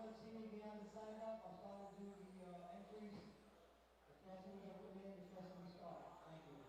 let's see if you have the sign up. I'll start to do the entries. The customers are coming in, the customers start. Thank you.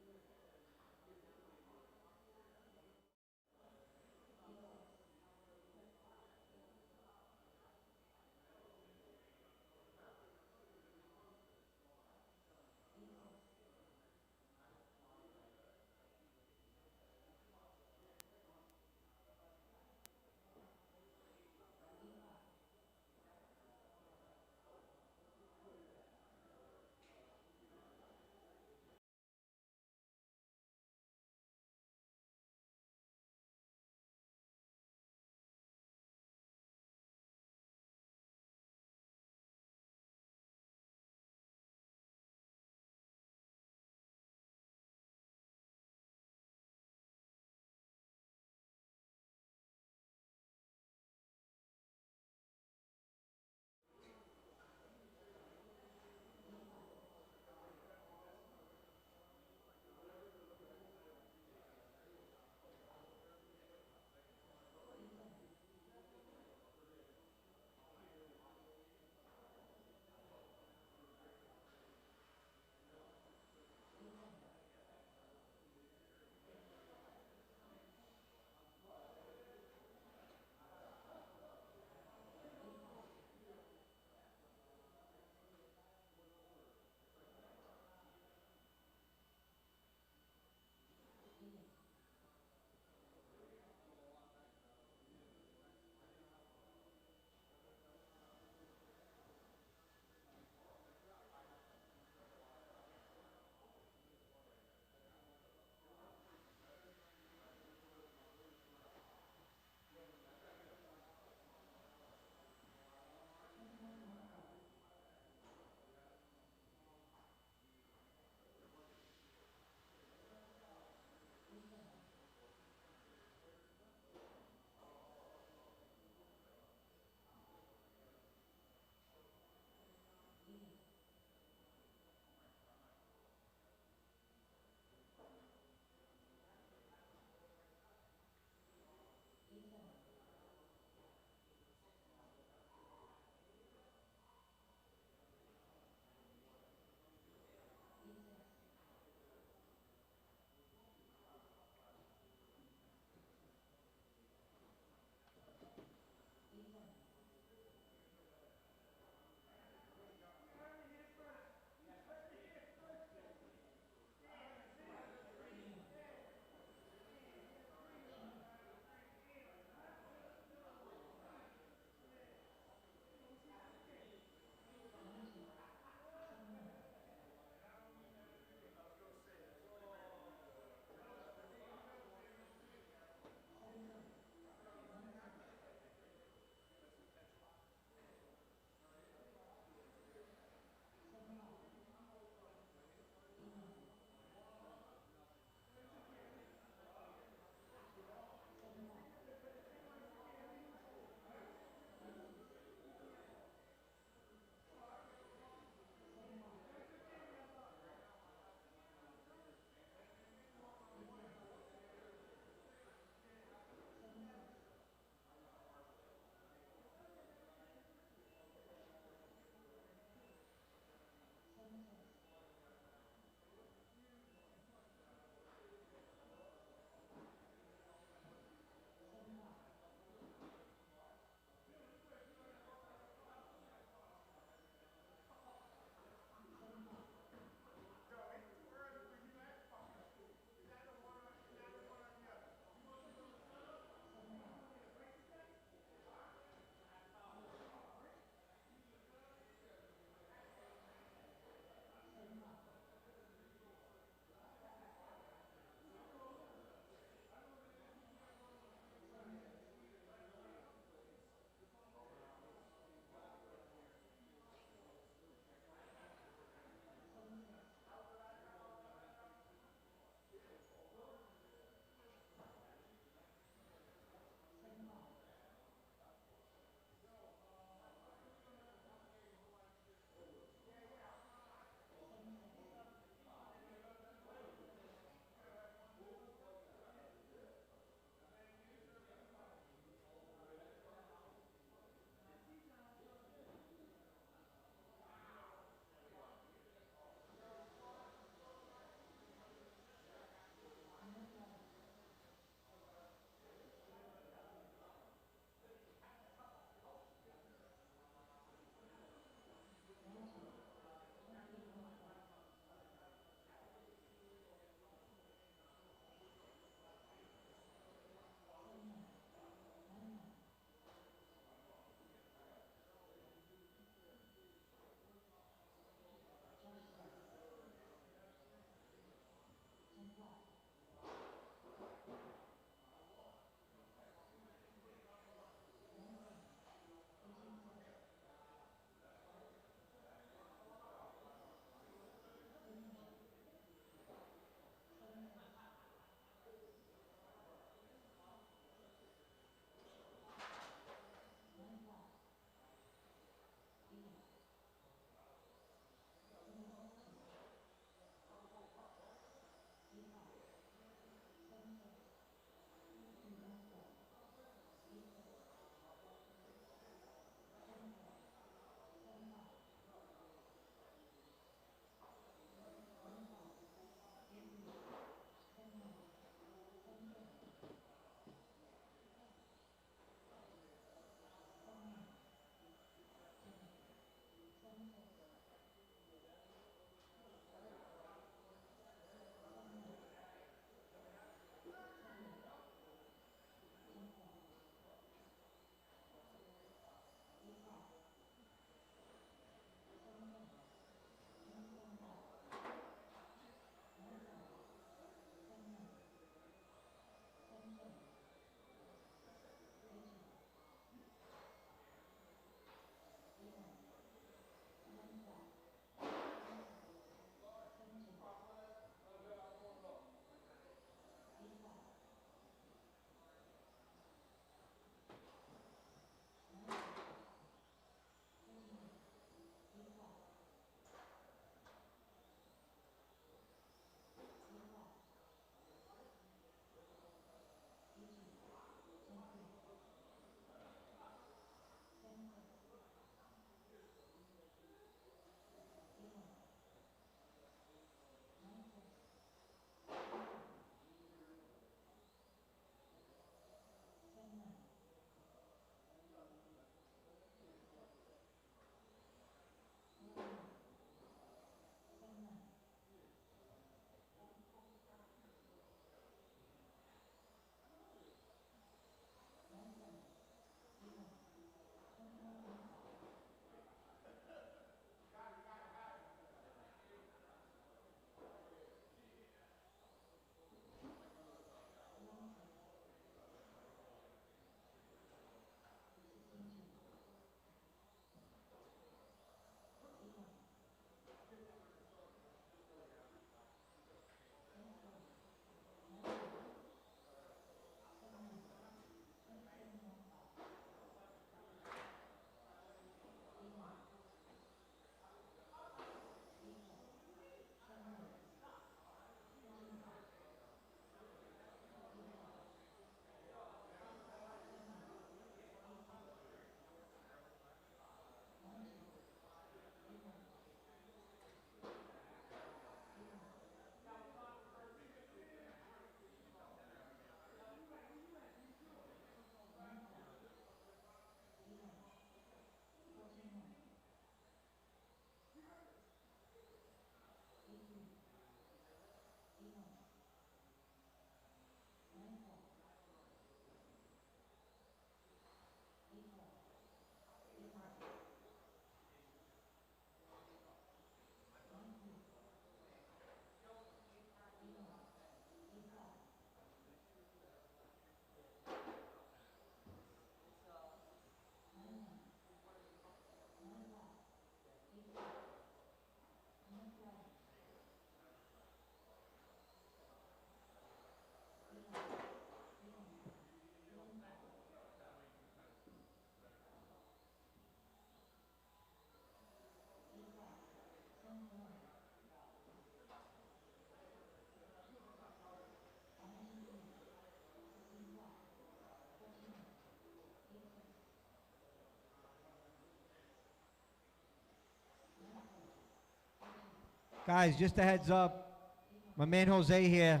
Guys, just a heads up. My man Jose here,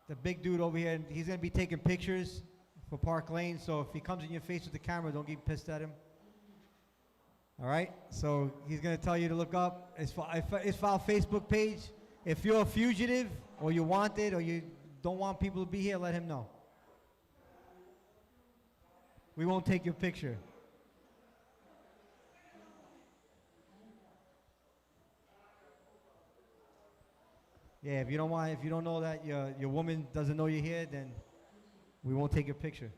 the big dude over here, he's going to be taking pictures for Park Lane. So if he comes in your face with the camera, don't get pissed at him. All right? So he's going to tell you to look up his file Facebook page. If you're a fugitive or you want it or you don't want people to be here, let him know. We won't take your picture. Yeah, if you don't know that your woman doesn't know you're here, then we won't take your picture.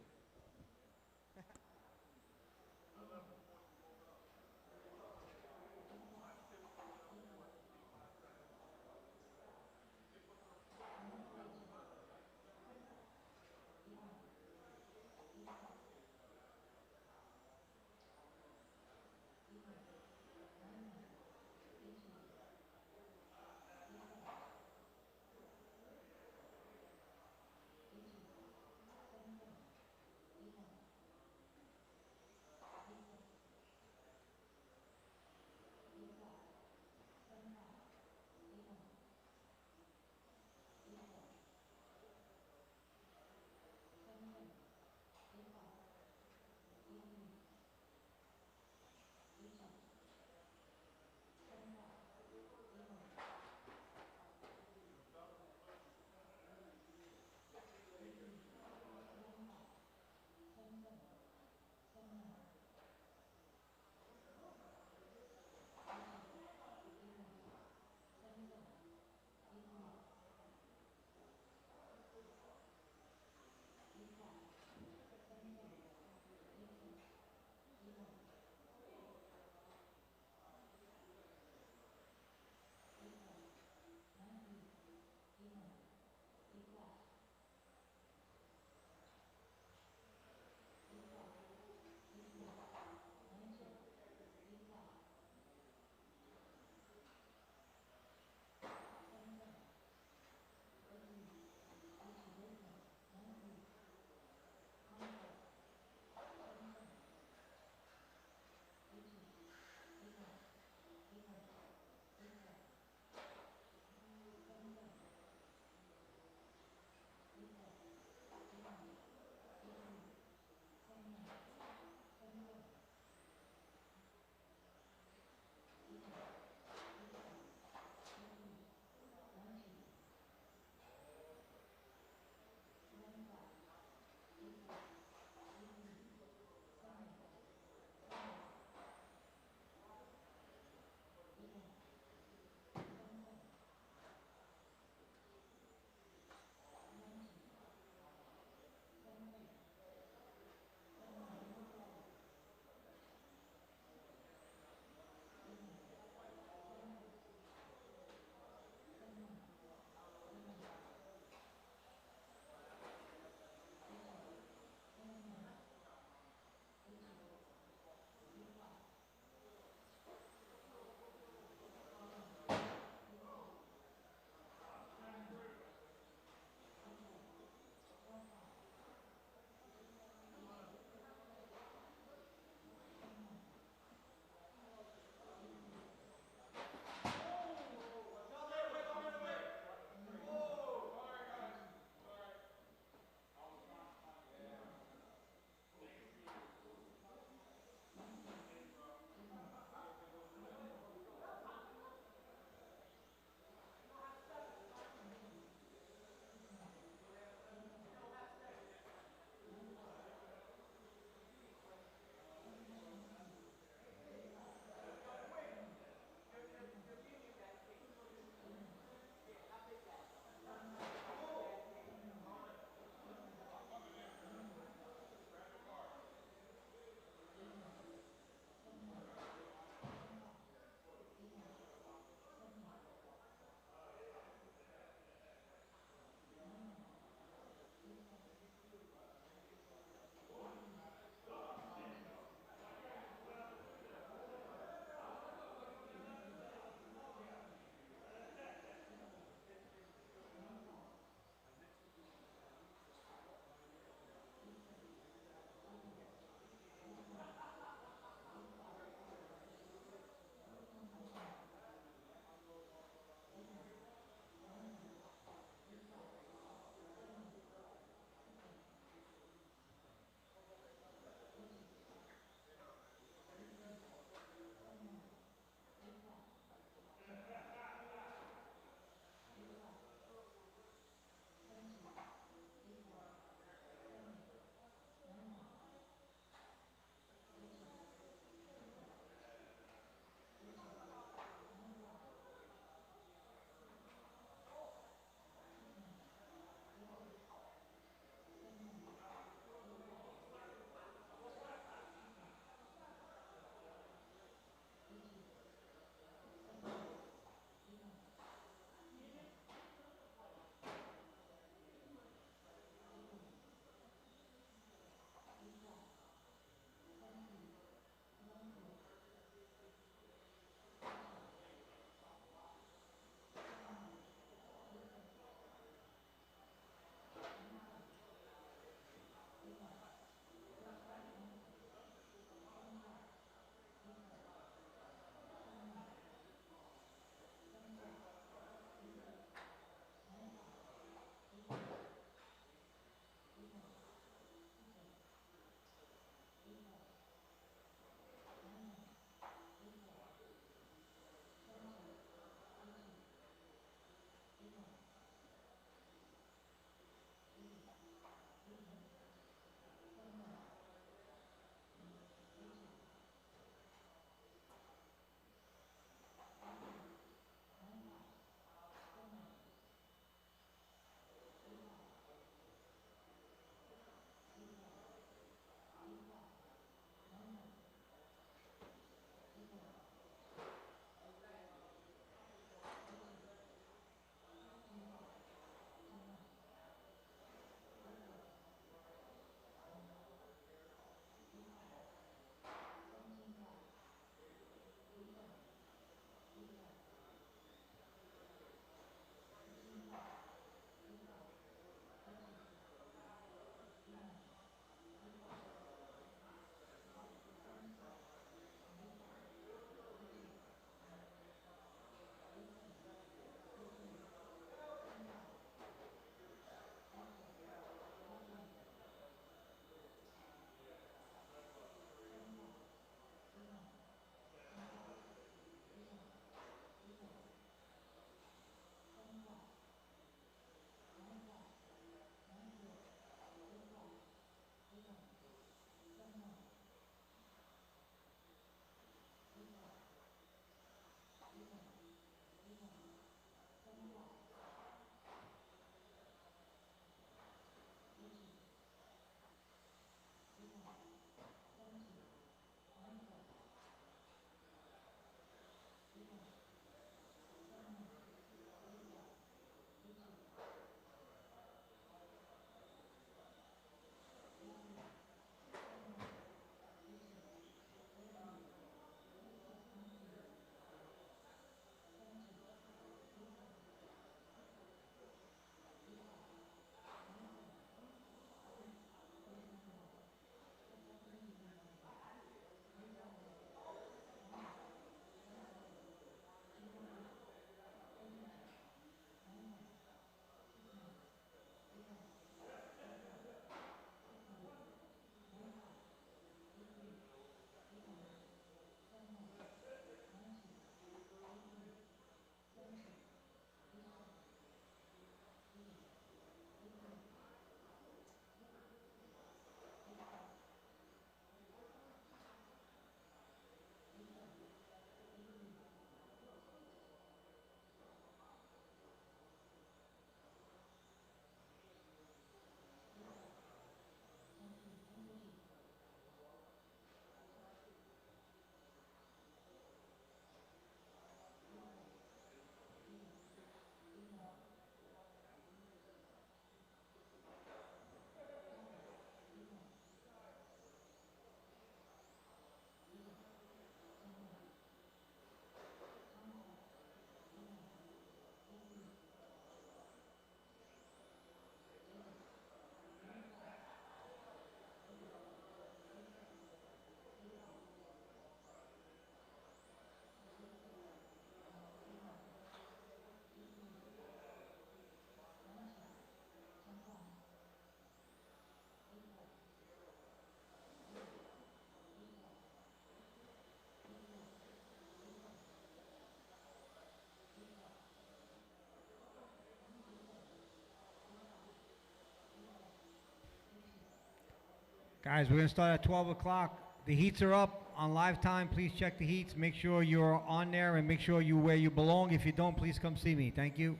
Guys, we're going to start at 12 o'clock. The heats are up on live time. Please check the heats. Make sure you're on there and make sure you're where you belong. If you don't, please come see me. Thank you.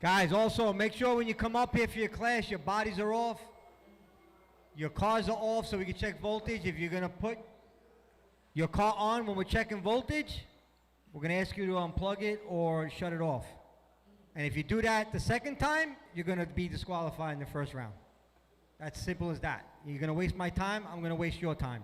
Guys, also make sure when you come up here for your class, your bodies are off, your cars are off so we can check voltage. If you're gonna put your car on when we're checking voltage, we're gonna ask you to unplug it or shut it off. And if you do that the second time, you're gonna be disqualified in the first round. That's simple as that. You're gonna waste my time, I'm gonna waste your time.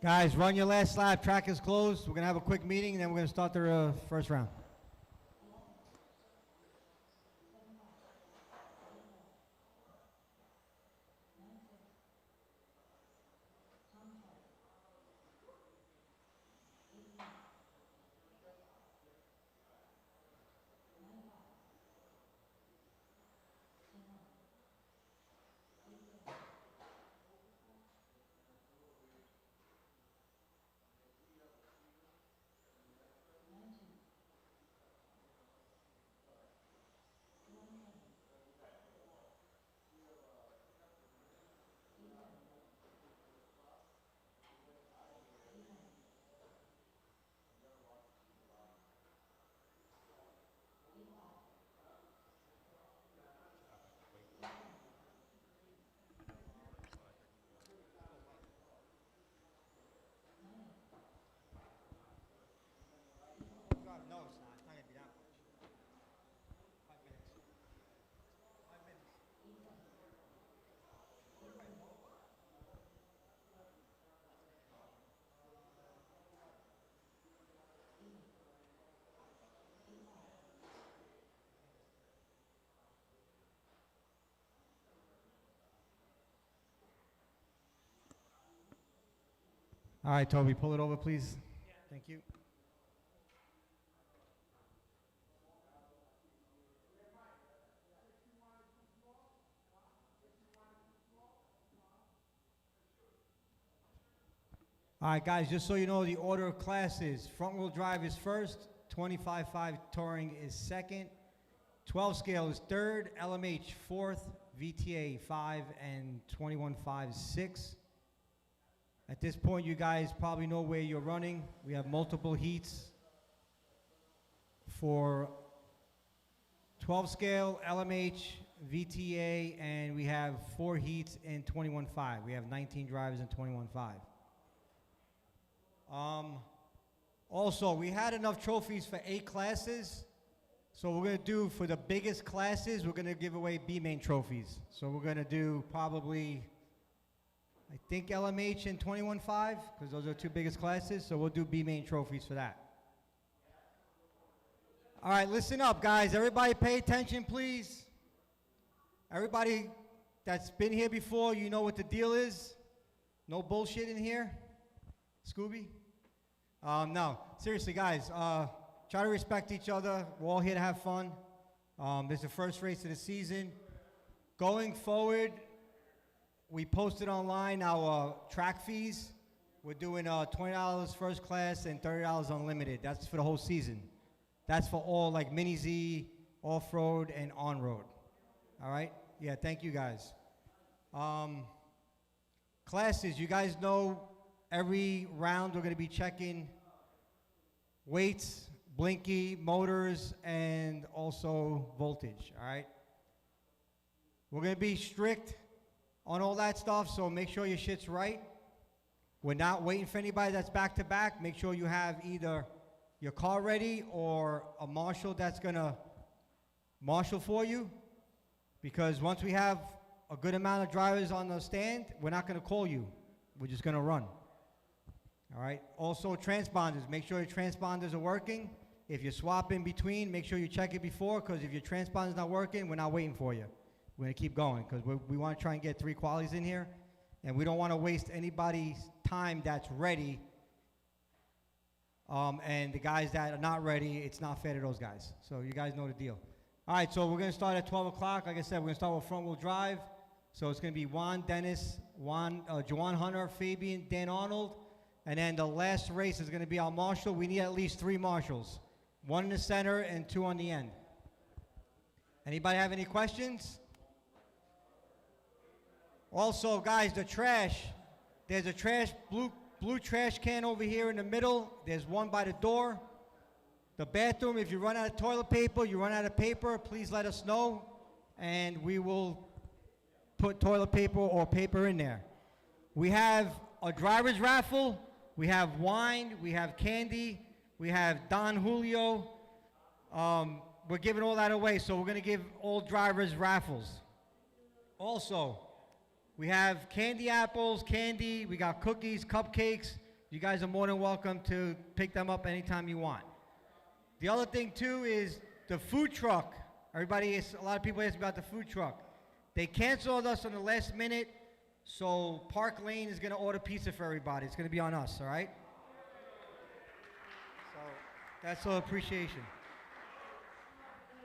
Guys, run your last lap. Track is closed. We're going to have a quick meeting, and then we're going to start the first round. No, it's not. It's not going to be that much. 5 minutes. 5 minutes. All right, Toby, pull it over, please. Thank you. All right, guys, just so you know, the order of classes. Front-wheel drive is first, 25.5 touring is second, 12 scale is third, LMH fourth, VTA 5, and 21.5 6. At this point, you guys probably know where you're running. We have multiple heats for 12 scale, LMH, VTA, and we have 4 heats in 21.5. We have 19 drivers in 21.5. Also, we had enough trophies for 8 classes. So we're going to do, for the biggest classes, we're going to give away B-main trophies. So we're going to do probably, I think, LMH and 21.5, because those are the 2 biggest classes. So we'll do B-main trophies for that. All right, listen up, guys. Everybody pay attention, please. Everybody that's been here before, you know what the deal is. No bullshit in here. Scooby? No, seriously, guys, try to respect each other. We're all here to have fun. This is the first race of the season. Going forward, we posted online our track fees. We're doing $20 first class and $30 unlimited. That's for the whole season. That's for all, like Mini Z, off-road, and on-road. All right? Yeah, thank you, guys. Classes, you guys know every round we're going to be checking weights, blinky, motors, and also voltage, all right? We're going to be strict on all that stuff, so make sure your shit's right. We're not waiting for anybody that's back-to-back. Make sure you have either your car ready or a marshal that's going to marshal for you, because once we have a good amount of drivers on the stand, we're not going to call you. We're just going to run. All right. Also, transponders. Make sure your transponders are working. If you swap in between, make sure you check it before, because if your transponder's not working, we're not waiting for you. We're going to keep going, because we want to try and get 3 qualities in here, and we don't want to waste anybody's time that's ready. And the guys that are not ready, it's not fair to those guys. So you guys know the deal. All right, so we're going to start at 12 o'clock. Like I said, we're going to start with front-wheel drive. So it's going to be Juan, Dennis, Juwan Hunter, Fabian, Dan Arnold. And then the last race is going to be our marshal. We need at least 3 marshals. 1 in the center and 2 on the end. Anybody have any questions? Also, guys, the trash. There's a blue trash can over here in the middle. There's one by the door. The bathroom, if you run out of toilet paper, you run out of paper, please let us know. And we will put toilet paper or paper in there. We have a driver's raffle. We have wine, we have candy, we have Don Julio. We're giving all that away, so we're going to give all drivers raffles. Also, we have candy apples, candy, we got cookies, cupcakes. You guys are more than welcome to pick them up anytime you want. The other thing too is the food truck. A lot of people ask about the food truck. They canceled us on the last minute, so Park Lane is gonna order pizza for everybody. It's gonna be on us, all right? So that's all appreciation.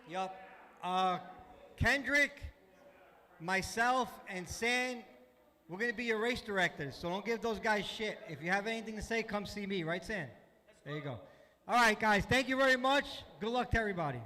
Yup. Kendrick, myself, and San, we're gonna be your race directors, so don't give those guys shit. If you have anything to say, come see me, right, San? There you go. All right, guys, thank you very much. Good luck to everybody.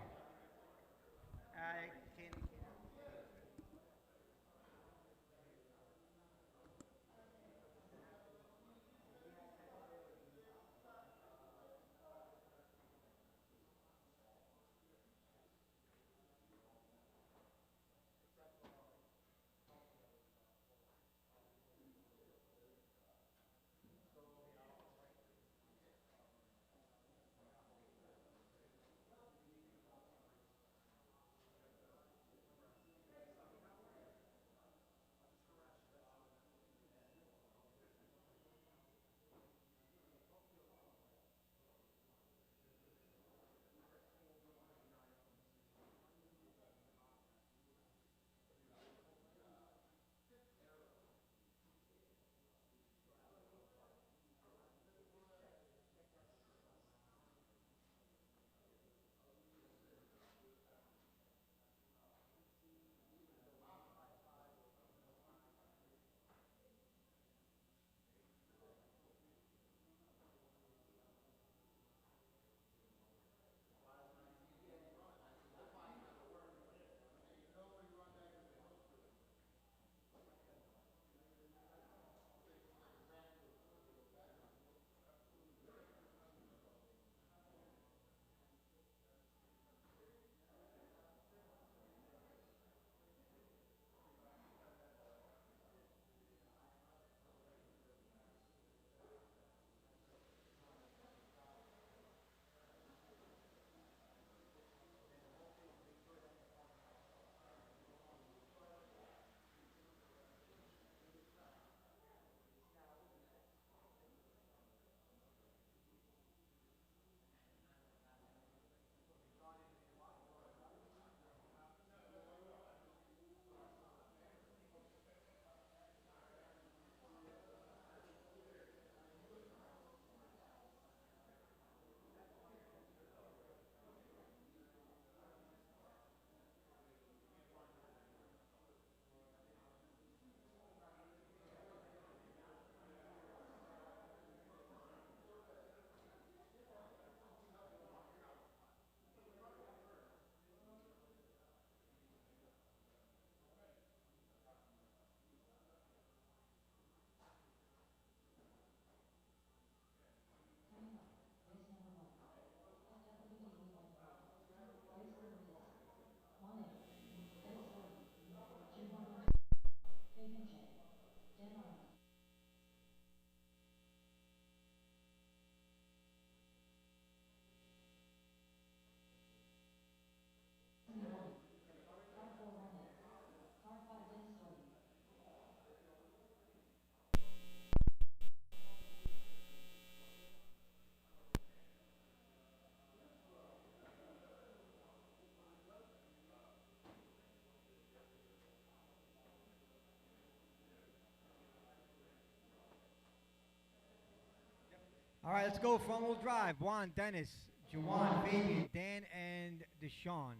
All right, let's go front wheel drive. Juan, Dennis, Juwan, Fabian, Dan, and Deshaun.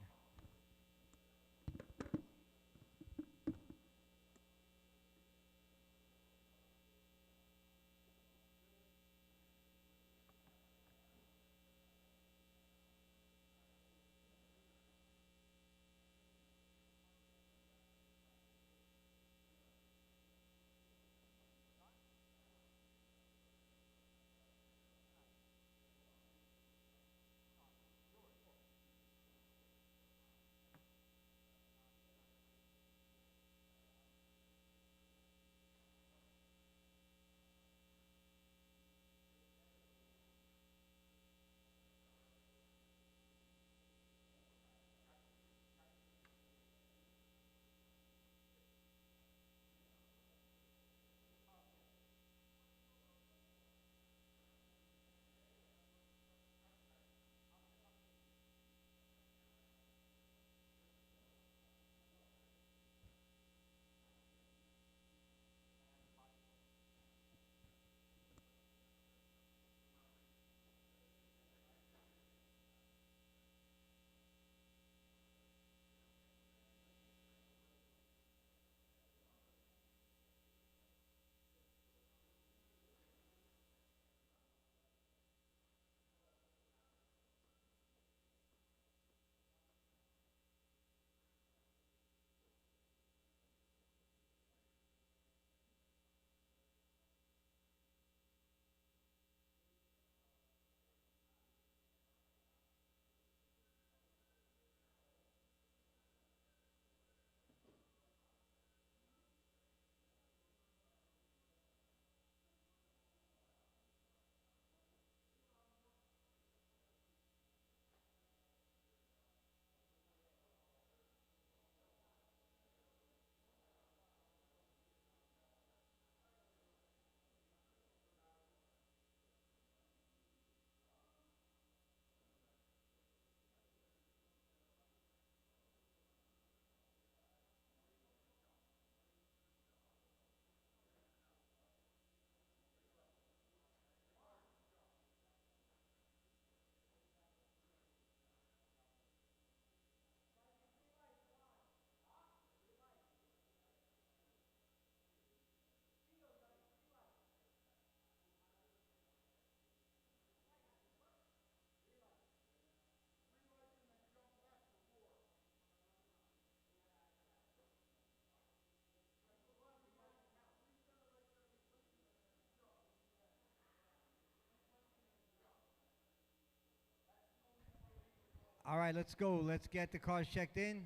All right, let's go. Let's get the cars checked in.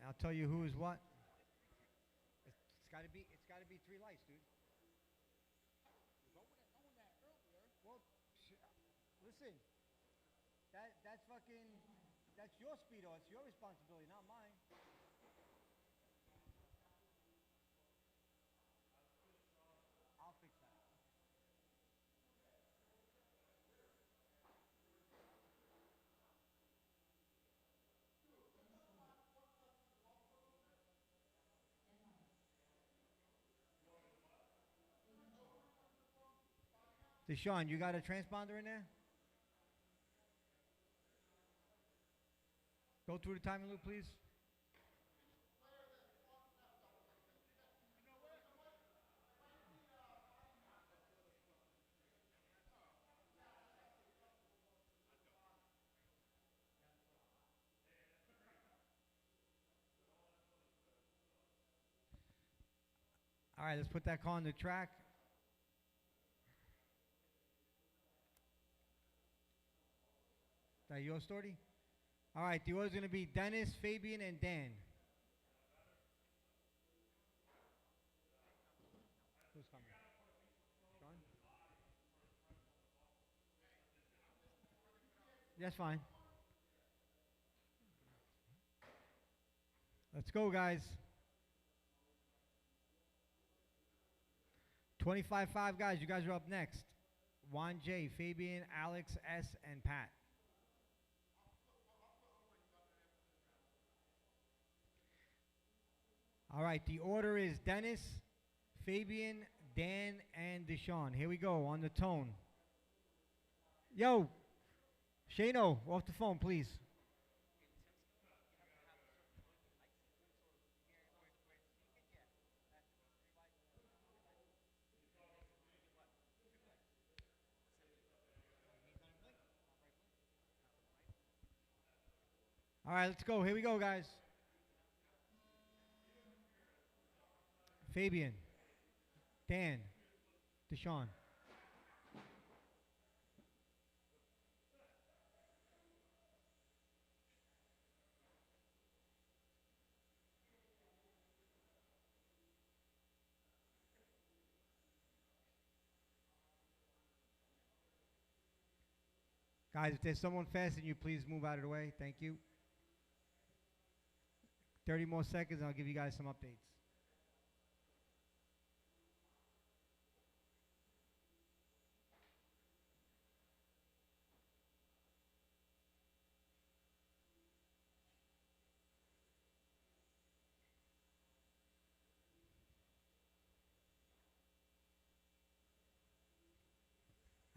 I'll tell you who is what. It's got to be. It's got to be 3 lights, dude. Well, listen. That's fucking. That's your speedo. It's your responsibility, not mine. I'll fix that. Deshaun, you got a transponder in there? Go through the timing loop, please. All right, let's put that car on the track. Is that yours, Storty? All right, the order's going to be Dennis, Fabian, and Dan. Who's coming? Sean? That's fine. Let's go, guys. 25-5, guys. You guys are up next. Juan J, Fabian, Alex S, and Pat. All right, the order is Dennis, Fabian, Dan, and Deshaun. Here we go on the tone. Yo, Shano, off the phone, please. All right, let's go. Here we go, guys. Fabian, Dan, Deshaun. Guys, if there's someone faster than you, please move out of the way. Thank you. 30 more seconds, and I'll give you guys some updates.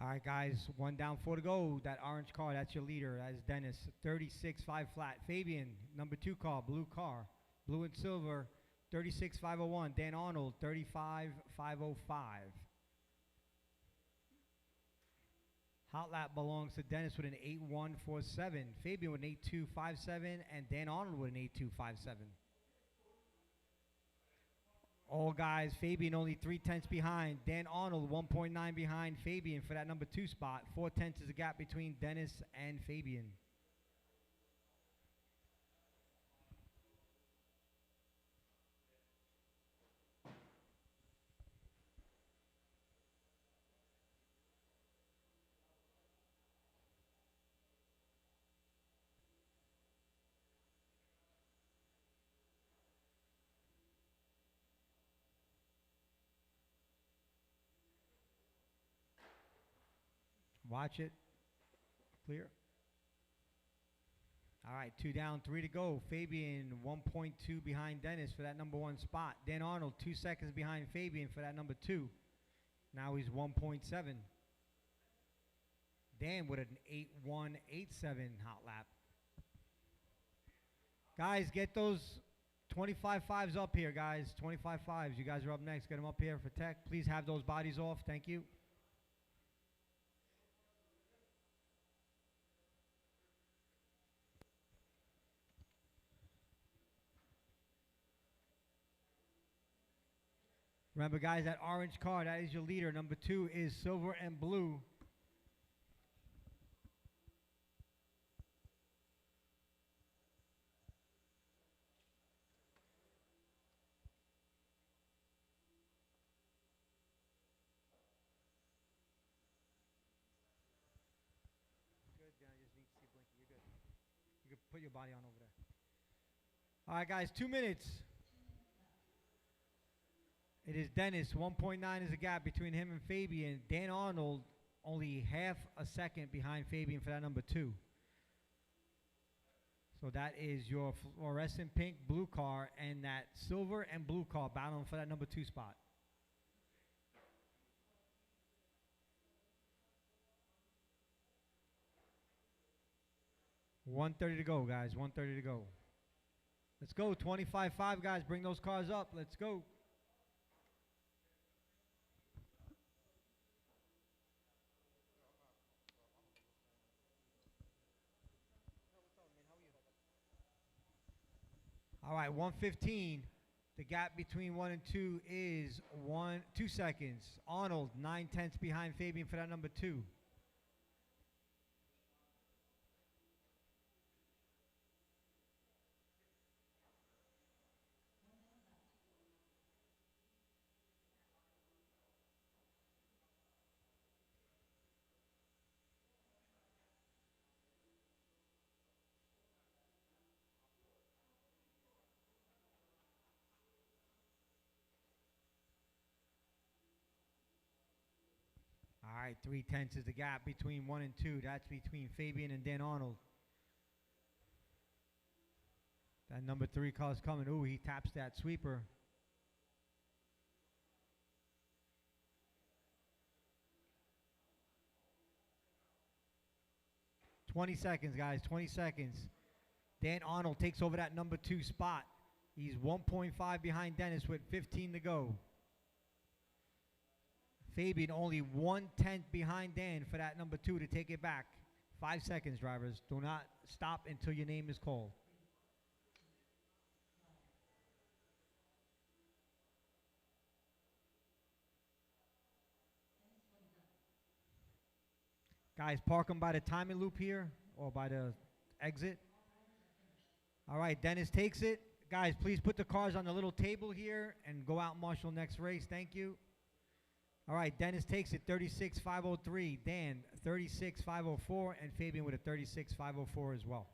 All right, guys, 1 down, 4 to go. That orange car, that's your leader. That is Dennis, 36-5 flat. Fabian, number 2 car, blue car, blue and silver, 36-501. Dan Arnold, 35-505. Hot lap belongs to Dennis with an 8-1-4-7. Fabian with an 8-2-5-7, and Dan Arnold with an 8-2-5-7. All guys, Fabian only 3/10 behind. Dan Arnold 1.9 behind Fabian for that number 2 spot. 4/10 is the gap between Dennis and Fabian. Watch it. Clear. All right, 2 down, 3 to go. Fabian 1.2 behind Dennis for that number 1 spot. Dan Arnold 2 seconds behind Fabian for that number 2. Now he's 1.7. Dan with an 8-1-8-7 hot lap. Guys, get those 25-5s up here, guys. 25-5s. You guys are up next. Get them up here for tech. Please have those bodies off. Thank you. Remember, guys, that orange car, that is your leader. Number 2 is silver and blue. Put your body on over there. All right, guys, 2 minutes. It is Dennis. 1.9 is the gap between him and Fabian. Dan Arnold only half a second behind Fabian for that number 2. So that is your fluorescent pink blue car and that silver and blue car battling for that number 2 spot. $130 to go, guys. $130 to go. Let's go. 25.5, guys. Bring those cars up. Let's go. All right, 115. The gap between 1 and 2 is 2 seconds. Arnold, 9/10 behind Fabian for that number 2. All right, 3/10 is the gap between 1 and 2. That's between Fabian and Dan Arnold. That number 3 car's coming. Ooh, he taps that sweeper. $20 seconds, guys. 20 seconds. Dan Arnold takes over that number 2 spot. He's 1.5 behind Dennis with 15 to go. Fabian only 1/10 behind Dan for that number 2 to take it back. 5 seconds, drivers. Do not stop until your name is called. Guys, park them by the timing loop here or by the exit. All right, Dennis takes it. Guys, please put the cars on the little table here and go out and marshal next race. Thank you. All right, Dennis takes it, 36.503. Dan, 36.504. And Fabian with a 36.504 as well.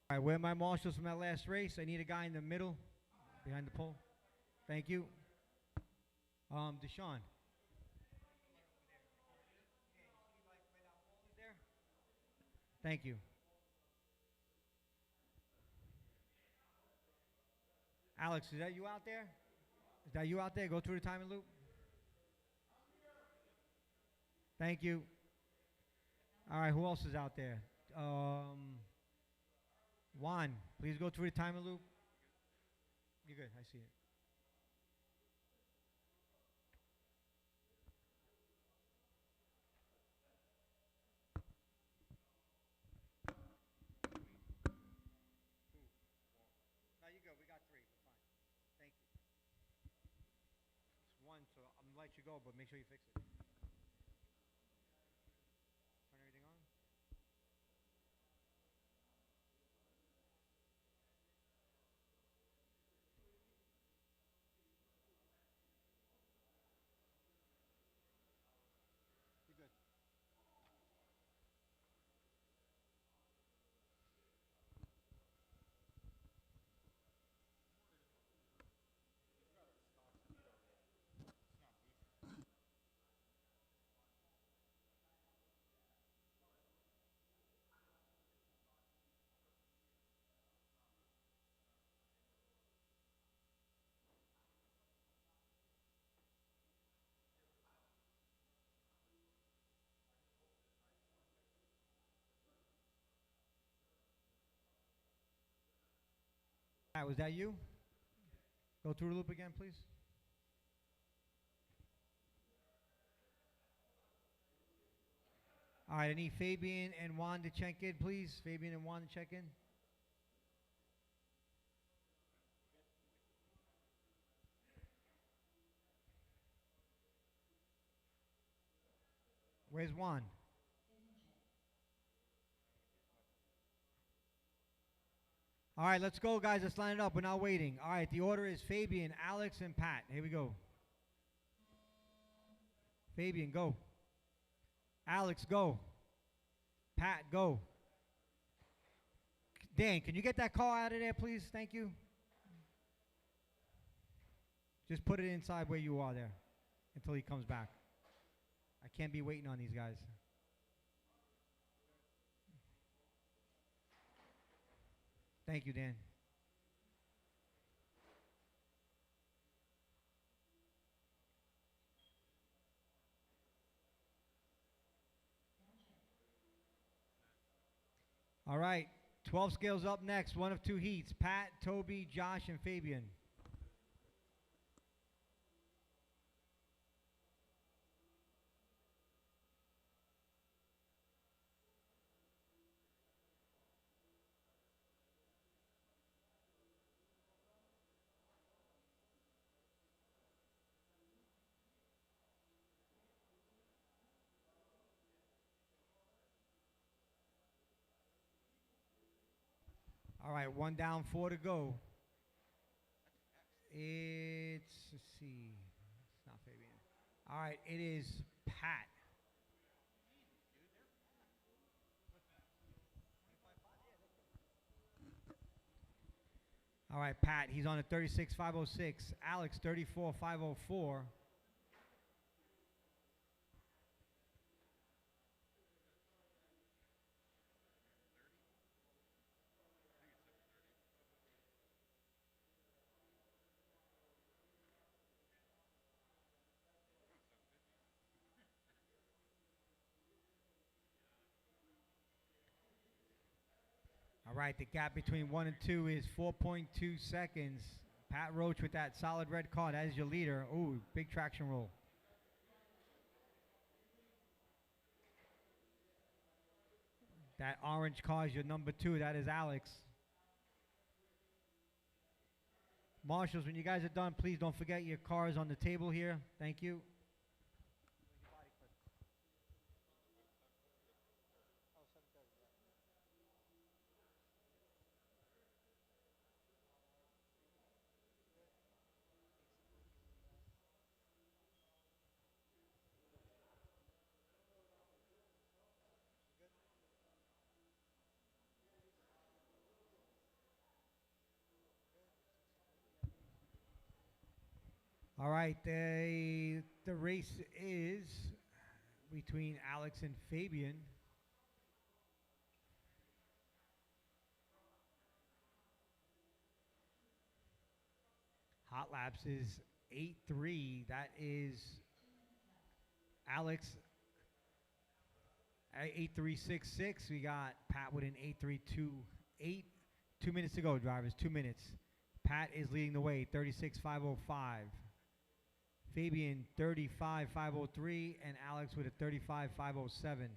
All right, where are my marshals from that last race? I need a guy in the middle, behind the pole. Thank you. Deshaun. Thank you. Alex, is that you out there? Is that you out there? Go through the timing loop. Thank you. All right, who else is out there? Juan, please go through the timing loop. You're good, I see it. No, you're good. We got 3. We're fine. Thank you. It's 1, so I'm going to let you go, but make sure you fix it. Turn everything on. Pat, was that you? Go through the loop again, please. All right, I need Fabian and Juan to check in, please. Fabian and Juan to check in. Where's Juan? All right, let's go, guys. Let's line it up. We're not waiting. All right, the order is Fabian, Alex, and Pat. Here we go. Fabian, go. Alex, go. Pat, go. Dan, can you get that car out of there, please? Thank you. Just put it inside where you are there until he comes back. I can't be waiting on these guys. Thank you, Dan. All right, 12 scales up next. One of two heats. Pat, Toby, Josh, and Fabian. All right, one down, four to go. Let's see. It's not Fabian. All right, it is Pat. All right, Pat, he's on a 36,506. Alex, 34,504. All right, the gap between 1 and 2 is 4.2 seconds. Pat Roach with that solid red car. That is your leader. Ooh, big traction roll. That orange car is your number 2. That is Alex. Marshals, when you guys are done, please don't forget your cars on the table here. Thank you. All right, the race is between Alex and Fabian. Hot laps is 8.3. That is Alex at 8.366. We got Pat with an 8.328. 2 minutes to go, drivers. 2 minutes. Pat is leading the way, 36,505. Fabian, 35,503, and Alex with a 35,507.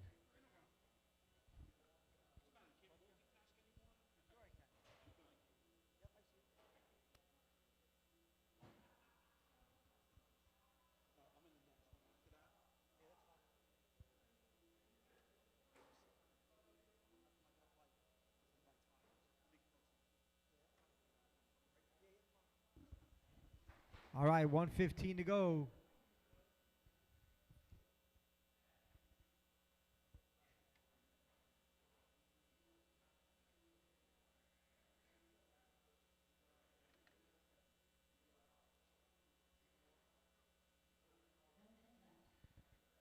All right, 1:15 to go.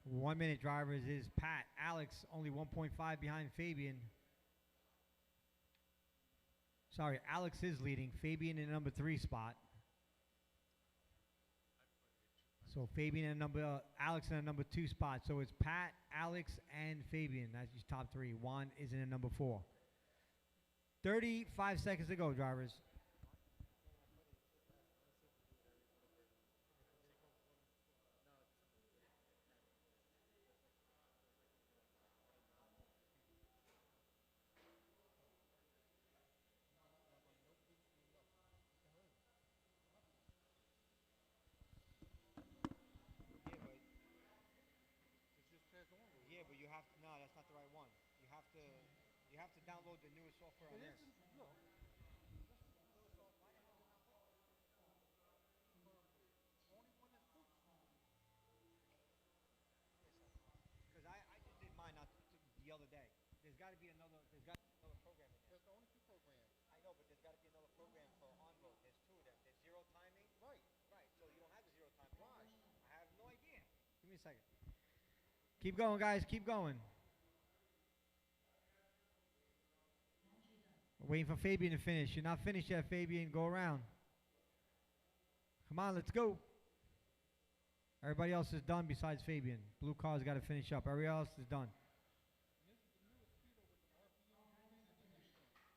One minute drivers is Pat. Alex only 1.5 behind Fabian. Sorry, Alex is leading. Fabian in number 3 spot. So Fabian and Alex in a number 2 spot. So it's Pat, Alex, and Fabian. That's your top 3. Juan is in a number 4. 35 seconds to go, drivers. you have to. No, that's not the right one. You have to. You have to download the newest software on this. No. Because I just did mine not the other day. There's got to be another. There's got to be another program in there. There's only 2 programs. I know, but there's got to be another program for on-road. There's 2 of them. There's zero timing. Right. Right. So you don't have the zero timing. Why? I have no idea. Give me a second. Keep going, guys. Keep going. We're waiting for Fabian to finish. You're not finished yet, Fabian. Go around. Come on, let's go. Everybody else is done besides Fabian. Blue car's got to finish up. Everybody else is done.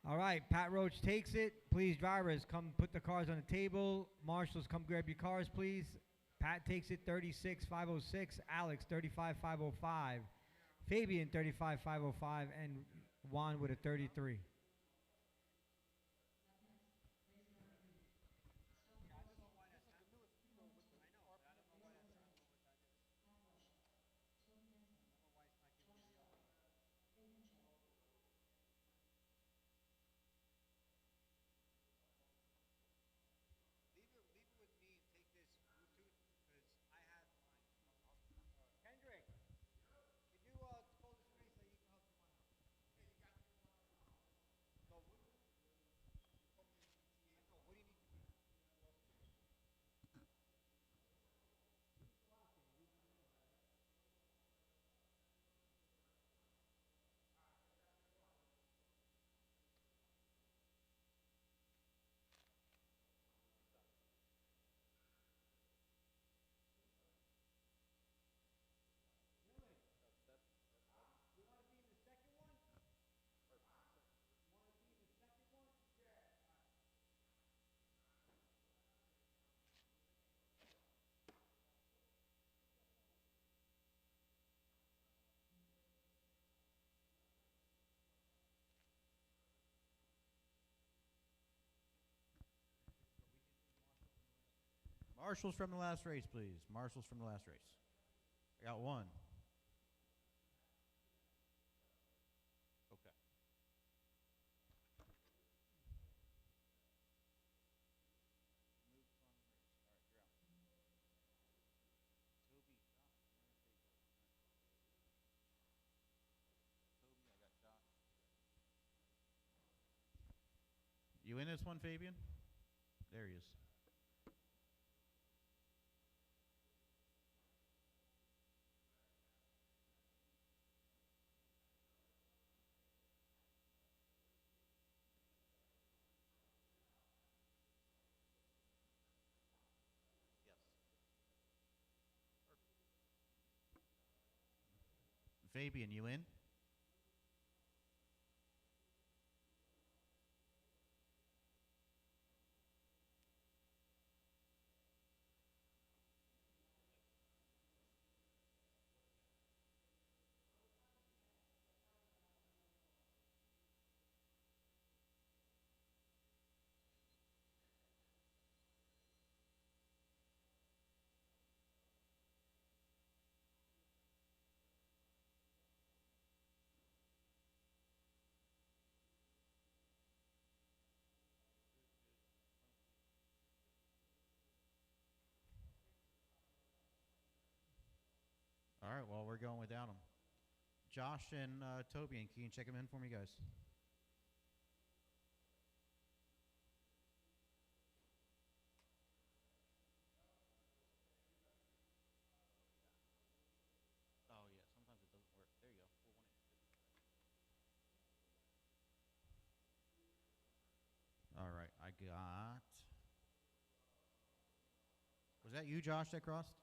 All right, Pat Roach takes it. Please, drivers, come put the cars on the table. Marshals, come grab your cars, please. Pat takes it 36,506. Alex, 35,505. Fabian, 35,505. And Juan with a 33. Leave it with me and take this Bluetooth because I have mine. Kendrick, can you close the screen so you can help someone out? No, what do you need to do? You want to be in the second one? You want to be in the second one? Marshals from the last race, please. Marshals from the last race. I got one. Okay. All right, you're out. Toby, Toby, I got Josh. You in this one, Fabian? There he is. Yes. Perfect. Fabian, you in? All right, well, we're going without him. Josh and Toby, and can you check him in for me, guys? Oh, yeah, sometimes it doesn't work. There you go. 418. All right, I got... Was that you, Josh, that crossed?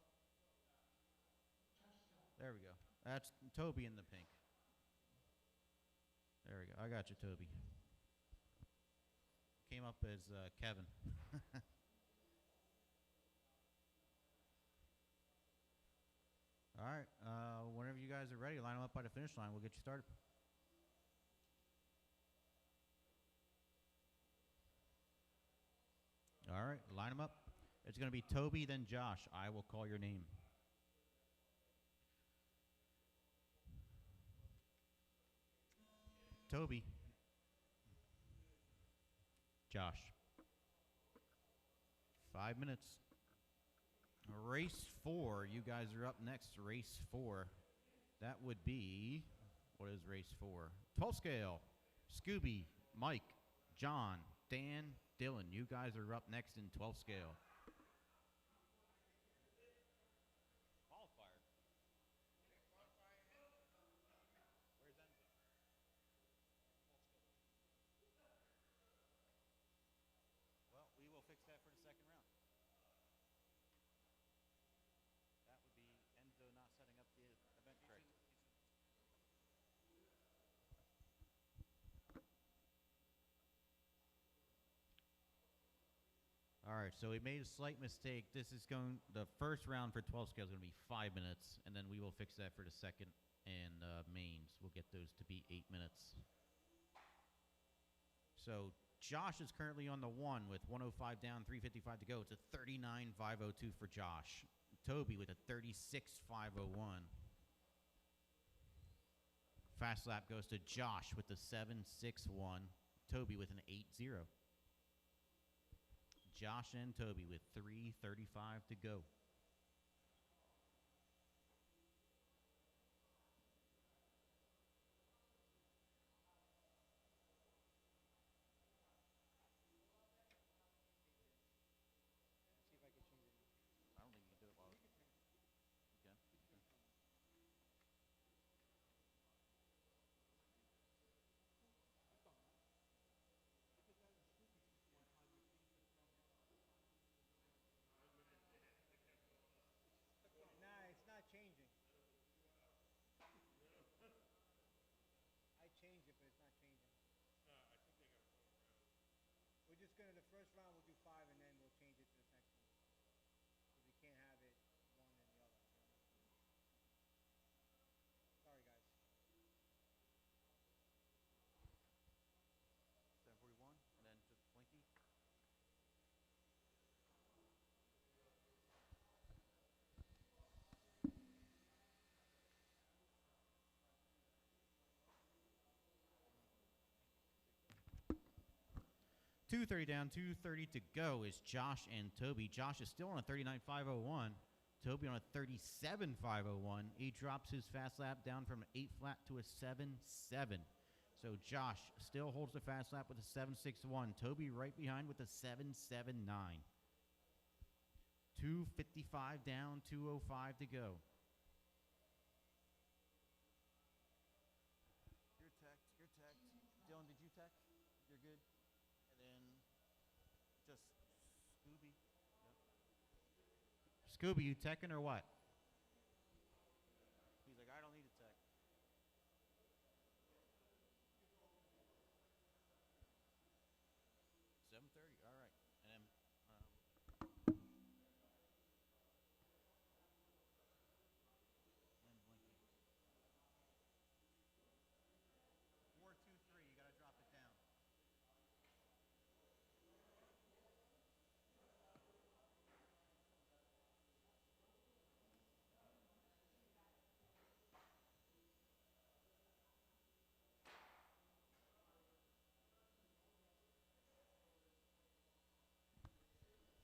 There we go. That's Toby in the pink. There we go. I got you, Toby. Came up as Kevin. All right. Whenever you guys are ready, line them up by the finish line. We'll get you started. All right. Line them up. It's going to be Toby, then Josh. I will call your name. Toby. Josh. 5 minutes. Race 4. You guys are up next. Race 4. That would be, what is race 4? 12 scale. Scooby, Mike, John, Dan, Dylan. You guys are up next in 12 scale. Well, we will fix that for the second round. That would be Enzo not setting up the event correctly. All right, so we made a slight mistake. The first round for 12 scale is going to be 5 minutes, and then we will fix that for the second and mains. We'll get those to be 8 minutes. So Josh is currently on the 1 with 105 down, 355 to go. It's a 39.502 for Josh. Toby with a 36.501. Fast lap goes to Josh with the 7.61. Toby with an 8.0. Josh and Toby with 3:35 to go. See if I can change it. I don't think you can do it while. You can? Okay. Nah, it's not changing. I changed it, but it's not changing. We're just gonna, the first round we'll do 5 and then we'll change it to the next one. Because we can't have it one and the other. Sorry guys. 741, and then just Blinky. .230 down, 2:30 to go is Josh and Toby. Josh is still on a 39.501. Toby on a 37.501. He drops his fast lap down from an 8 flat to a 7.7. So Josh still holds the fast lap with a 7.61. Toby right behind with a 7.79. 2:55 down, 2:05 to go. You're teched. Dylan, did you tech? You're good? And then just Scooby. Yep. Scooby, you teching or what? He's like, I don't need a tech. $7:30. All right. And then Blinky. 4:23. You got to drop it down.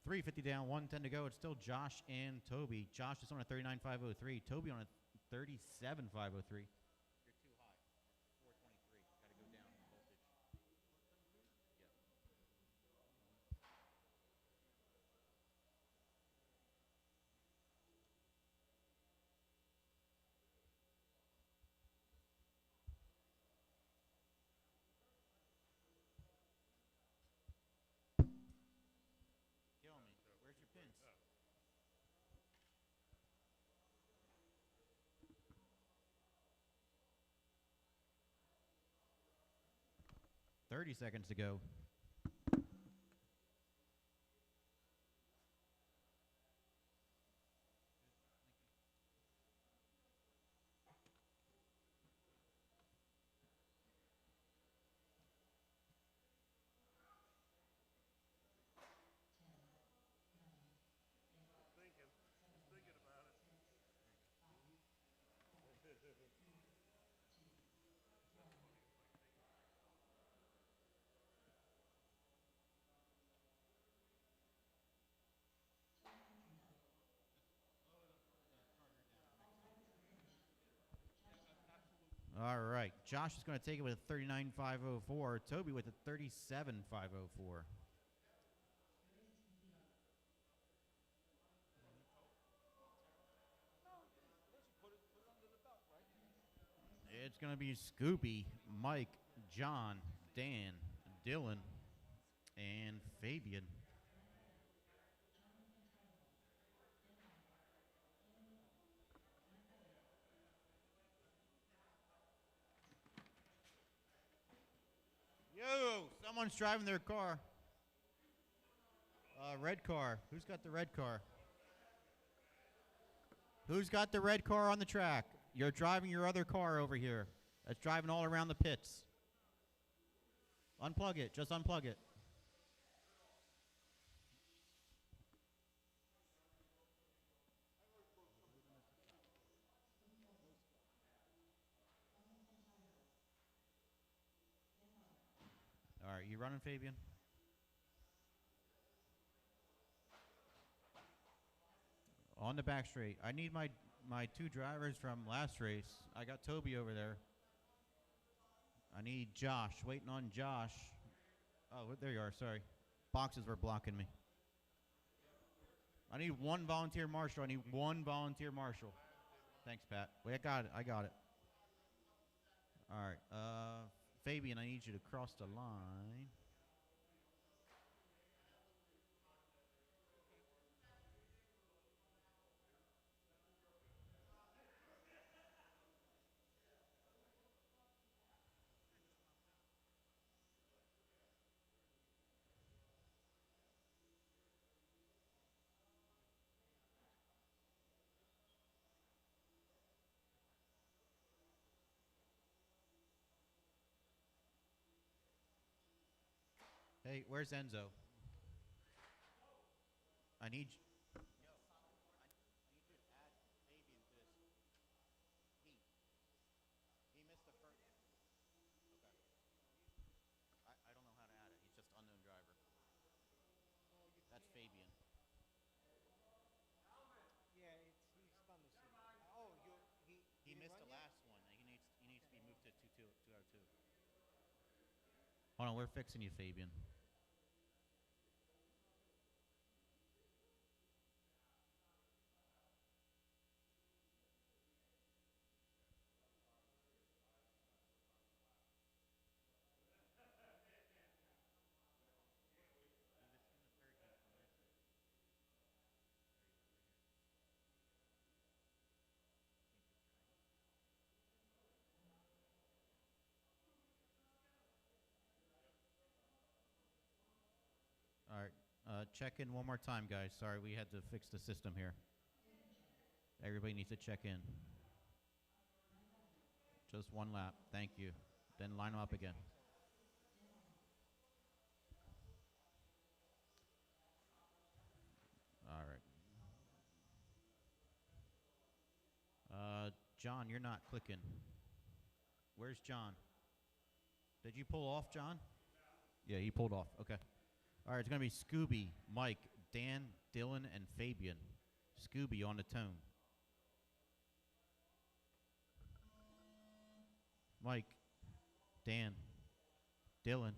.350 down, 1:10 to go. It's still Josh and Toby. Josh is on a 39.503. Toby on a 37.503. You're too high. 423. Got to go down voltage. Yep. 30 seconds to go. All right. Josh is going to take it with a 39.504. Toby with a 37.504. It's going to be Scooby, Mike, John, Dan, Dylan, and Fabian. Yo, someone's driving their car. Red car. Who's got the red car? Who's got the red car on the track? You're driving your other car over here. That's driving all around the pits. Unplug it. Just unplug it. All right, you running, Fabian? On the back straight. I need my two drivers from last race. I got Toby over there. I need Josh. Waiting on Josh. Oh, there you are. Sorry. Boxes were blocking me. I need one volunteer marshal. I need one volunteer marshal. Thanks, Pat. Wait, I got it. I got it. All right. Fabian, I need you to cross the line. Hey, where's Enzo? I need you. He missed the first. Okay. I don't know how to add it. He's just unknown driver. That's Fabian. Yeah, he's from the city. Oh, He missed the last one. He needs to be moved to 202. Hold on, we're fixing you, Fabian. All right. Check in one more time, guys. Sorry, we had to fix the system here. Everybody needs to check in. Just one lap. Thank you. Then line them up again. All right. John, you're not clicking. Where's John? Did you pull off, John? Yeah, he pulled off. Okay. All right, it's going to be Scooby, Mike, Dan, Dylan, and Fabian. Scooby on the tone. Mike, Dan, Dylan,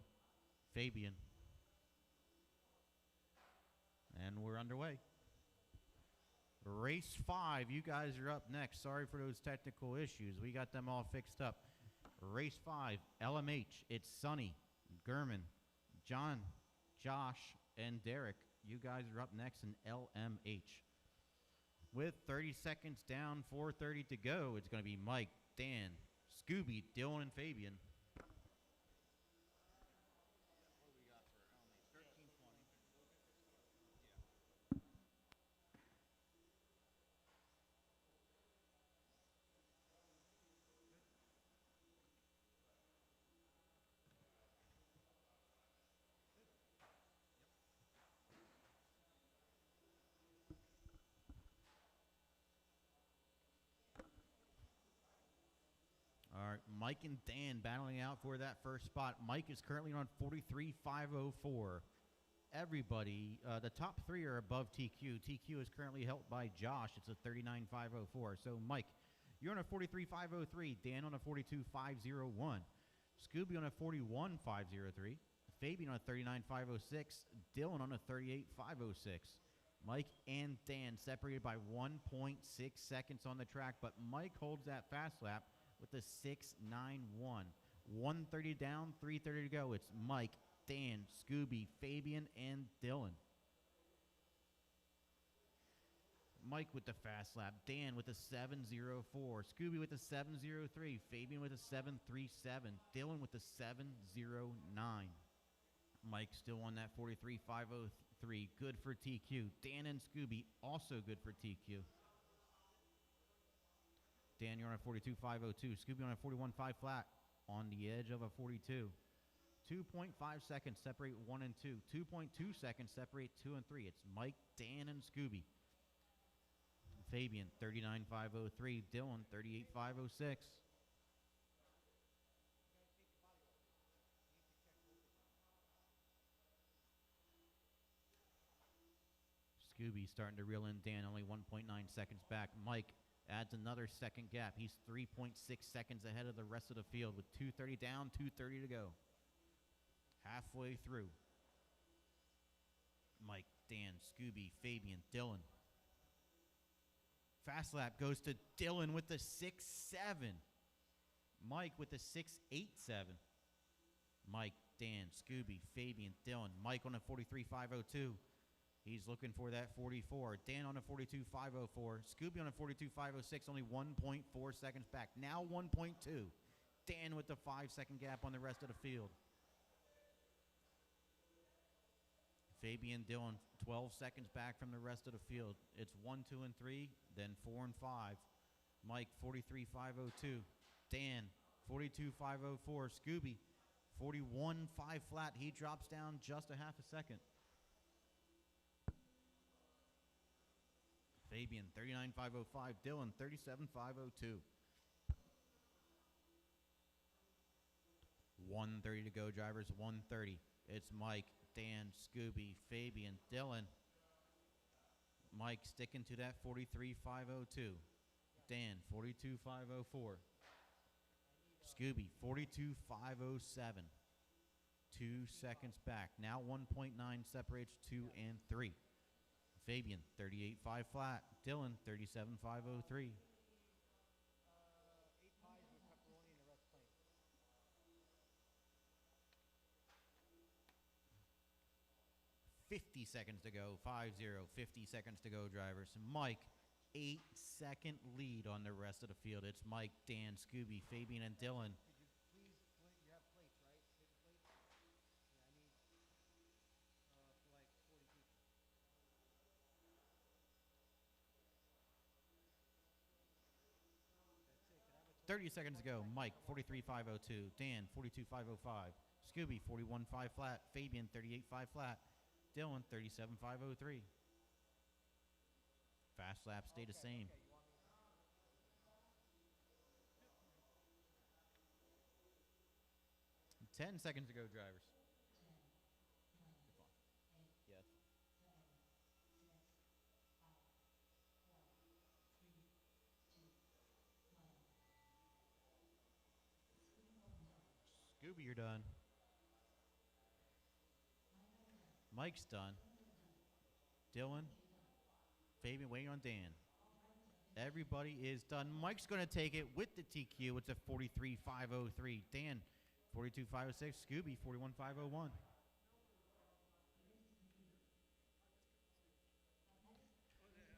Fabian. And we're underway. Race 5, you guys are up next. Sorry for those technical issues. We got them all fixed up. Race 5, LMH. It's Sonny, Gurman, John, Josh, and Derek. You guys are up next in LMH. With 30 seconds down, 4:30 to go, it's going to be Mike, Dan, Scooby, Dylan, and Fabian. All right, Mike and Dan battling out for that first spot. Mike is currently on 43.504. Everybody, the top three are above TQ. TQ is currently held by Josh. It's a 39.504. So, Mike, You're on a 43.503. Dan on a 42.501. Scooby on a 41.503. Fabian on a 39.506. Dylan on a 38.506. Mike and Dan separated by 1.6 seconds on the track, but Mike holds that fast lap with a 6.91. 1:30 down, 3:30 to go. It's Mike, Dan, Scooby, Fabian, and Dylan. Mike with the fast lap, Dan with a 7.04, Scooby with a 7.03, Fabian with a 7.37, Dylan with a 7.09. Mike still on that 43.503, good for TQ. Dan and Scooby also good for TQ. Dan, you're on a 42.502, Scooby on a 41.5 flat, on the edge of a 42. 2.5 seconds separate 1 and 2. 2.2 seconds separate 2 and 3. It's Mike, Dan, and Scooby. Fabian, 39.503. Dylan, 38.506. Scooby starting to reel in Dan, only 1.9 seconds back. Mike adds another second gap. He's 3.6 seconds ahead of the rest of the field with 2:30 down, 2:30 to go. Halfway through. Mike, Dan, Scooby, Fabian, Dylan. Fast lap goes to Dylan with the 6.7. Mike with the 6.87. Mike, Dan, Scooby, Fabian, Dylan. Mike on a 43.502. He's looking for that 44. Dan on a 42.504. Scooby on a 42.506, only 1.4 seconds back. Now 1.2. Dan with the 5-second gap on the rest of the field. Fabian, Dylan, 12 seconds back from the rest of the field. It's 1, 2, and 3, then 4 and 5. Mike, 43.502. Dan, 42.504. Scooby, 41.5 flat. He drops down just a half a second. Fabian, 39.505. Dylan, 37.502. 1:30 to go, drivers. 1:30. It's Mike, Dan, Scooby, Fabian, Dylan. Mike sticking to that 43.502. Dan, 42.504. Scooby, 42.507. 2 seconds back. Now 1.9 separates 2 and 3. Fabian, 38.5 flat. Dylan, 37.503. 50 seconds to go. 5-0. 50 seconds to go, drivers. Mike, 8-second lead on the rest of the field. It's Mike, Dan, Scooby, Fabian, and Dylan. Could you please, you have plates, right? 30 seconds to go. Mike, 43.502. Dan, 42.505. Scooby, 41.5 flat. Fabian, 38.5 flat. Dylan, 37.503. Fast laps stay the same. 10 seconds to go, drivers. Yes. Scooby, you're done. Mike's done. Dylan, Fabian waiting on Dan. Everybody is done. Mike's going to take it with the TQ. It's a 43.503. Dan, 42.506. Scooby, 41.501.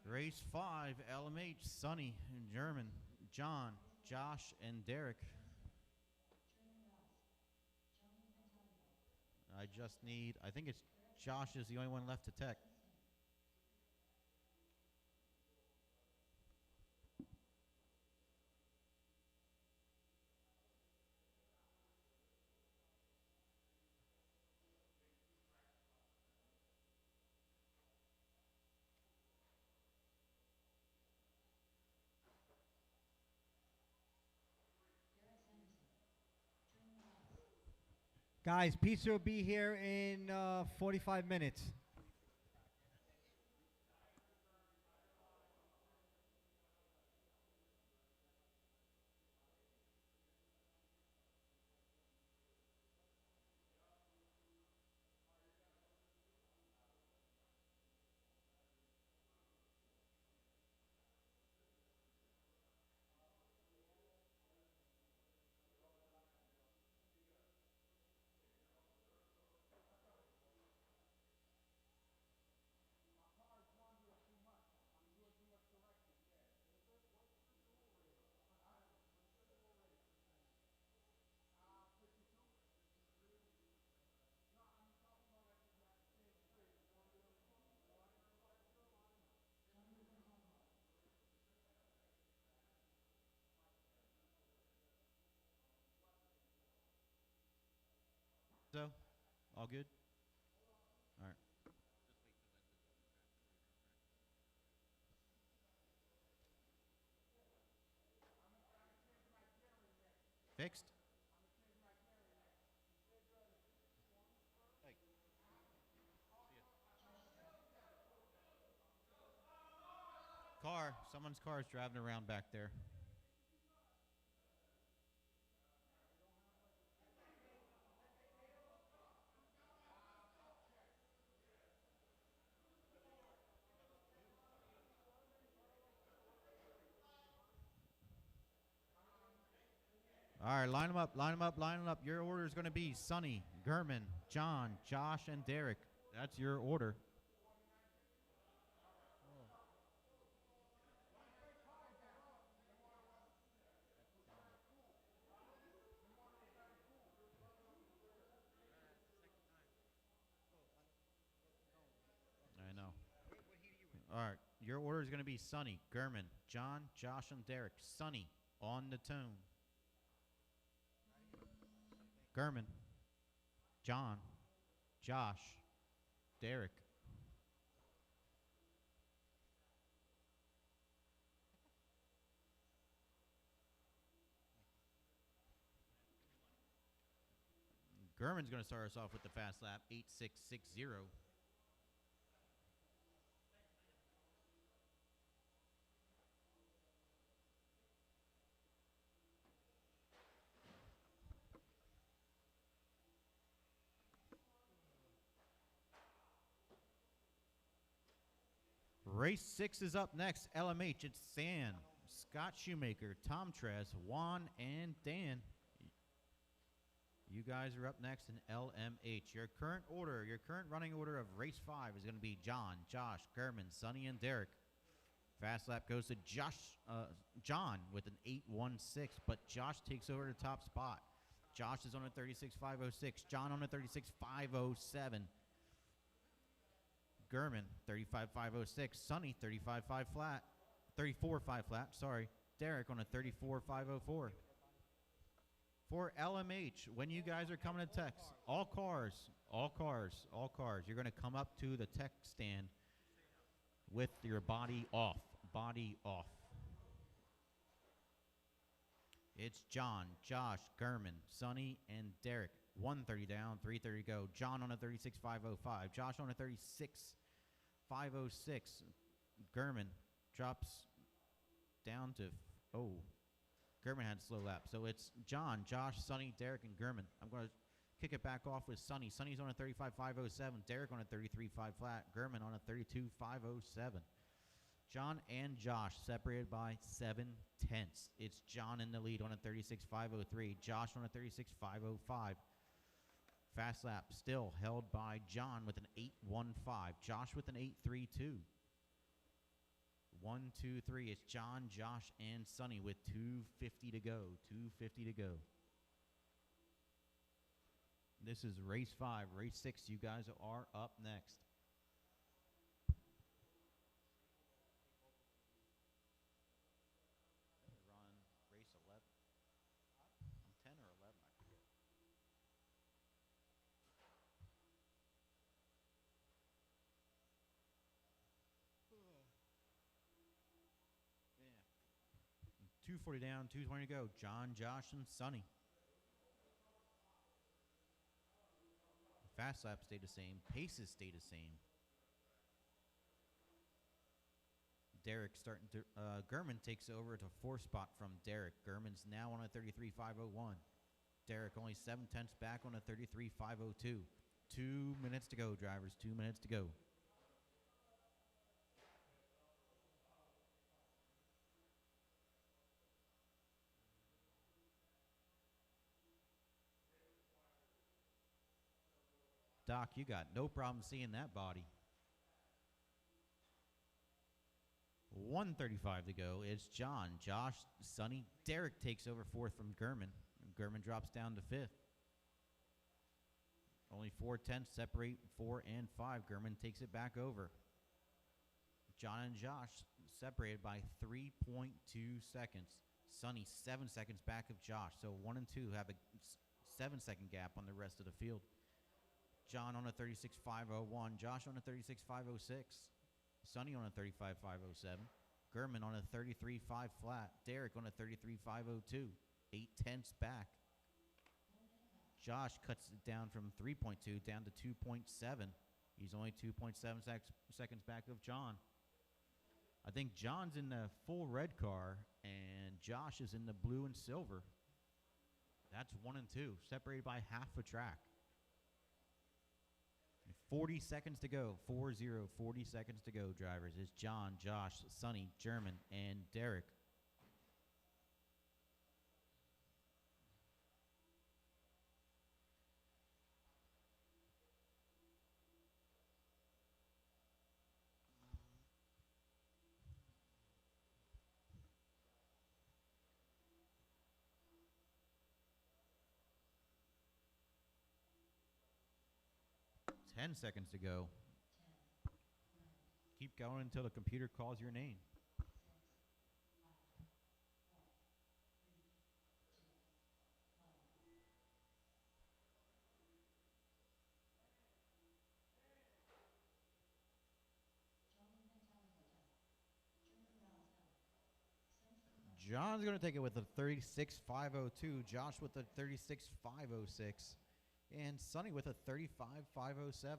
Race 5, LMH, Sonny, German, John, Josh, and Derek. I just need, I think it's Josh is the only one left to tech. Guys, pizza will be here in 45 minutes. So, all good? All right. Fixed? Someone's car is driving around back there. All right, line them up, line them up, line them up. Your order is going to be Sonny, Gurman, John, Josh, and Derek. That's your order. I know. All right, your order is going to be Sonny, Gurman, John, Josh, and Derek. Sonny on the tone. Gurman, John, Josh, Derek. Gurman's going to start us off with the fast lap, 8660. Race 6 is up next. LMH, it's San, Scott Shoemaker, Tom Trez, Juan, and Dan. You guys are up next in LMH. Your current running order of race 5 is going to be John, Josh, Gurman, Sonny, and Derek. Fast lap goes to John with an 8:16, but Josh takes over the top spot. Josh is on a 36.506. John on a 36.507. Gurman, 35.506. Sonny, 35.5 flat. 34.5 flat, sorry. Derek on a 34.504. For LMH, when you guys are coming to text, all cars, you're going to come up to the tech stand with your body off. It's John, Josh, Gurman, Sonny, and Derek. 130 down, 330 go. John on a 36.505. Josh on a 36.506. Gurman drops down to, Gurman had a slow lap. So it's John, Josh, Sonny, Derek, and Gurman. I'm going to kick it back off with Sonny. Sonny's on a 35.507. Derek on a 33.5 flat. Gurman on a 32.507. John and Josh separated by 7 tenths. It's John in the lead on a 36.503. Josh on a 36.505. Fast lap still held by John with an 8:15. Josh with an 8:32. 1, 2, 3. It's John, Josh, and Sonny with 2:50 to go. 2:50 to go. This is race 5. Race 6, you guys are up next. Run race 11. I'm 10 or 11, I forget. Yeah. 2:40 down, 2:20 to go. John, Josh, and Sonny. Fast laps stay the same. Paces stay the same. Derek starting to, Gurman takes over to 4th spot from Derek. Gurman's now on a 33.501. Derek only 7 tenths back on a 33.502. 2 minutes to go, drivers. 2 minutes to go. Doc, you got no problem seeing that body. 1:35 to go. It's John, Josh, Sonny. Derek takes over 4th from Gurman. Gurman drops down to 5th. Only 4 tenths separate 4 and 5. Gurman takes it back over. John and Josh separated by 3.2 seconds. Sonny 7 seconds back of Josh. So 1 and 2 have a 7-second gap on the rest of the field. John on a 36.501. Josh on a 36.506. Sonny on a 35.507. Gurman on a 33.5 flat. Derek on a 33.502. 8/10 back. Josh cuts it down from 3.2 down to 2.7. He's only 2.7 seconds back of John. I think John's in the full red car, and Josh is in the blue and silver. That's 1 and 2, separated by half a track. 40 seconds to go. 4-0, 40 seconds to go, drivers. It's John, Josh, Sonny, German, and Derek. Ten seconds to go. Keep going until the computer calls your name. John's going to take it with a 36.502. Josh with a 36.506. And Sonny with a 35.507.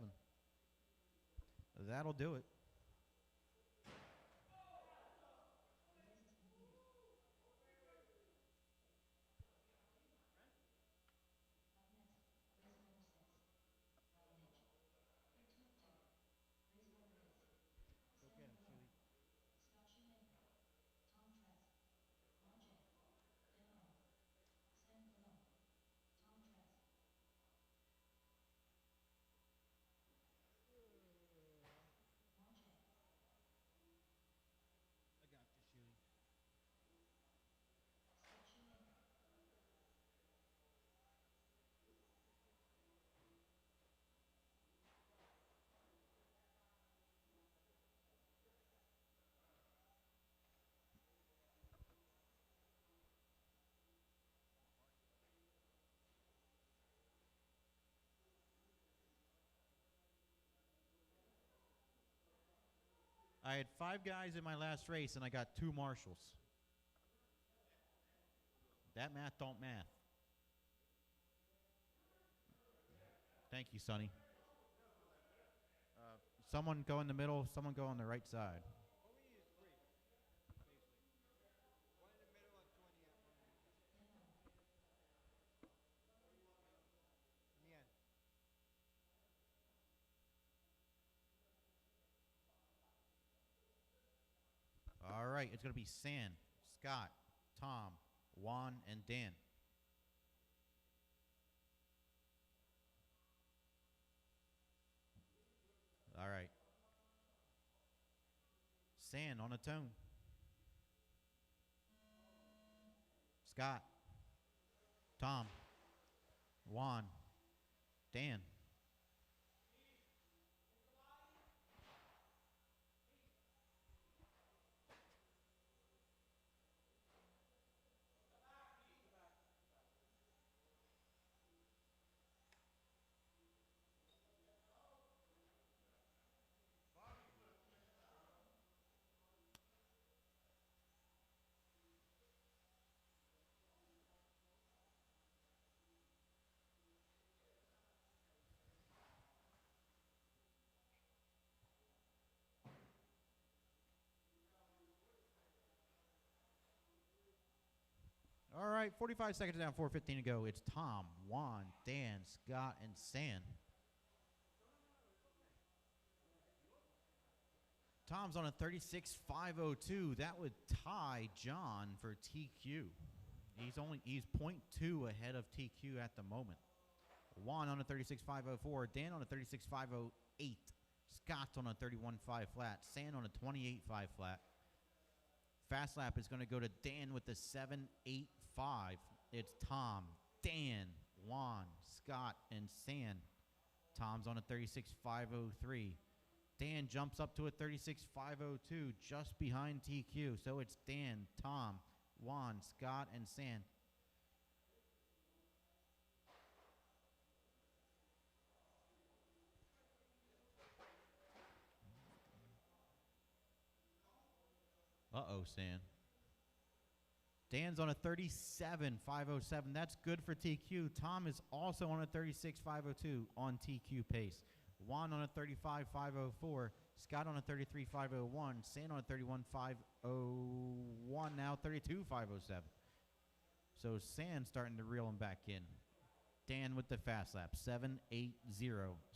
That'll do it. I had 5 guys in my last race, and I got 2 marshals. That math don't math. Thank you, Sonny. Someone go in the middle, someone go on the right side. All right, it's going to be San, Scott, Tom, Juan, and Dan. All right. San on a tone. Scott, Tom, Juan, Dan. All right, 45 seconds down, 4:15 to go. It's Tom, Juan, Dan, Scott, and San. Tom's on a 36.502. That would tie John for TQ. He's .2 ahead of TQ at the moment. Juan on a 36.504. Dan on a 36.508. Scott's on a 31.5 flat. San on a 28.5 flat. Fast lap is going to go to Dan with the 7.85. It's Tom, Dan, Juan, Scott, and San. Tom's on a 36.503. Dan jumps up to a 36.502 just behind TQ. So it's Dan, Tom, Juan, Scott, and San. Uh-oh, Stan. Dan's on a 37.507. That's good for TQ. Tom is also on a 36.502 on TQ pace. Juan on a 35.504. Scott on a 33.501. San on a 31.501. Now 32.507. So San's starting to reel him back in. Dan with the fast lap, 7.80.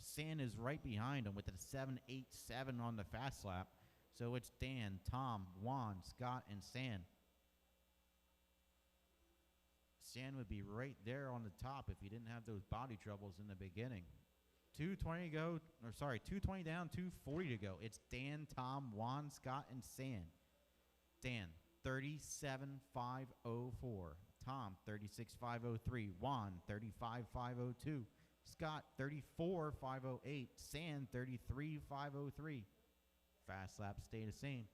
San is right behind him with a 7.87 on the fast lap. So it's Dan, Tom, Juan, Scott, and San. San would be right there on the top if he didn't have those body troubles in the beginning. 2:20 to go, or sorry, 2:20 down, 2:40 to go. It's Dan, Tom, Juan, Scott, and San. Dan, 37.504. Tom, 36.503. Juan, 35.502. Scott, 34.508. San, 33.503. Fast laps stay the same.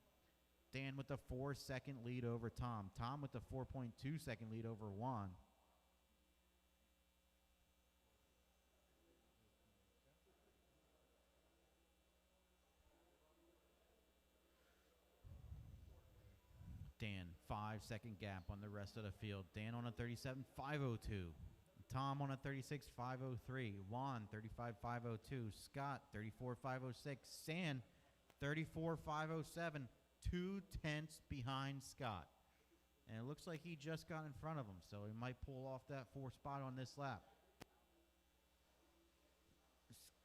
Dan with the 4-second lead over Tom. Tom with the 4.2-second lead over Juan. Dan, 5-second gap on the rest of the field. Dan on a 37.502. Tom on a 36.503. Juan, 35.502. Scott, 34.506. San, 34.507. 2/10 behind Scott. And it looks like he just got in front of him, so he might pull off that 4th spot on this lap.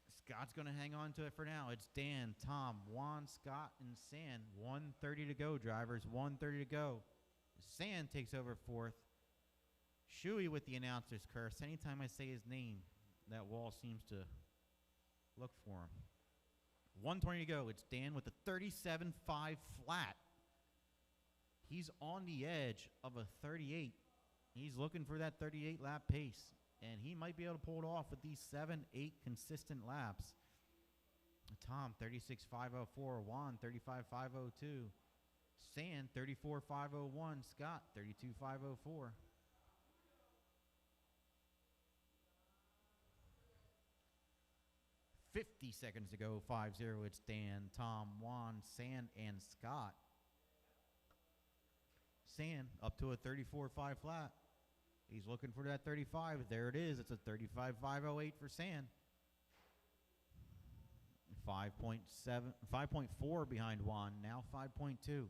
Scott's going to hang on to it for now. It's Dan, Tom, Juan, Scott, and San. 1:30 to go, drivers. 1:30 to go. San takes over 4th. Shuey with the announcer's curse. Anytime I say his name, that wall seems to look for him. 1:20 to go. It's Dan with a 37.5 flat. He's on the edge of a 38. He's looking for that 38 lap pace, and he might be able to pull it off with these 7-8 consistent laps. Tom, 36.504. Juan, 35.502. San, 34.501. Scott, 32.504. $50 seconds to go, 5-0. It's Dan, Tom, Juan, San, and Scott. San up to a 34.5 flat. He's looking for that 35. There it is. It's a 35.508 for San. 5.4 behind Juan. Now 5.2.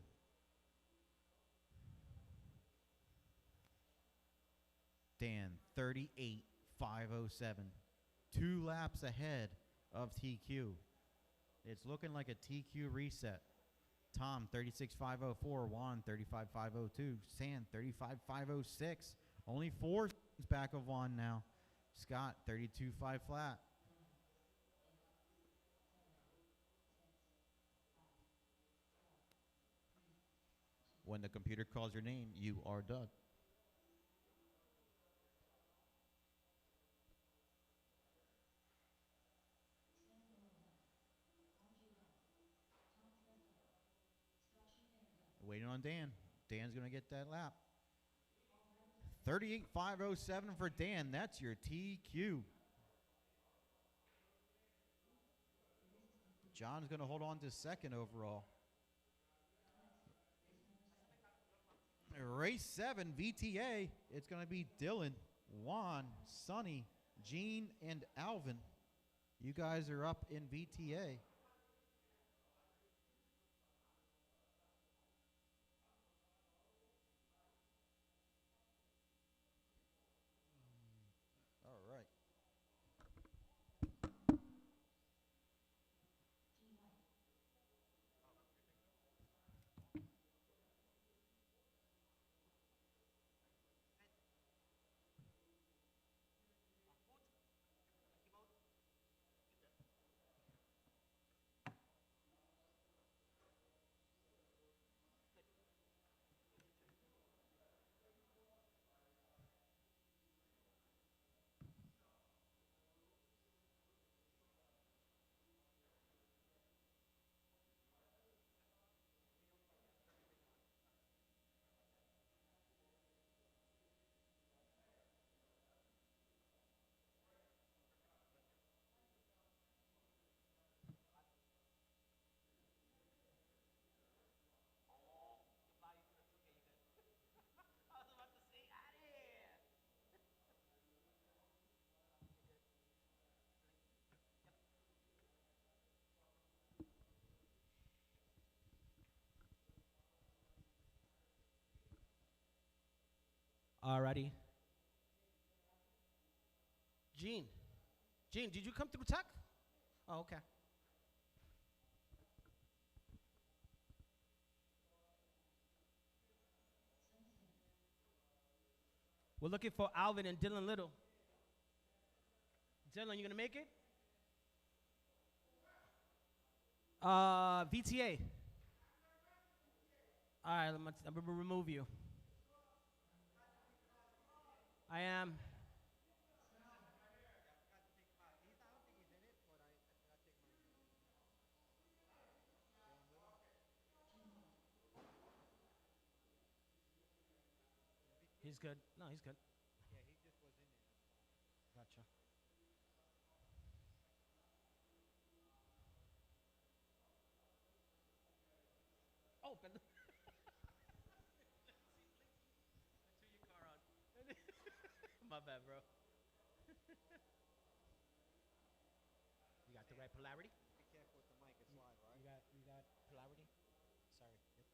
Dan, 38.507. 2 laps ahead of TQ. It's looking like a TQ reset. Tom, 36.504. Juan, 35.502. San, 35.506. Only 4 seconds back of Juan now. Scott, 32.5 flat. When the computer calls your name, you are done. Waiting on Dan. Dan's going to get that lap. 38.507 for Dan. That's your TQ. John's going to hold on to 2nd overall. Race 7, VTA. It's going to be Dylan, Juan, Sonny, Gene, and Alvin. You guys are up in VTA. Alrighty. Gene. Gene, did you come through tech? Oh, okay. We're looking for Alvin and Dylan Little. Dylan, you gonna make it? VTA. All right, I'm gonna remove you. I am. He's good. No, he's good. Yeah, he just was in there. Gotcha. Open. Let's your car on. My bad, bro. You got the right polarity? Be careful with the mic, it's live, right? You got polarity? Sorry. Yep.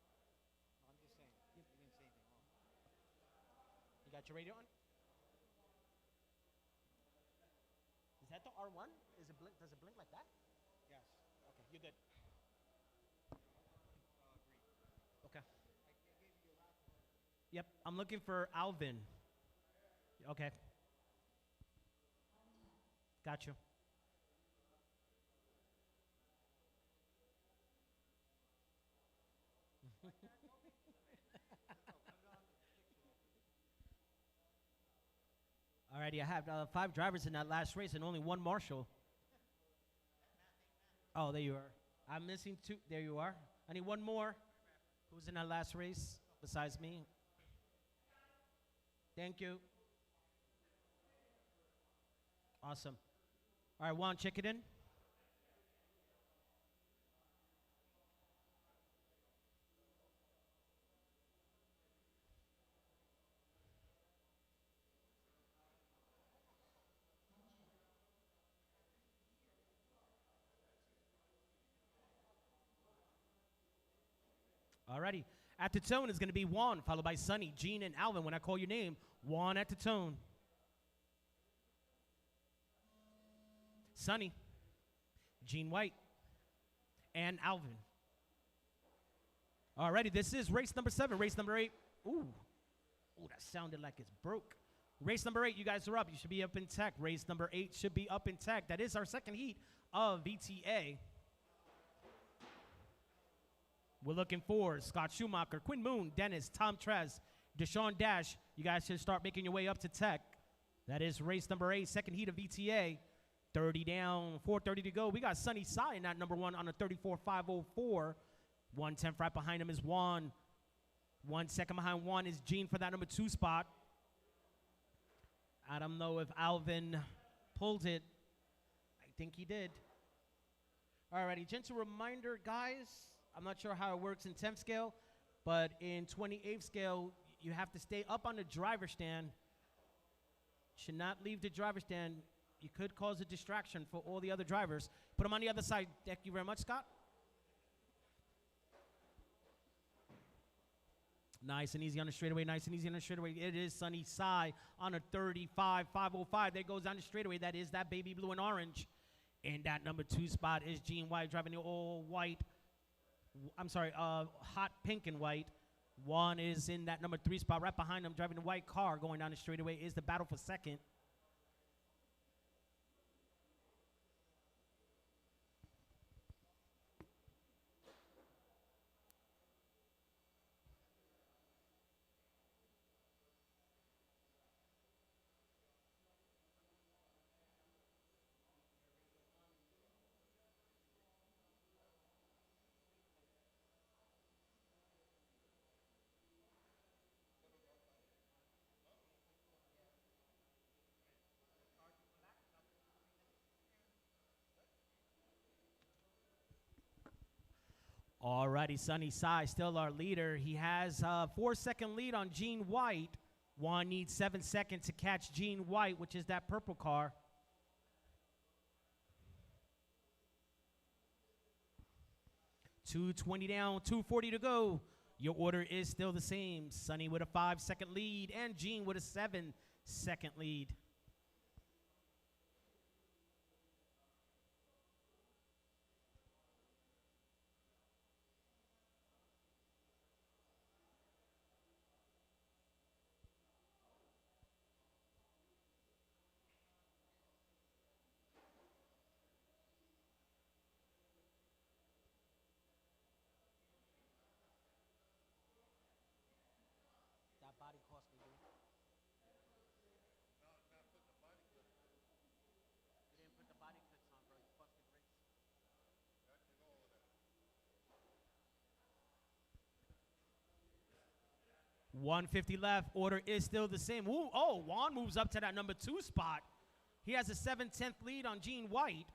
I'm just saying. You didn't say anything wrong. You got your radio on? Is that the R1? Is it blink? Does it blink like that? Yes. Okay, you're good. Okay. Yep, I'm looking for Alvin. Okay. Got you. Alrighty, I have 5 drivers in that last race and only 1 marshal. Oh, there you are. I'm missing 2. There you are. I need 1 more. Who's in that last race besides me? Thank you. Awesome. All right, Juan, check it in. Alrighty. At the tone is going to be Juan, followed by Sonny, Gene, and Alvin. When I call your name, Juan at the tone. Sonny, Gene White, and Alvin. Alrighty, this is race number 7. Race number 8. Ooh, that sounded like it's broke. Race number 8, you guys are up. You should be up in tech. Race number 8 should be up in tech. That is our second heat of VTA. We're looking for Scott Schumacher, Quinn Moon, Dennis, Tom Trez, Deshaun Dash. You guys should start making your way up to tech. That is race number 8, second heat of VTA. 30 down, 4:30 to go. We got Sunny Sai in that number 1 on a 34.504. 1/10 right behind him is Juan. 1 second behind Juan is Gene for that number 2 spot. I don't know if Alvin pulled it. I think he did. Alrighty, gentle reminder, guys. I'm not sure how it works in 10th scale, but in 28th scale, you have to stay up on the driver stand. Should not leave the driver stand. You could cause a distraction for all the other drivers. Put them on the other side. Thank you very much, Scott. Nice and easy on the straightaway. Nice and easy on the straightaway. It is Sunny Sai on a 35.505. There goes down the straightaway. That is that baby blue and orange. And that number 2 spot is Gene White driving the all white. I'm sorry, hot pink and white. 1 is in that number 3 spot right behind him driving the white car going down the straightaway is the battle for second. Alrighty, Sunny Sai, still our leader. He has a 4-second lead on Gene White. Juan needs 7 seconds to catch Gene White, which is that purple car. $220 down, $240 to go. Your order is still the same. Sonny with a 5-second lead and Gene with a 7-second lead. That body cost me, dude. You didn't put the body clips on, bro. You busted bricks. 150 left. Order is still the same. Ooh, oh, Juan moves up to that number 2 spot. He has a 7/10 lead on Gene White.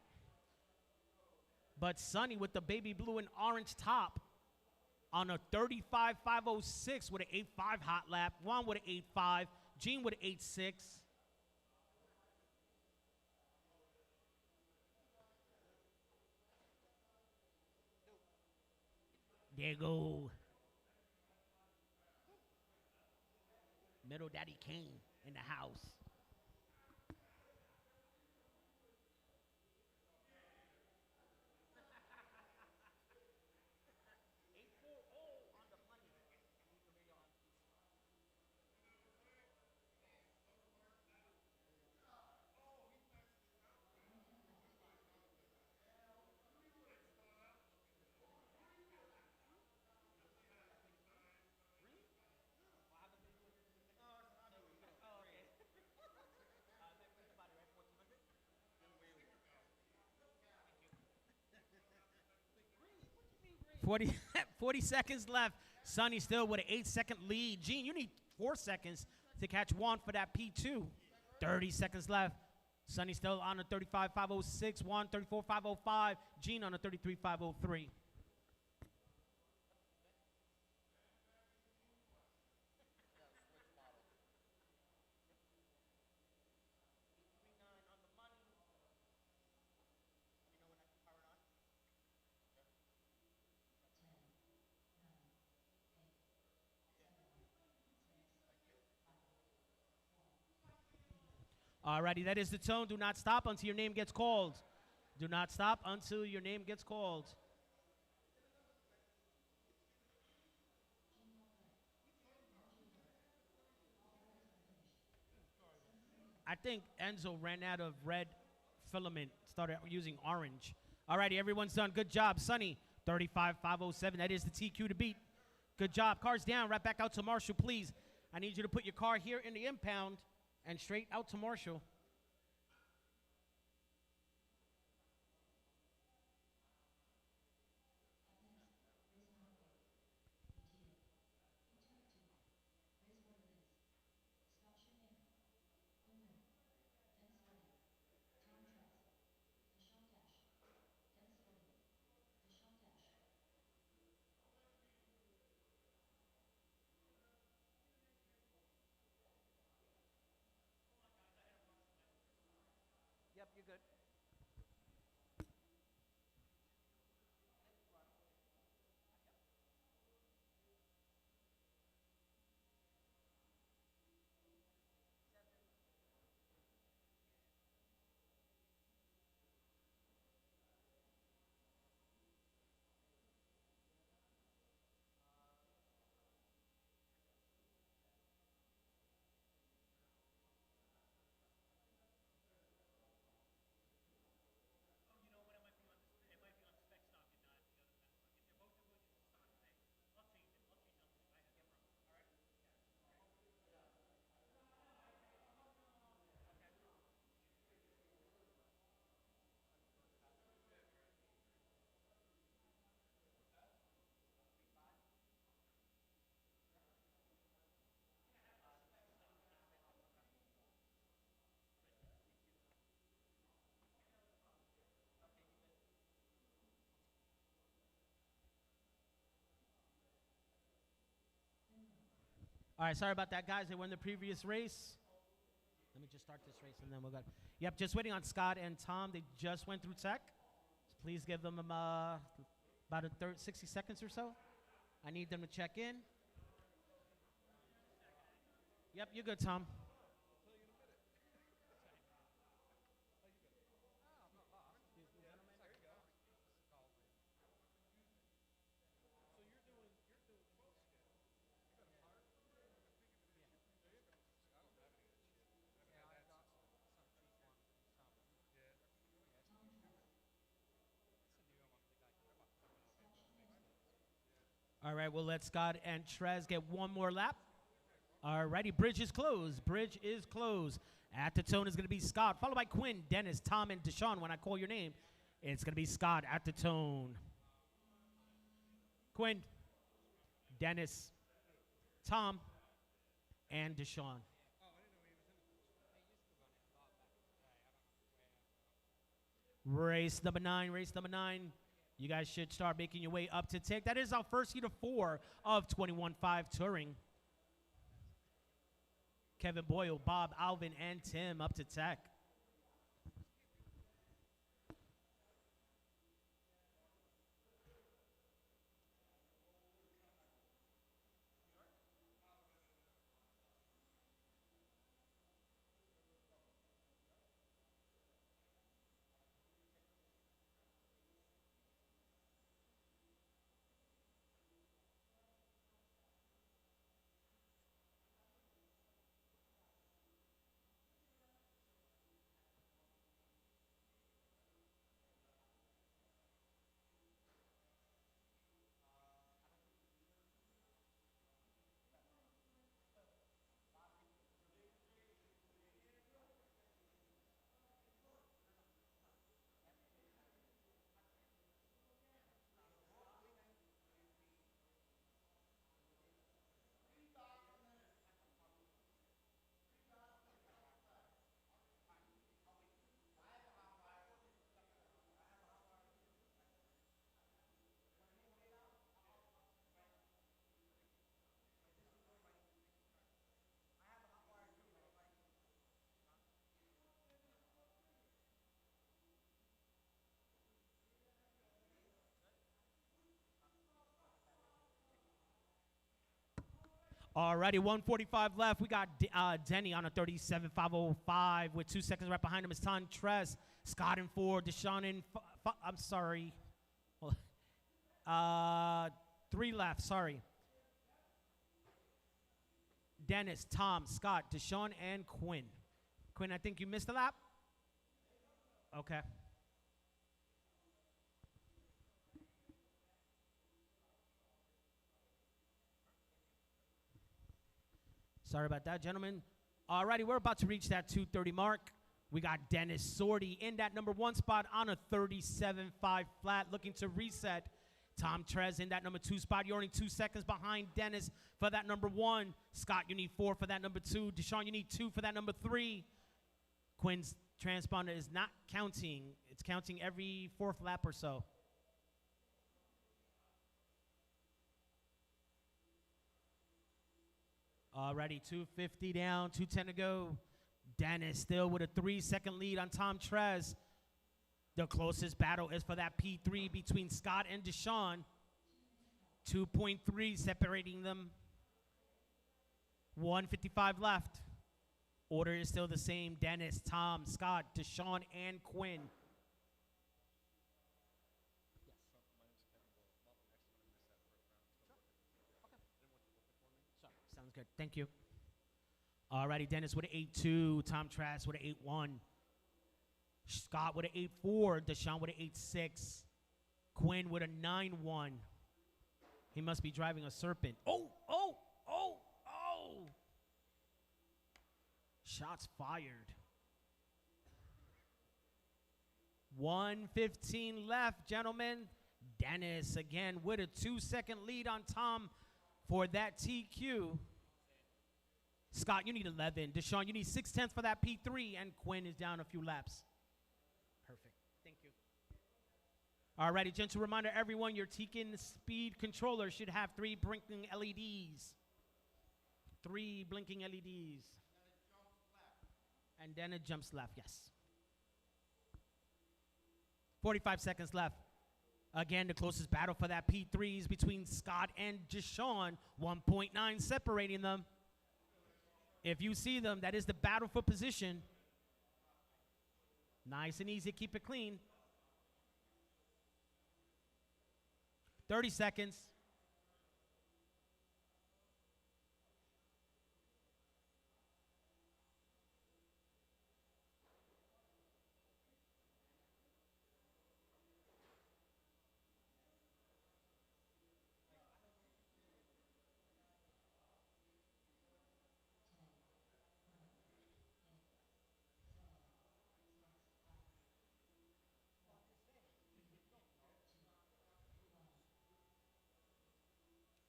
But Sonny with the baby blue and orange top on a 35.506 with an 8.5 hot lap. Juan with an 8.5. Gene with an 8.6. There you go. Middle Daddy Kane in the house. Forty 40 seconds left. Sonny still with an 8-second lead. Gene, you need 4 seconds to catch Juan for that P2. 30 seconds left. Sonny still on a 35.506. Juan 34.505. Gene on a 33.503. Alrighty, that is the tone. Do not stop until your name gets called. Do not stop until your name gets called. I think Enzo ran out of red filament, started using orange. Alrighty, everyone's done. Good job. Sonny, 35.507. That is the TQ to beat. Good job. Cars down. Right back out to Marshall, please. I need you to put your car here in the impound and straight out to Marshall. Yep, you're good. All right, sorry about that, guys. They won the previous race. Let me just start this race, and then we'll go. Yep, just waiting on Scott and Tom. They just went through tech. So please give them about 60 seconds or so. I need them to check in. Yep, you're good, Tom. All right, we'll let Scott and Trez get one more lap. All righty, bridge is closed. Bridge is closed. At the tone is going to be Scott, followed by Quinn, Dennis, Tom, and Deshaun. When I call your name, it's going to be Scott at the tone. Quinn, Dennis, Tom, and Deshaun. Race number 9, race number 9. You guys should start making your way up to take. That is our first heat of 4 of 21-5 touring. Kevin Boyle, Bob, Alvin, and Tim up to tech. Alrighty, 145 left. We got Denny on a 37.505 with 2 seconds right behind him. It's Tom Trez, Scott in 4, Deshaun in I'm sorry. 3 left, sorry. Dennis, Tom, Scott, Deshaun, and Quinn. Quinn, I think you missed a lap? Okay. Sorry about that, gentlemen. Alrighty, we're about to reach that 2:30 mark. We got Dennis Sorty in that number 1 spot on a 37.5 flat, looking to reset. Tom Trez in that number 2 spot. You're only 2 seconds behind Dennis for that number 1. Scott, you need 4 for that number 2. Deshaun, you need 2 for that number 3. Quinn's transponder is not counting. It's counting every 4th lap or so. Alrighty, 250 down, 210 to go. Dennis still with a 3-second lead on Tom Trez. The closest battle is for that P3 between Scott and Deshaun. 2.3 separating them. 155 left. Order is still the same. Dennis, Tom, Scott, Deshaun, and Quinn. Sounds good. Thank you. Alrighty, Dennis with an 8.2. Tom Trez with an 8.1. Scott with an 8.4. Deshaun with an 8.6. Quinn with a 9.1. He must be driving a Serpent. Oh! Shots fired. 1:15 left, gentlemen. Dennis again with a 2-second lead on Tom for that TQ. Scott, you need 11. Deshaun, you need 6/10 for that P3, and Quinn is down a few laps. Perfect. Thank you. Alrighty, gentle reminder, everyone, your Tekin speed controller should have 3 blinking LEDs. 3 blinking LEDs. And then it jumps left, yes. 45 seconds left. Again, the closest battle for that P3 is between Scott and Deshaun, 1.9 separating them. If you see them, that is the battle for position. Nice and easy, keep it clean. 30 seconds.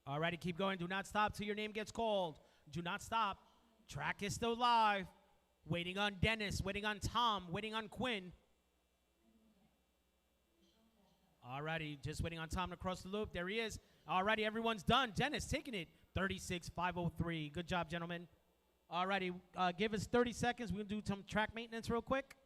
All righty, keep going. Do not stop till your name gets called. Do not stop. Track is still live. Waiting on Dennis, waiting on Tom, waiting on Quinn. All righty, just waiting on Tom to cross the loop. There he is. All righty, everyone's done. Dennis taking it, 36.503. Good job, gentlemen. All righty, give us 30 seconds. We'll do some track maintenance real quick.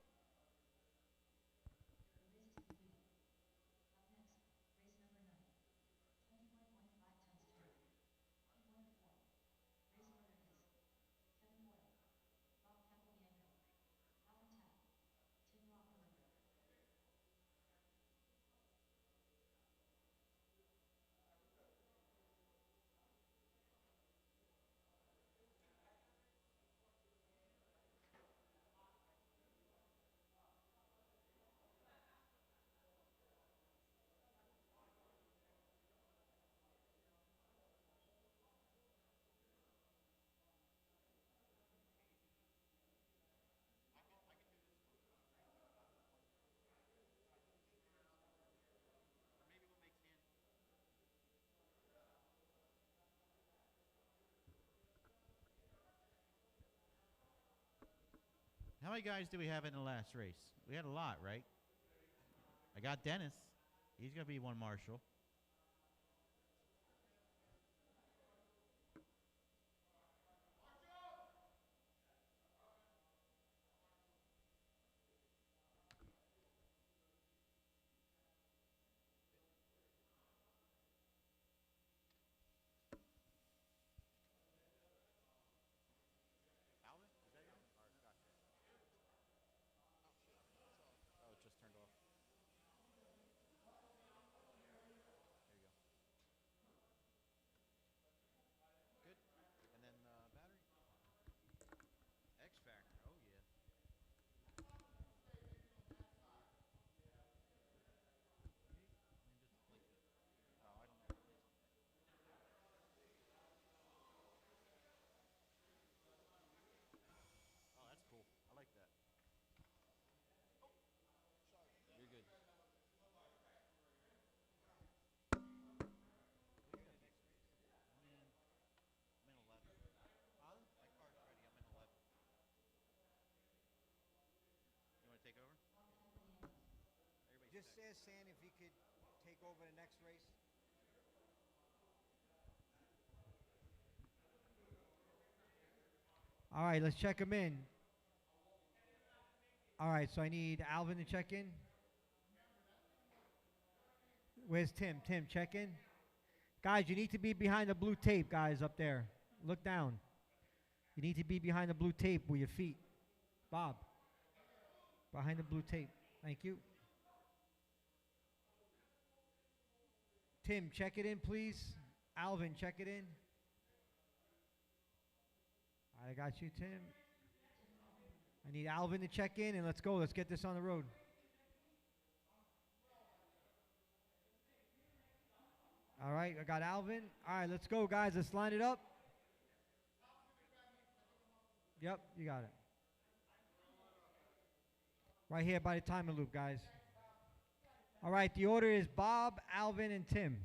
How many guys do we have in the last race? We had a lot, right? I got Dennis. He's going to be one marshal. Just ask San if he could take over the next race. All right, let's check him in. All right, so I need Alvin to check in. Where's Tim? Tim, check in. Guys, you need to be behind the blue tape, guys, up there. Look down. You need to be behind the blue tape with your feet. Bob, behind the blue tape. Thank you. Tim, check it in, please. Alvin, check it in. I got you, Tim. I need Alvin to check in, and let's go. Let's get this on the road. All right, I got Alvin. All right, let's go, guys. Let's line it up. Yep, you got it. Right here by the timer loop, guys. All right, the order is Bob, Alvin, and Tim.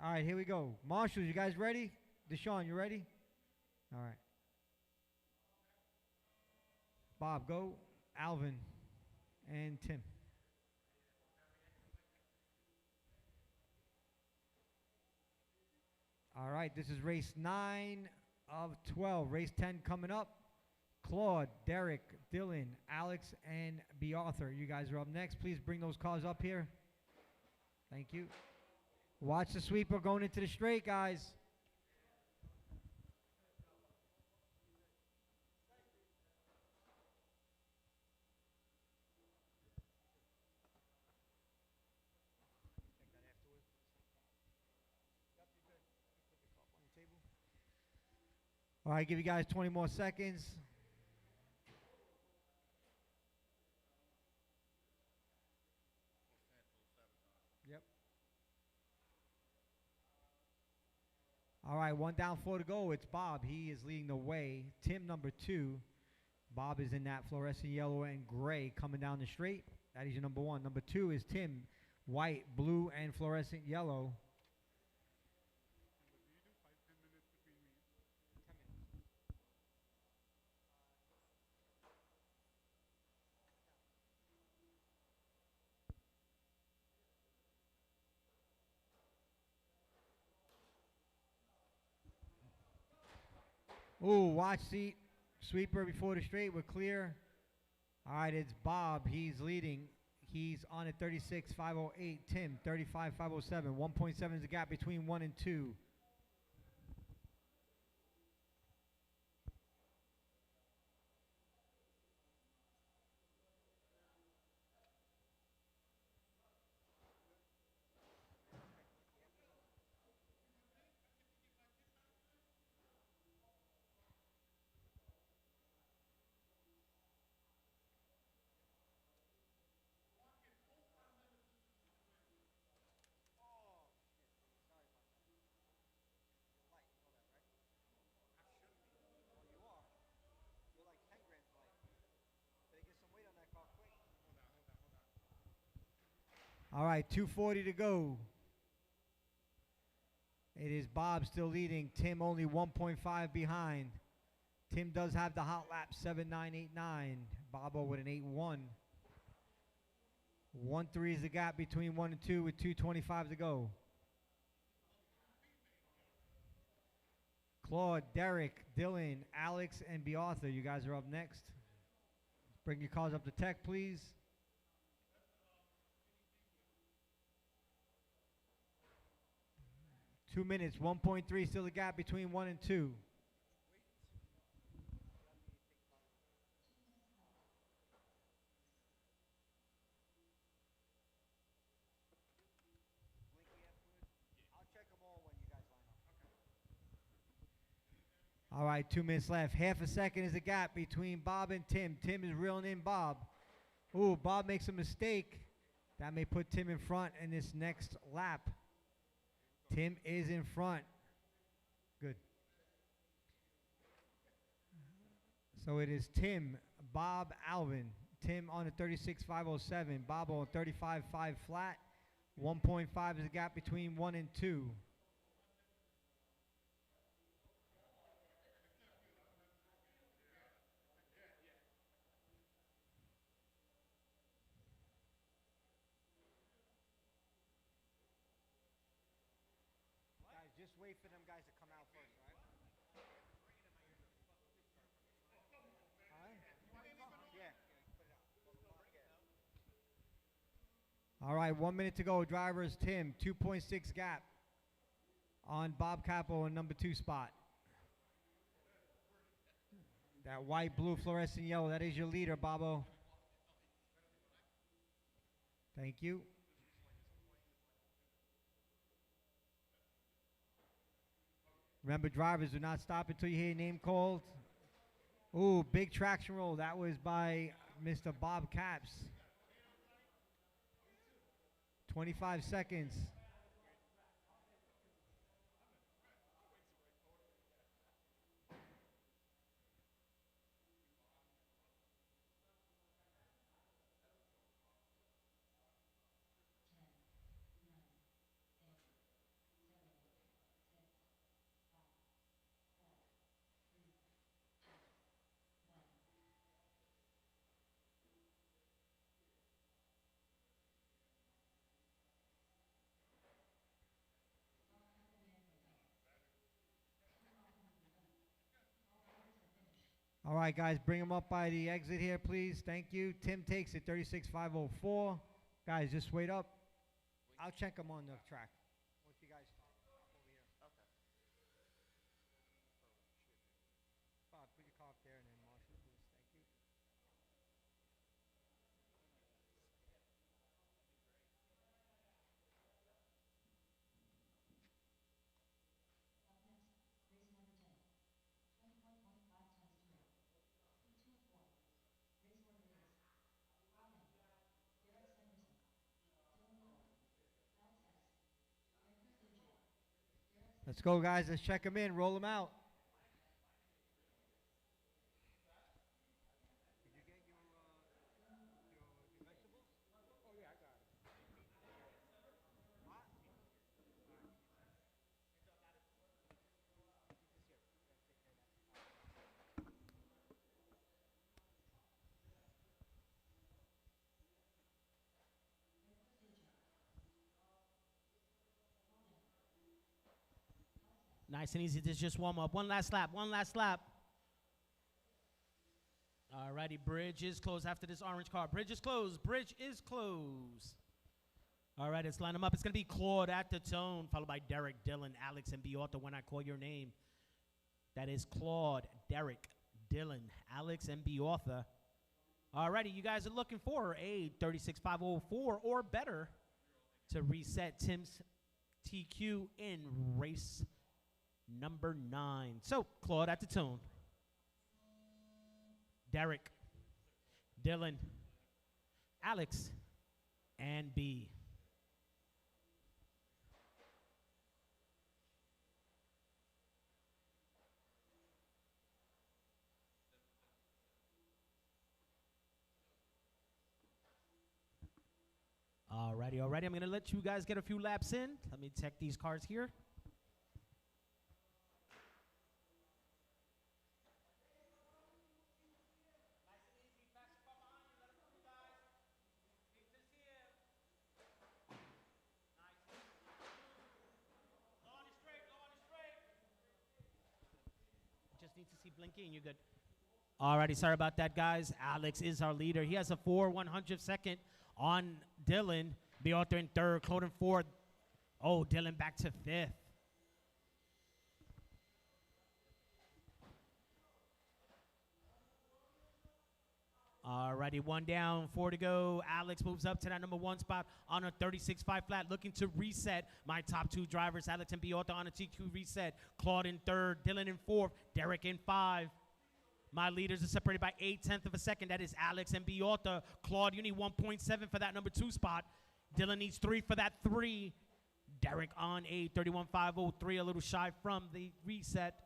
All right, here we go. Marshals, you guys ready? Deshaun, you ready? All right. Bob, go. Alvin and Tim. All right, this is race 9 of 12. Race 10 coming up. Claude, Derek, Dylan, Alex, and B. Arthur. You guys are up next. Please bring those cars up here. Thank you. Watch the sweeper going into the straight, guys. All right, give you guys 20 more seconds. Yep. All right, one down, four to go. It's Bob. He is leading the way. Tim, number 2. Bob is in that fluorescent yellow and gray coming down the straight. That is your number 1. Number 2 is Tim, white, blue, and fluorescent yellow. Ooh, watch seat. Sweeper before the straight. We're clear. All right, it's Bob. He's leading. He's on at 36.508. Tim, 35.507. 1.7 is the gap between 1 and 2. All right, 2:40 to go. It is Bob still leading. Tim only 1.5 behind. Tim does have the hot lap, 7.989. Bobo with an 8.1. 1.3 is the gap between 1 and 2 with 2:25 to go. Claude, Derek, Dylan, Alex, and Bearthur, you guys are up next. Bring your cars up to tech, please. Two minutes, 1.3, still the gap between 1 and 2. All right, 2 minutes left. Half a second is the gap between Bob and Tim. Tim is reeling in Bob. Ooh, Bob makes a mistake. That may put Tim in front in this next lap. Tim is in front. Good. So it is Tim, Bob, Alvin. Tim on a 36.507. Bob on 35.5 flat. 1.5 is the gap between 1 and 2. Just wait for them guys to come out first, all right? All right, 1 minute to go. Drivers, Tim, 2.6 gap on Bob Capo in number 2 spot. That white, blue, fluorescent yellow, that is your leader, Bobo. Thank you. Remember, drivers, do not stop until you hear your name called. Ooh, big traction roll. That was by Mr. Bob Caps. 25 seconds. All right, guys, bring him up by the exit here, please. Thank you. Tim takes it, 36.504. Guys, just wait up. I'll check them on the track. Once you guys stop over here. Okay. Bob, put your car up there and then Marshall, please. Thank you. Let's go, guys. Let's check them in. Roll them out. Nice and easy to just warm up. One last lap. One last lap. All righty, bridge is closed after this orange car. Bridge is closed. Bridge is closed. All right, let's line them up. It's going to be Claude at the tone, followed by Derek, Dylan, Alex, and Biota when I call your name. That is Claude, Derek, Dylan, Alex, and Biota. All righty, you guys are looking for a 36.504 or better to reset Tim's TQ in race number 9. So, Claude at the tone. Derek, Dylan, Alex, and B. Alrighty, alrighty. I'm going to let you guys get a few laps in. Let me check these cars here. Just need to see blinking and you're good. Alrighty, sorry about that, guys. Alex is our leader. He has a 4/100 on Dylan. Biota in 3rd, Claude in 4th. Oh, Dylan back to 5th. Alrighty, 1 down, 4 to go. Alex moves up to that number 1 spot on a 36.5 flat, looking to reset. My top 2 drivers, Alex and Biota on a TQ reset. Claude in 3rd, Dylan in 4th, Derek in 5. My leaders are separated by 1/8 of a second. That is Alex and Biota. Claude, you need 1.7 for that number 2 spot. Dylan needs 3 for that 3. Derek on a 31.503, a little shy from the reset.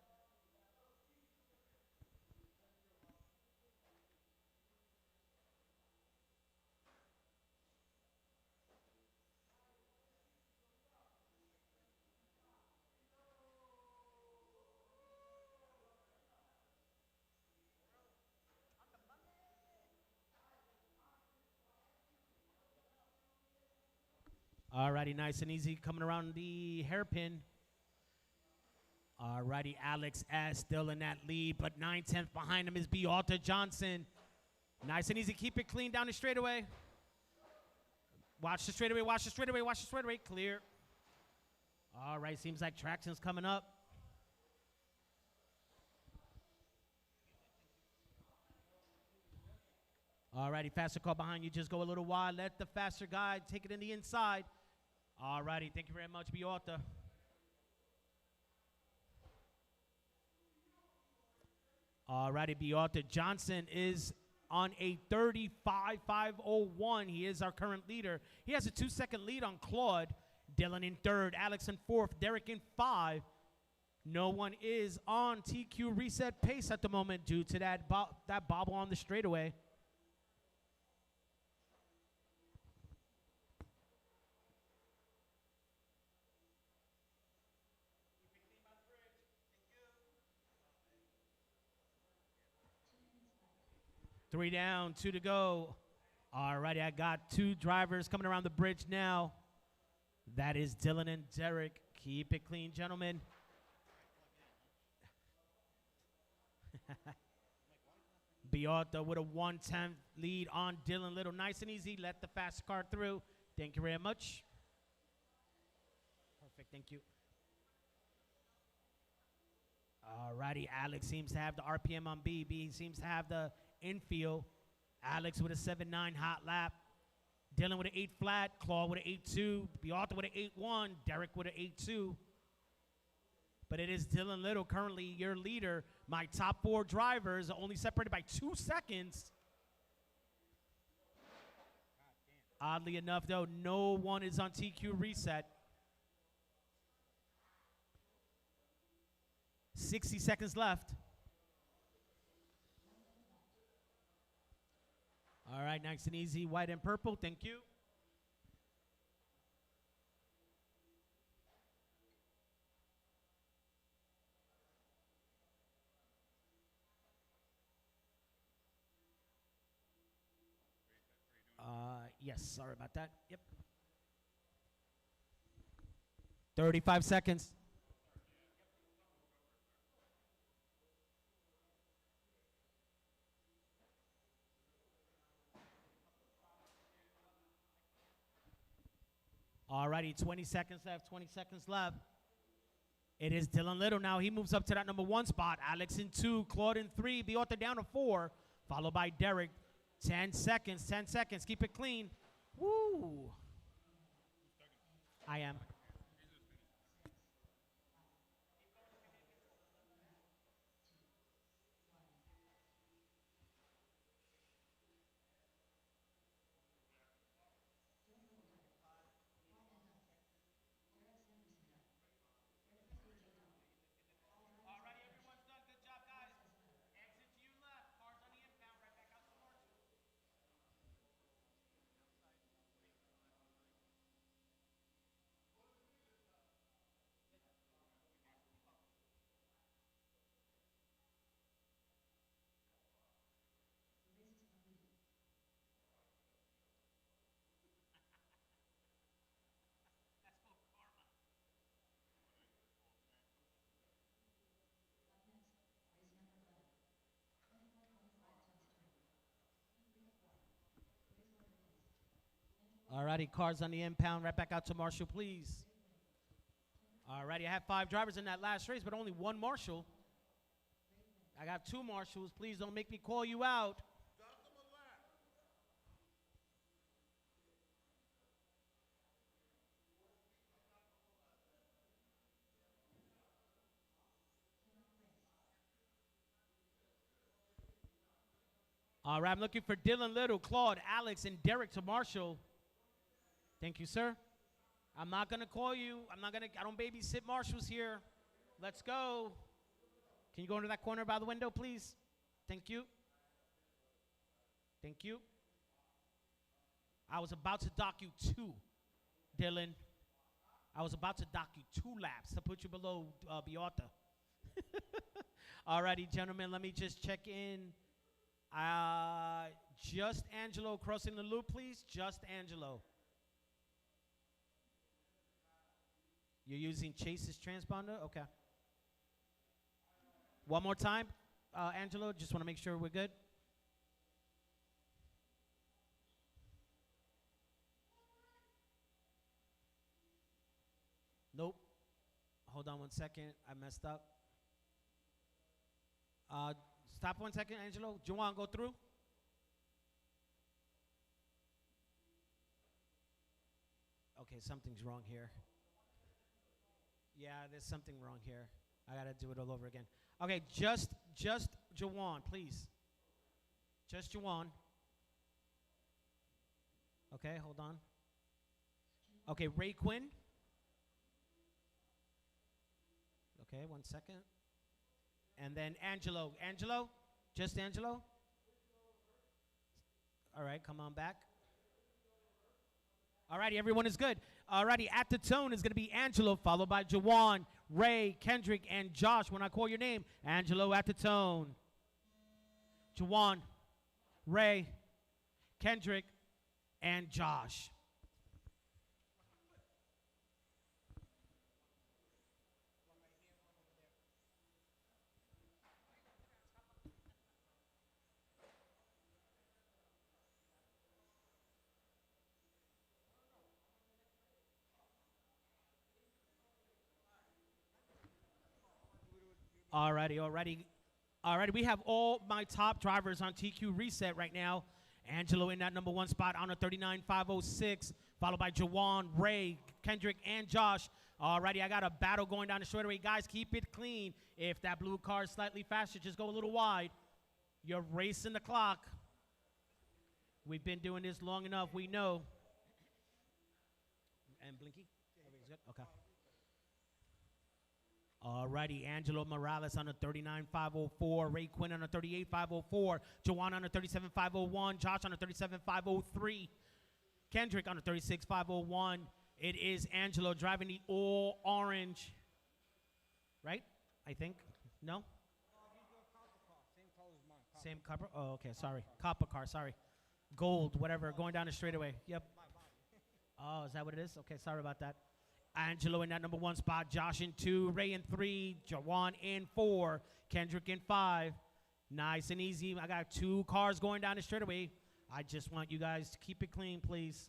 Alrighty, nice and easy coming around the hairpin. Alrighty, Alex S. still in that lead, but 9/10 behind him is Biota Johnson. Nice and easy, keep it clean down the straightaway. Watch the straightaway, watch the straightaway, watch the straightaway, clear. All right, seems like traction's coming up. Alrighty, faster car behind you, just go a little wide. Let the faster guy take it in the inside. Alrighty, thank you very much, Biota. Alrighty, Biota Johnson is on a 35.501. He is our current leader. He has a 2-second lead on Claude. Dylan in 3rd, Alex in 4th, Derek in 5. No one is on TQ reset pace at the moment due to that bobble on the straightaway. Three down, 2 to go. All righty, I got 2 drivers coming around the bridge now. That is Dylan and Derek. Keep it clean, gentlemen. Biota with a 1/10 lead on Dylan Little. Nice and easy. Let the fast car through. Thank you very much. Thank you. Alrighty, Alex seems to have the RPM on B. B seems to have the infield. Alex with a 7.9 hot lap. Dylan with an 8 flat. Claude with an 8.2. Beata with an 8.1. Derek with an 8.2. But it is Dylan Little currently your leader. My top 4 drivers are only separated by 2 seconds. Oddly enough, though, no one is on TQ reset. 60 seconds left. All right, nice and easy, white and purple. Thank you. Yes, sorry about that. Yep. 35 seconds. Alrighty, 20 seconds left, 20 seconds left. It is Dylan Little now. He moves up to that number 1 spot. Alex in 2, Claude in 3, Beata down to 4, followed by Derek. 10 seconds, 10 seconds. Keep it clean. Woo. I am. Alrighty, cars on the impound. Right back out to Marshall, please. Alrighty, I have 5 drivers in that last race, but only 1 Marshall. I got 2 Marshalls. Please don't make me call you out. All right, I'm looking for Dylan Little, Claude, Alex, and Derek to Marshall. Thank you, sir. I'm not going to call you. I don't babysit Marshalls here. Let's go. Can you go into that corner by the window, please? Thank you. Thank you. I was about to dock you 2, Dylan. I was about to dock you 2 laps to put you below Beata. All righty, gentlemen, let me just check in. Just Angelo crossing the loop, please. Just Angelo. You're using Chase's transponder? Okay. One more time, Angelo. Just want to make sure we're good. Nope. Hold on 1 second. I messed up. Stop 1 second, Angelo. Juwan, go through. Okay, something's wrong here. Yeah, there's something wrong here. I gotta do it all over again. Okay, just Juwan, please. Just Juwan. Okay, hold on. Okay, Ray Quinn. Okay, 1 second. And then Angelo. Angelo? Just Angelo? All right, come on back. All righty, everyone is good. All righty, at the tone is going to be Angelo, followed by Jawan, Ray, Kendrick, and Josh. When I call your name, Angelo at the tone. Jawan, Ray, Kendrick, and Josh. Alrighty. We have all my top drivers on TQ reset right now. Angelo in that number 1 spot on a 39.506, followed by Jawan, Ray, Kendrick, and Josh. Alrighty, I got a battle going down the straightaway. Guys, keep it clean. If that blue car is slightly faster, just go a little wide. You're racing the clock. We've been doing this long enough. We know. And Blinky? Everything's good? Okay. Alrighty, Angelo Morales on a 39.504, Ray Quinn on a 38.504, Jawan on a 37.501, Josh on a 37.503, Kendrick on a 36.501. It is Angelo driving the all orange, right? I think. No? Same copper? Oh, okay, sorry. Copper car, sorry. Gold, whatever, going down the straightaway. Yep. Oh, is that what it is? Okay, sorry about that. Angelo in that number 1 spot, Josh in 2, Ray in 3, Jawan in 4, Kendrick in 5. Nice and easy. I got 2 cars going down the straightaway. I just want you guys to keep it clean, please.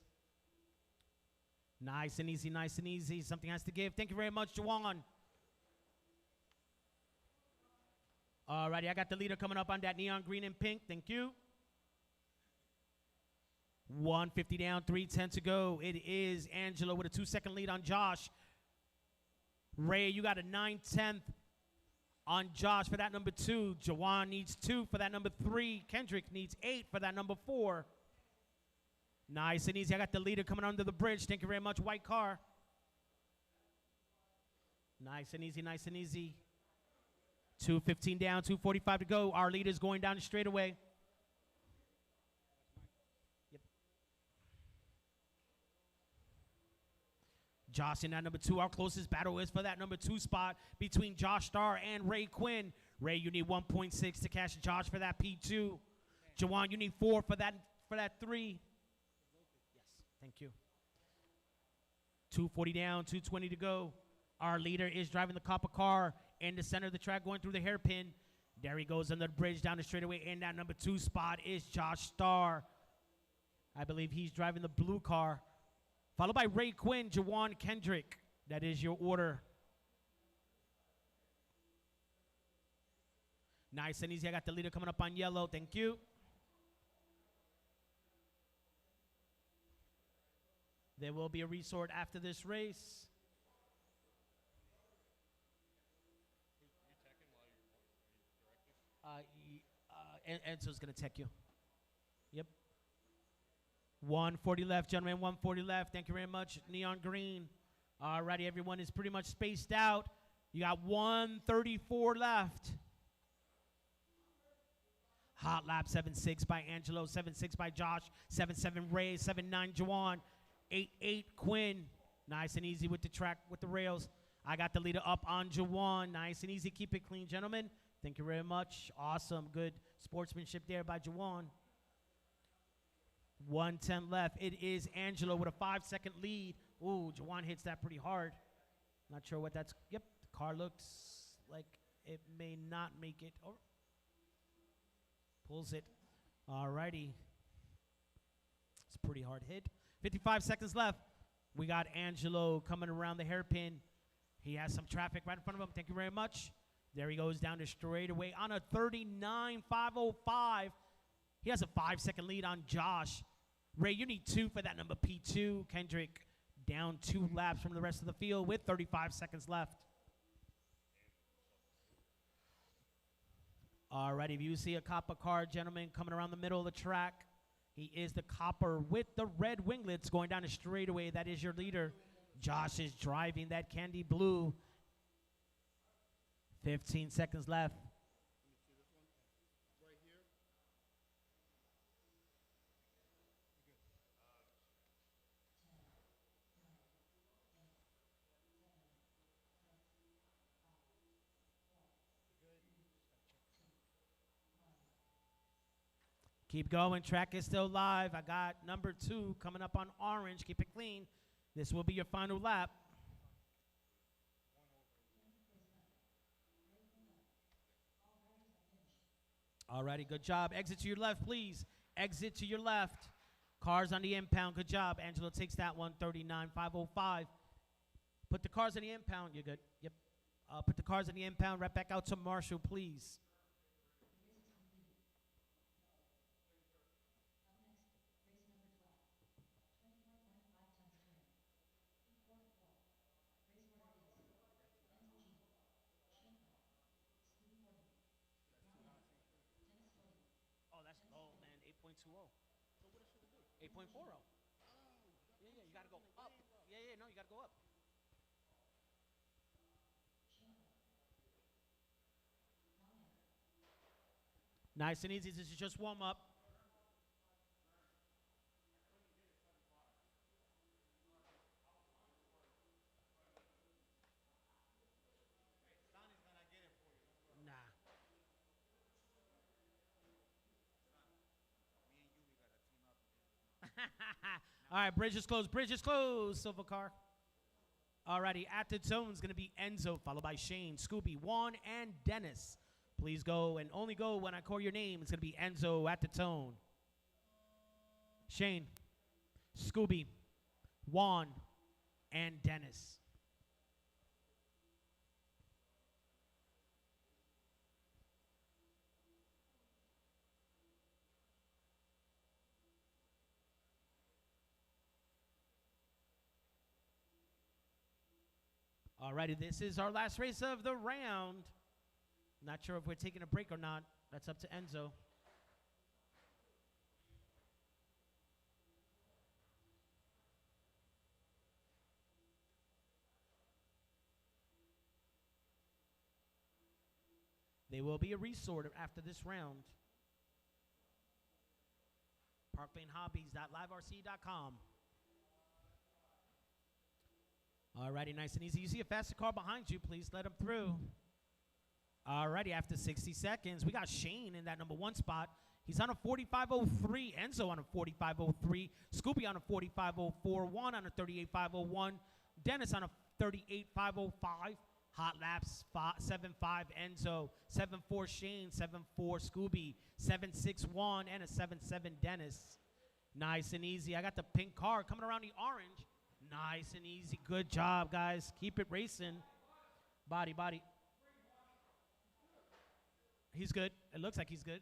Nice and easy, nice and easy. Something has to give. Thank you very much, Jawan. Alrighty, I got the leader coming up on that neon green and pink. Thank you. 150 down, 3:10 to go. It is Angelo with a 2-second lead on Josh. Ray, you got a 9/10 on Josh for that number 2. Jawan needs 2 for that number 3. Kendrick needs 8 for that number 4. Nice and easy. I got the leader coming under the bridge. Thank you very much, white car. Nice and easy, nice and easy. 2:15 down, 2:45 to go. Our leader's going down the straightaway. Josh in that number 2. Our closest battle is for that number 2 spot between Josh Starr and Ray Quinn. Ray, you need 1.6 to cash Josh for that P2. Jawan, you need 4 for that 3. Yes, thank you. 240 down, 220 to go. Our leader is driving the copper car in the center of the track, going through the hairpin. There he goes under the bridge down the straightaway. In that number 2 spot is Josh Starr. I believe he's driving the blue car. Followed by Ray Quinn, Jawan, Kendrick. That is your order. Nice and easy. I got the leader coming up on yellow. Thank you. There will be a resort after this race. Enzo's going to tech you. Yep. 140 left, gentlemen. 140 left. Thank you very much. Neon green. Alrighty, everyone is pretty much spaced out. You got 134 left. Hot lap 7.6 by Angelo, 7.6 by Josh, 7.7 Ray, 7.9 Jawan, 8.8 Quinn. Nice and easy with the track, with the rails. I got the leader up on Jawan. Nice and easy. Keep it clean, gentlemen. Thank you very much. Awesome. Good sportsmanship there by Jawan. 110 left. It is Angelo with a 5-second lead. Ooh, Jawan hits that pretty hard. Not sure what that's. Yep, the car looks like it may not make it. Oh, pulls it. Alrighty. It's a pretty hard hit. 55 seconds left. We got Angelo coming around the hairpin. He has some traffic right in front of him. Thank you very much. There he goes down the straightaway on a 39.505. He has a 5-second lead on Josh. Ray, you need 2 for that number P2. Kendrick down 2 laps from the rest of the field with 35 seconds left. Alrighty, if you see a copper car, gentlemen, coming around the middle of the track, he is the copper with the red winglets going down the straightaway. That is your leader. Josh is driving that candy blue. 15 seconds left. Keep going. Track is still live. I got number 2 coming up on orange. Keep it clean. This will be your final lap. Alrighty, good job. Exit to your left, please. Exit to your left. Cars on the impound. Good job. Angelo takes that one. 39.505. Put the cars on the impound. You're good. Yep. Put the cars in the impound. Right back out to Marshall, please. Oh, that's low, man. 8.20. 8.40. Yeah, yeah, you got to go up. Yeah, yeah, no, you got to go up. Nice and easy. This is just warm up. Nah. All right, bridge is closed. Bridge is closed, Silver Car. Alrighty, at the zone is going to be Enzo, followed by Shane, Scooby, Juan, and Dennis. Please go and only go when I call your name. It's going to be Enzo at the tone. Shane, Scooby, Juan, and Dennis. Alrighty, this is our last race of the round. Not sure if we're taking a break or not. That's up to Enzo. There will be a resort after this round. ParkLane Hobbies.liverc.com. Alrighty, nice and easy. You see a faster car behind you, please let him through. Alrighty, after 60 seconds, we got Shane in that number 1 spot. He's on a 45.03. Enzo on a 45.03. Scooby on a 45.04. Juan on a 38.501. Dennis on a 38.505. Hot laps 7.5 Enzo, 7.4 Shane, 7.4 Scooby, 7.6 Juan, and a 7.7 Dennis. Nice and easy. I got the pink car coming around the orange. Nice and easy. Good job, guys. Keep it racing. Body, body. He's good. It looks like he's good.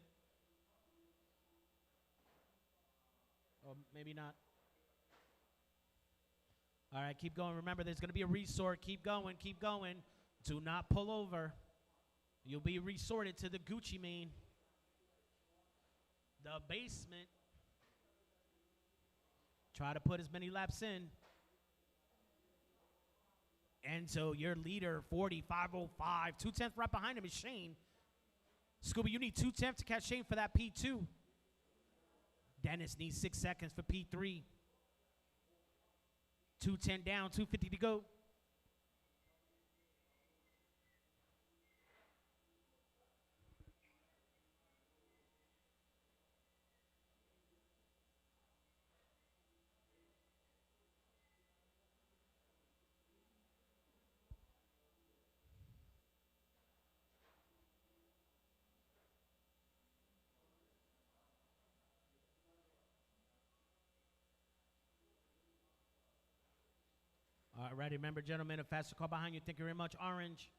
Or maybe not. All right, keep going. Remember, there's going to be a resort. Keep going, keep going. Do not pull over. You'll be resorted to the Gucci Mane. The basement. Try to put as many laps in. Enzo, your leader, 45.05. 2/10 right behind him is Shane. Scooby, you need 2/10 to catch Shane for that P2. Dennis needs 6 seconds for P3. 2:10 down, 2:50 to go. All right, remember, gentlemen, a faster car behind you. Thank you very much, Orange.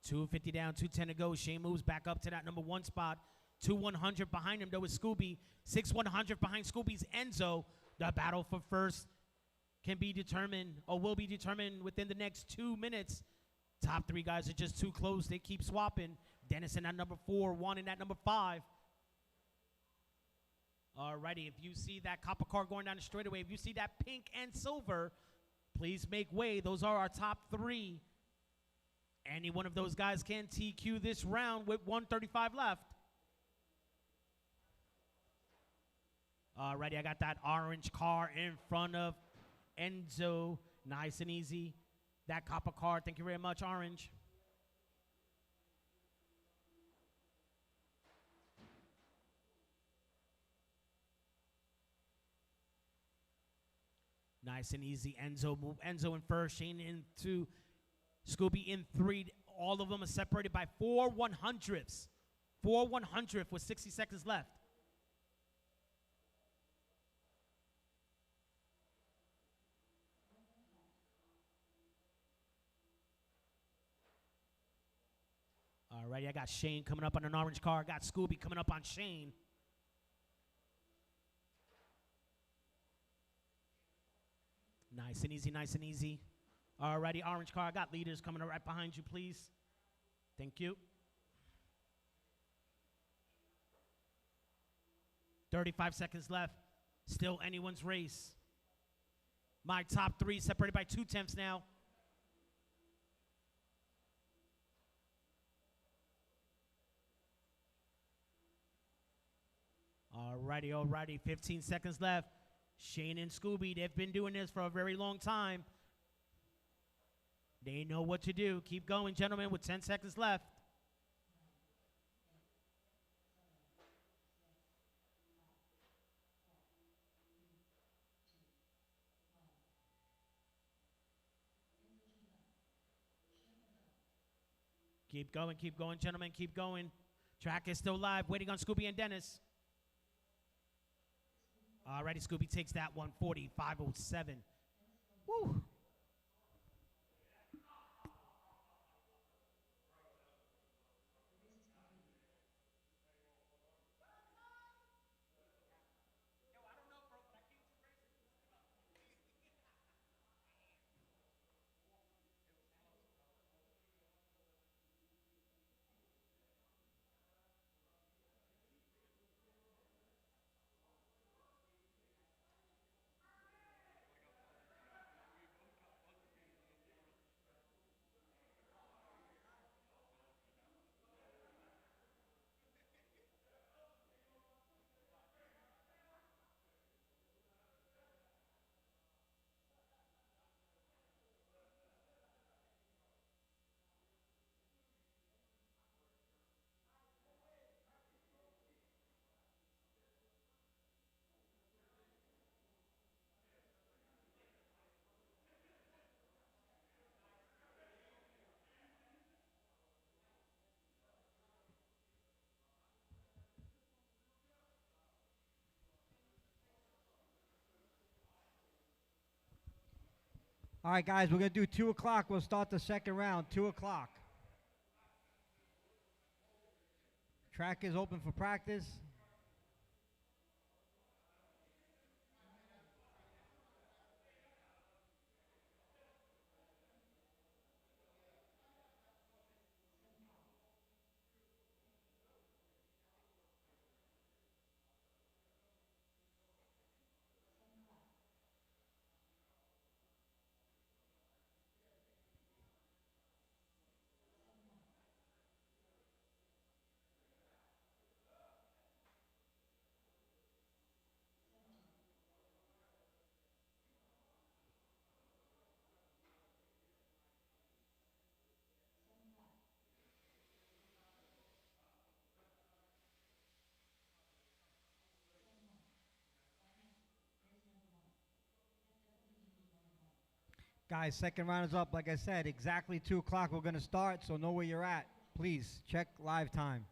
$250 down, 210 to go. Shane moves back up to that number 1 spot. 2-100 behind him, though, is Scooby. 6-100 behind Scooby's Enzo. The battle for first can be determined, or will be determined within the next 2 minutes. Top 3 guys are just too close. They keep swapping. Dennis in that number 4, Juan in that number 5. Alrighty, if you see that copper car going down the straightaway, if you see that pink and silver, please make way. Those are our top 3. Any one of those guys can TQ this round with 1:35 left. Alrighty, I got that orange car in front of Enzo. Nice and easy. That copper car, thank you very much, Orange. Nice and easy. Enzo in first, Shane in 2, Scooby in 3. All of them are separated by 4 100ths. 4/100th with 60 seconds left. Alrighty, I got Shane coming up on an orange car. I got Scooby coming up on Shane. Nice and easy, nice and easy. Alrighty, orange car. I got leaders coming up right behind you, please. Thank you. 35 seconds left. Still anyone's race. My top three separated by 0.2 now. Alrighty. 15 seconds left. Shane and Scooby, they've been doing this for a very long time. They know what to do. Keep going, gentlemen, with 10 seconds left. Keep going, gentlemen, keep going. Track is still live, waiting on Scooby and Dennis. Alrighty, Scooby takes that one, 45.07. Woo! All right, guys, we're going to do 2 o'clock. We'll start the second round, 2 o'clock. Track is open for practice. Guys, second round is up. Like I said, exactly 2 o'clock we're going to start, so know where you're at. Please check live time.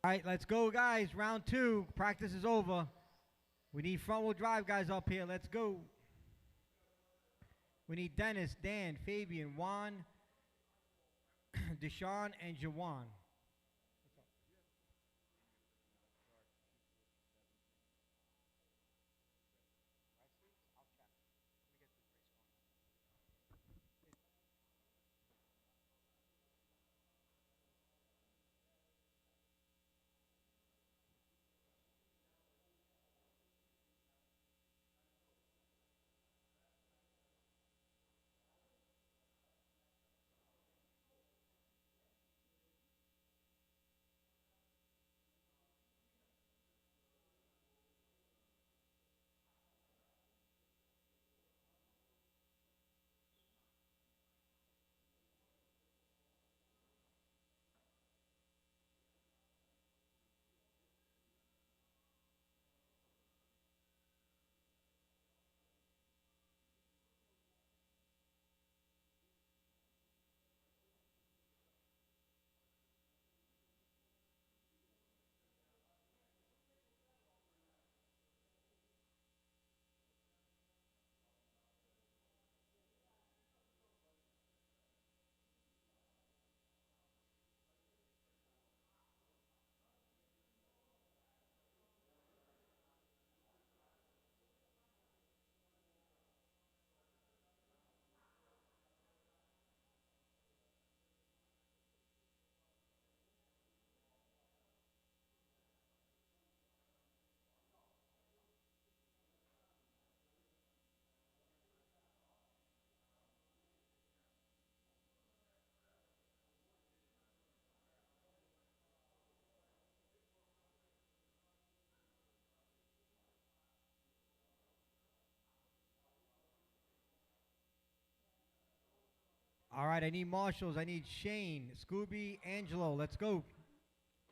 All right, let's go, guys. Round 2. Practice is over. We need front-wheel drive guys up here. Let's go. We need Dennis, Dan, Fabian, Juan, Deshaun, and Jawan. All right, I need marshals. I need Shane, Scooby, Angelo. Let's go.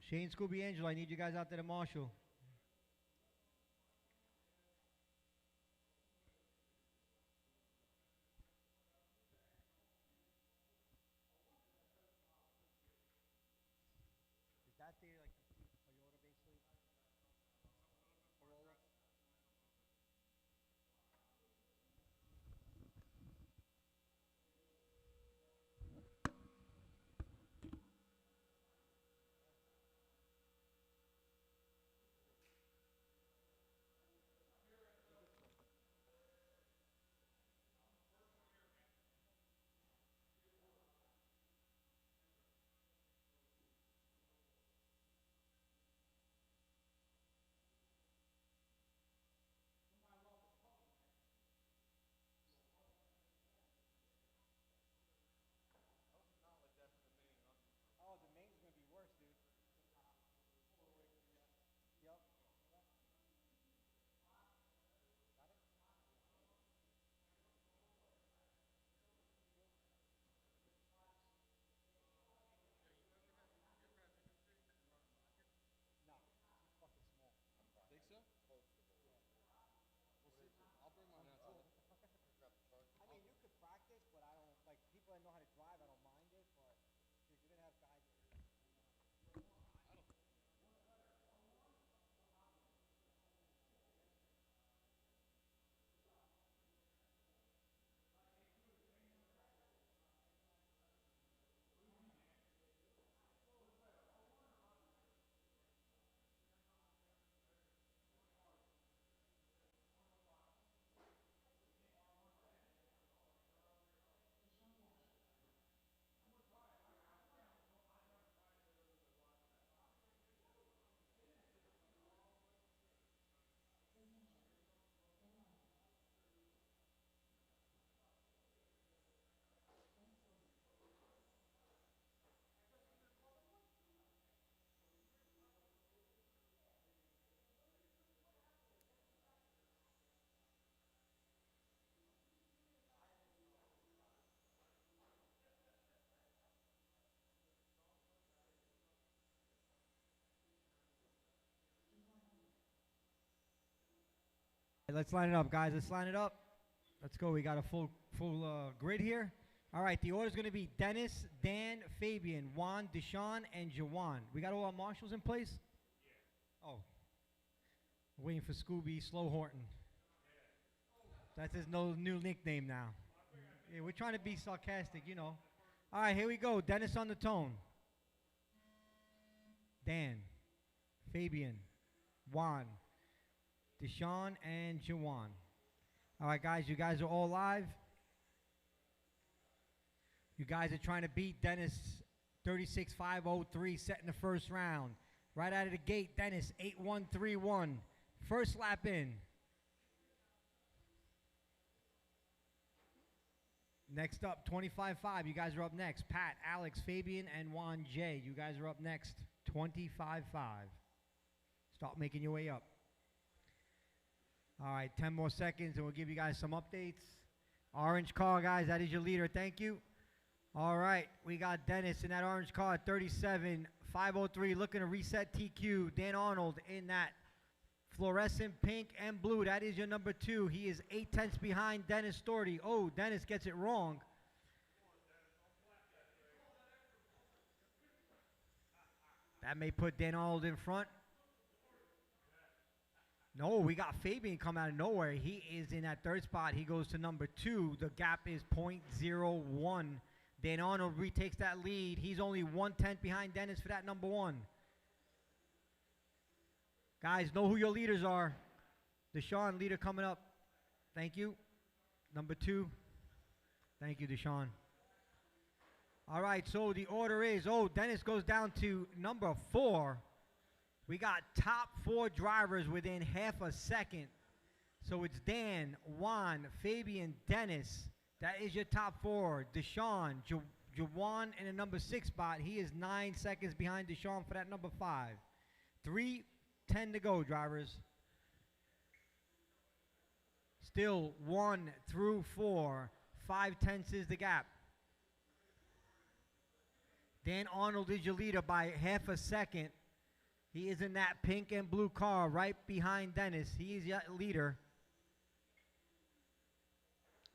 Shane, Scooby, Angelo. I need you guys out there to marshal. Is that the like Toyota basically? Corolla? Oh, the main's gonna be worse, dude. Yep. No, it's fucking small. Think so? We'll see. I'll bring mine out too. I mean, you could practice, but I don't like people that know how to drive. I don't mind it, but dude, you're gonna have guys. Let's line it up, guys. Let's line it up. Let's go. We got a full grid here. All right, the order's going to be Dennis, Dan, Fabian, Juan, Deshaun, and Jawan. We got all our marshals in place? Yeah. Oh. Waiting for Scooby Slow Horton. That's his new nickname now. Yeah, we're trying to be sarcastic, you know. All right, here we go. Dennis on the tone. Dan, Fabian, Juan, Deshaun, and Jawan. All right, guys, you guys are all live. You guys are trying to beat Dennis 36.503, setting the first round. Right out of the gate, Dennis 8.131. First lap in. Next up, 25.5. You guys are up next. Pat, Alex, Fabian, and Juan J. You guys are up next. 25.5. Start making your way up. All right, 10 more seconds, and we'll give you guys some updates. Orange car, guys. That is your leader. Thank you. All right, we got Dennis in that orange car at 37.503, looking to reset TQ. Dan Arnold in that fluorescent pink and blue. That is your number 2. He is 8/10 behind Dennis Storty. Oh, Dennis gets it wrong. That may put Dan Arnold in front. No, we got Fabian come out of nowhere. He is in that 3rd spot. He goes to number 2. The gap is 0.01. Dan Arnold retakes that lead. He's only 1/10 behind Dennis for that number 1. Guys, know who your leaders are. Deshaun, leader coming up. Thank you. Number 2. Thank you, Deshaun. All right, so the order is, Dennis goes down to number 4. We got top 4 drivers within half a second. So it's Dan, Juan, Fabian, Dennis. That is your top 4. Deshaun, Jawan in the number 6 spot. He is 9 seconds behind Deshaun for that number 5. 3:10 to go, drivers. Still 1 through 4. 5/10 is the gap. Dan Arnold is your leader by half a second. He is in that pink and blue car right behind Dennis. He is your leader.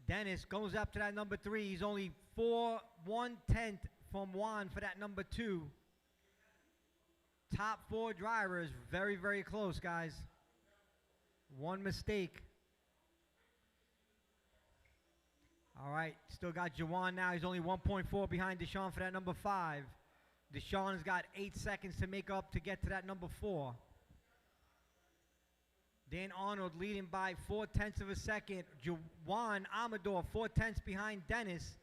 Dennis goes up to that number 3. He's only 1/10 from Juan for that number 2. Top 4 drivers, very, very close, guys. One mistake. All right, still got Jawan now. He's only 1.4 behind Deshaun for that number 5. Deshaun has got 8 seconds to make up to get to that number 4. Dan Arnold leading by 4/10 of a second. Juan Amador 4/10 behind Dennis.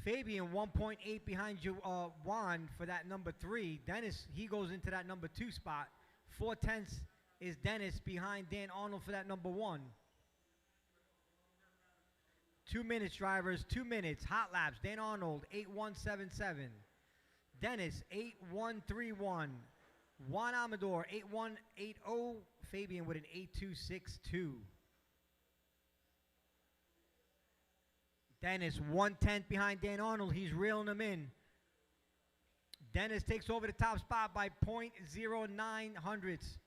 Fabian 1.8 behind Juan for that number 3. Dennis, he goes into that number 2 spot. 4/10 is Dennis behind Dan Arnold for that number 1. 2 minutes, drivers, 2 minutes. Hot laps. Dan Arnold 8.177. Dennis 8.131. Juan Amador 8.180. Fabian with an 8.262. Dennis 1/10 behind Dan Arnold. He's reeling him in. Dennis takes over the top spot by 0.09 hundredths.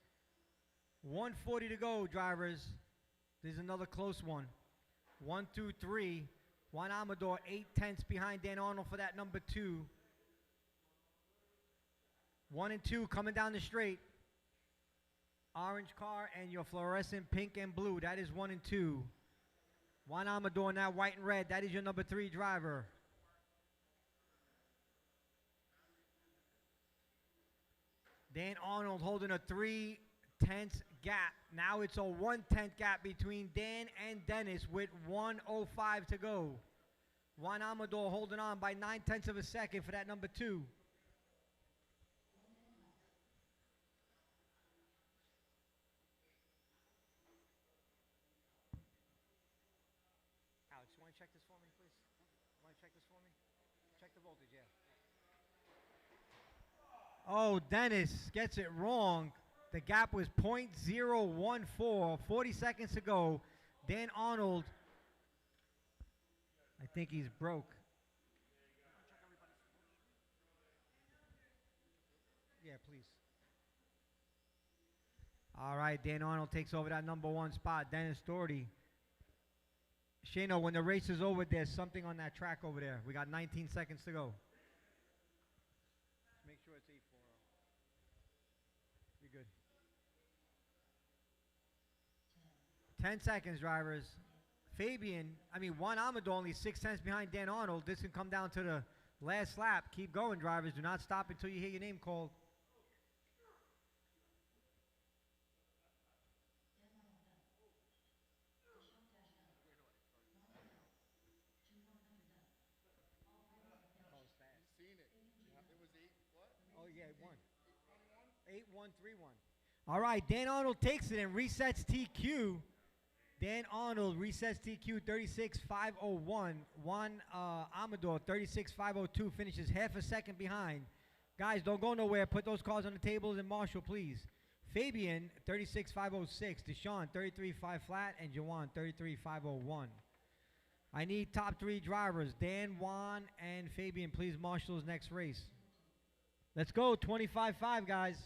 1:40 to go, drivers. There's another close one. 1 through 3. Juan Amador 8/10 behind Dan Arnold for that number 2. 1 and 2 coming down the straight. Orange car and your fluorescent pink and blue. That is 1 and 2. Juan Amador now white and red. That is your number 3 driver. Dan Arnold holding a 3/10 gap. Now it's a 1/10 gap between Dan and Dennis with 1:05 to go. Juan Amador holding on by 9/10 of a second for that number 2. Alex, you want to check this for me, please? You want to check this for me? Check the voltage, yeah. Oh, Dennis gets it wrong. The gap was 0.014. 40 seconds to go. Dan Arnold, I think he's broke. Yeah, please. All right, Dan Arnold takes over that number 1 spot. Dennis Doherty Shano, when the race is over, there's something on that track over there. We got 19 seconds to go. Just make sure it's 8-4. You're good. 10 seconds, drivers. Juan Amador only 6 tenths behind Dan Arnold. This can come down to the last lap. Keep going, drivers. Do not stop until you hear your name called. He's seen it. It was 8, what? Oh, yeah, 8-1-3-1. All right, Dan Arnold takes it and resets TQ. Dan Arnold resets TQ 36.501. Juan Amador 36.502 finishes half a second behind. Guys, don't go nowhere. Put those cars on the tables and marshal, please. Fabian 36.506. Deshaun 33.5 flat. And Jawan 33.501. I need top 3 drivers. Dan, Juan, and Fabian, please marshal his next race. Let's go. 25.5, guys.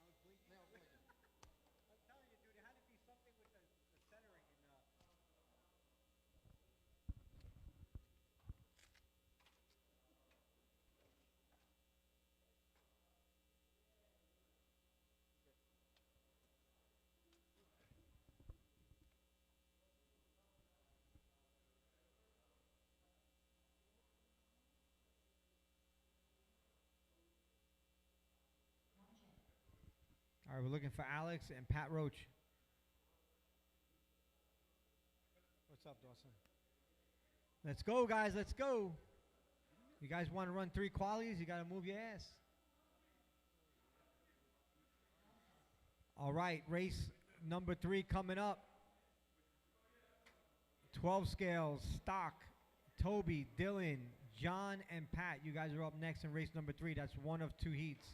I'll just show my name. Now it's blinking. I'm telling you, dude, it had to be something with the centering and All right, we're looking for Alex and Pat Roach. What's up, Dawson? Let's go, guys. Let's go. You guys want to run 3 qualies? You got to move your ass. All right, race number 3 coming up. 12 scales, stock, Toby, Dylan, John, and Pat. You guys are up next in race number 3. That's one of 2 heats.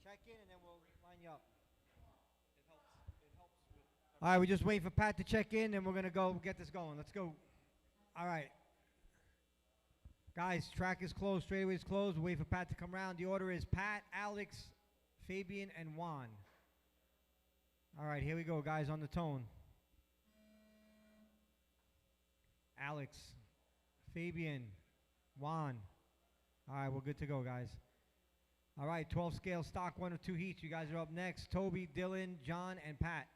Check in and then we'll line you up. It helps with. All right, we're just waiting for Pat to check in and we're going to go get this going. Let's go. All right. Guys, track is closed. Straightaway is closed. We're waiting for Pat to come around. The order is Pat, Alex, Fabian, and Juan. All right, here we go, guys, on the tone. Alex, Fabian, Juan. All right, we're good to go, guys. All right, 12 scale stock, 1 of 2 heats. You guys are up next. Toby, Dylan, John, and Pat.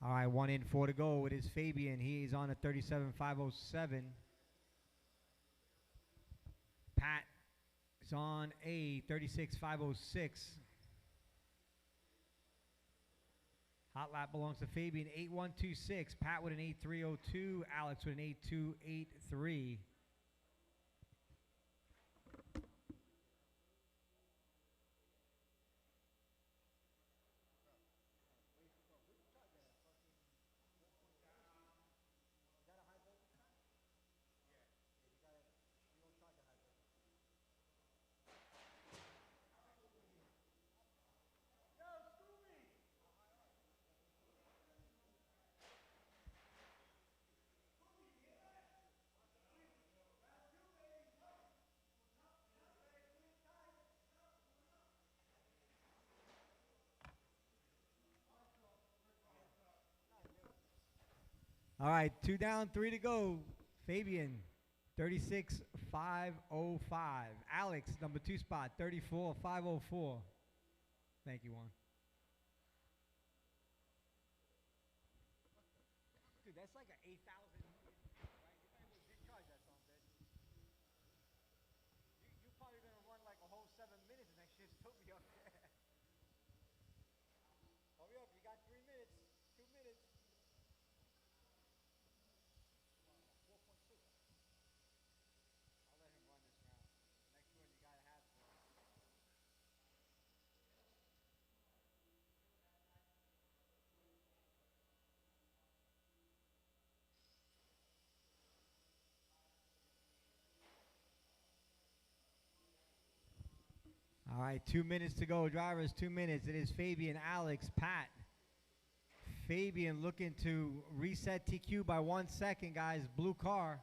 All right, 1 in, 4 to go. It is Fabian. He is on a 37.507. Pat is on a 36.506. Hot lap belongs to Fabian, 8.126. Pat with an 8.302. Alex with an 8.283. All right, 2 down, 3 to go. Fabian, 36.505. Alex, number 2 spot, 34.504. Thank you, Juan. Dude, that's like an 8,000. Right? You might as well discharge that song, bitch. You probably gonna run like a whole 7 minutes and that shit's still be up there. Hurry up, you got 3 minutes, 2 minutes. 4.6. I'll let him run this round. Next one you gotta have for. All right, 2 minutes to go. Drivers, 2 minutes. It is Fabian, Alex, Pat. Fabian looking to reset TQ by 1 second, guys. Blue car.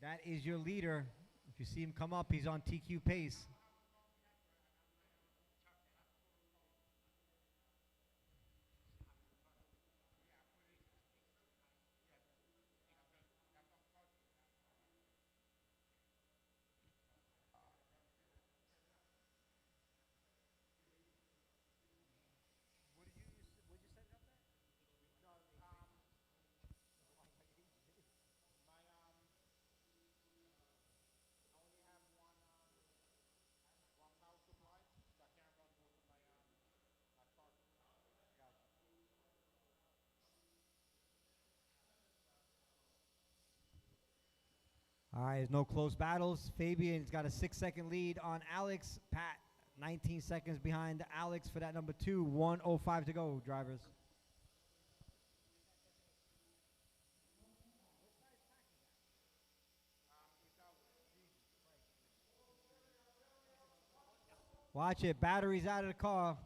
That is your leader. If you see him come up, he's on TQ pace. All right, there's no close battles. Fabian's got a 6-second lead on Alex. Pat, 19 seconds behind Alex for that number 2. 1:05 to go, drivers. Watch it. Batteries out of the car.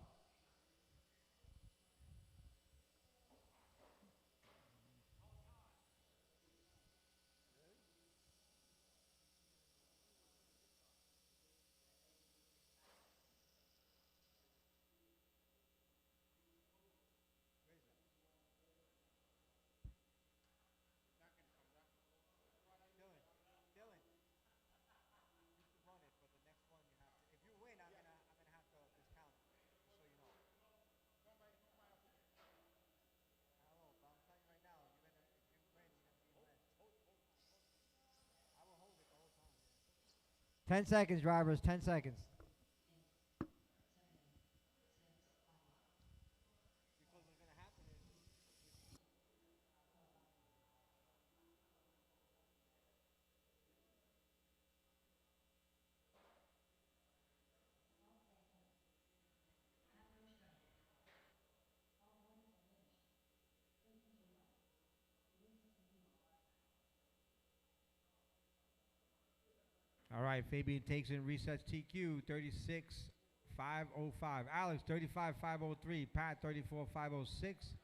Dylan, you can run it, but the next one you have to. If you win, I'm gonna have to discount it, just so you know. I don't know, but I'm telling you right now, if you win, you're gonna be led. I will hold it the whole time. 10 seconds, drivers. 10 seconds. Because what's gonna happen is. All right, Fabian takes and resets TQ 36.505. Alex 35.503. Pat 34.506.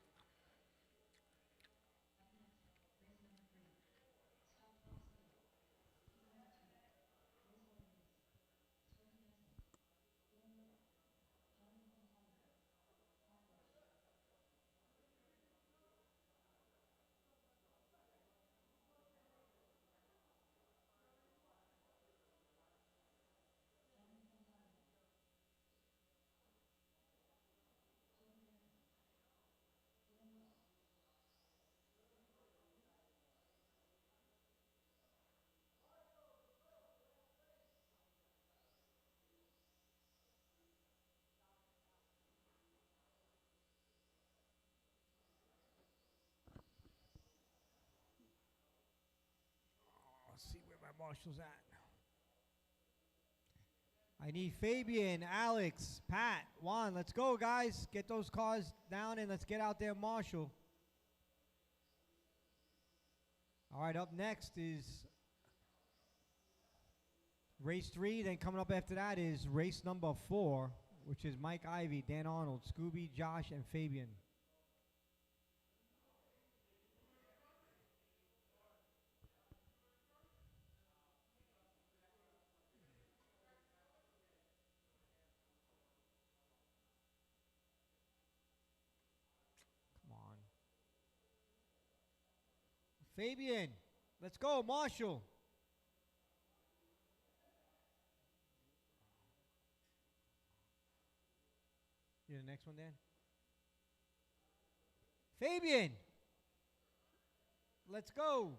Marshall's at? I need Fabian, Alex, Pat, Juan. Let's go, guys. Get those cars down and let's get out there, Marshall. All right, up next is race 3. Then coming up after that is race number 4, which is Mike Ivy, Dan Arnold, Scooby, Josh, and Fabian. Come on. Fabian, let's go, Marshall. You the next one, Dan? Fabian, let's go.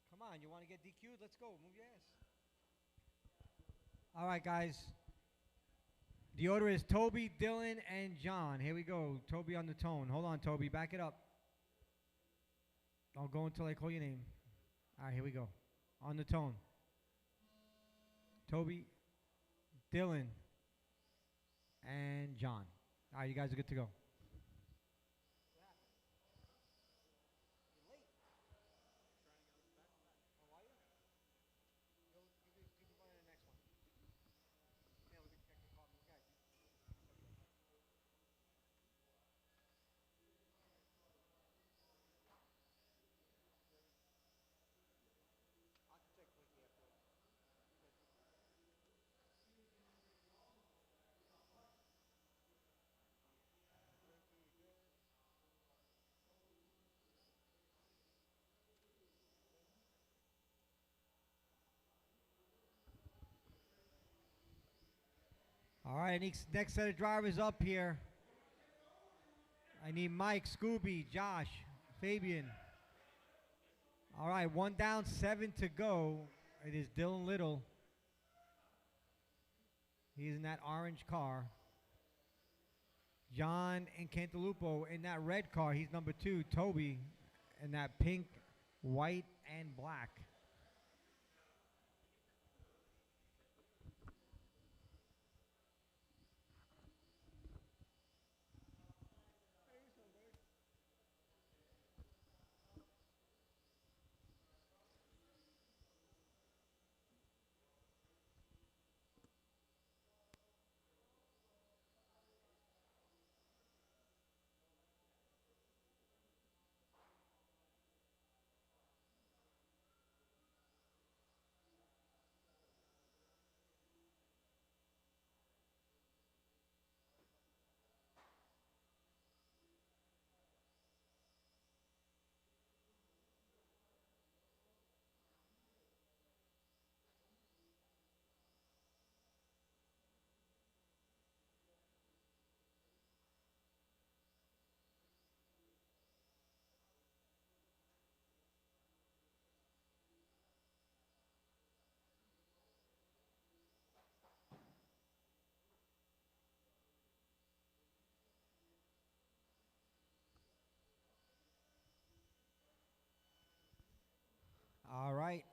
Come on, you want to get DQ'd? Let's go. Move your ass. All right, guys. The order is Toby, Dylan, and John. Here we go. Toby on the tone. Hold on, Toby. Back it up. I'll go until I call your name. All right, here we go. On the tone. Toby, Dylan, and John. All right, you guys are good to go. All right, next set of drivers up here. I need Mike, Scooby, Josh, Fabian. All right, 1 down, 7 to go. It is Dylan Little. He's in that orange car. John and Cantalupo in that red car. He's number 2. Toby in that pink, white, and black. All right,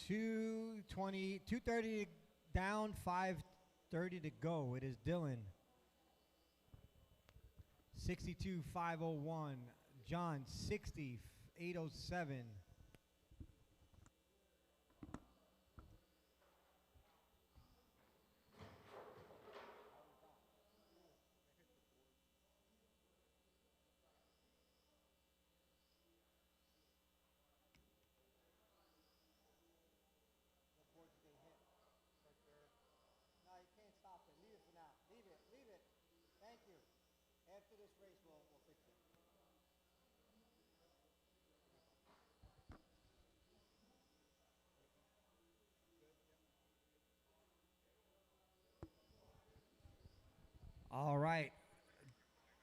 230 down, 5:30 to go. It is Dylan. 62,501. John, 60,807. No, you can't stop it. Leave it for now. Leave it. Leave it. Thank you. After this race, we'll fix it. All right.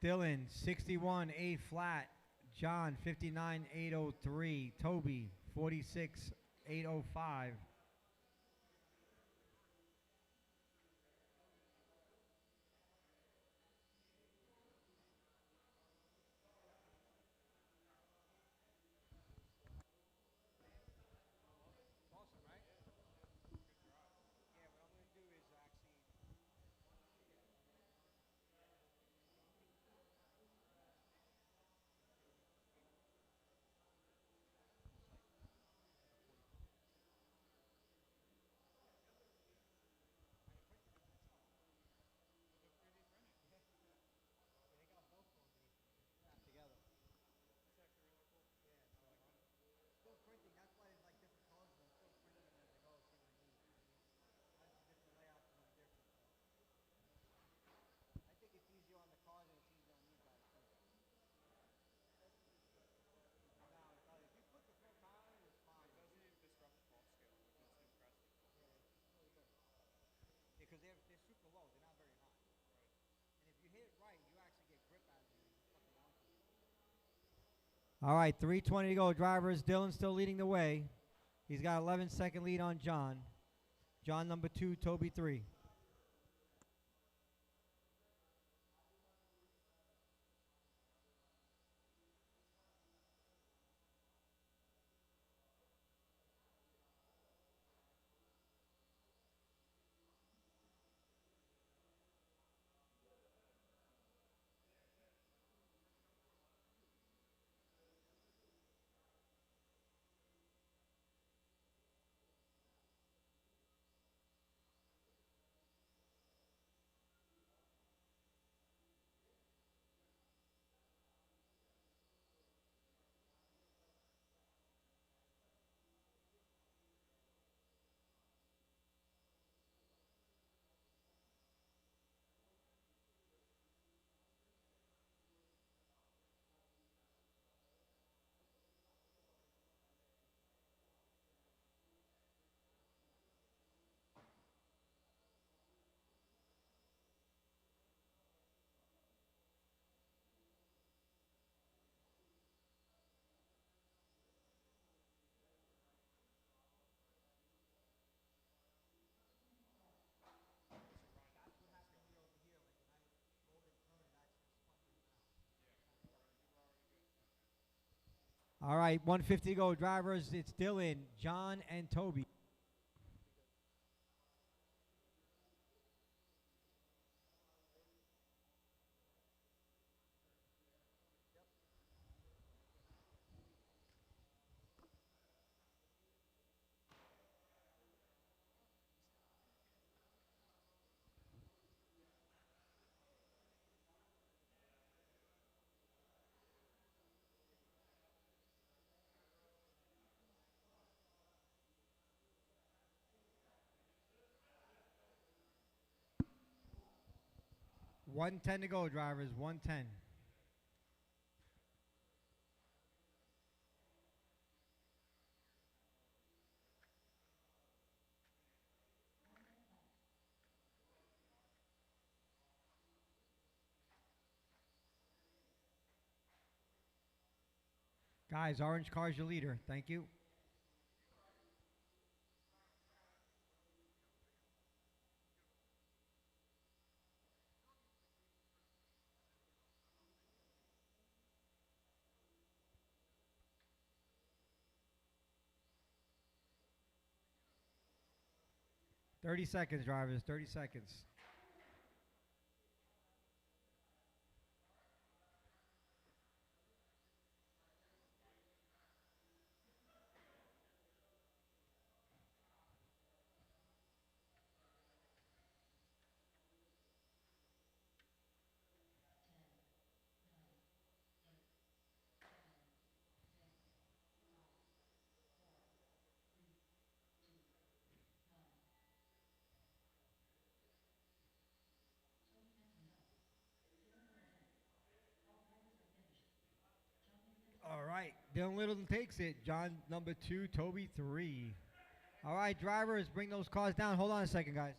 Dylan, 61, A flat. John, 59, 803. Toby, 46, 805. All right, 3:20 to go. Drivers, Dylan's still leading the way. He's got 11-second lead on John. John number 2, Toby 3. All right, 150 to go. Drivers, it's Dylan, John, and Toby. $110 to go, drivers. $110. Guys, orange car's your leader. Thank you. Thirty seconds, drivers. 30 seconds. All right, Dylan Littleton takes it. John number 2, Toby 3. All right, drivers, bring those cars down. Hold on a second, guys.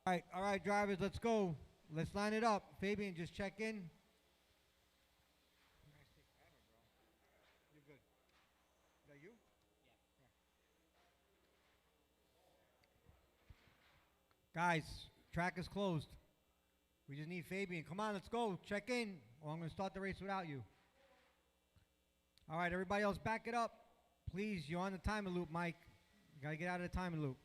All right, drivers, let's go. Let's line it up. Fabian, just check in. You're good. Is that you? Guys, track is closed. We just need Fabian. Come on, let's go. Check in, or I'm going to start the race without you. All right, everybody else, back it up. Please, you're on the timing loop, Mike. You got to get out of the timing loop.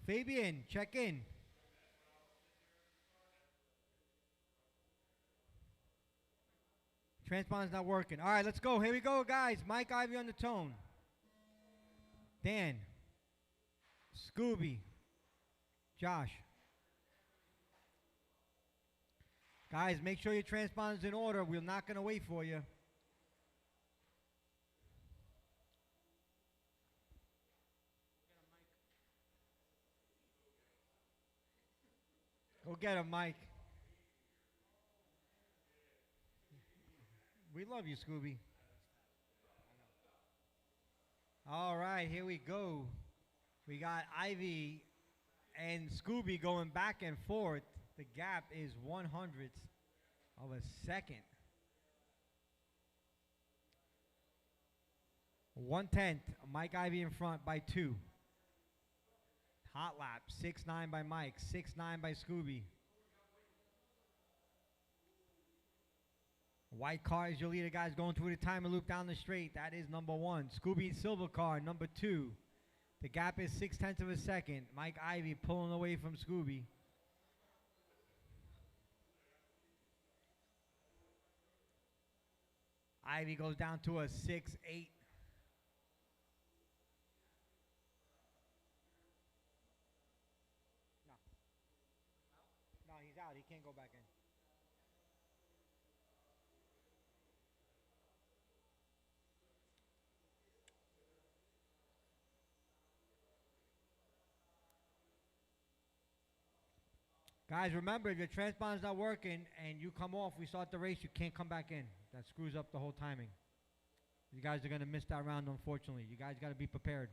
Fabian, check in. Transponder's not working. All right, let's go. Here we go, guys. Mike Ivy on the tone. Dan. Scooby. Josh. Guys, make sure your transponder's in order. We're not going to wait for you. Go get him, Mike. We love you, Scooby. All right, here we go. We got Ivy and Scooby going back and forth. The gap is 1/100 of a second. 1/10. Mike Ivy in front by 2. Hot lap. 6.9 by Mike. 6.9 by Scooby. White car is your leader, guys, going through the timer loop down the straight. That is number 1. Scooby silver car, number 2. The gap is 0.6 of a second. Mike Ivy pulling away from Scooby. Ivy goes down to a 6.8. No, he's out. He can't go back in. Guys, remember, if your transponder's not working and you come off, we start the race, you can't come back in. That screws up the whole timing. You guys are going to miss that round, unfortunately. You guys got to be prepared.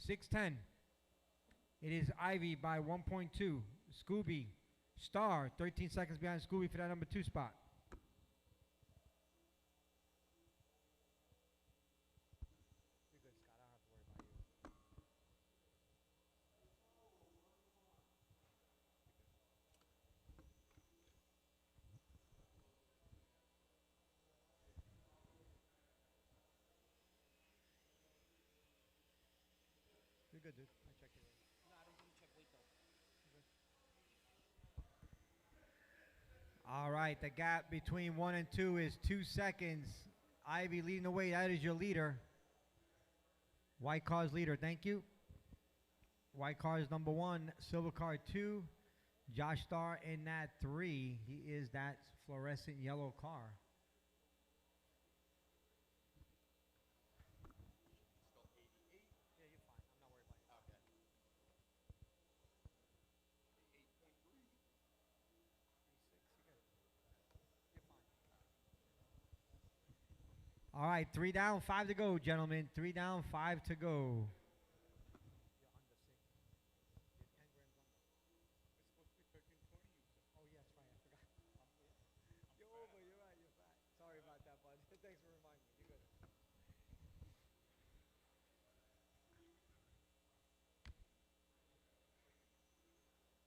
6:10. It is Ivy by 1.2. Scooby, Star, 13 seconds behind Scooby for that number 2 spot. You're good, Scott. I don't have to worry about you. You're good, dude. I checked it. No, I don't think you check weight though. All right, the gap between 1 and 2 is 2 seconds. Ivy leading the way. That is your leader. White car's leader. Thank you. White car is number 1. Silver car 2. Josh Starr in that 3. He is that fluorescent yellow car. Still 88. Yeah, you're fine. I'm not worried about you. Okay. 8.3. 36, you're good. You're fine. All right, 3 down, 5 to go, gentlemen. 3 down, 5 to go. You're under 6. You're 10 grams under. It's supposed to be 13.20. You said. Oh, yes, right. I forgot. You're over. You're right. You're fat. Sorry about that, bud. Thanks for reminding me. You're good.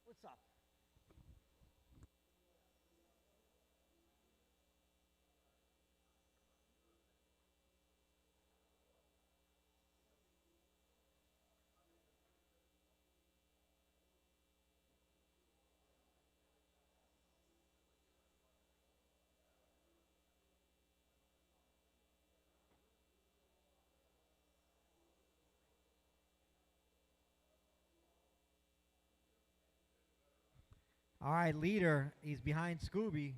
What's up? All right, leader. He's behind Scooby.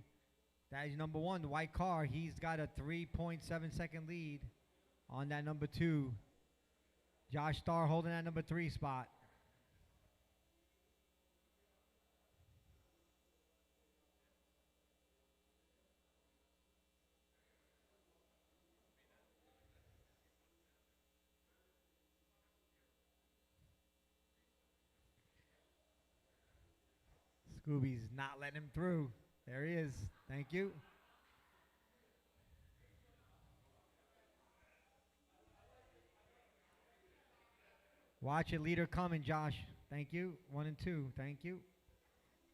That is number 1, the white car. He's got a 3.7 second lead on that number 2. Josh Starr holding that number 3 spot. Scooby's not letting him through. There he is. Thank you. Watch it, leader coming, Josh. Thank you. 1 and 2. Thank you.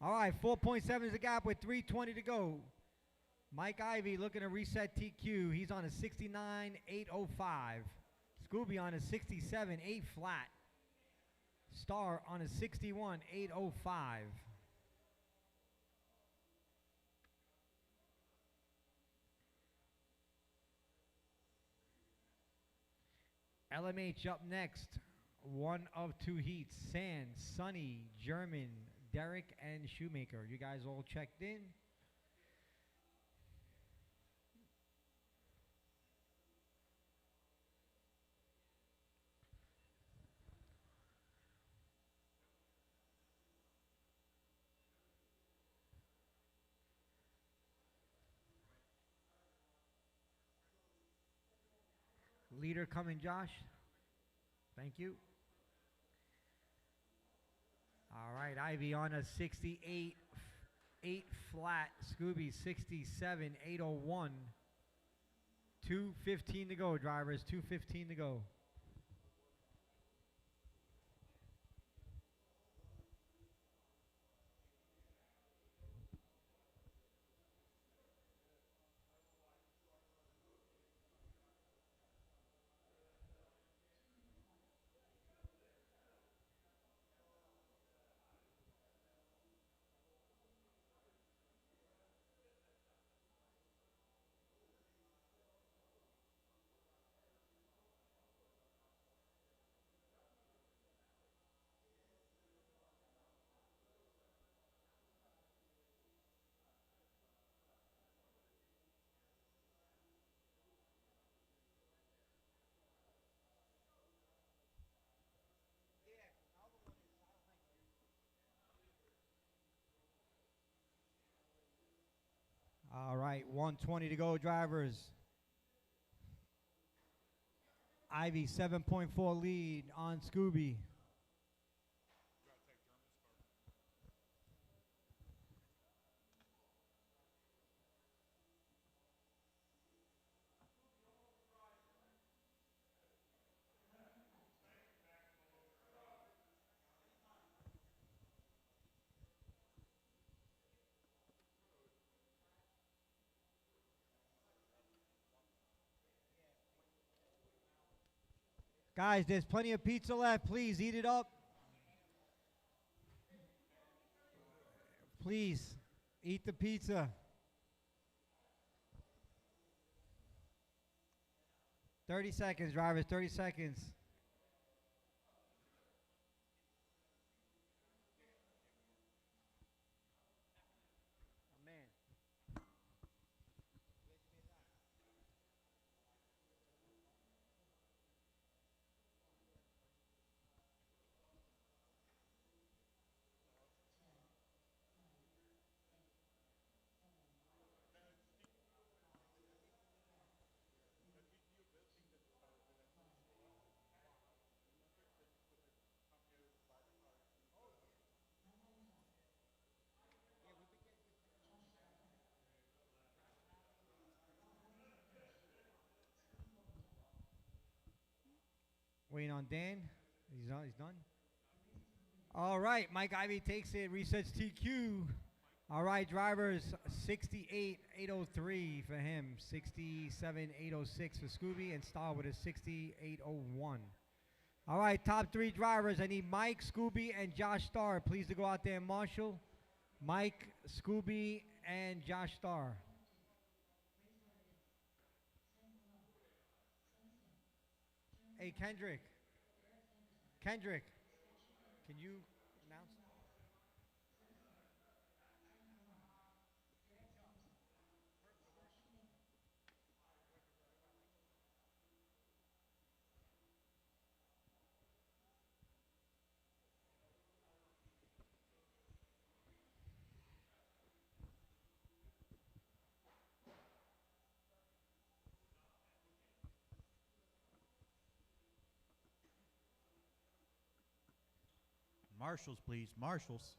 All right, 4.7 is the gap with 3:20 to go. Mike Ivy looking to reset TQ. He's on a 69.805. Scooby on a 67.8 flat. Star on a 61.805. LMH up next. One of two heats. Sand, Sunny, German, Derek, and Shoemaker. You guys all checked in? Leader coming, Josh. Thank you. All right, Ivy on a 68.8 flat. Scooby 67.801. 2:15 to go, drivers. 2:15 to go. All right, 1:20 to go, drivers. Ivy 7.4 lead on Scooby. Guys, there's plenty of pizza left. Please eat it up. Please eat the pizza. 30 seconds, drivers, 30 seconds. Oh, man. Waiting on Dan. He's done. All right, Mike Ivy takes it, resets TQ. All right, drivers, 68.803 for him, 67.806 for Scooby, and Star with a 68.01. All right, top three drivers. I need Mike, Scooby, and Josh Star. Please to go out there and marshal. Mike, Scooby, and Josh Star. Hey, Kendrick. Kendrick, can you announce? Marshals, please. Marshals.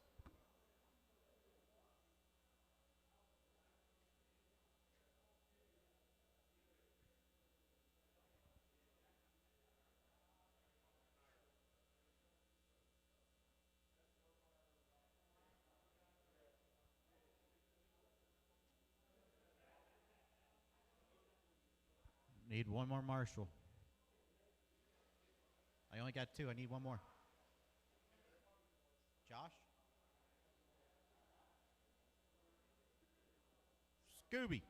Need one more Marshall. I only got 2. I need one more. Josh? Scooby.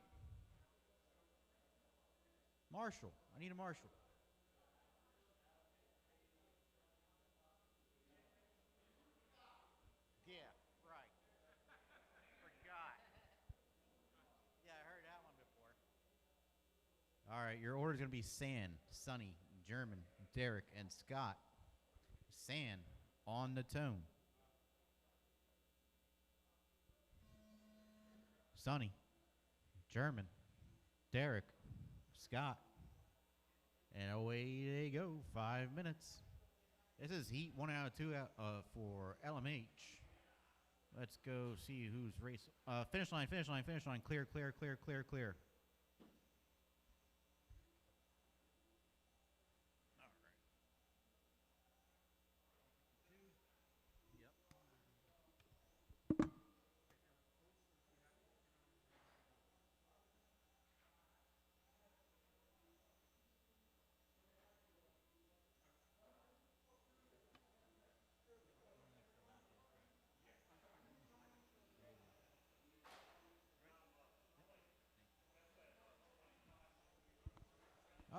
Marshall. I need a Marshall. Yeah, right. Forgot. Yeah, I heard that one before. All right, your order is going to be San, Sonny, German, Derek, and Scott. San on the tone. Sonny, German, Derek, Scott. And away they go. 5 minutes. This is heat 1 out of 2 for LMH. Let's go see who's race. Finish line, finish line, finish line. Clear, clear, clear, clear, clear.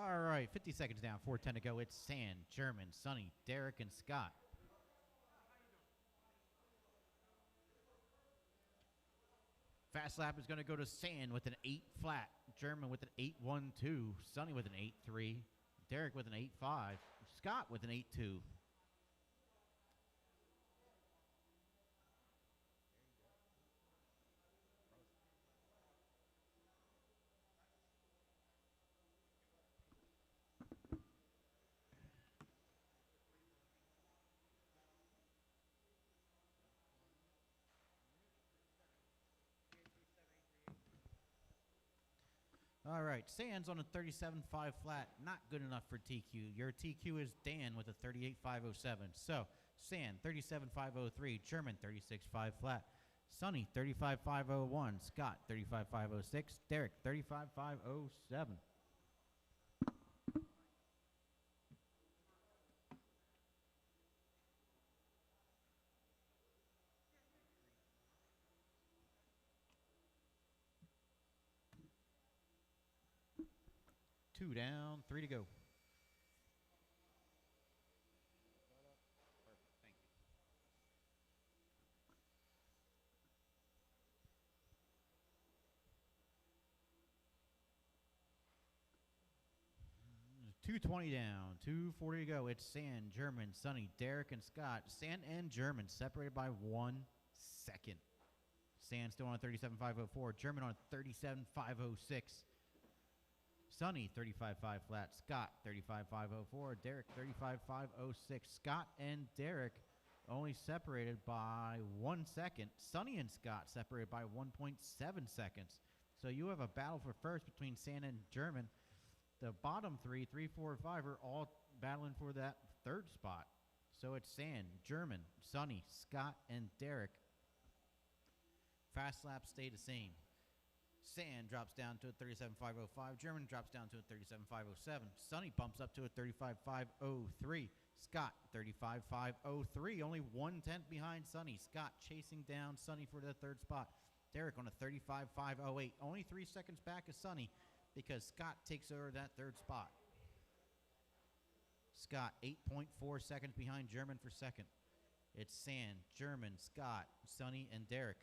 All right, 50 seconds down, 4:10 to go. It's San, German, Sonny, Derek, and Scott. Fast lap is going to go to San with an 8 flat, German with an 8.12, Sonny with an 8.3, Derek with an 8.5, Scott with an 8.2. All right, San's on a 37.5 flat, not good enough for TQ. Your TQ is Dan with a 38.507. So, San, 37.503, German, 36.5 flat, Sonny, 35.501, Scott, 35.506, Derek, 35.507. Two down, 3 to go. Perfect, thank you. 2:20 down, 2:40 to go. It's San, German, Sonny, Derek, and Scott. San and German separated by 1 second. San still on a 37.504. German on a 37.506. Sonny 35.5 flat. Scott 35.504. Derek 35.506. Scott and Derek only separated by 1 second. Sonny and Scott separated by 1.7 seconds. So you have a battle for first between San and German. The bottom 3, 3, 4, and 5 are all battling for that third spot. So it's San, German, Sonny, Scott, and Derek. Fast laps stay the same. San drops down to a 37.505. German drops down to a 37.507. Sonny bumps up to a 35.503. Scott 35.503. Only 1/10 behind Sonny. Scott chasing down Sonny for the third spot. Derek on a 35.508. Only 3 seconds back of Sonny because Scott takes over that third spot. Scott 8.4 seconds behind German for second. It's San, German, Scott, Sonny, and Derek.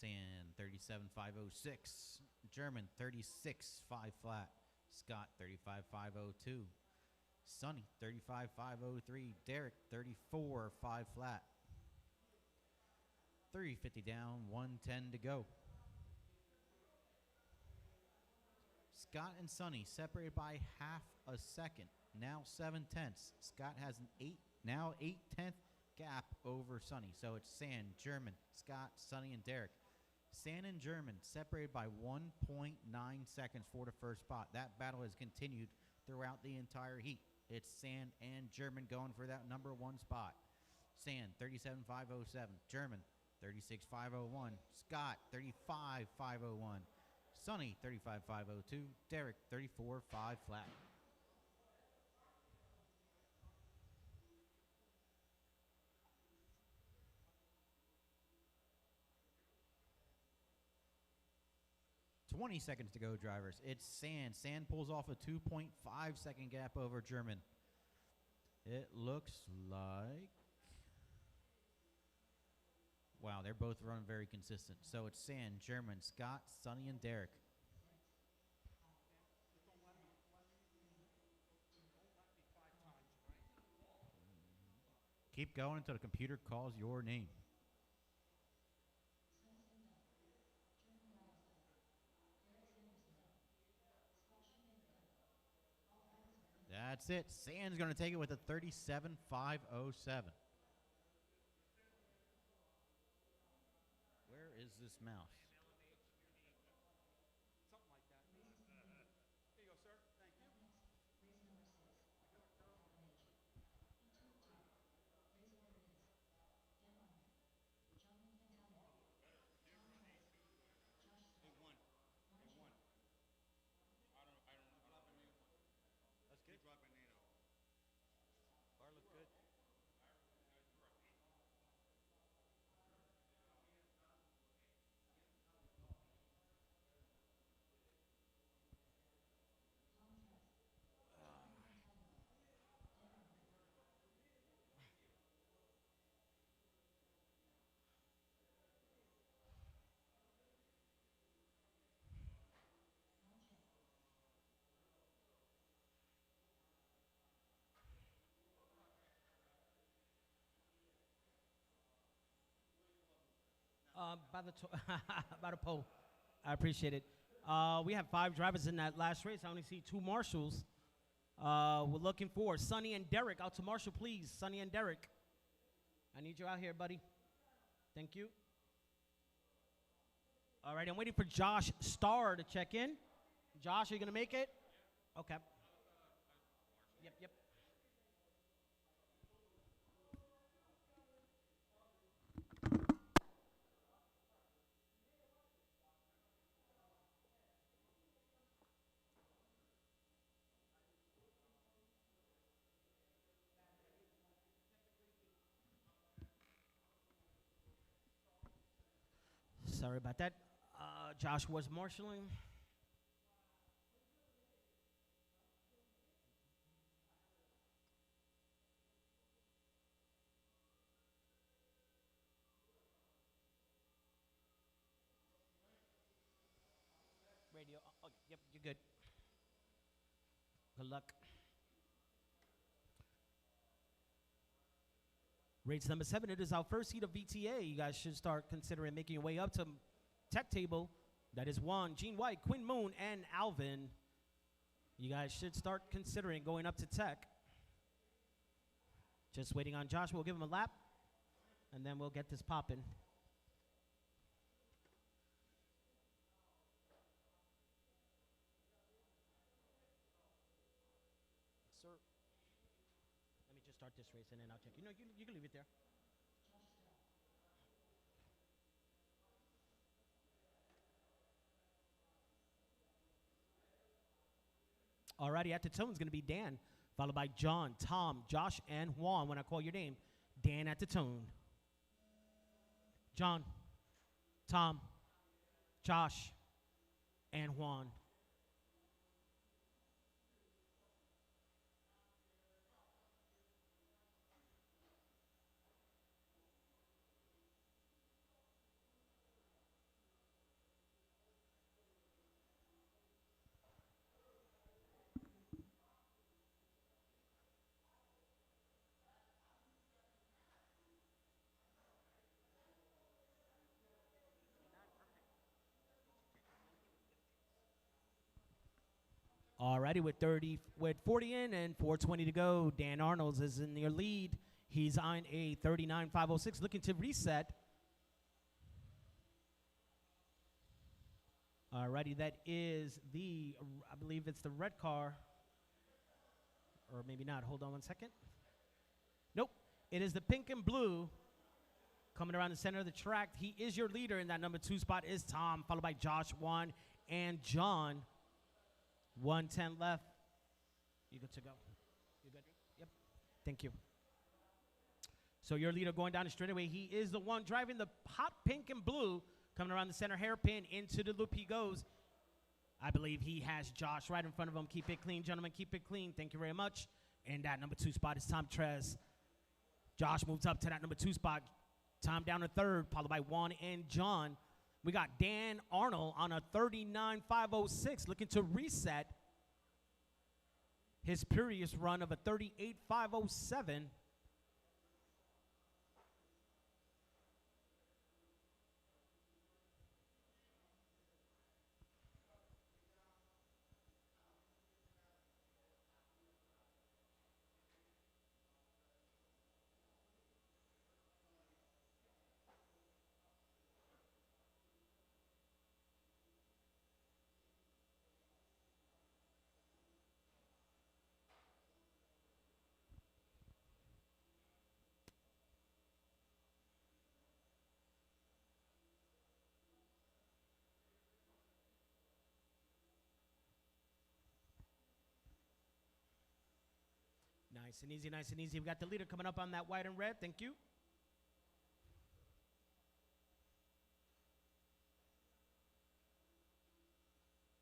San 37.506. German 36.5 flat. Scott 35.502. Sonny 35.503. Derek 34.5 flat. 3:50 down, 1:10 to go. Scott and Sonny separated by half a second. Now 7/10. Scott has an 8/10 gap over Sonny. So it's San, German, Scott, Sonny, and Derek. San and German separated by 1.9 seconds for the first spot. That battle has continued throughout the entire heat. It's San and German going for that number 1 spot. San 37.507. German 36,501. Scott, 35,501. Sonny, 35,502. Derek, 34,5 flat. "20 seconds to go, drivers. It's Sand. Sand pulls off a 2.5-second gap over German. It looks like... Wow, they're both running very consistent. So it's Sand, German, Scott, Sonny, and Derek. Keep going until the computer calls your name. That's it. Sand's going to take it with a 37,507. Where is this mouse? Something like that. Here you go, sir. Thank you. They won. They won. I don't have a name. That's good. Drop a name out. Car looked good. By the pole. I appreciate it. We have 5 drivers in that last race. I only see 2 marshals. We're looking for Sonny and Derek. Out to Marshall, please. Sonny and Derek. I need you out here, buddy. Thank you. All right, I'm waiting for Josh Starr to check in. Josh, are you going to make it? Okay. Yep. Sorry about that. Josh was marshalling. Radio. Oh, yep, you're good. Good luck. Race number 7, it is our first heat of VTA. You guys should start considering making your way up to tech table. That is Juan, Gene White, Quinn Moon, and Alvin. You guys should start considering going up to tech. Just waiting on Josh. We'll give him a lap, and then we'll get this popping. Sir, let me just start this race, and then I'll check. You know, you can leave it there. Alrighty, at the tone is going to be Dan, followed by John, Tom, Josh, and Juan. When I call your name, Dan at the tone. John, Tom, Josh, and Juan. Alrighty, with 40 in and 4:20 to go, Dan Arnolds is in your lead. He's on a 39.506, looking to reset. Alrighty, that is I believe it's the red car, or maybe not. Hold on one second. Nope, it is the pink and blue Coming around the center of the track, he is your leader in that number 2 spot is Tom, followed by Josh, Juan, and John. 1:10 left. You good to go? You good? Yep. Thank you. So your leader going down the straightaway, he is the one driving the hot pink and blue. Coming around the center hairpin into the loop he goes. I believe he has Josh right in front of him. Keep it clean, gentlemen. Keep it clean. Thank you very much. And that number 2 spot is Tom Trez. Josh moves up to that number 2 spot. Tom down to third, followed by Juan and John. We got Dan Arnold on a 39.506, looking to reset his previous run of a 38.507. Nice and easy, nice and easy. We got the leader coming up on that white and red. Thank you.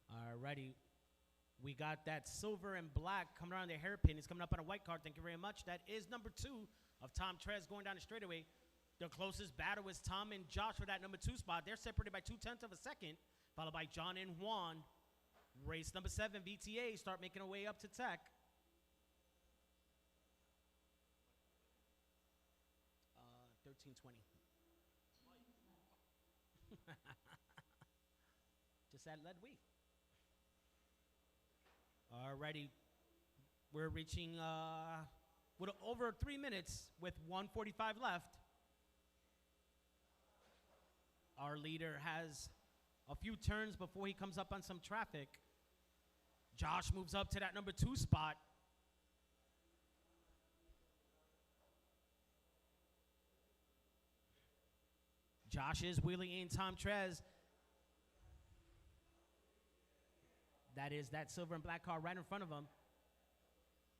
Alrighty. We got that silver and black coming around the hairpin. It's coming up on a white card. Thank you very much. That is number 2 of Tom Trez going down the straightaway. The closest battle is Tom and Josh for that number 2 spot. They're separated by 0.2 of a second, followed by John and Juan. Race number 7, VTA, start making our way up to Tech. 13:20. Just that lead we. Alrighty. We're reaching with over 3 minutes with 1:45 left. Our leader has a few turns before he comes up on some traffic. Josh moves up to that number 2 spot. Josh is wheeling in Tom Trez. That is that silver and black car right in front of him.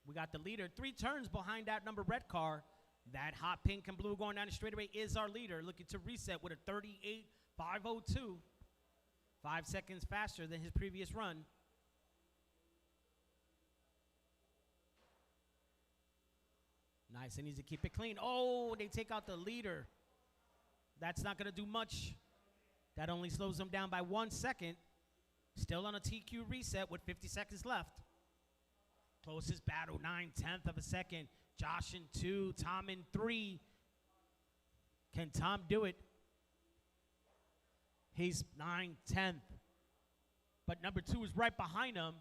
We got the leader 3 turns behind that number red car. That hot pink and blue going down the straightaway is our leader, looking to reset with a 38.502. 5 seconds faster than his previous run. Nice and easy. Keep it clean. Oh, they take out the leader. That's not going to do much. That only slows them down by 1 second. Still on a TQ reset with 50 seconds left. Closest battle, 9/10 of a second. Josh in 2, Tom in 3. Can Tom do it? He's 9/10. But number 2 is right behind him.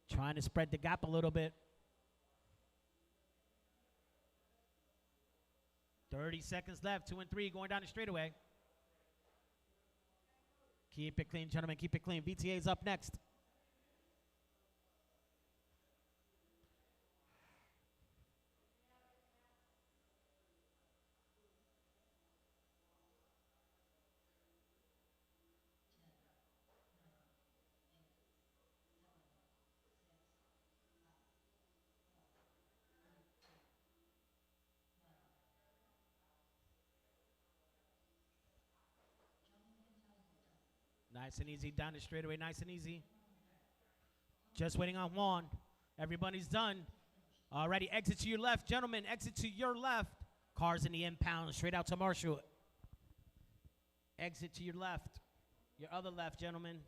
Trying to spread the gap a little bit. 30 seconds left, 2 and 3 going down the straightaway. Keep it clean, gentlemen, keep it clean. VTA is up next. Nice and easy down the straightaway, nice and easy. Just waiting on Juan. Everybody's done. Alrighty, exit to your left, gentlemen, exit to your left. Cars in the impound, straight out to Marshall. Exit to your left. Your other left, gentlemen.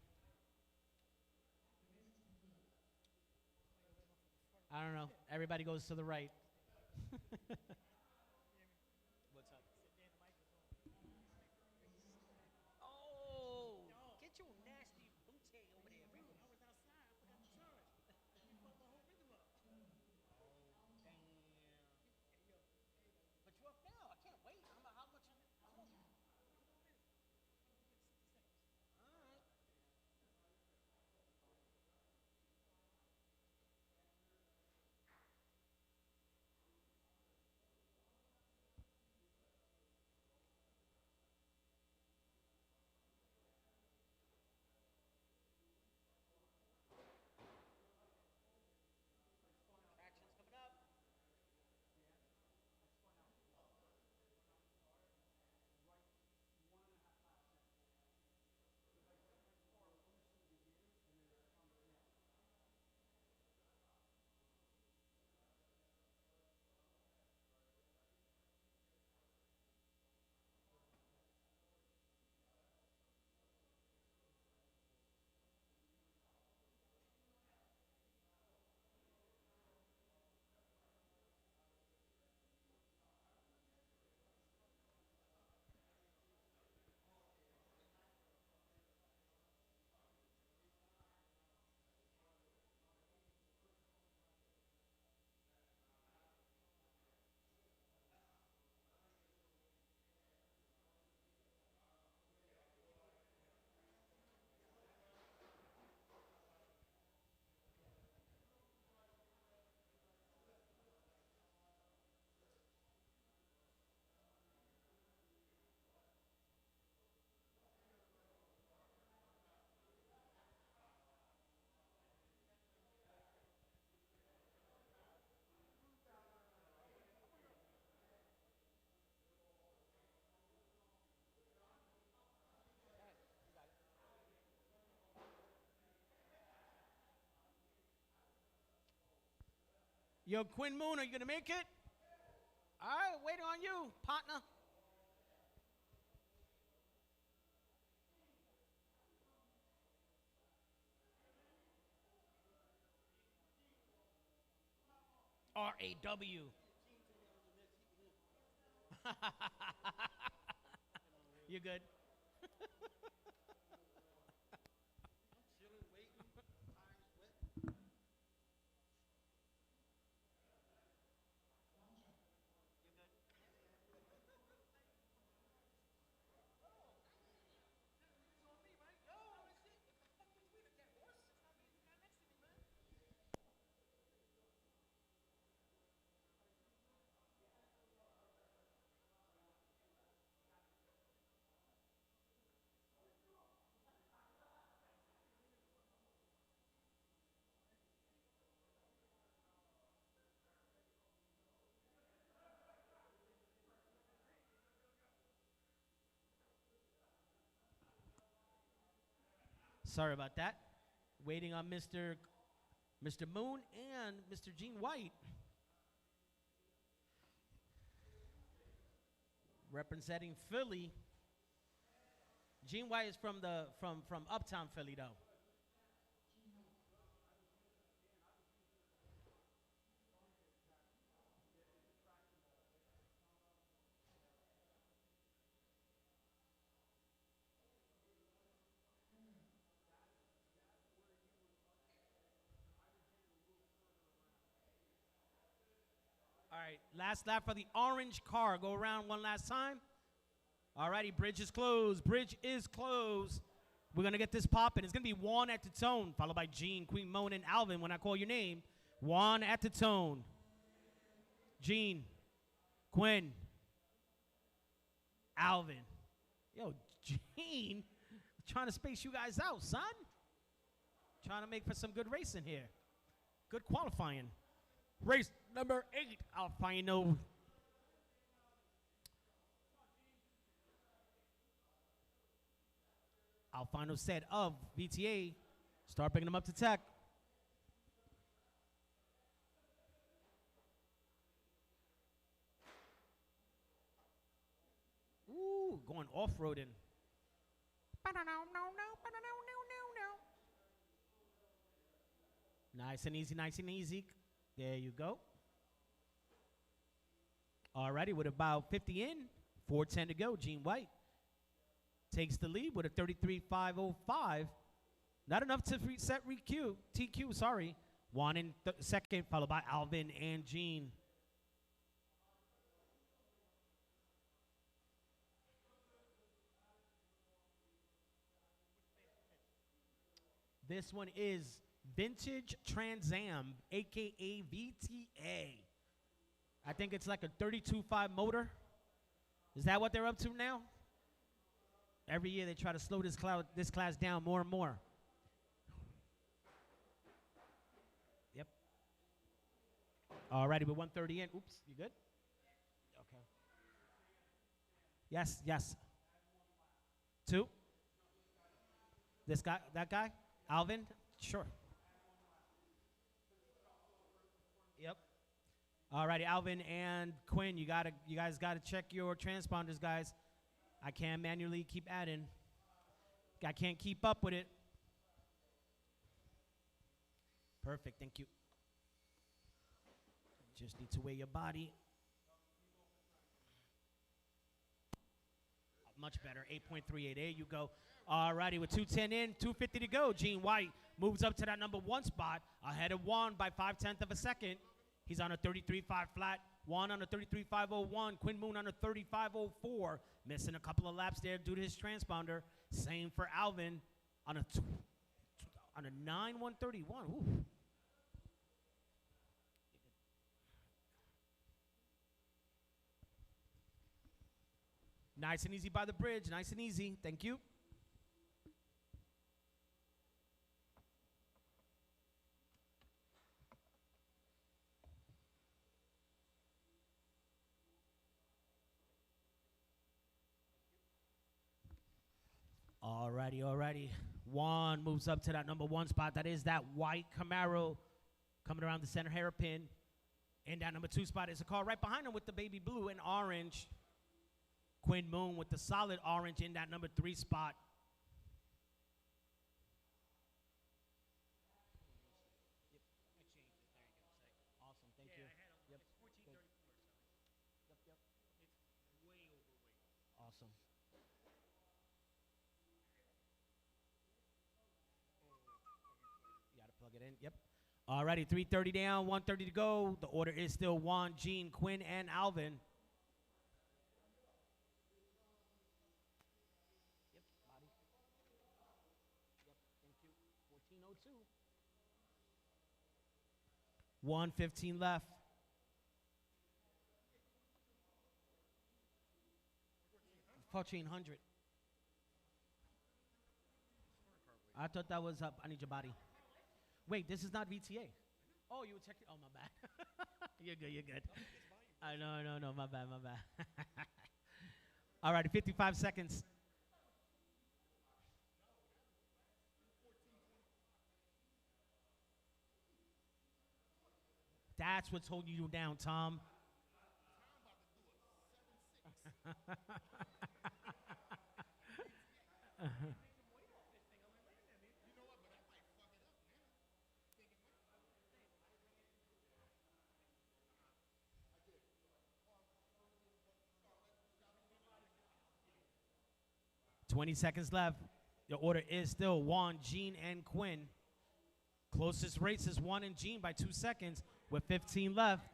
I don't know. Everybody goes to the right. What's up? Oh, get your nasty booty over there, bro. I was outside. I forgot to charge. You fucked my whole rhythm up. Oh, damn. But you up now. I can't wait. How much? All right. Yo, Quinn Moon, are you going to make it? All right, waiting on you, partner. R-A-W. You good? Sorry about that. Waiting on Mr. Moon and Mr. Gene White. Representing Philly. Gene White is from Uptown Philly though. All right, last lap for the orange car. Go around one last time. All righty, bridge is closed. Bridge is closed. We're going to get this popping. It's going to be Juan at the tone, followed by Gene, Queen, Moan, and Alvin when I call your name. Juan at the tone. Gene, Quinn, Alvin. Yo, Gene, trying to space you guys out, son. Trying to make for some good racing here. Good qualifying. Race number 8, Alfino. Alfino set of VTA. Start bringing them up to tech. Ooh, going off-roading. Nice and easy, nice and easy. There you go. Alrighty, with about 50 in, 4:10 to go. Gene White takes the lead with a 33.505. Not enough to reset TQ, sorry. Juan in second, followed by Alvin and Gene. This one is Vintage Trans Am, a.k.a. VTA. I think it's like a 32.5 motor. Is that what they're up to now? Every year they try to slow this class down more and more. Yep. Alrighty, with 130 in. Oops, you good? Okay. Yes, yes. 2. This guy, that guy? Alvin? Sure. Yep. Alrighty, Alvin and Quinn, you guys gotta check your transponders, guys. I can't manually keep adding. I can't keep up with it. Perfect, thank you. Just need to weigh your body. Much better, 8.38. There you go. Alrighty, with 2:10 in, 2:50 to go. Gene White moves up to that number 1 spot, ahead of Juan by 0.5 of a second. He's on a 33.5 flat. Juan on a 33.501. Quinn Moon on a 35.04. Missing a couple of laps there due to his transponder. Same for Alvin on a 9.131. Ooh. Nice and easy by the bridge. Nice and easy. Thank you. Alrighty. Juan moves up to that number 1 spot. That is that white Camaro coming around the center hairpin. In that number 2 spot is a car right behind him with the baby blue and orange. Quinn Moon with the solid orange in that number 3 spot. Awesome, thank you. Yep. It's 1434, so Yep. it's way overweight. Awesome. You gotta plug it in. Yep. Alrighty, 3:30 down, 1:30 to go. The order is still Juan, Gene, Quinn, and Alvin. Yep, body. Yep, thank you. 1402. 1:15 left. 1400. I thought that was up. I need your body. Wait, this is not VTA. Oh, you were checking. Oh, my bad. You're good. You're good. I know. No. My bad. All right, 55 seconds. That's what's holding you down, Tom. Uh-huh. 20 seconds left. The order is still Juan, Gene, and Quinn. Closest race is Juan and Gene by 2 seconds with 15 left.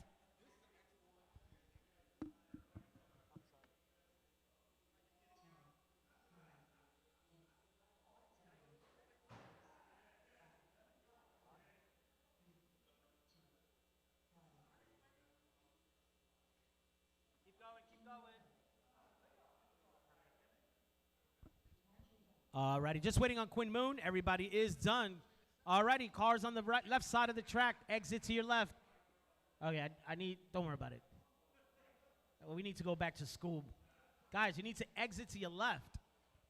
Alrighty, just waiting on Quinn Moon. Everybody is done. Alrighty, cars on the left side of the track. Exit to your left. Okay, don't worry about it. Well, we need to go back to school. Guys, you need to exit to your left.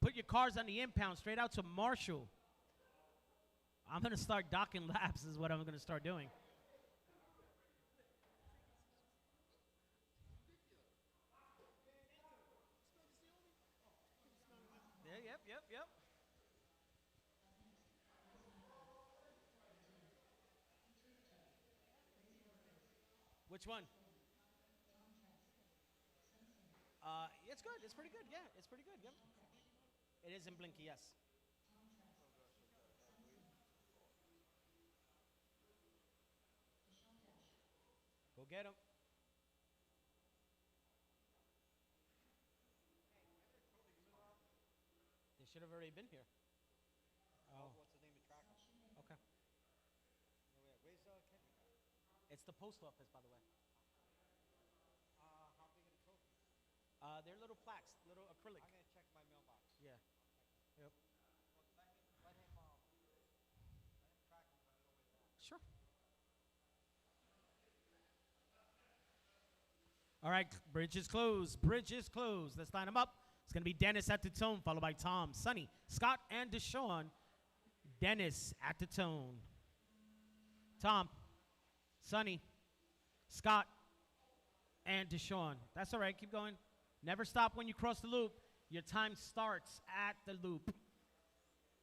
Put your cars on the impound straight out to Marshall. I'm going to start docking laps is what I'm going to start doing. Yep. Which one? It's good. It's pretty good. Yeah, it's pretty good. Yep. It is in Blinky, yes. Go get him. They should have already been here. Oh. What's the name of the track? Okay. No, where's Kenny? It's the post office, by the way. How big are the trophies? They're little plaques, little acrylic. I'm gonna check my mailbox. Yeah. Yep. Let him track him. Let me know where he's at. Sure. All right, bridge is closed. Bridge is closed. Let's line them up. It's going to be Dennis at the tone, followed by Tom, Sonny, Scott, and Deshaun. Dennis at the tone. Tom, Sonny, Scott, and Deshaun. That's all right. Keep going. Never stop when you cross the loop. Your time starts at the loop.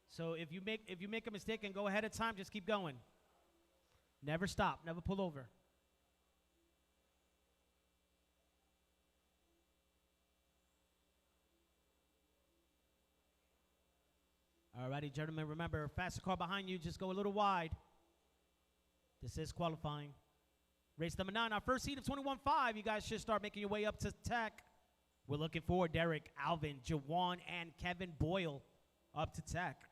So if you make a mistake and go ahead of time, just keep going. Never stop. Never pull over. Alrighty, gentlemen, remember, faster car behind you, just go a little wide. This is qualifying. Race number 9, our first heat of 21.5. You guys should start making your way up to tech. We're looking for Derek, Alvin, Jawan, and Kevin Boyle up to tech.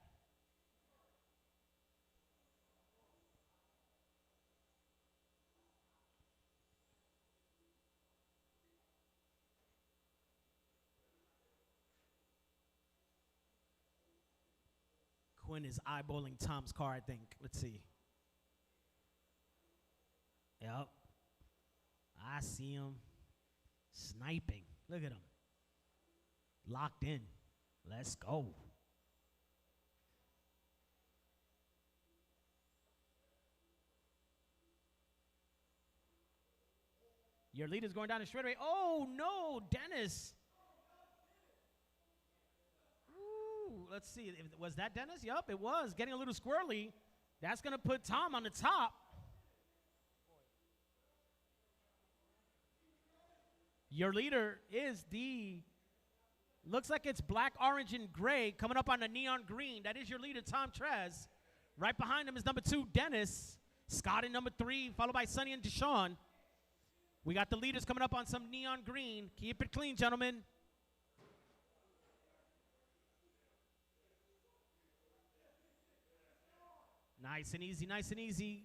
Quinn is eyeballing Tom's car, I think. Let's see. Yep. I see him sniping. Look at him. Locked in. Let's go. Your leader's going down the straightaway. Oh, no, Dennis. Ooh, let's see. Was that Dennis? Yup, it was. Getting a little squirrely. That's going to put Tom on the top. Your leader is looks like it's black, orange, and gray coming up on the neon green. That is your leader, Tom Trez. Right behind him is number 2, Dennis. Scott in number 3, followed by Sonny and Deshaun. We got the leaders coming up on some neon green. Keep it clean, gentlemen. Nice and easy, nice and easy.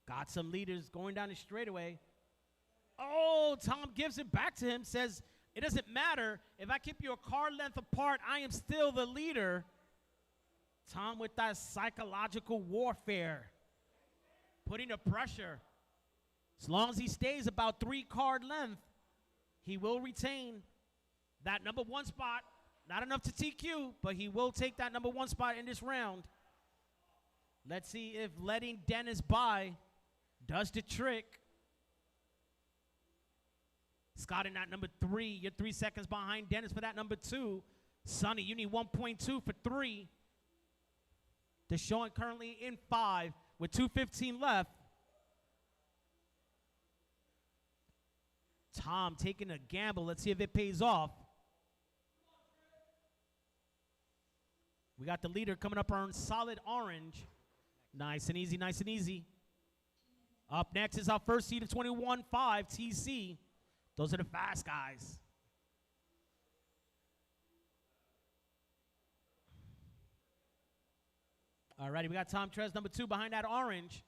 Got some leaders going down the straightaway. Oh, Tom gives it back to him, says, it doesn't matter. If I keep you a car length apart, I am still the leader. Tom with that psychological warfare. Putting the pressure. As long as he stays about 3 car length, he will retain that number 1 spot. Not enough to TQ, but he will take that number 1 spot in this round. Let's see if letting Dennis by does the trick. Scott in that number 3. You're 3 seconds behind Dennis for that number 2. Sonny, you need 1.2 for 3. Deshaun currently in 5 with 2:15 left. Tom taking a gamble. Let's see if it pays off. We got the leader coming up on solid orange. Nice and easy, nice and easy. Up next is our first seed of 21.5, TC. Those are the fast guys. All righty, we got Tom Trez, number 2, behind that orange.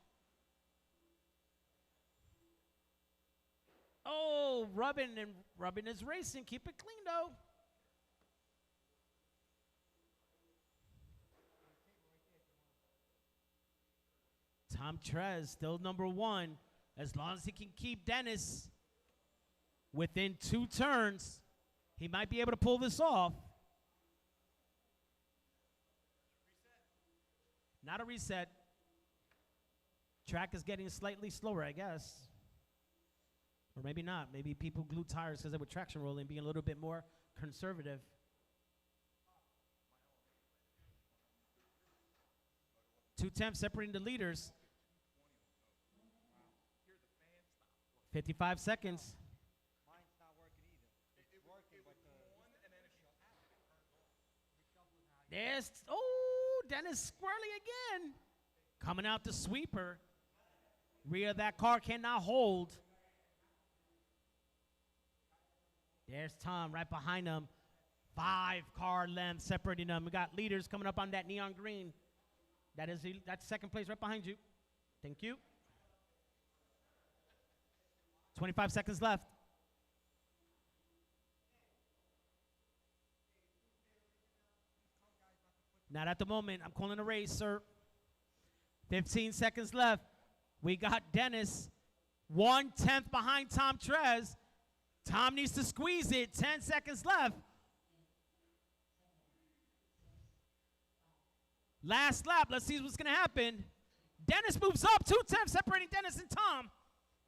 Oh, Rubbin is racing. Keep it clean, though. Tom Trez, still number 1. As long as he can keep Dennis within 2 turns, he might be able to pull this off. Not a reset. Track is getting slightly slower, I guess. Or maybe not. Maybe people glue tires because they were traction rolling, being a little bit more conservative. Two temps separating the leaders. 55 seconds. Mine's not working either. It's working, but There's, Dennis Squirrely again. Coming out the sweeper. Rear of that car cannot hold. There's Tom right behind him. 5 car lengths separating them. We got leaders coming up on that neon green. That's second place right behind you. Thank you. 25 seconds left. Not at the moment. I'm calling a race, sir. 15 seconds left. We got Dennis 1/10 behind Tom Trez. Tom needs to squeeze it. 10 seconds left. Last lap. Let's see what's going to happen. Dennis moves up. 2/10 separating Dennis and Tom.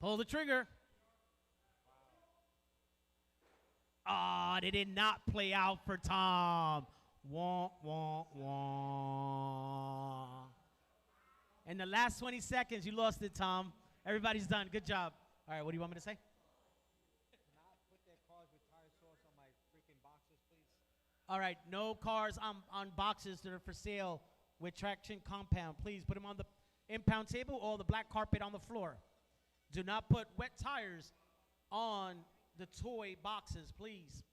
Pull the trigger. Ah, they did not play out for Tom. Wah, wah, wah. In the last 20 seconds, you lost it, Tom. Everybody's done. Good job. All right, what do you want me to say? not put their cars with tire sauce on my freaking boxes, please. All right, no cars on boxes that are for sale with traction compound. Please put them on the impound table or the black carpet on the floor. Do not put wet tires on the toy boxes, please.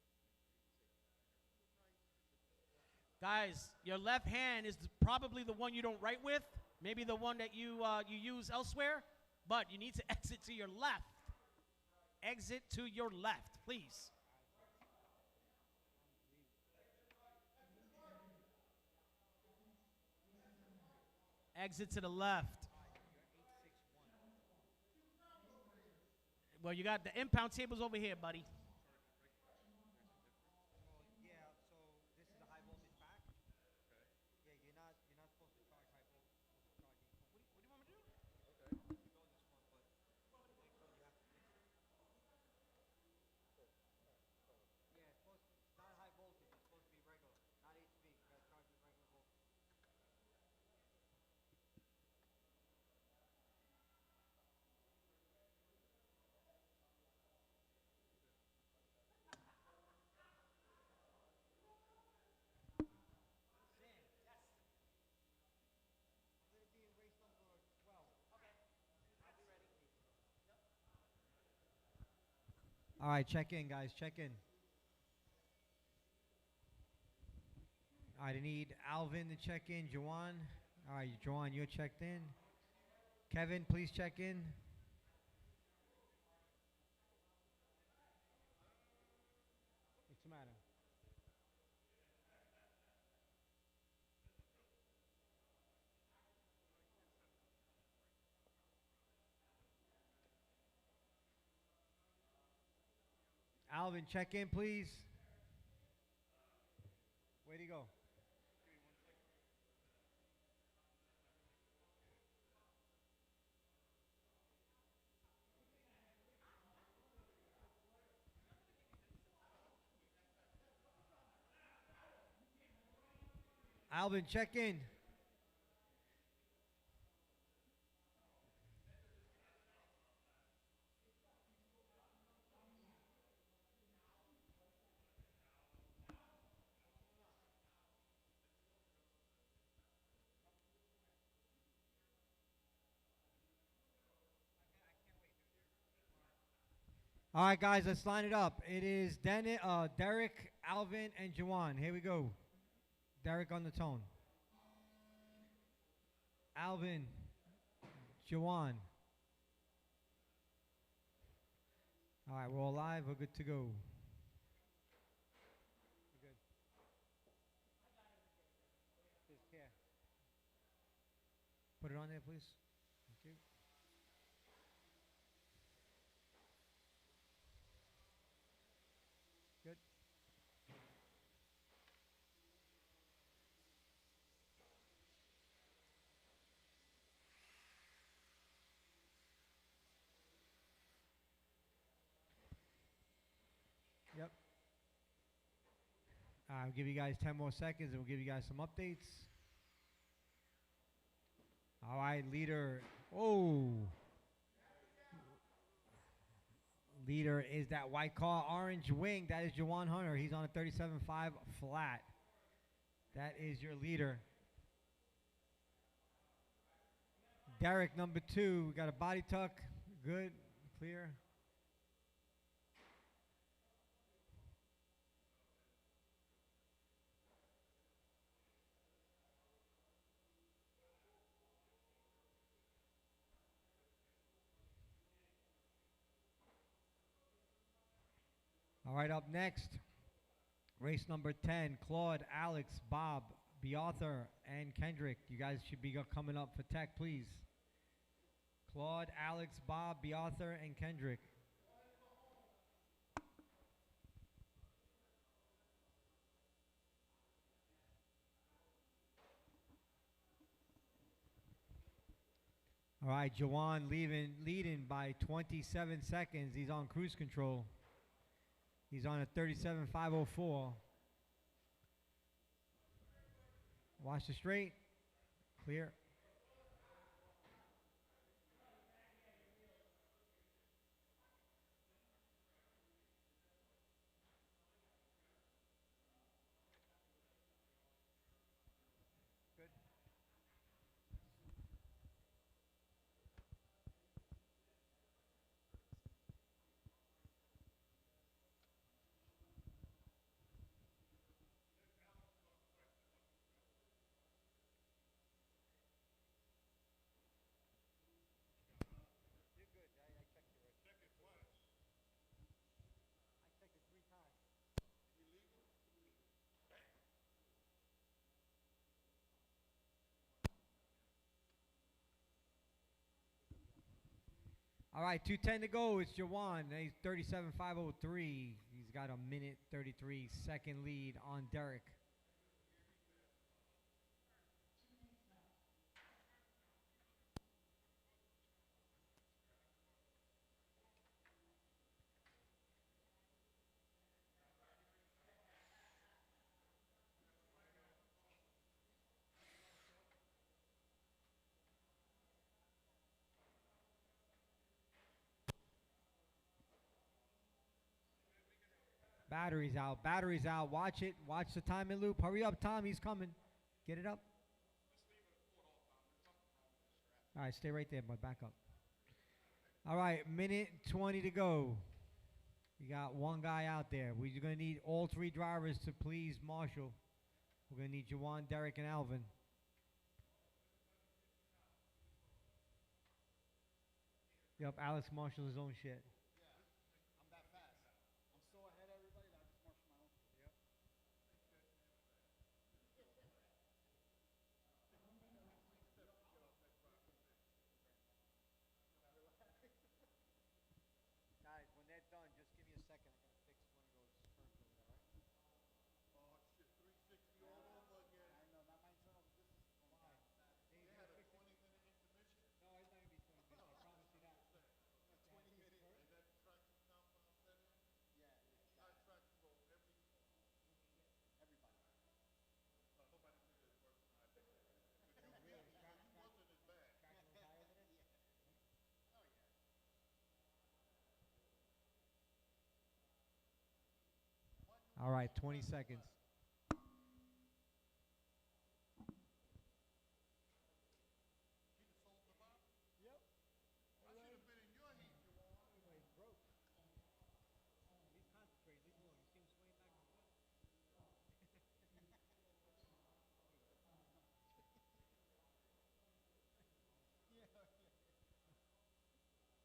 Guys, your left hand is probably the one you don't write with, maybe the one that you use elsewhere, but you need to exit to your left. Exit to your left, please. Exit to the left. Well, you got the impound tables over here, buddy. Yeah, so this is a high voltage pack. Yeah, you're not supposed to charge high voltage charging. What do you want me to do? All right, check in, guys. Check in. All right, I need Alvin to check in. Juwan. All right, Juwan, you're checked in. Kevin, please check in. What's the matter? Alvin, check in, please. Where'd he go? Alvin, check in. All right, guys, let's line it up. It is Derek, Alvin, and Juwan. Here we go. Derek on the tone. Alvin, Juwan. All right, we're all live. We're good to go. We're good. Just here. Put it on there, please. Thank you. Good. Yep. I'll give you guys 10 more seconds and we'll give you guys some updates. All right, leader. Oh. Leader is that white car, orange wing. That is Juwan Hunter. He's on a 37.5 flat. That is your leader. Derek, number 2. We got a body tuck. Good. Clear. All right, up next, race number 10, Claude, Alex, Bob, Bearthur, and Kendrick. You guys should be coming up for tech, please. Claude, Alex, Bob, Bearthur, and Kendrick. All right, Juwan leading by 27 seconds. He's on cruise control. He's on a 37.504. Watch the straight. Clear. Good. All right, 2:10 to go. It's Juwan. He's 37.503. He's got a minute 33 second lead on Derek. Batteries out. Batteries out. Watch it. Watch the timing loop. Hurry up, Tom. He's coming. Get it up. All right, stay right there, bud. Back up. All right, minute 20 to go. We got one guy out there. We're going to need all three drivers to please Marshall. We're going to need Jawan, Derek, and Alvin. Yep, Alex marshals his own shit. I'm that fast. I'm so ahead of everybody that I just marshal my own shit. Yep. Guys, when they're done, just give me a second. I got to fix one of those curves over there, right? Oh shit, 360 all over again. I know, not my internal, but this is Why? They had a 20-minute intermission. No, it's not going to be 20 minutes. I promise you that. 20 minutes. And that traction compound set in. Yeah, High traction roll every everybody. nobody did it worse than I did. No, really. He wasn't as bad. Traction was higher than it? Oh, yeah. All right, 20 seconds. She the sold the bottom. Yep. I should have been in your heat, you want. He's broke. He's concentrating. Leave him alone. You see him swaying back and forth?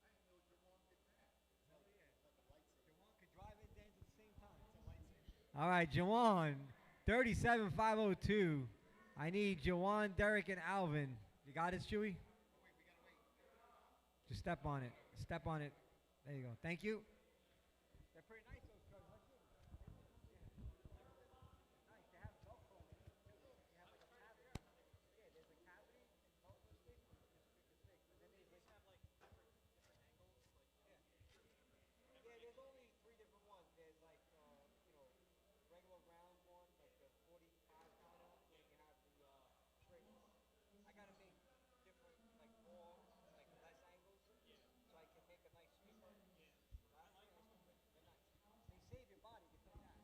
I didn't know Jawan could dance. Hell yeah. Like a lightsaber. Jawan could drive and dance at the same time. All right, Jawan, 37,502. I need Jawan, Derek, and Alvin. You got it, Chewy? Oh, wait, we gotta wait. Just step on it. Step on it. There you go. Thank you. They're pretty nice, those cars. Nice. They have Velcro in them, too. They have like a cavity. Yeah, there's a cavity and Velcro stick. Just stick. And then they just have like different angles. Like, yeah, there's only 3 different ones. There's like, regular round one, like the 45 kind of, and you have the straight one. I gotta make different, like more, like less angles, so I can make a nice sweeper. Yeah. They're nice. They save your body, you can tell you that.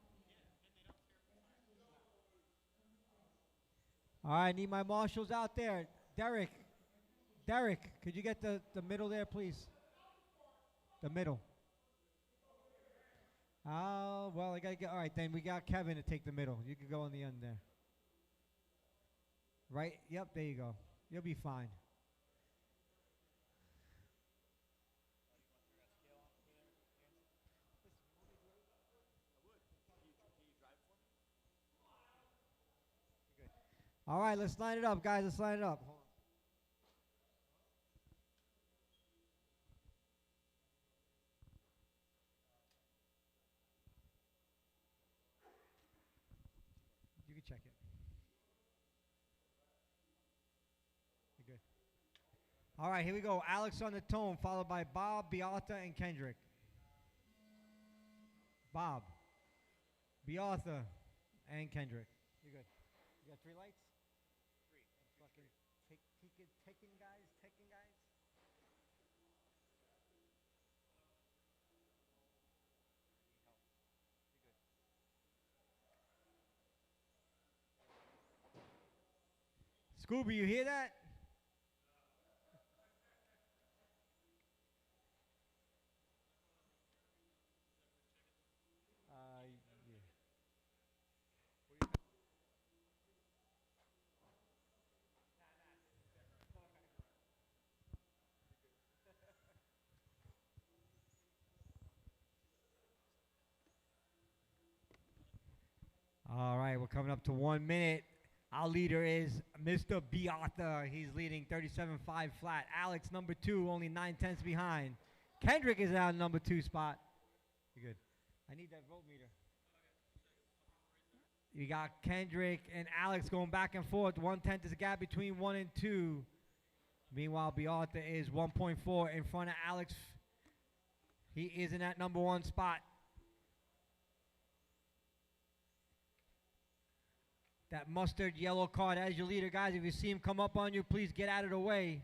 Yeah, and they don't tear the tires. All right, I need my marshals out there. Derek, could you get the middle there, please? The middle. Oh, well, I gotta get. All right, then we got Kevin to take the middle. You can go on the end there. Right? Yep, there you go. You'll be fine. All right, let's line it up, guys. Let's line it up. Hold on. You can check it. You're good. All right, here we go. Alex on the tone, followed by Bob, Beata, and Kendrick. Bob, Beata, and Kendrick. You're good. You got 3 lights? 3. Fucking taking guys. Scooby, you hear that? Yeah. All right, we're coming up to 1 minute. Our leader is Mr. Beata. He's leading 37.5 flat. Alex, number 2, only 9/10 behind. Kendrick is out number 2 spot. You're good. I need that vote meter. You got Kendrick and Alex going back and forth. 1/10 is the gap between 1 and 2. Meanwhile, Beata is 1.4 in front of Alex. He is in that number 1 spot. That mustard yellow card as your leader, guys. If you see him come up on you, please get out of the way.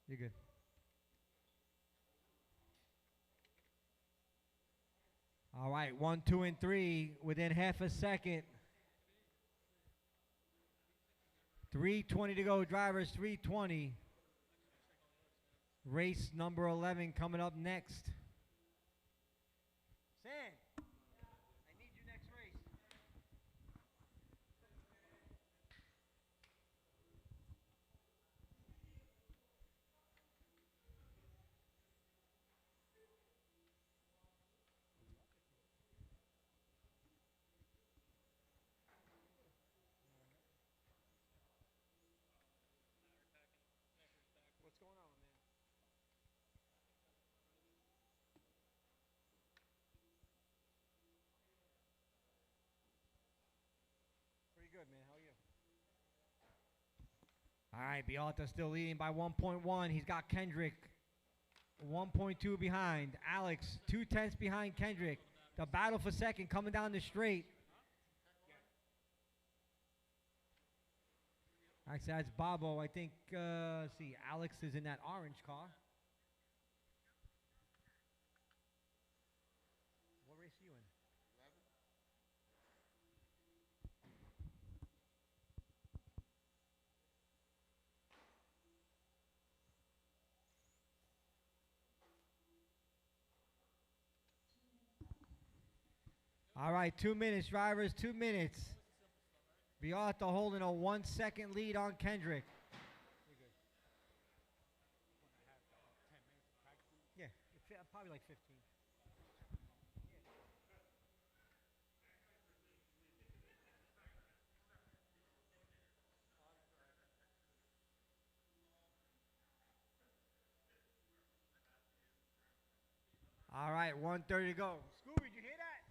You're good. All right, 1, 2, and 3 within half a second. 3:20 to go, drivers. 3:20. Race number 11 coming up next. All right, Bialta still leading by 1.1. He's got Kendrick 1.2 behind. Alex 2/10 behind Kendrick. The battle for second coming down the straight. Actually, that's Bobo. I think, let's see, Alex is in that orange car. What race are you in? 11. All right, 2 minutes, drivers, 2 minutes. Bialta holding a 1 second lead on Kendrick. Yeah, probably like 15. All right, 1:30 to go. Scooby, did you hear that?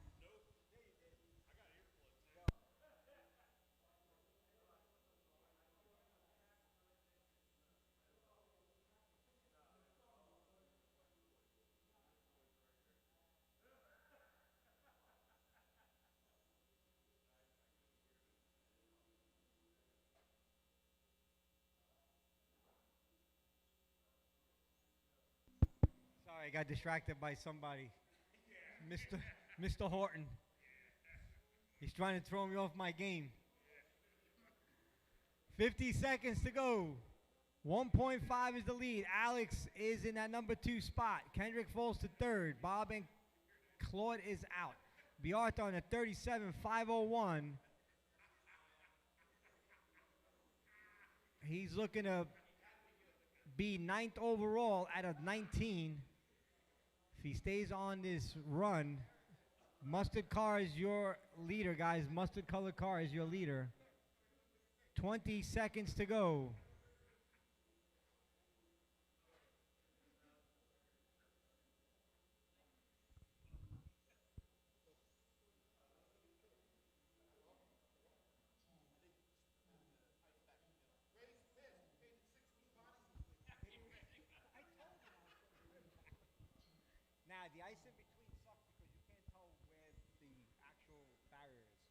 Sorry, I got distracted by somebody. Mr. Horton. He's trying to throw me off my game. 50 seconds to go. 1.5 is the lead. Alex is in that number 2 spot. Kendrick falls to 3rd. Bob and Claude is out. Bialta on a 37.501. He's looking to be 9th overall out of 19. If he stays on this run, mustard car is your leader, guys. Mustard colored car is your leader. 20 seconds to go. Nah, the ice in between sucks because you can't tell where the actual barrier is.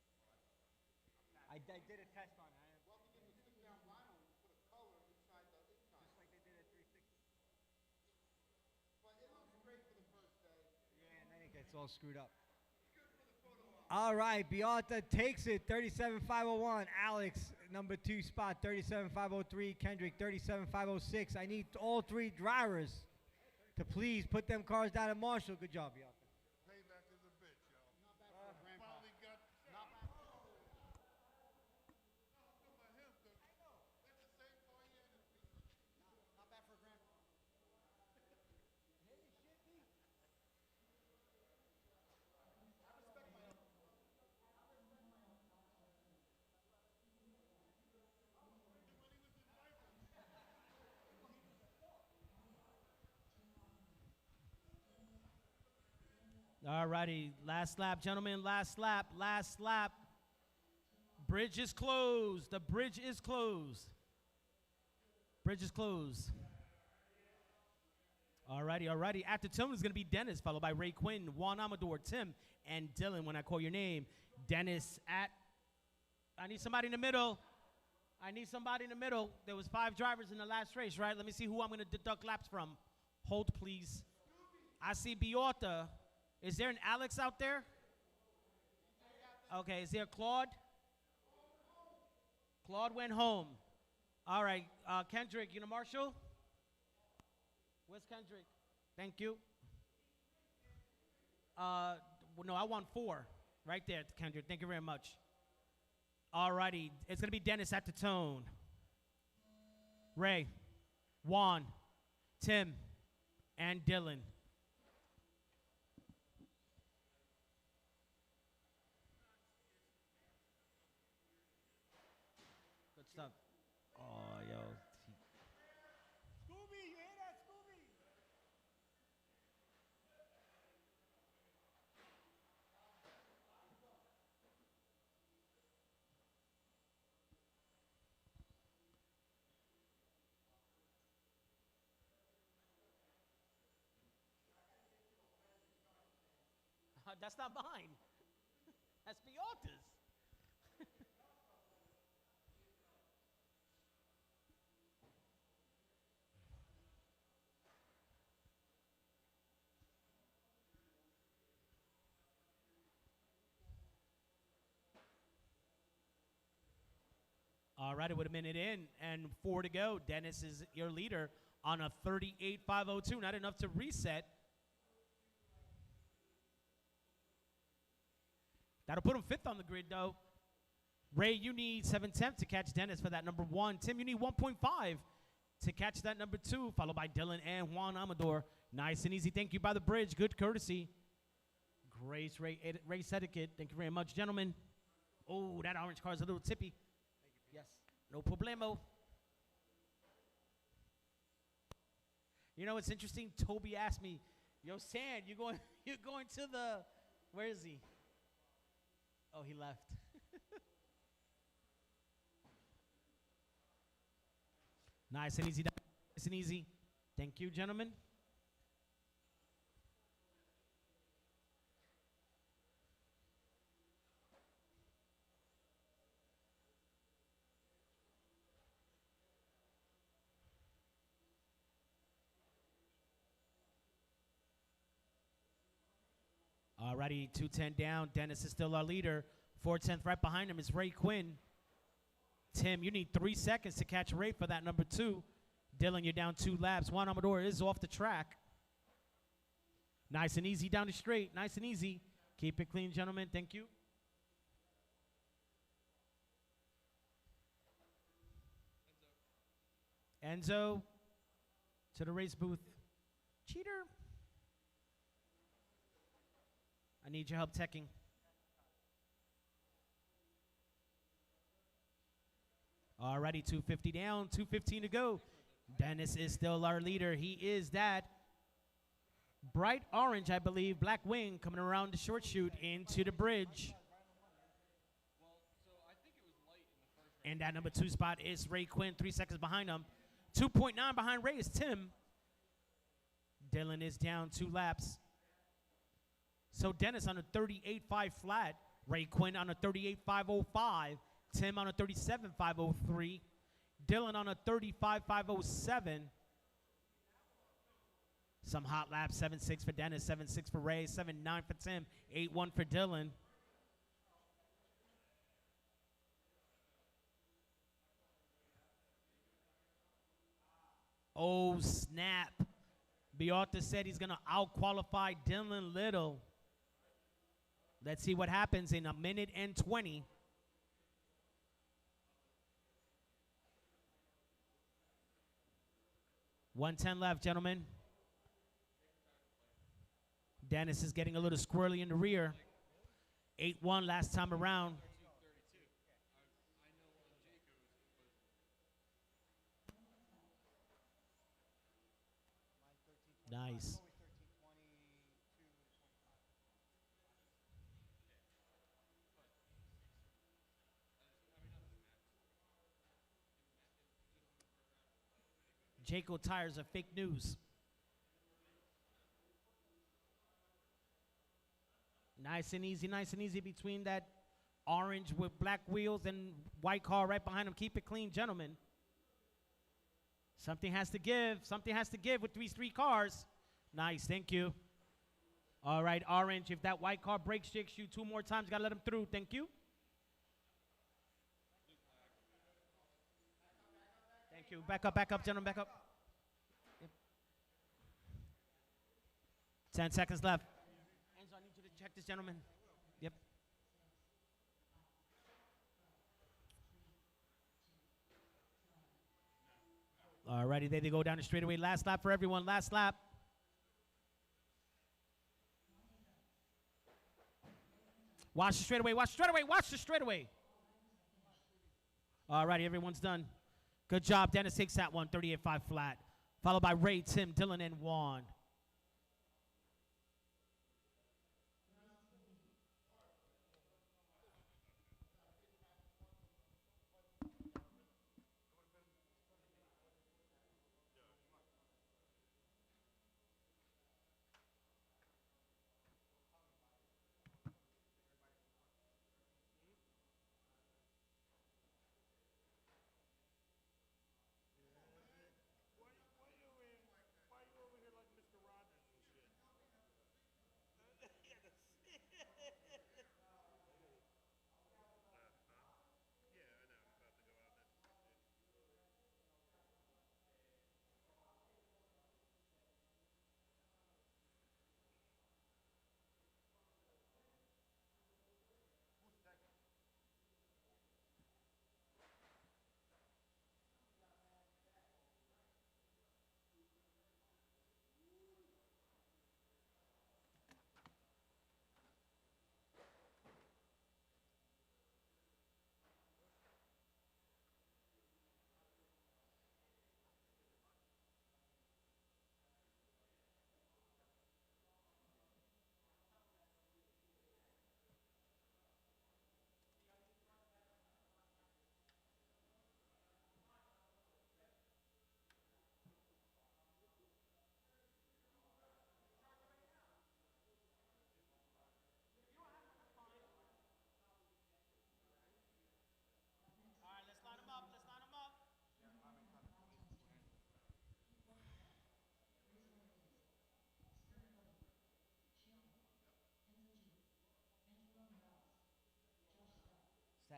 I did a test on it. Well, if you get the stick down vinyl, you put a color inside the inside. Just like they did at 360. But it looks great for the first day. Yeah, and then it gets all screwed up. All right, Bialta takes it, 37.501. Alex, number 2 spot, 37.503. Kendrick, 37.506. I need all 3 drivers to please put them cars down at Marshall. Good job, Bialta. Payback is a bitch, yo. Not bad for a grandpa. Finally got Not bad. for him, 'cause that's the same car he had in the Not bad for a grandpa. All righty, last lap, gentlemen, last lap, last lap. Bridge is closed. The bridge is closed. Bridge is closed. All righty, all righty. After Tim is going to be Dennis, followed by Ray Quinn, Juan Amador, Tim, and Dylan when I call your name. Dennis at, I need somebody in the middle. I need somebody in the middle. There was 5 drivers in the last race, right? Let me see who I'm going to deduct laps from. Hold, please. I see Bialta. Is there an Alex out there? Okay, is there Claude? Claude went home. All right, Kendrick, you know Marshall? Where's Kendrick? Thank you. No, I want 4. Right there, Kendrick. Thank you very much. All righty, it's going to be Dennis at the tone. Ray, Juan, Tim, and Dylan. Good stuff. Oh, yo. Scooby, you hear that, Scooby? That's not mine. That's Piotr's. All right, with a minute in and 4 to go, Dennis is your leader on a 38.502. Not enough to reset. That'll put him 5th on the grid, though. Ray, you need 7/10 to catch Dennis for that number 1. Tim, you need 1.5 to catch that number 2, followed by Dylan and Juan Amador. Nice and easy. Thank you by the bridge. Good courtesy. Grace race etiquette. Thank you very much, gentlemen. Oh, that orange car is a little tippy. Yes, no problemo. You know what's interesting? Toby asked me, "Yo, Sand, you going to the? Where is he? Oh, he left." Nice and easy. Nice and easy. Thank you, gentlemen. Alrighty, 2:10 down. Dennis is still our leader. 4:10 right behind him is Ray Quinn. Tim, you need 3 seconds to catch Ray for that number 2. Dylan, you're down 2 laps. Juan Amador is off the track. Nice and easy down the straight. Nice and easy. Keep it clean, gentlemen. Thank you. Enzo to the race booth. Cheater. I need your help teching. Alrighty, 2:50 down, 2:15 to go. Dennis is still our leader. He is that bright orange, I believe, black wing coming around the short chute into the bridge. And that number 2 spot is Ray Quinn, 3 seconds behind him. 2.9 behind Ray is Tim. Dylan is down 2 laps. So Dennis on a 38.5 flat, Ray Quinn on a 38.505, Tim on a 37.503, Dylan on a 35.507. Some hot laps, 7.6 for Dennis, 7.6 for Ray, 7.9 for Tim, 8.1 for Dylan. Oh, snap. Biorta said he's going to out-qualify Dylan Little. Let's see what happens in 1:20. 1:10 left, gentlemen. Dennis is getting a little squirrely in the rear. 8-1 last time around. Nice. Jayco tires are fake news. Nice and easy between that orange with black wheels and white car right behind him. Keep it clean, gentlemen. Something has to give. Something has to give with these 3 cars. Nice, thank you. All right, orange, if that white car brake shakes you 2 more times, got to let him through. Thank you. Thank you. Back up, gentlemen, back up. Yep. 10 seconds left. Enzo, I need you to check this, gentleman. Yep. All righty, there they go down the straightaway. Last lap for everyone, last lap. Watch the straightaway, watch the straightaway, watch the straightaway. All righty, everyone's done. Good job. Dennis takes that one, 38.5 flat. Followed by Ray, Tim, Dylan, and Juan.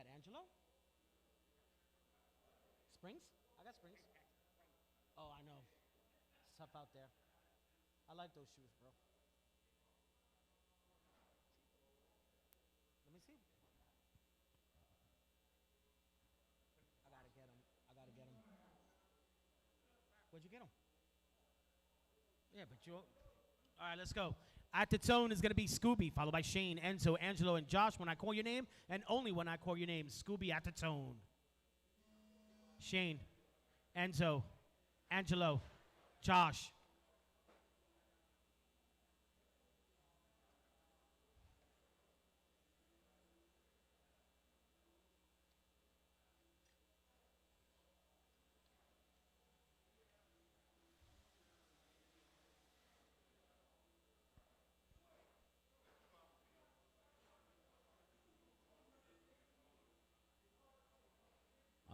that, Angelo? Springs? I got Springs. Oh, I know. It's tough out there. I like those shoes, bro. Let me see. I gotta get them. I gotta get them. Where'd you get them? Yeah, but you. All right, let's go. At the tone is going to be Scooby, followed by Shane, Enzo, Angelo, and Josh when I call your name, and only when I call your name. Scooby at the tone. Shane, Enzo, Angelo, Josh.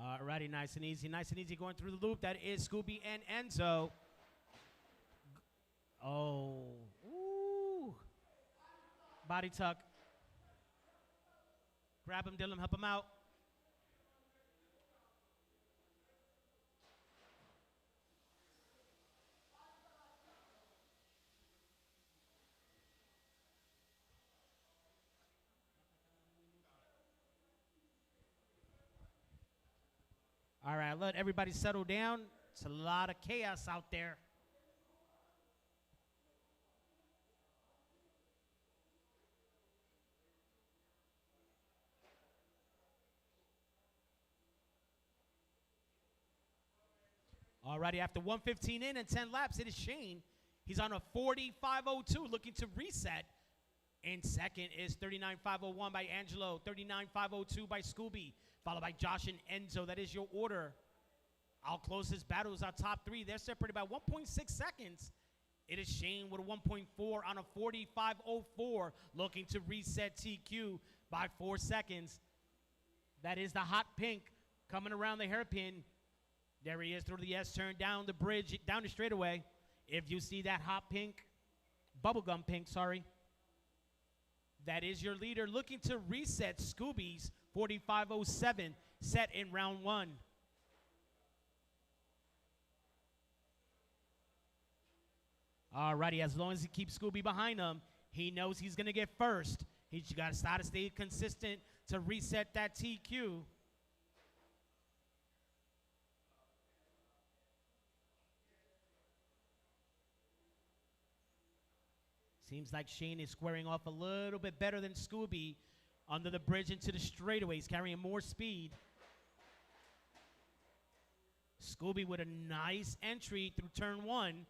Alrighty, nice and easy going through the loop. That is Scooby and Enzo. Oh, ooh. Body tuck. Grab him, Dylan, help him out. All right, let everybody settle down. It's a lot of chaos out there. Alrighty, after 115 in and 10 laps, it is Shane. He's on a 45.02, looking to reset. In second is 39.501 by Angelo, 39.502 by Scooby, followed by Josh and Enzo. That is your order. I'll close this battle as our top three. They're separated by 1.6 seconds. It is Shane with a 1.4 on a 45.04, looking to reset TQ by 4 seconds. That is the hot pink coming around the hairpin. There he is through the S-turn, down the bridge, down the straightaway. If you see that hot pink, bubblegum pink, sorry. That is your leader looking to reset Scooby's 45.07 set in round one. Alrighty, as long as he keeps Scooby behind him, he knows he's going to get first. He's got to start to stay consistent to reset that TQ. Seems like Shane is squaring off a little bit better than Scooby under the bridge into the straightaways, carrying more speed. Scooby with a nice entry through turn one.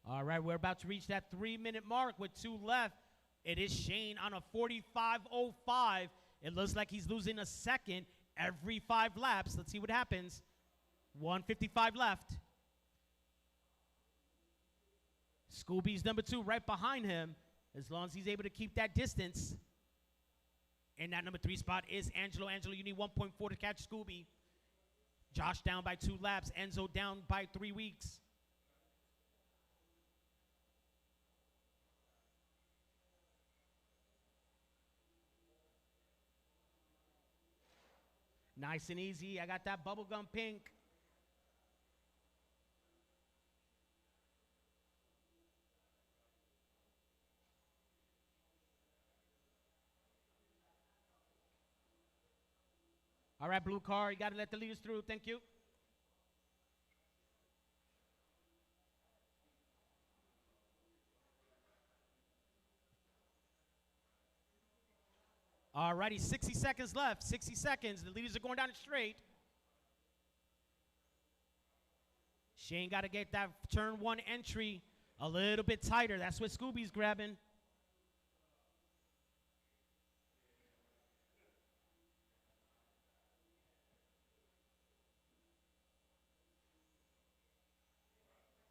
All right, we're about to reach that 3-minute mark with 2 left. It is Shane on a 45.05. It looks like he's losing a second every 5 laps. Let's see what happens. 1:55 left. Scooby's number 2 right behind him, as long as he's able to keep that distance. And that number 3 spot is Angelo. Angelo, you need 1.4 to catch Scooby. Josh down by 2 laps. Enzo down by 3 weeks. Nice and easy. I got that bubblegum pink. All right, blue car, you got to let the leaders through. Thank you. All righty, 60 seconds left. 60 seconds. The leaders are going down the straight. Shane got to get that turn 1 entry a little bit tighter. That's what Scooby's grabbing.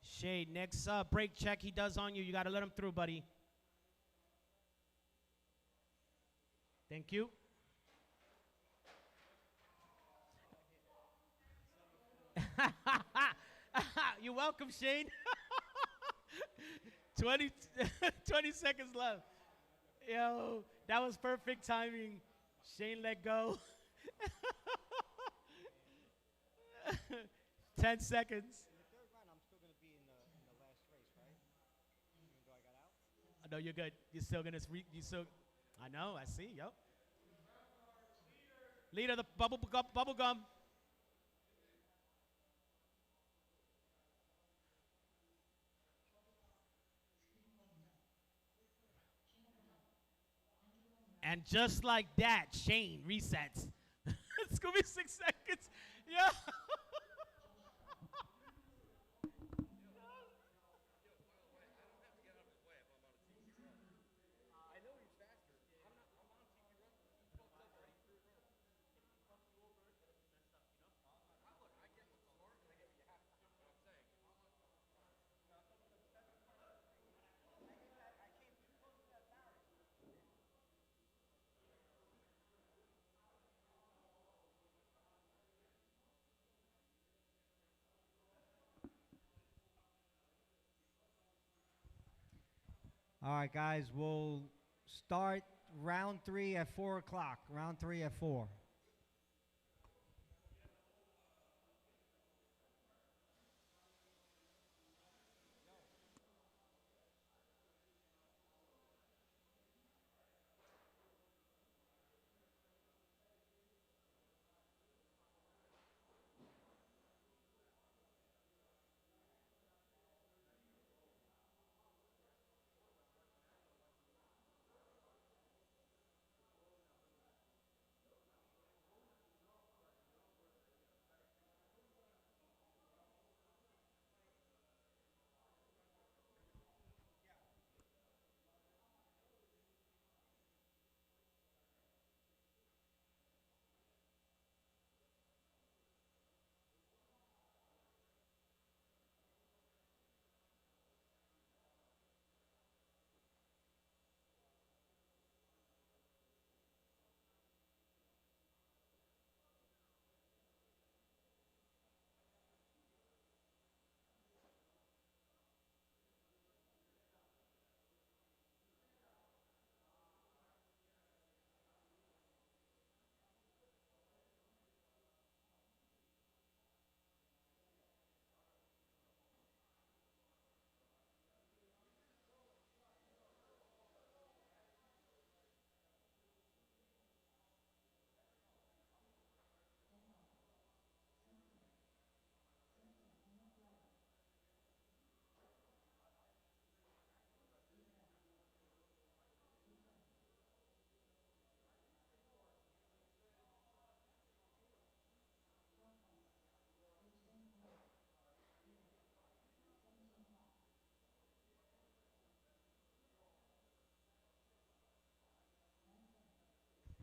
Shane, next brake check he does on you. You got to let him through, buddy. Thank you. You're welcome, Shane. 20, 20 seconds left. Yo, that was perfect timing. Shane let go. 10 seconds. In the third round, I'm still gonna be in the last race, right? Even though I got out. No, you're good. You're still gonna. You still. I know. I see. Yep. Leader, the bubble gum. And just like that, Shane resets. It's gonna be 6 seconds. Yeah. All right, guys, we'll start round 3 at 4 o'clock. Round 3 at 4.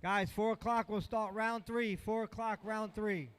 Guys, 4 o'clock, we'll start round 3. 4 o'clock, round 3.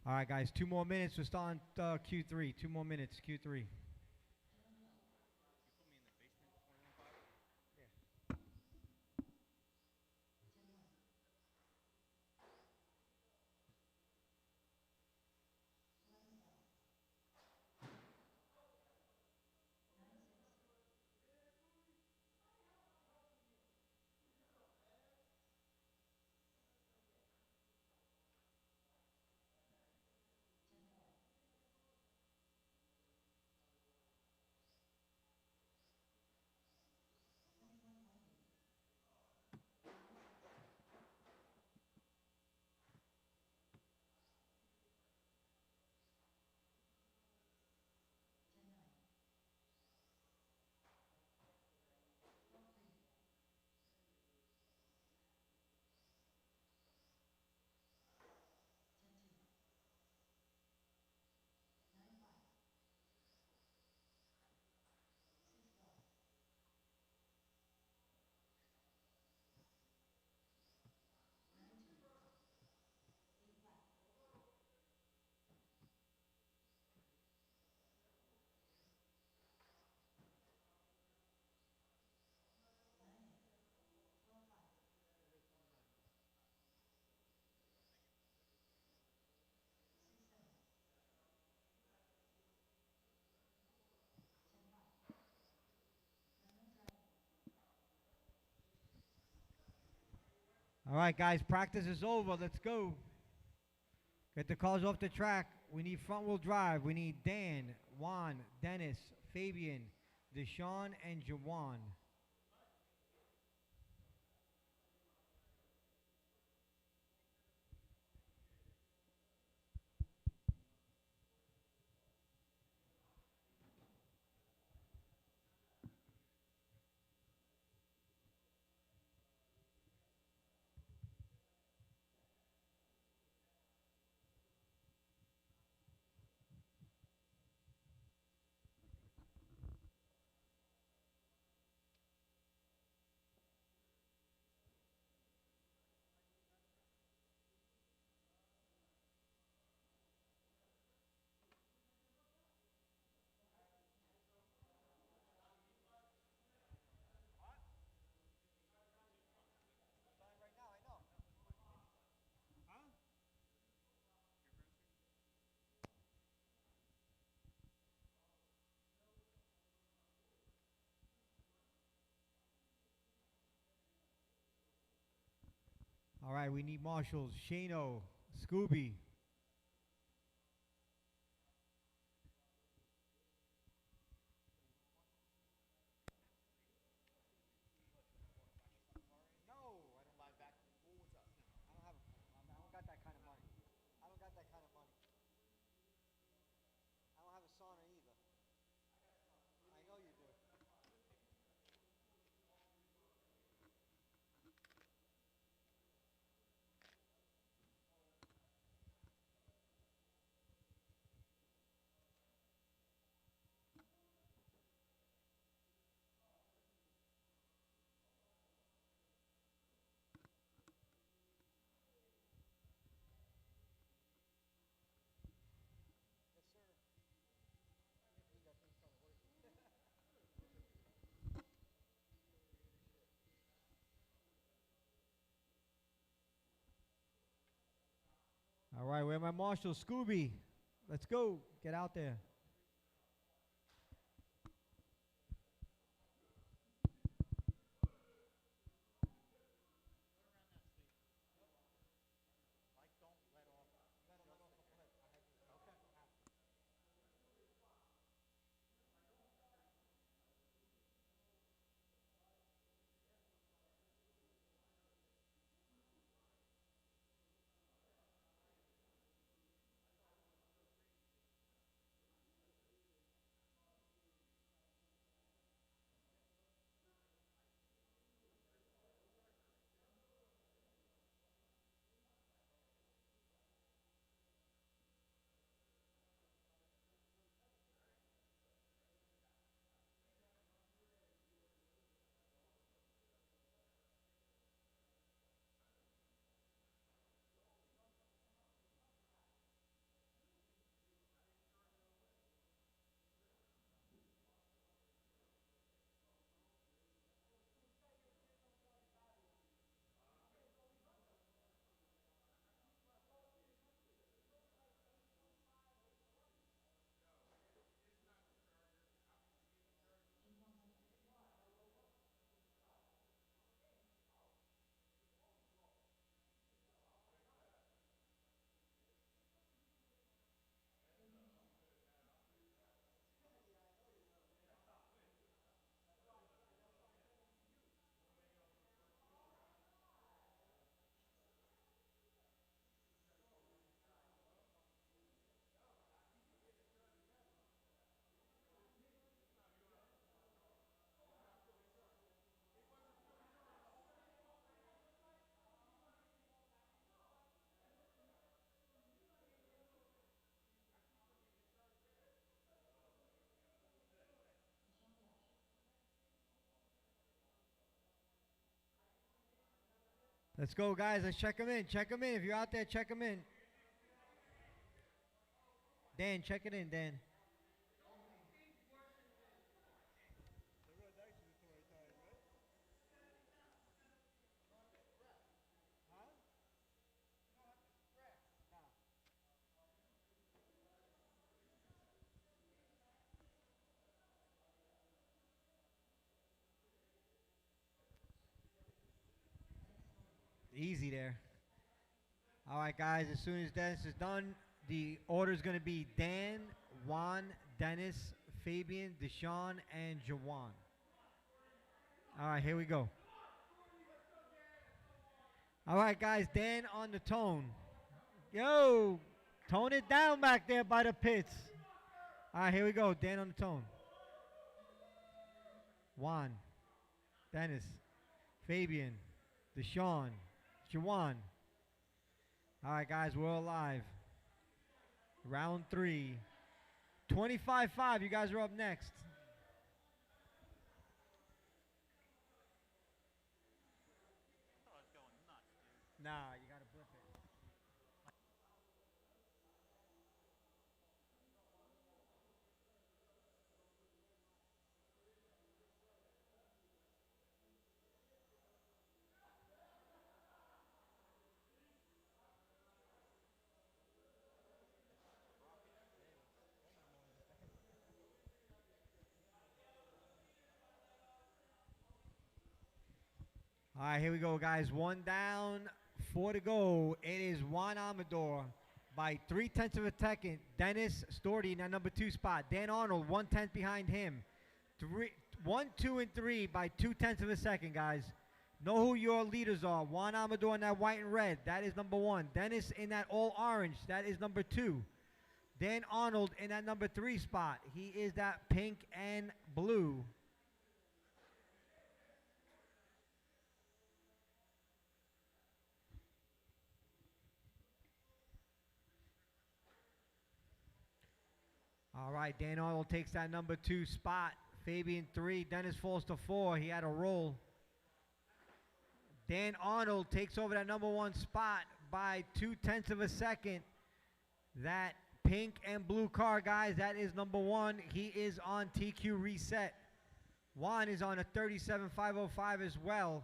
All right, guys, 2 more minutes. We're starting Q3. 2 more minutes, Q3. All right, guys, practice is over. Let's go. Get the cars off the track. We need front wheel drive. We need Dan, Juan, Dennis, Fabian, Deshaun, and Jawan. All right, we need marshals. Shano, Scooby. No, I don't buy back water. I don't got that kind of money. I don't got that kind of money. I don't have a sauna either. I know you do. Yes, sir. That thing started working. All right, where my marshal? Scooby. Let's go. Get out there. Let's go, guys. Let's check them in. Check them in. If you're out there, check them in. Dan, check it in, Dan. Easy there. All right, guys. As soon as Dennis is done, the order is going to be Dan, Juan, Dennis, Fabian, Deshaun, and Jawan. All right, here we go. All right, guys. Dan on the tone. Yo, tone it down back there by the pits. All right, here we go. Dan on the tone. Juan, Dennis, Fabian, Deshaun, Jawan. All right, guys, we're all live. Round 3. 25-5. You guys are up next. Oh, it's going nuts, dude. Nah, you gotta blip it. All right, here we go, guys. 1 down, 4 to go. It is Juan Amador by 3/10 of a second. Dennis Storty in that number 2 spot. Dan Arnold, 1/10 behind him. 1, 2, and 3 by 2/10 of a second, guys. Know who your leaders are. Juan Amador in that white and red. That is number 1. Dennis in that all orange. That is number 2. Dan Arnold in that number 3 spot. He is that pink and blue. All right, Dan Arnold takes that number 2 spot. Fabian 3. Dennis falls to 4. He had a roll. Dan Arnold takes over that number 1 spot by 2/10 of a second. That pink and blue car, guys, that is number 1. He is on TQ reset. Juan is on a 37.505 as well.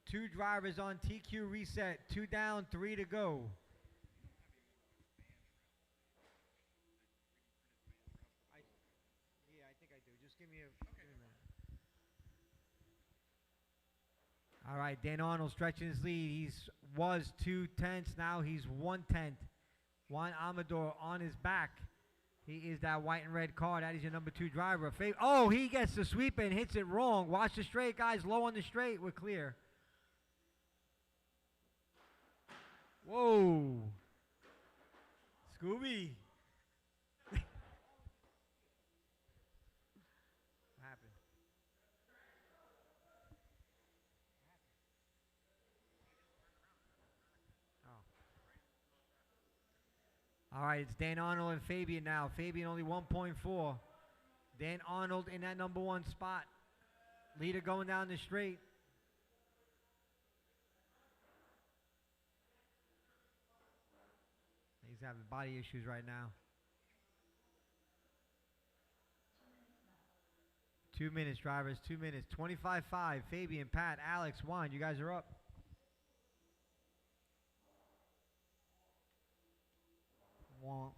2 drivers on TQ reset. 2 down, 3 to go. Give me a minute. All right, Dan Arnold stretching his lead. He's was 2/10. Now he's 1/10. Juan Amador on his back. He is that white and red car. That is your number 2 driver. Oh, he gets the sweep and hits it wrong. Watch the straight, guys. Low on the straight. We're clear. Whoa. Scooby. All right, it's Dan Arnold and Fabian now. Fabian only 1.4. Dan Arnold in that number 1 spot. Leader going down the straight. He's having body issues right now. 2 minutes, drivers, 2 minutes. 25-5. Fabian, Pat, Alex, Juan, you guys are up. Womp.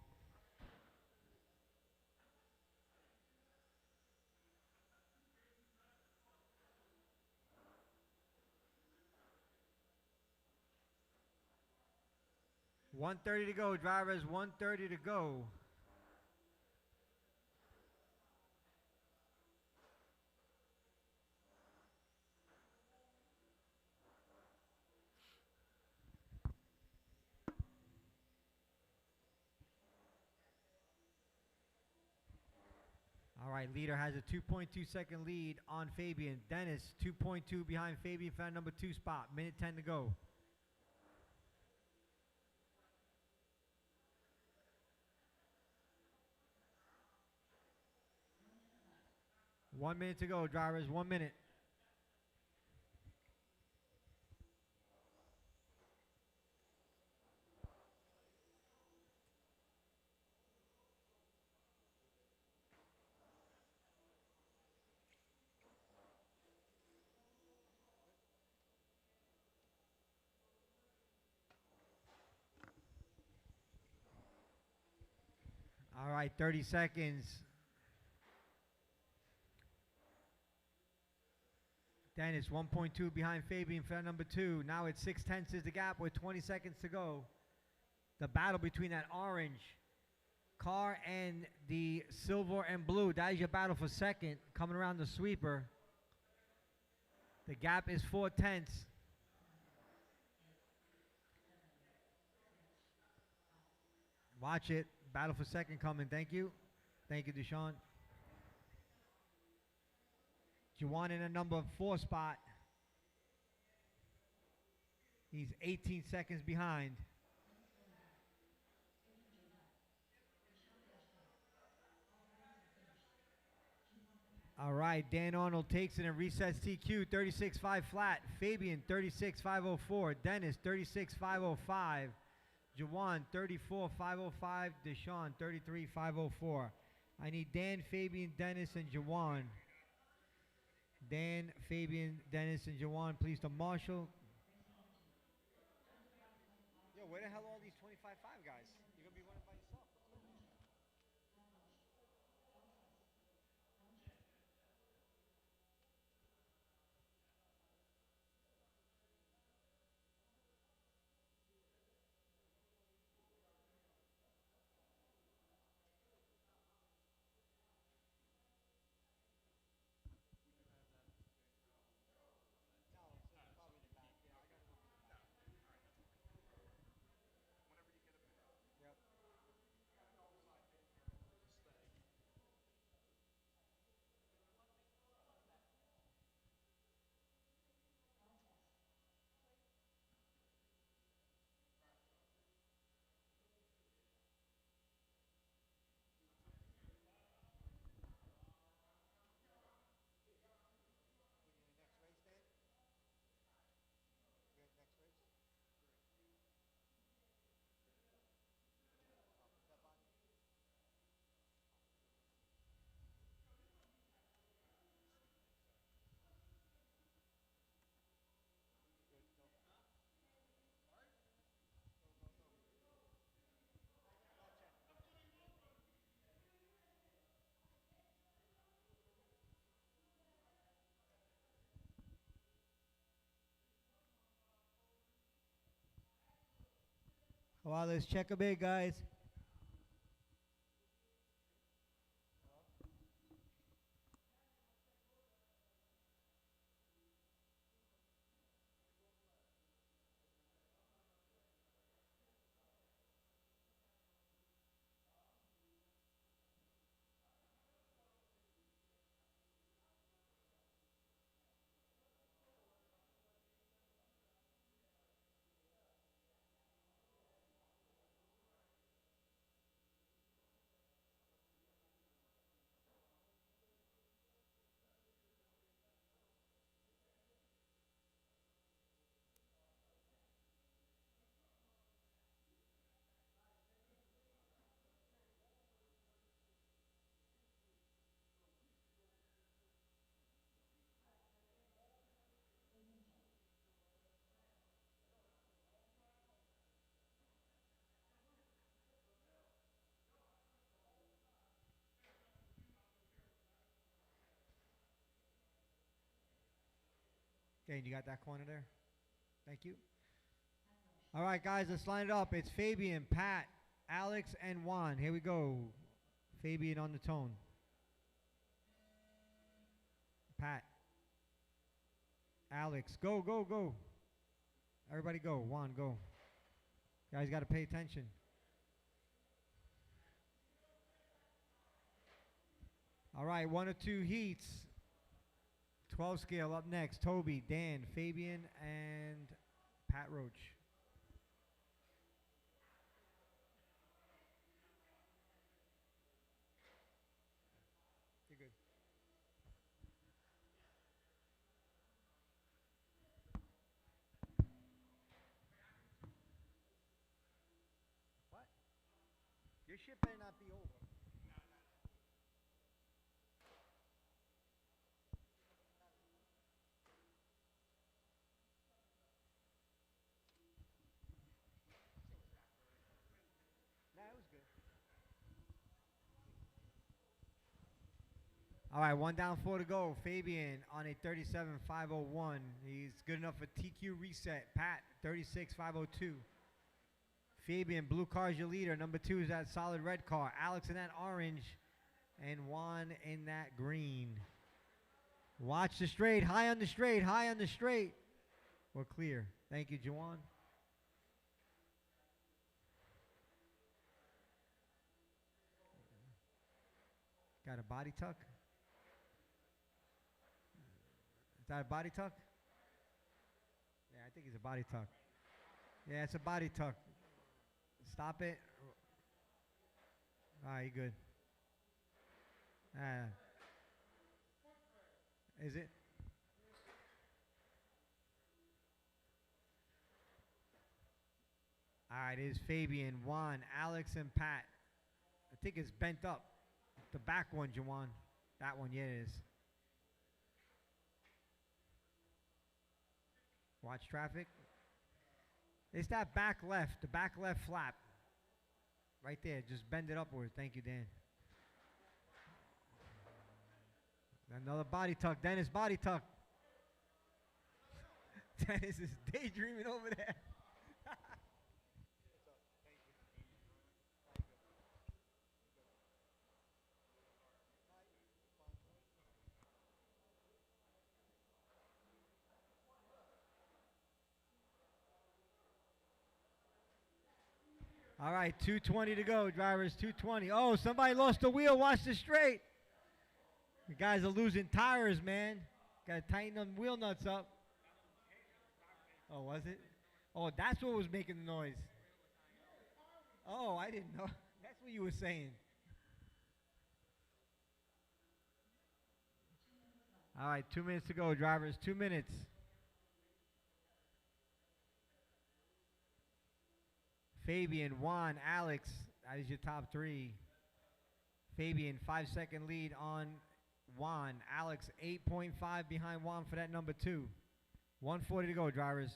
$130 to go, drivers. $130 to go. All right, leader has a 2.2 second lead on Fabian. Dennis, 2.2 behind Fabian for that number 2 spot. Minute 10 to go. $1 minute to go, drivers. 1 minute. right, 30 seconds. Dennis, 1.2 behind Fabian for number 2. Now it's 6/10 is the gap with 20 seconds to go. The battle between that orange car and the silver and blue. That is your battle for second. Coming around the sweeper. The gap is 4/10. Watch it. Battle for second coming. Thank you. Thank you, Deshaun. Juwan in a number 4 spot. He's 18 seconds behind. All right, Dan Arnold takes it and resets TQ 36.5 flat. Fabian 36.504. Dennis 36.505. Juwan 34.505. Deshaun 33.504. I need Dan, Fabian, Dennis, and Juwan. Dan, Fabian, Dennis, and Juwan, please to Marshall. Yo, where the hell are all these 25.5 guys? You're going to be running by yourself. Well, let's check a bit, guys. Okay, you got that corner there? Thank you. All right, guys, let's line it up. It's Fabian, Pat, Alex, and Juan. Here we go. Fabian on the tone. Pat. Alex, go, go, go. Everybody go. Juan, go. Guys got to pay attention. All right, 1 or 2 heats. 12 scale up next. Toby, Dan, Fabian, and Pat Roach. You're good. What? Your shit better not be over. Nah, it was good. All right, one down, four to go. Fabian on a 37.501. He's good enough for TQ reset. Pat, 36.502. Fabian, blue car is your leader. Number 2 is that solid red car. Alex in that orange. And Juan in that green. Watch the straight. High on the straight. High on the straight. We're clear. Thank you, Juan. Got a body tuck? Is that a body tuck? Yeah, I think it's a body tuck. Yeah, it's a body tuck. Stop it. All right, you good. Is it? All right, it is Fabian, Juan, Alex, and Pat. I think it's bent up. The back one, Juwan. That one, yeah, it is. Watch traffic. It's that back left, the back left flap. Right there, just bend it upward. Thank you, Dan. Another body tuck. Dennis, body tuck. Dennis is daydreaming over there. All right, 2:20 to go, drivers. 2:20. Oh, somebody lost the wheel. Watch the straight. The guys are losing tires, man. Got to tighten them wheel nuts up. Oh, was it? Oh, that's what was making the noise. Oh, I didn't know. That's what you were saying. All right, 2 minutes to go, drivers. 2 minutes. Fabian, Juan, Alex. That is your top 3. Fabian, 5-second lead on Juan. Alex, 8.5 behind Juan for that number 2. 1:40 to go, drivers.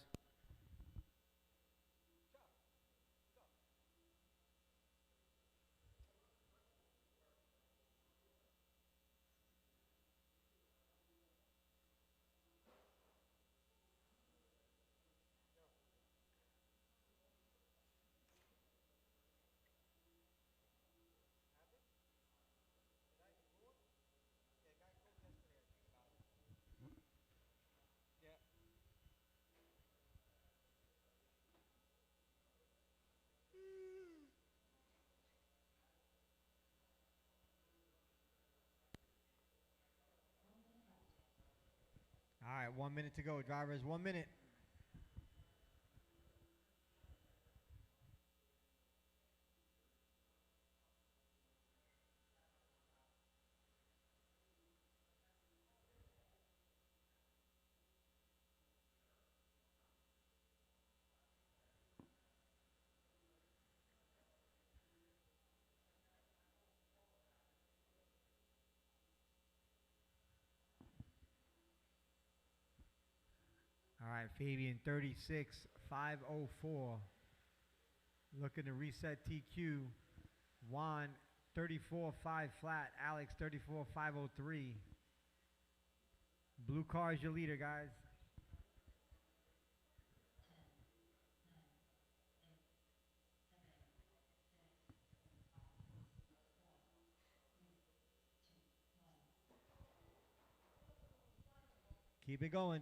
All right, 1 minute to go, drivers. 1 minute. All right, Fabian, 36.504. Looking to reset TQ. Juan, 34.5 flat. Alex, 34.503. Blue car is your leader, guys. Keep it going.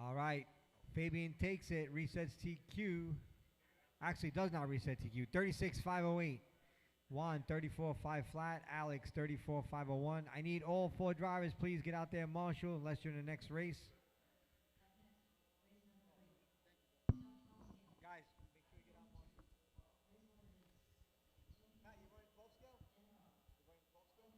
All right. Fabian takes it, resets TQ. Actually, does not reset TQ. 36.508. Juan, 34.5 flat. Alex, 34.501. I need all 4 drivers. Please get out there, Marshall, unless you're in the next race. Guys, make sure you get out, Marshall. Pat, you running 12 scale? You running 12 scale?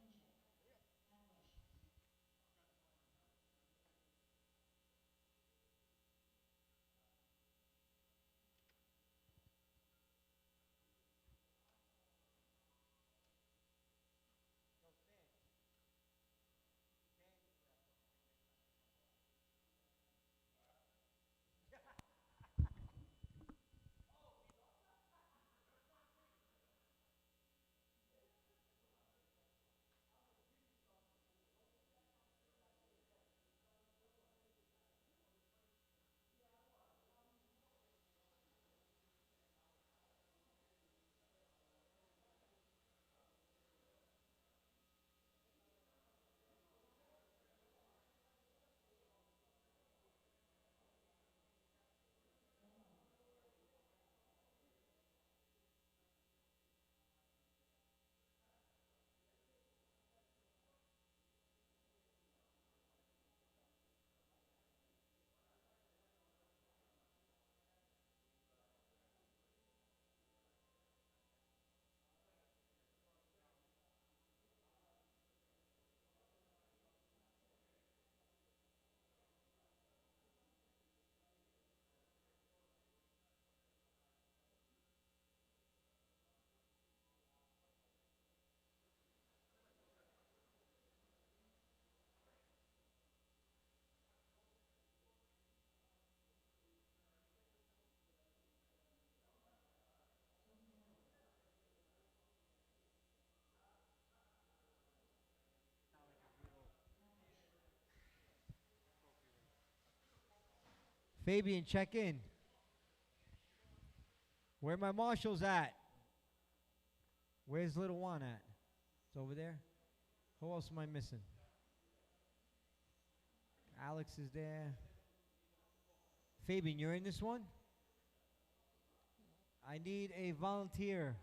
Fabian, check in. Where my marshals at? Where's little Juan at? It's over there. Who else am I missing? Alex is there. Fabian, you're in this one? I need a volunteer.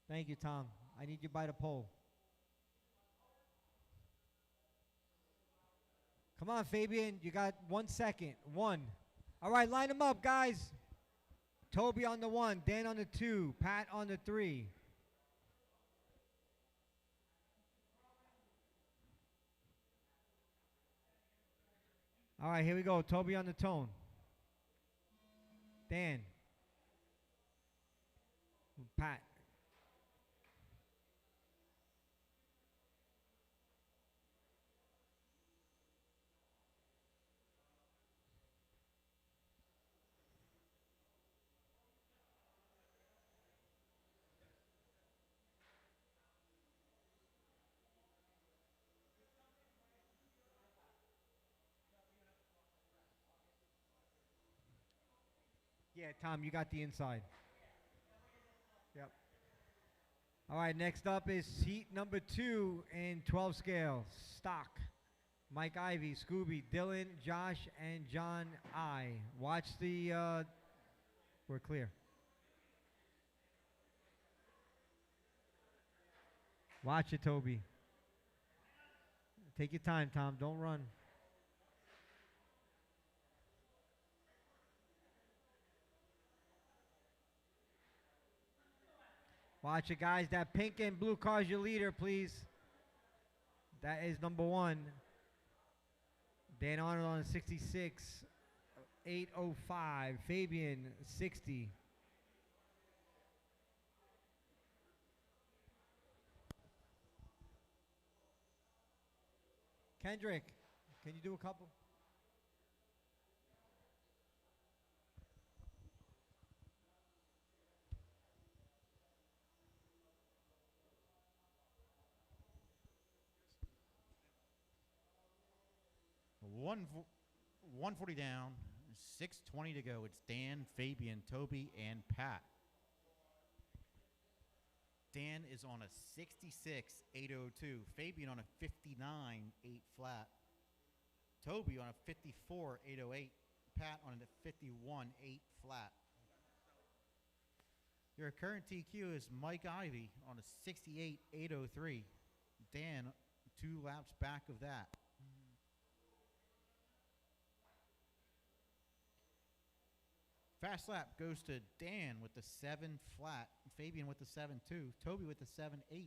Thank you, Tom. I need you by the pole. Come on, Fabian. You got 1 second. 1. All right, line them up, guys. Toby on the 1, Dan on the 2, Pat on the 3. All right, here we go. Toby on the tone. Dan. Pat. Yeah, Tom, you got the inside. Yep. All right, next up is heat number 2 in 12 scale. Stock. Mike Ivy, Scooby, Dylan, Josh, and John I. Watch the, we're clear. Watch it, Toby. Take your time, Tom. Don't run. Watch it, guys. That pink and blue car is your leader, please. That is number 1. Dan Arnold on 66. 805. Fabian, 60. Kendrick, can you do a couple? One 140 down, 6:20 to go. It's Dan, Fabian, Toby, and Pat. Dan is on a 66, 802. Fabian on a 59, 8 flat. Toby on a 54, 808. Pat on a 51, 8 flat. Your current TQ is Mike Ivy on a 68, 803. Dan, 2 laps back of that. Fast lap goes to Dan with the 7 flat, Fabian with the 7-2, Toby with the 7-8,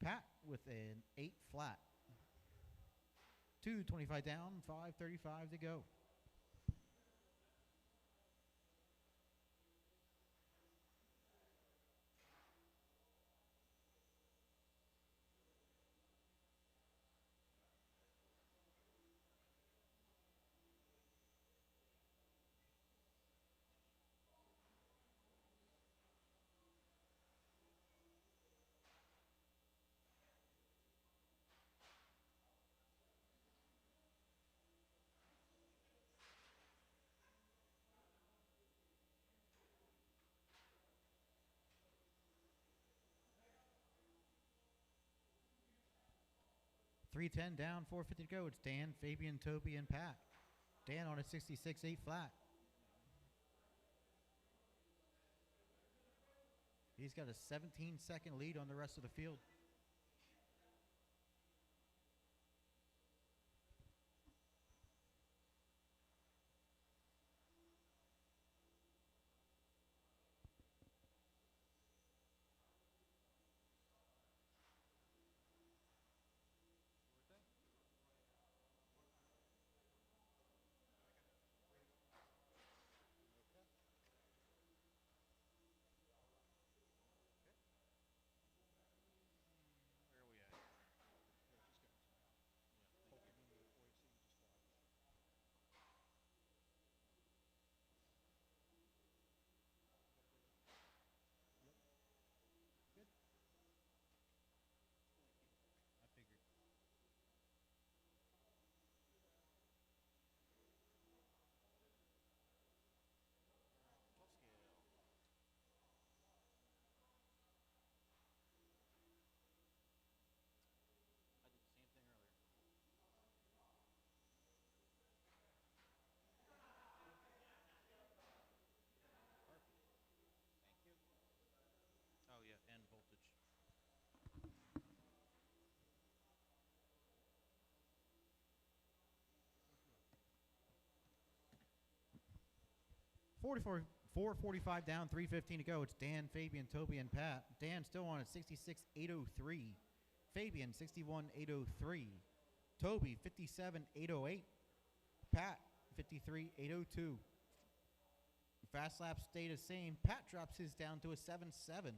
Pat with an 8 flat. 2:25 down, 5:35 to go. .310 down, 4:50 to go. It's Dan, Fabian, Toby, and Pat. Dan on a 66, 8 flat. He's got a 17-second lead on the rest of the field. 4:45 down, 3:15 to go. It's Dan, Fabian, Toby, and Pat. Dan still on at 66.803. Fabian, 61.803. Toby, 57.808. Pat, 53.802. Fast laps stay the same. Pat drops his down to a 7.7.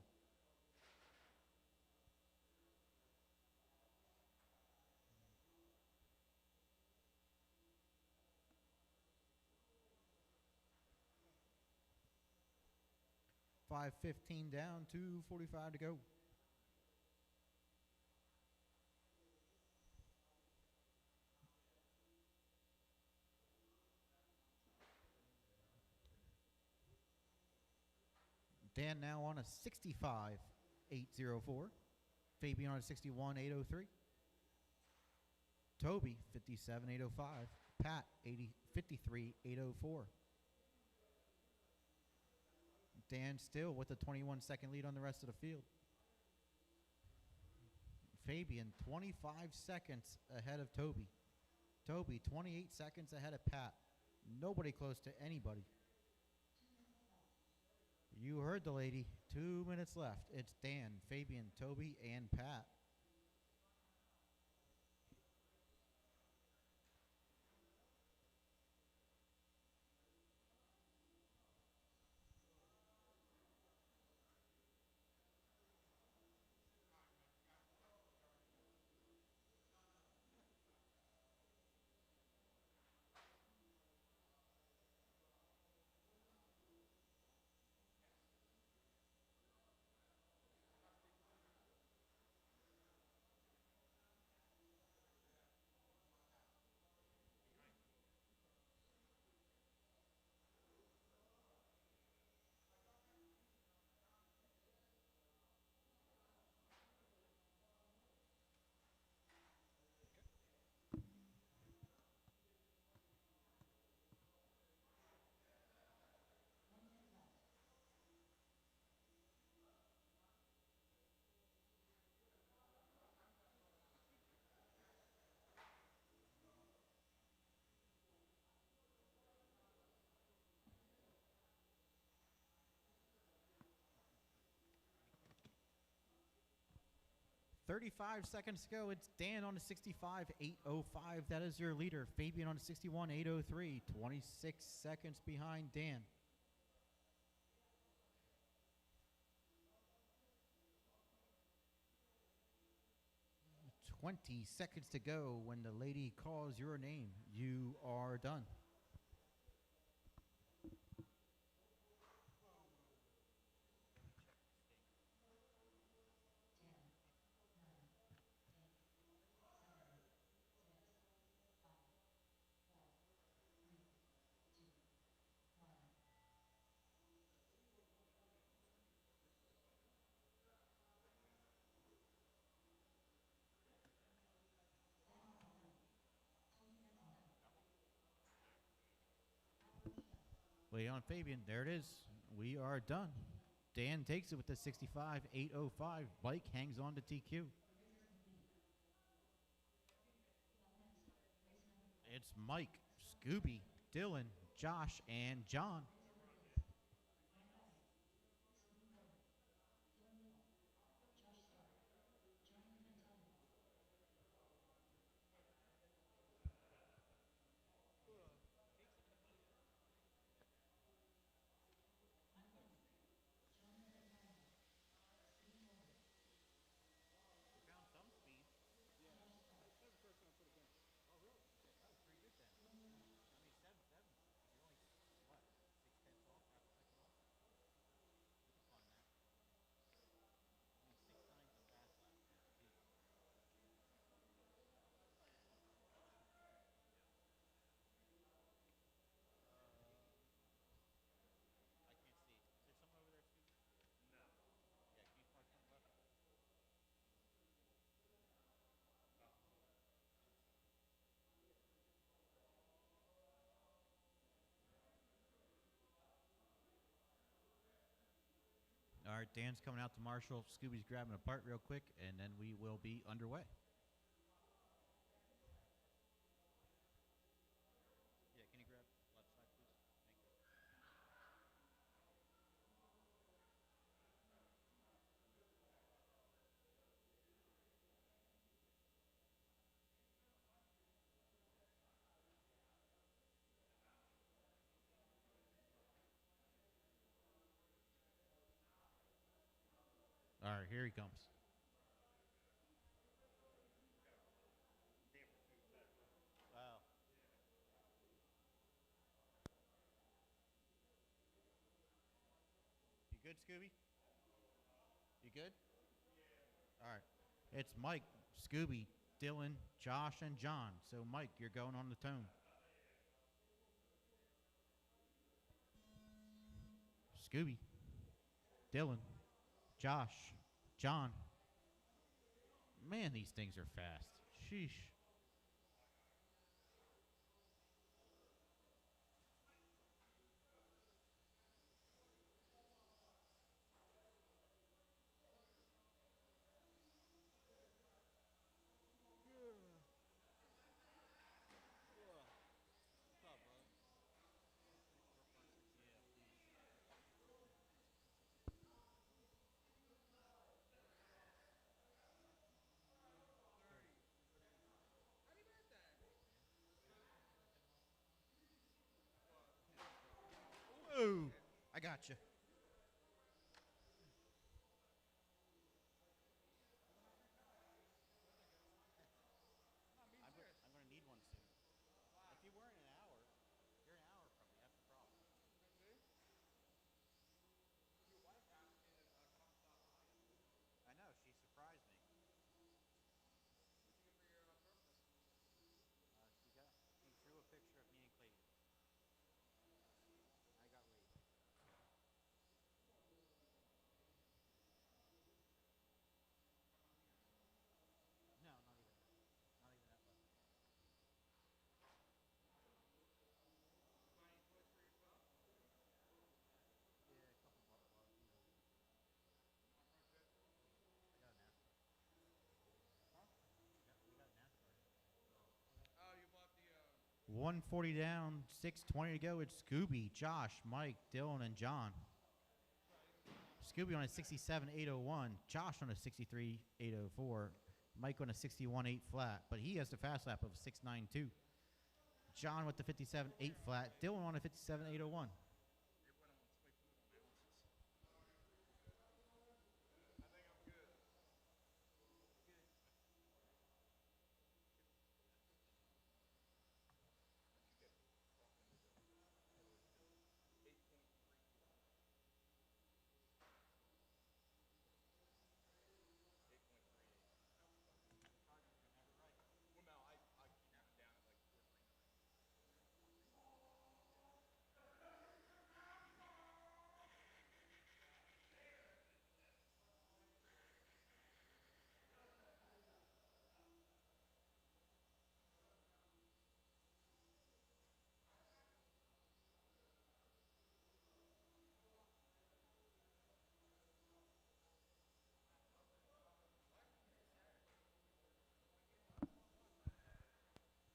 $5.15 down, 2:45 to go. Dan now on a 65.804. Fabian on a 61.803. Toby, 57.805. Pat, 53.804. Dan still with a 21-second lead on the rest of the field. Fabian, 25 seconds ahead of Toby. Toby, 28 seconds ahead of Pat. Nobody close to anybody. You heard the lady. 2 minutes left. It's Dan, Fabian, Toby, and Pat. $35 seconds to go. It's Dan on a 65.805. That is your leader. Fabian on a 61.803. 26 seconds behind Dan. "20 seconds to go when the lady calls your name. You are done." Wait on Fabian. There it is. We are done. Dan takes it with the 65.805. Bike hangs on to TQ. It's Mike, Scooby, Dylan, Josh, and John. All right, Dan's coming out to Marshall. Scooby's grabbing a part real quick, and then we will be underway. Yeah, can you grab left side, please? Thank you. Here he comes. Wow. You good, Scooby? You good? All right. It's Mike, Scooby, Dylan, Josh, and John. So, Mike, you're going on the tone. Scooby, Dylan, Josh, John. Man, these things are fast. Sheesh. Ooh, I got you. I'm going to need one soon. If you were in an hour, you're an hour from me. That's the problem. I know. She surprised me. He drew a picture of me and Clayton. I got laid. No, not even that. Not even that level. Yeah, a couple bucks. I got a NASCAR. Huh? We got a NASCAR. Oh, you bought the 140 down, 6:20 to go. It's Scooby, Josh, Mike, Dylan, and John. Scooby on a 67.801, Josh on a 63.804, Mike on a 61.8 flat, but he has the fast lap of 6.92. John with the 57.8 flat, Dylan on a 57.801. well, no, I can have it down at like 439.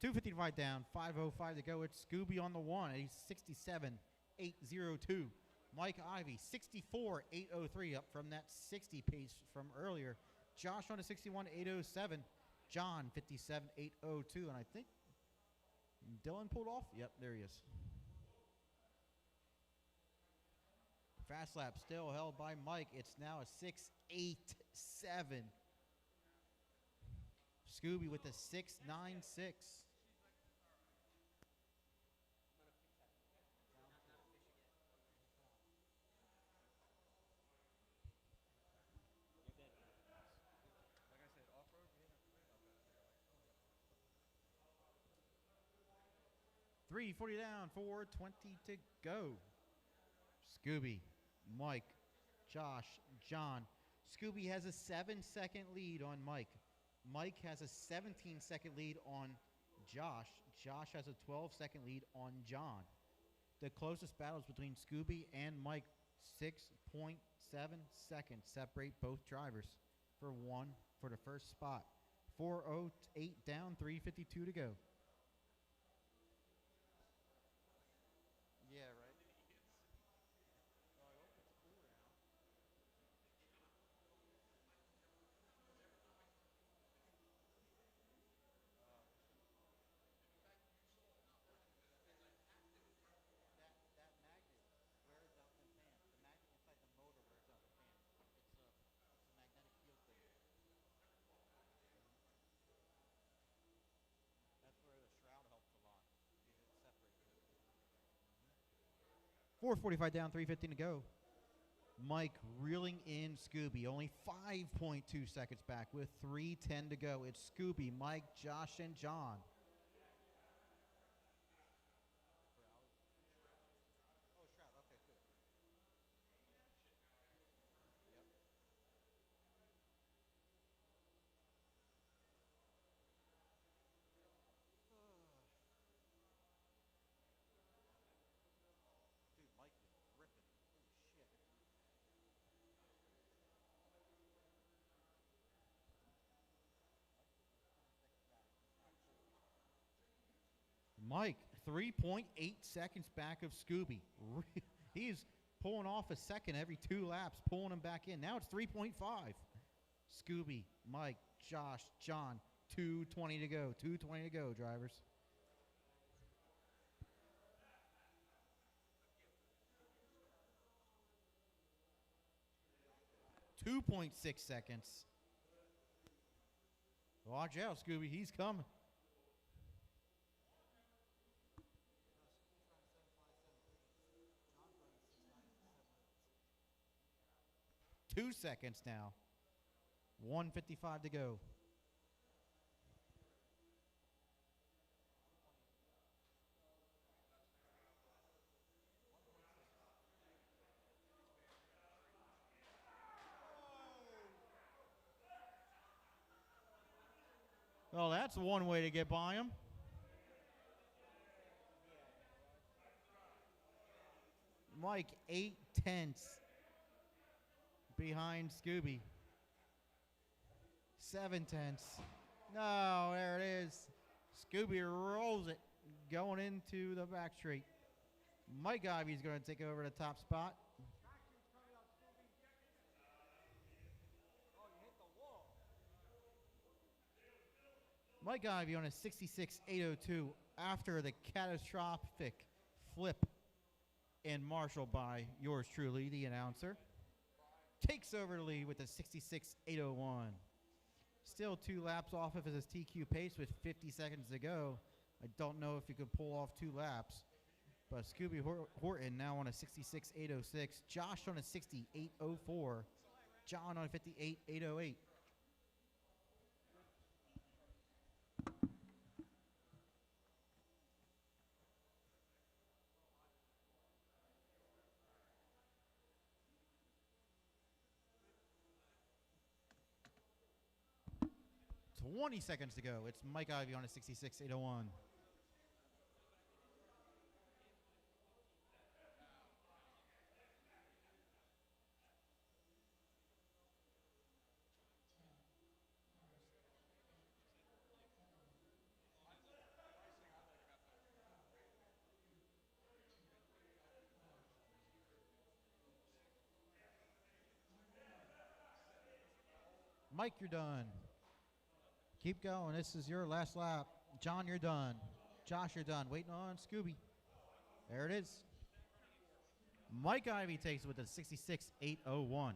255 down, 5:05 to go. It's Scooby on the one. He's 67.802. Mike Ivy, 64.803, up from that 60 pace from earlier. Josh on a 61.807. John, 57.802. And I think Dylan pulled off. Yep, there he is. Fast lap still held by Mike. It's now a 6.87. Scooby with a 6.96. Like I said, off road, you didn't have to worry about that. You're like, oh, 340 down, 420 to go. Scooby, Mike, Josh, John. Scooby has a 7-second lead on Mike. Mike has a 17-second lead on Josh. Josh has a 12-second lead on John. The closest battles between Scooby and Mike, 6.7 seconds separate both drivers for the first spot. 4:08 down, 3:52 to go. Yeah, right. That magnet wears out the fan. The magnet inside the motor wears out the fan. It's a magnetic 4:45 down, 3:15 to go. Mike reeling in Scooby, only 5.2 seconds back with 3:10 to go. It's Scooby, Mike, Josh, and John. Dude, Mike is ripping. Holy shit. Mike, 3.8 seconds back of Scooby. He's pulling off a second every 2 laps, pulling him back in. Now it's 3.5. Scooby, Mike, Josh, John, 2:20 to go. 2:20 to go, drivers. .6 seconds. Watch out, Scooby. He's coming. Two seconds now. 1:55 to go. Well, that's one way to get by him. Mike, 8/10 behind Scooby. 7/10. No, there it is. Scooby rolls it going into the back straight. Mike Ivy's going to take over the top spot. Mike Ivy on a 66.802 after the catastrophic flip and marshal by yours truly, the announcer. Takes over the lead with a 66.801. Still 2 laps off of his TQ pace with 50 seconds to go. I don't know if he could pull off 2 laps. But Scooby Horton now on a 66.806. Josh on a 68.04. John on a 58.808. .20 seconds to go. It's Mike Ivy on a 66.801. Mike, you're done. Keep going. This is your last lap. John, you're done. Josh, you're done. Waiting on Scooby. There it is. Mike Ivy takes it with a 66.801.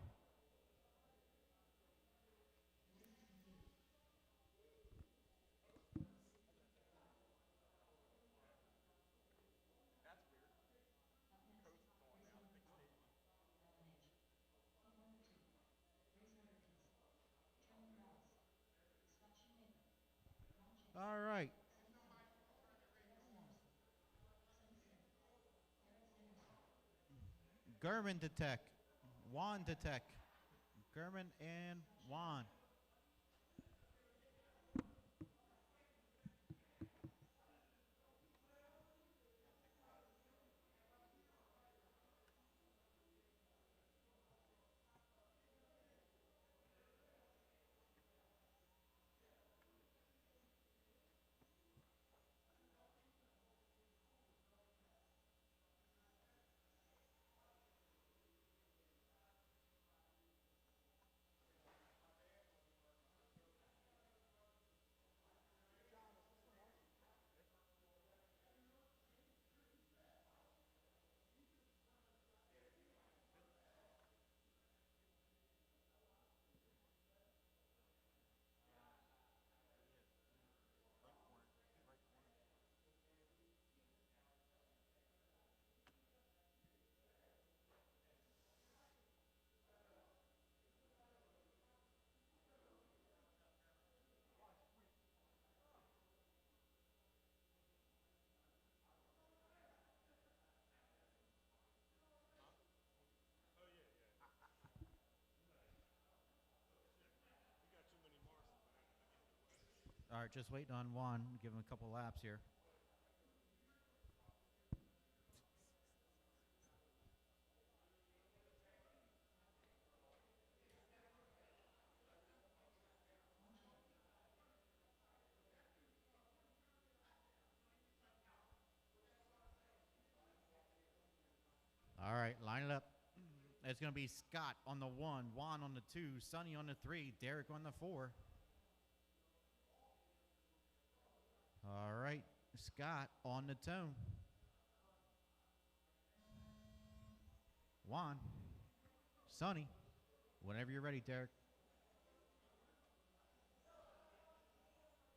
All right. Gurman to Tech. Juan to Tech. Gurman and Juan. All right, just waiting on Juan. Give him a couple laps here. All right, line it up. It's going to be Scott on the 1, Juan on the 2, Sonny on the 3, Derek on the 4. All right, Scott on the tone. Juan, Sonny, whenever you're ready, Derek.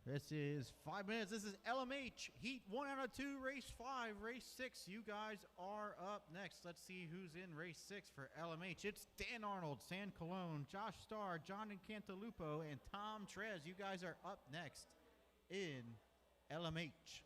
This is 5 minutes. This is LMH Heat 1 out of 2, race 5. Race 6, you guys are up next. Let's see who's in race 6 for LMH. It's Dan Arnold, San Colon, Josh Starr, John Cantalupo, and Tom Trez. You guys are up next in LMH.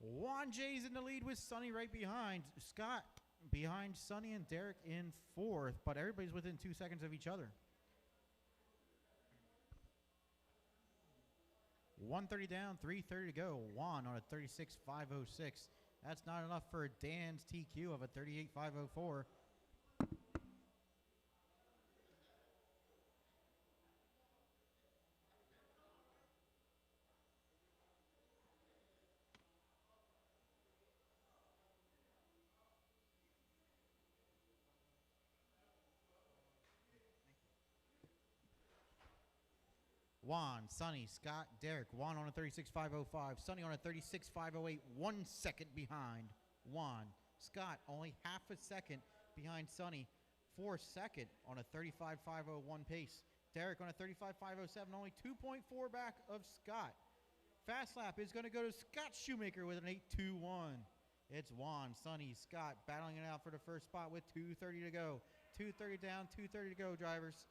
Juan J's in the lead with Sonny right behind. Scott behind Sonny and Derek in 4th, but everybody's within 2 seconds of each other. 1:30 down, 3:30 to go. Juan on a 36.506. That's not enough for Dan's TQ of a 38.504. Juan, Sonny, Scott, Derek. Juan on a 36.505. Sonny on a 36.508. 1 second behind Juan. Scott only half a second behind Sonny. 4 second on a 35.501 pace. Derek on a 35.507. Only 2.4 back of Scott. Fast lap is going to go to Scott Shoemaker with an 8.21. It's Juan, Sonny, Scott battling it out for the first spot with 2:30 to go. 2:30 down, 2:30 to go, drivers.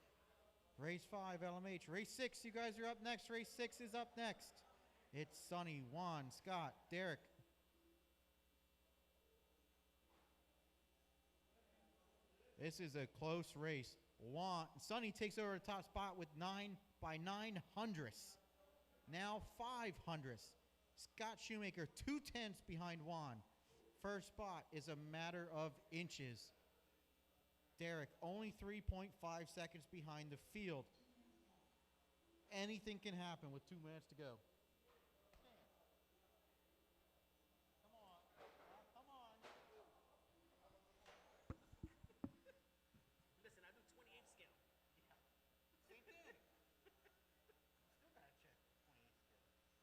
Race 5, LMH. Race 6, you guys are up next. Race 6 is up next. It's Sonny, Juan, Scott, Derek. This is a close race. Sonny takes over the top spot with 9 hundredths. Now 5 hundredths. Scott Shoemaker, 2/10 behind Juan. First spot is a matter of inches. Derek, only 3.5 seconds behind the field. Anything can happen with 2 minutes to go. Come on. Come on. Listen, I do 28 scale. Same thing. Still gotta check 28 still. I signed that associate.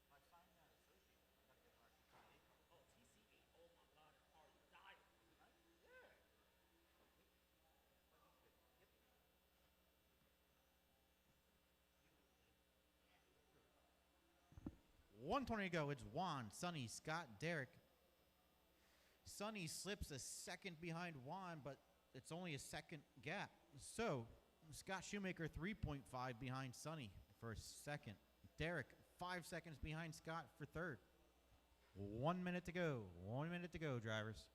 I got the RC28 card. Oh, TC8. Oh my God, are you dying? Right? Yeah. But he's good. Yep. 1:20 to go. It's Juan, Sonny, Scott, Derek. Sonny slips a second behind Juan, but it's only a second gap. So, Scott Shoemaker 3.5 behind Sonny for second. Derek 5 seconds behind Scott for third. 1 minute to go. 1 minute to go, drivers.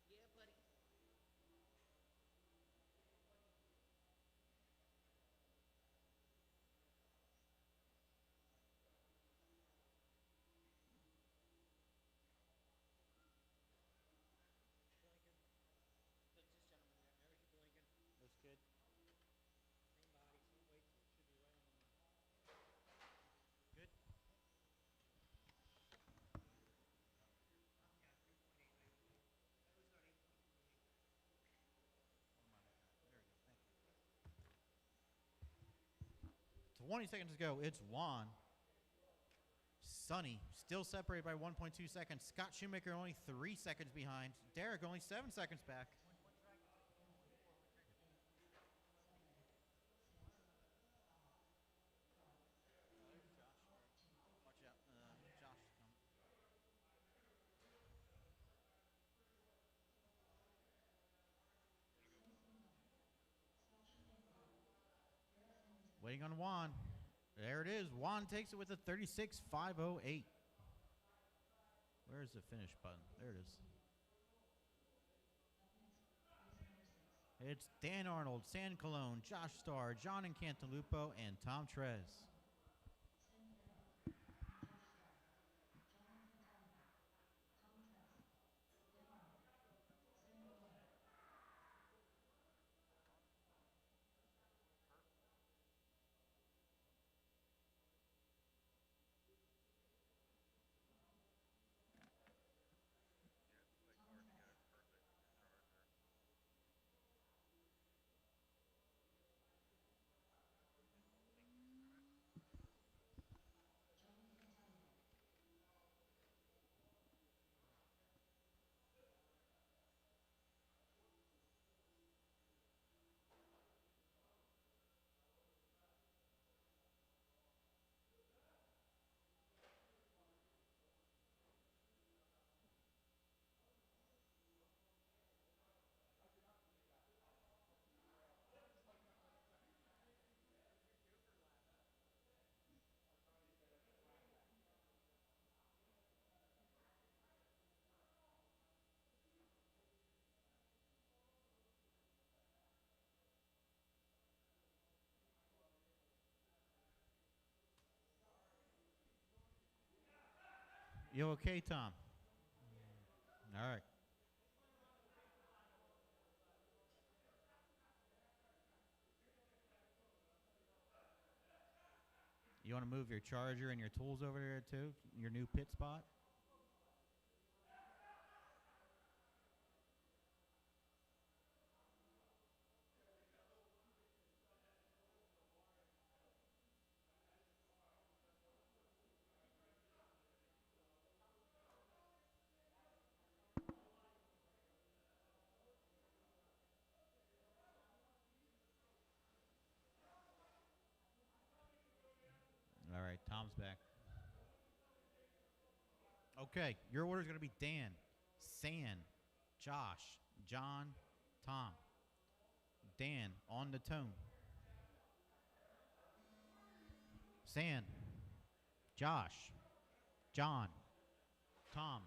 Yeah, buddy. This gentleman there, Eric Lincoln. Looks good. 20 seconds to go. It's Juan. Sonny still separated by 1.2 seconds. Scott Shoemaker only 3 seconds behind. Derek only 7 seconds back. Watch out. Josh is coming. Waiting on Juan. There it is. Juan takes it with a 36.508. Where's the finish button? There it is. It's Dan Arnold, San Colon, Josh Starr, John Incantalupo, and Tom Trez. You okay, Tom? All right. You want to move your charger and your tools over there too? Your new pit spot? All right, Tom's back. Okay, your order is going to be Dan, San, Josh, John, Tom. Dan on the tone. San, Josh, John, Tom.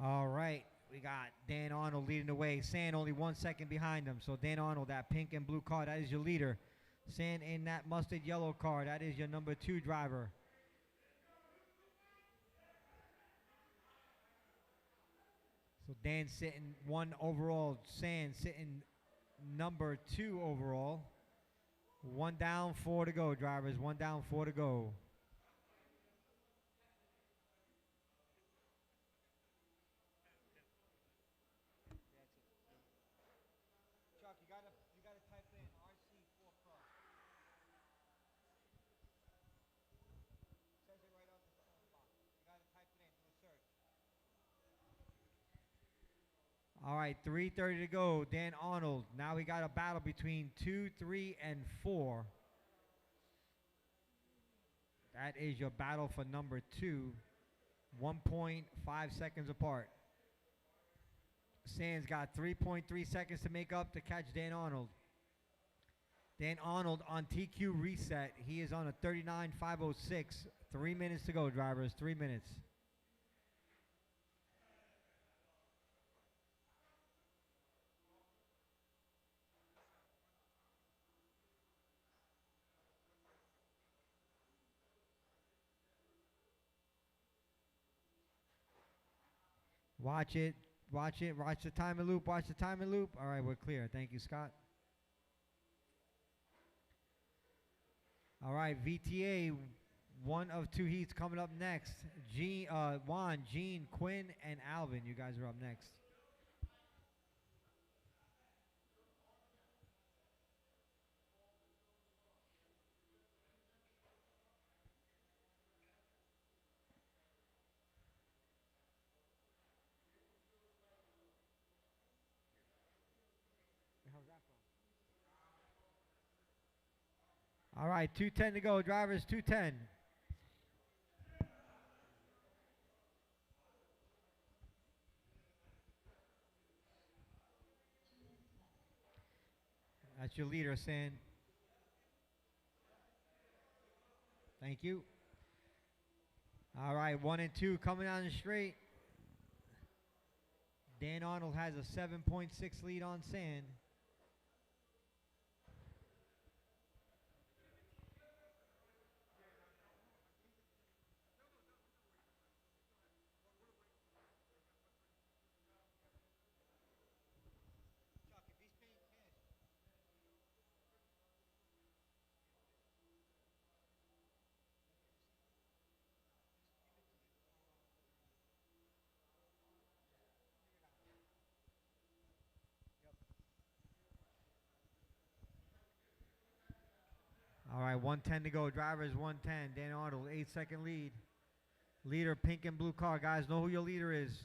All right, we got Dan Arnold leading the way. San only 1 second behind him. So Dan Arnold, that pink and blue car, that is your leader. San in that mustard yellow car, that is your number 2 driver. So Dan sitting 1 overall. San sitting number 2 overall. 1 down, 4 to go, drivers. 1 down, 4 to go. Chuck, you gotta type in RC4 Pro. Says it right on the box. You gotta type it in, do a search. All right, 3:30 to go. Dan Arnold. Now we got a battle between 2, 3, and 4. That is your battle for number 2. 1.5 seconds apart. San's got 3.3 seconds to make up to catch Dan Arnold. Dan Arnold on TQ reset. He is on a 39.506. 3 minutes to go, drivers. 3 minutes. Watch it. Watch it. Watch the timing loop. Watch the timing loop. All right, we're clear. Thank you, Scott. All right, VTA, one of two heats coming up next. Juan, Gene, Quinn, and Alvin. You guys are up next. All right, 2:10 to go. Drivers, 2:10. That's your leader, San. Thank you. All right, 1 and 2 coming down the straight. Dan Arnold has a 7.6 lead on San. All right, 1:10 to go. Drivers 1:10. Dan Arnold, 8-second lead. Leader, pink and blue car. Guys, know who your leader is.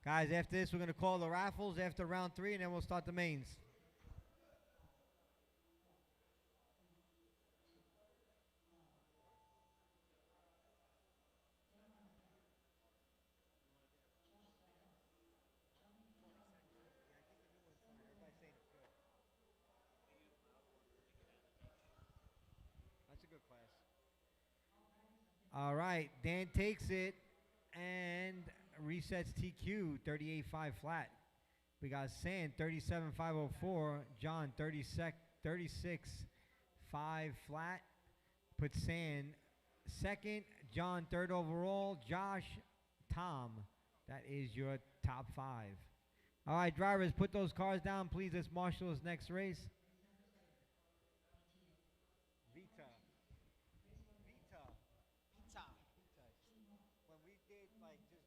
Guys, after this, we're going to call the raffles after round 3, and then we'll start the mains. That's a good class. All right, Dan takes it and resets TQ 38.5 flat. We got San 37.504, John 36.5 flat. Put San second, John third overall, Josh, Tom. That is your top 5. All right, drivers, put those cars down, please. Let's marshal this next race. Vita. When we did like just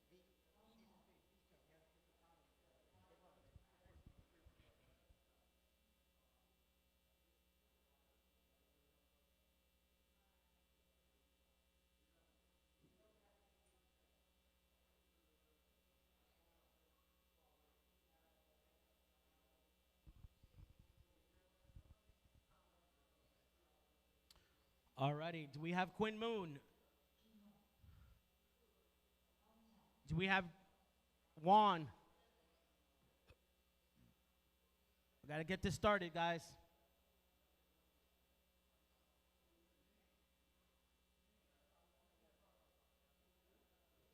Alrighty, do we have Quinn Moon? Do we have Juan? We gotta get this started, guys.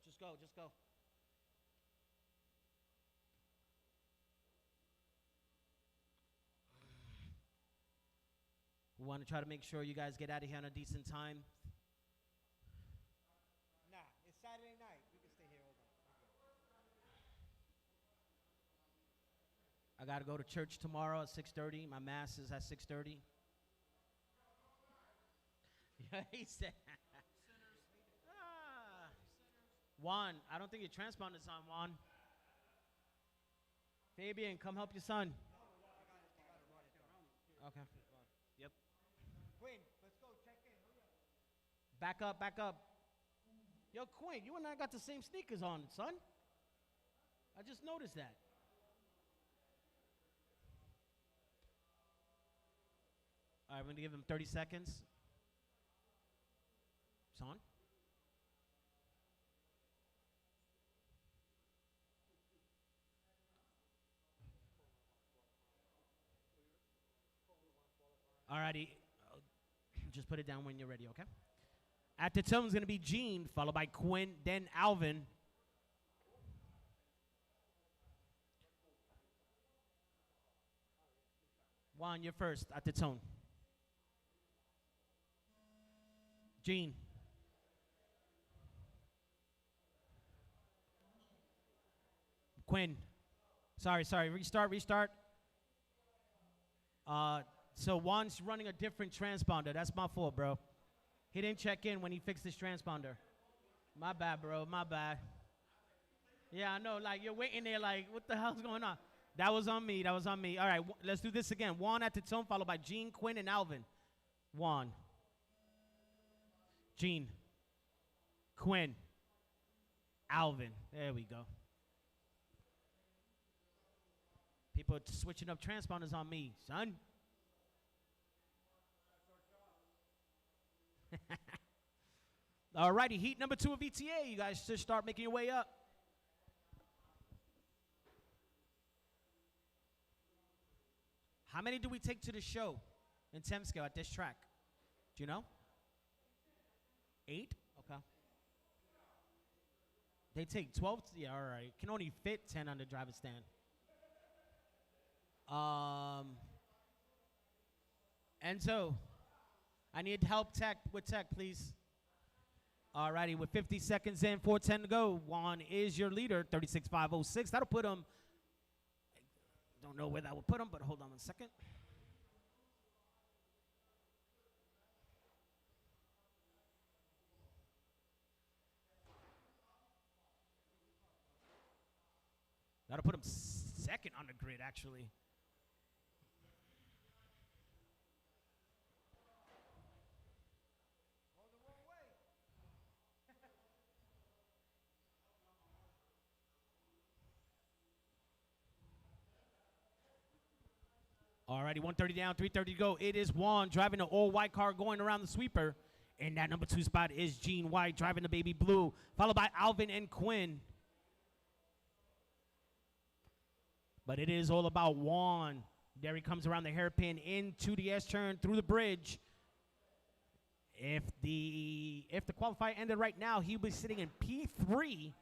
Just go, just go. We want to try to make sure you guys get out of here on a decent time. Nah, it's Saturday night. We can stay here all night. I got to go to church tomorrow at 6:30. My mass is at 6:30. Yeah, he said. Juan, I don't think your transponder's on, Juan. Fabian, come help your son. Okay. Yep. Back up, back up. Yo, Quinn, you and I got the same sneakers on, son. I just noticed that. All right, we're going to give him 30 seconds. Son? All righty. Just put it down when you're ready, okay? At the tone is going to be Gene, followed by Quinn, then Alvin. Juan, you're first at the tone. Gene. Quinn. Sorry. Restart. So Juan's running a different transponder. That's my fault, bro. He didn't check in when he fixed his transponder. My bad, bro. My bad. Yeah, I know. Like, you're waiting there like, what the hell's going on? That was on me. All right, let's do this again. Juan at the tone, followed by Gene, Quinn, and Alvin. Juan. Gene. Quinn. Alvin. There we go. People are switching up transponders on me, son. All righty, heat number 2 of VTA. You guys should start making your way up. How many do we take to the show in temp scale at this track? Do you know? 8? Okay. They take 12? Yeah, all right. Can only fit 10 on the driver's stand. Enzo, I need help with tech, please. All righty, with 50 seconds in, 4:10 to go. Juan is your leader, 36.506. That'll put him, don't know where that will put him, but hold on 1 second. That'll put him second on the grid, actually. Alrighty, 130 down, 330 to go. It is Juan driving the all-white car going around the sweeper. And that number 2 spot is Gene White driving the baby blue, followed by Alvin and Quinn. But it is all about Juan. There he comes around the hairpin into the S-turn through the bridge. If the qualifier ended right now, he would be sitting in P3.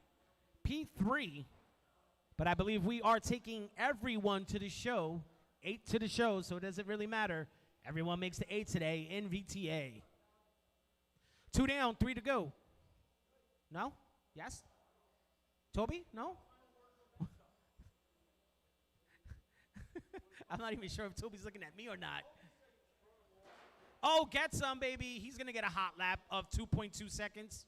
But I believe we are taking everyone to the show. 8 to the show, so it doesn't really matter. Everyone makes the 8 today in VTA. 2 down, 3 to go. No? Yes? Toby? No? I'm not even sure if Toby's looking at me or not. Oh, get some, baby. He's going to get a hot lap of 2.2 seconds.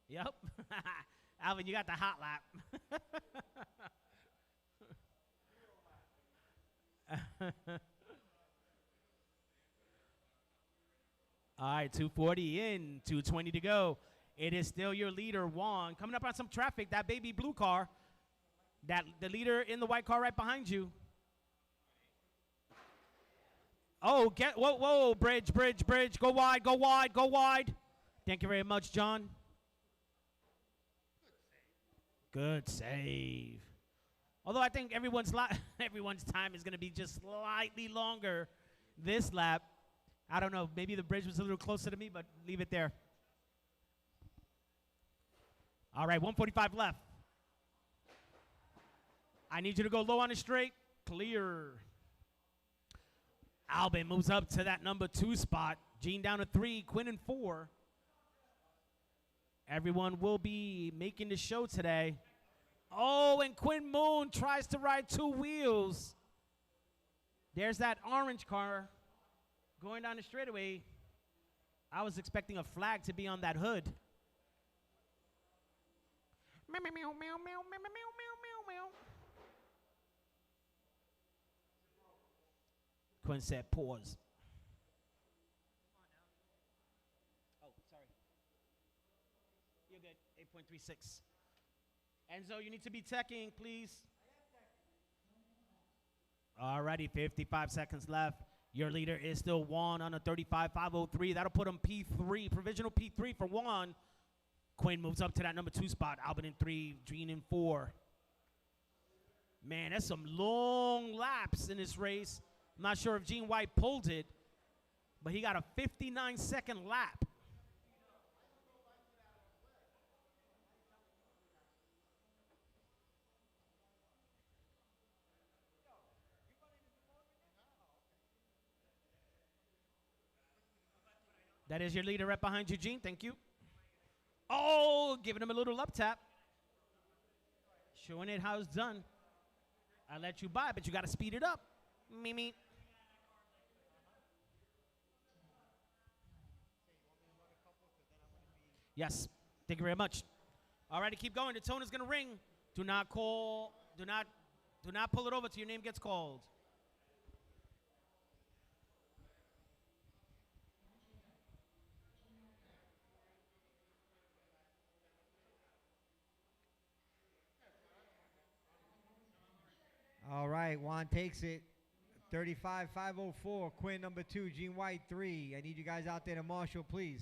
Yep. Alvin, you got the hot lap. All right, 240 in, 220 to go. It is still your leader, Juan. Coming up on some traffic, that baby blue car. The leader in the white car right behind you. Oh, whoa, bridge. Go wide. Thank you very much, John. Good save. Although I think everyone's time is going to be just slightly longer this lap. I don't know. Maybe the bridge was a little closer to me, but leave it there. All right, 145 left. I need you to go low on the straight. Clear. Albin moves up to that number 2 spot. Gene down to 3. Quinn in 4. Everyone will be making the show today. Oh, and Quinn Moon tries to ride 2 wheels. There's that orange car going down the straightaway. I was expecting a flag to be on that hood. Meow, meow, meow, meow, meow, meow, meow, meow, meow. Quinn said pause. Oh, sorry. You're good. 8.36. Enzo, you need to be teching, please. Alrighty, 55 seconds left. Your leader is still Juan on a 35.503. That'll put him P3, provisional P3 for Juan. Quinn moves up to that number 2 spot. Albin in 3, Gene in 4. Man, that's some long laps in this race. I'm not sure if Gene White pulled it, but he got a 59-second lap. That is your leader right behind you, Gene. Thank you. Oh, giving him a little up tap. Showing it how it's done. I let you by, but you got to speed it up. Mimi. Yes. Thank you very much. All right, keep going. The tone is going to ring. Do not call. Do not pull it over till your name gets called. All right, Juan takes it. 35.504. Quinn number 2. Gene White 3. I need you guys out there to marshal, please.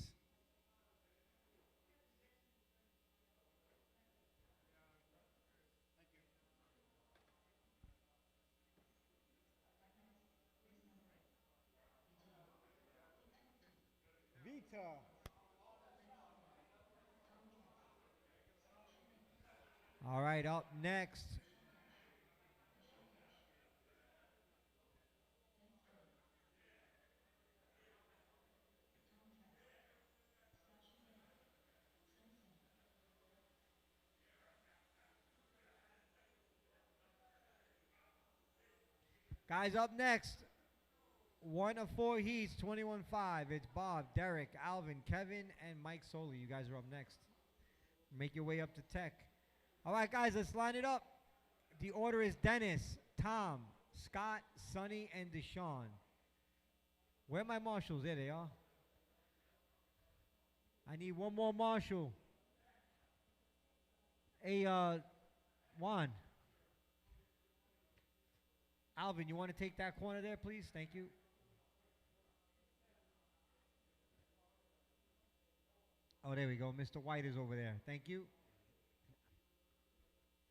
Vita. All right, up next. Guys, up next, 1 of 4 heats, 21-5. It's Bob, Derek, Alvin, Kevin, and Mike Soli. You guys are up next. Make your way up to tech. All right, guys, let's line it up. The order is Dennis, Tom, Scott, Sonny, and Deshaun. Where are my marshals? There they are. I need one more marshal. Hey, Juan. Alvin, you want to take that corner there, please? Thank you. Oh, there we go. Mr. White is over there. Thank you.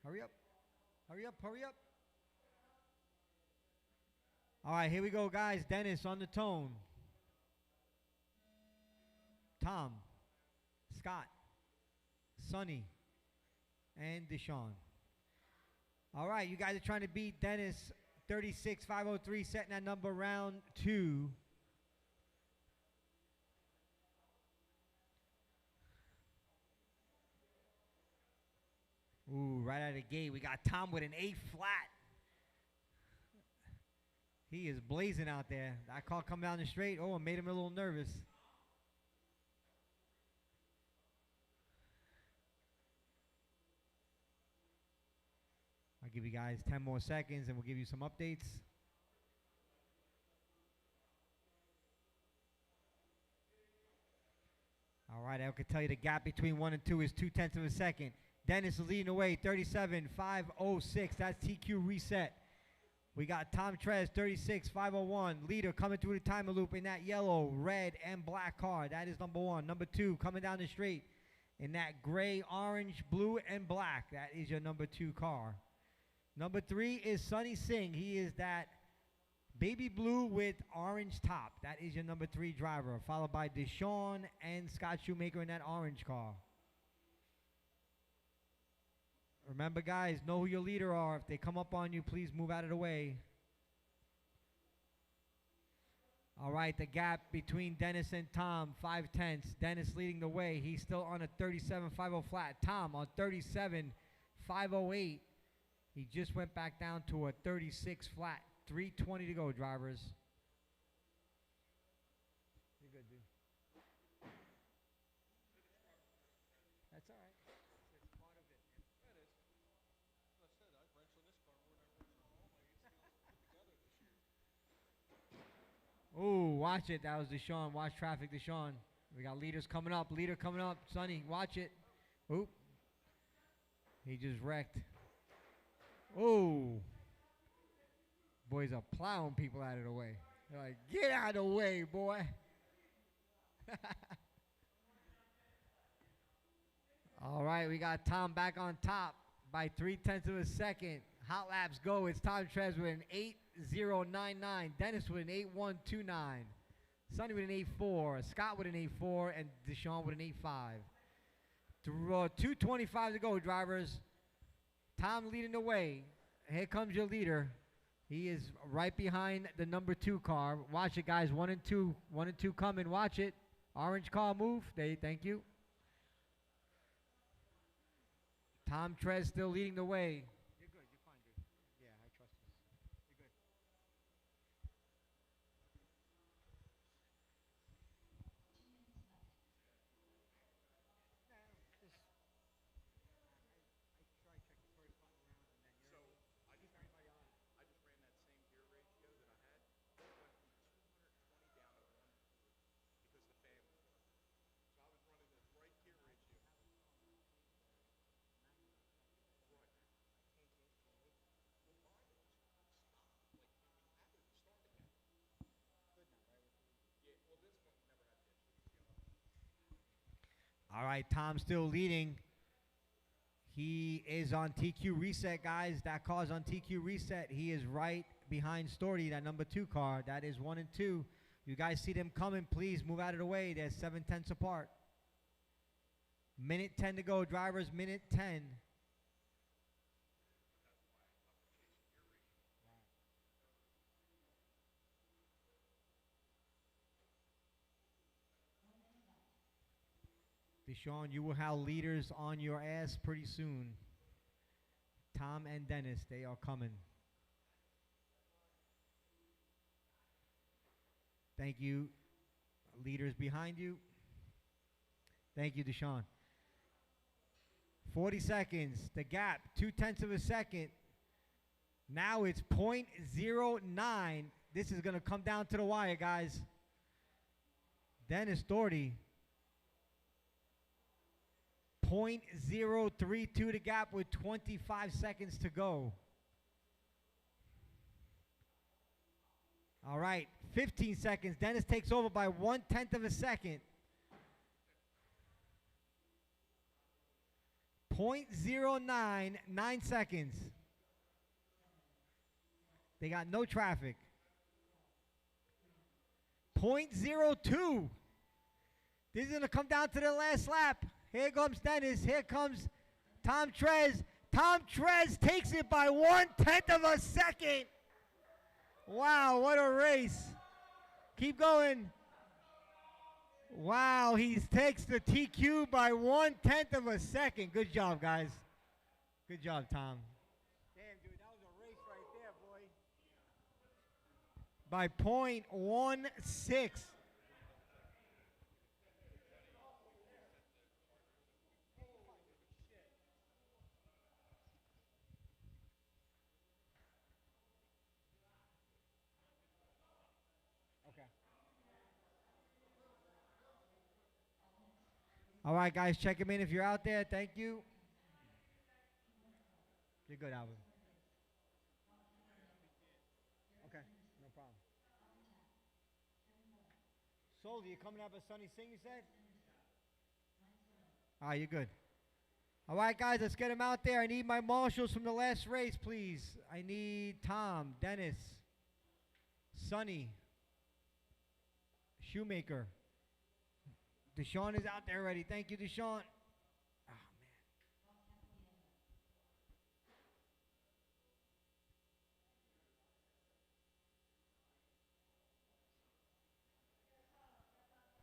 Hurry up. Hurry up, hurry up. All right, here we go, guys. Dennis on the tone. Tom, Scott, Sonny, and Deshaun. All right, you guys are trying to beat Dennis 36.503, setting that number round 2. Ooh, right out of the gate, we got Tom with an A flat. He is blazing out there. That call come down the straight. Oh, it made him a little nervous. I'll give you guys 10 more seconds and we'll give you some updates. All right, I could tell you the gap between 1 and 2 is 0.2 of a second. Dennis is leading the way, 37.506. That's TQ reset. We got Tom Trez, 36.501. Leader coming through the timer loop in that yellow, red, and black car. That is number 1. Number 2 coming down the straight in that gray, orange, blue, and black. That is your number 2 car. Number 3 is Sonny Singh. He is that baby blue with orange top. That is your number 3 driver, followed by Deshaun and Scott Shoemaker in that orange car. Remember, guys, know who your leader are. If they come up on you, please move out of the way. All right, the gap between Dennis and Tom, 0.5. Dennis leading the way. He's still on a 37.50 flat. Tom on 37.508. He just went back down to a 36 flat. 3:20 to go, drivers. You're good, dude. That's all right. It's part of it. That is. Like I said, I wrenched on this car more than I wrenched on all my ACLs put together this year. Ooh, watch it. That was Deshaun. Watch traffic, Deshaun. We got leaders coming up. Leader coming up. Sonny, watch it. Oop. He just wrecked. Ooh. Boys are plowing people out of the way. They're like, get out of the way, boy. All right, we got Tom back on top by 0.3 of a second. Hot laps go. It's Tom Trez with an 8.099. Dennis with an 8.129. Sonny with an 8.4. Scott with an 8.4. And Deshaun with an 8.5. 2:25 to go, drivers. Tom leading the way. Here comes your leader. He is right behind the number 2 car. Watch it, guys. 1 and 2. 1 and 2 coming. Watch it. Orange car move. Thank you. Tom Trez still leading the way. You're good. You're fine, dude. Yeah, I trust you. You're good. So I just ran that same gear ratio that I had. It went from 220 down to 140 because the fan was working. So I was running the right gear ratio. Right. Well, mine it just wouldn't stop. Like it happened to start again. Yeah. Well, this one never had the issue. To be honest. All right, Tom still leading. He is on TQ reset, guys. That car's on TQ reset. He is right behind Storty, that number 2 car. That is 1 and 2. You guys see them coming, please move out of the way. They're 0.7 apart. Minute 10 to go, drivers. Minute 10. Deshaun, you will have leaders on your ass pretty soon. Tom and Dennis, they are coming. Thank you, leaders behind you. Thank you, Deshaun. 40 seconds. The gap, 0.2 of a second. Now it's 0.09. This is going to come down to the wire, guys. Dennis Doherty. 0.032 the gap with 25 seconds to go. All right, 15 seconds. Dennis takes over by 0.1 of a second. 0.099 seconds. They got no traffic. 0.02. This is going to come down to the last lap. Here comes Dennis. Here comes Tom Trez. Tom Trez takes it by 0.1 of a second. Wow, what a race. Keep going. Wow, he takes the TQ by 0.1 of a second. Good job, guys. Good job, Tom. Damn, dude, that was a race right there, boy. By 0.16. All right, guys, check him in if you're out there. Thank you. You're good, Alvin. Okay, no problem. Soldier, you coming up a Sunny Sing, you said? All right, you're good. All right, guys, let's get him out there. I need my marshals from the last race, please. I need Tom, Dennis, Sonny, Shoemaker. Deshaun is out there already. Thank you, Deshaun. Oh, man.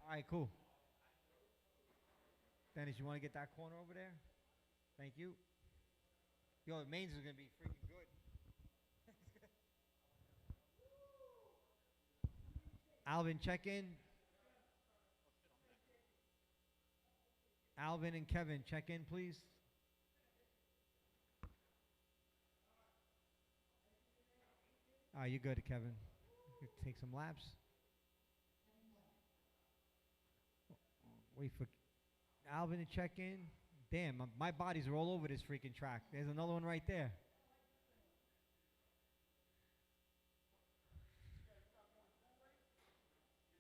All right, cool. Dennis, you want to get that corner over there? Thank you. Yo, the mains is going to be freaking good. Alvin, check in. Alvin and Kevin, check in, please. You're good, Kevin. You take some laps. Wait for Alvin to check in. Damn, my bodies are all over this freaking track. There's another one right there.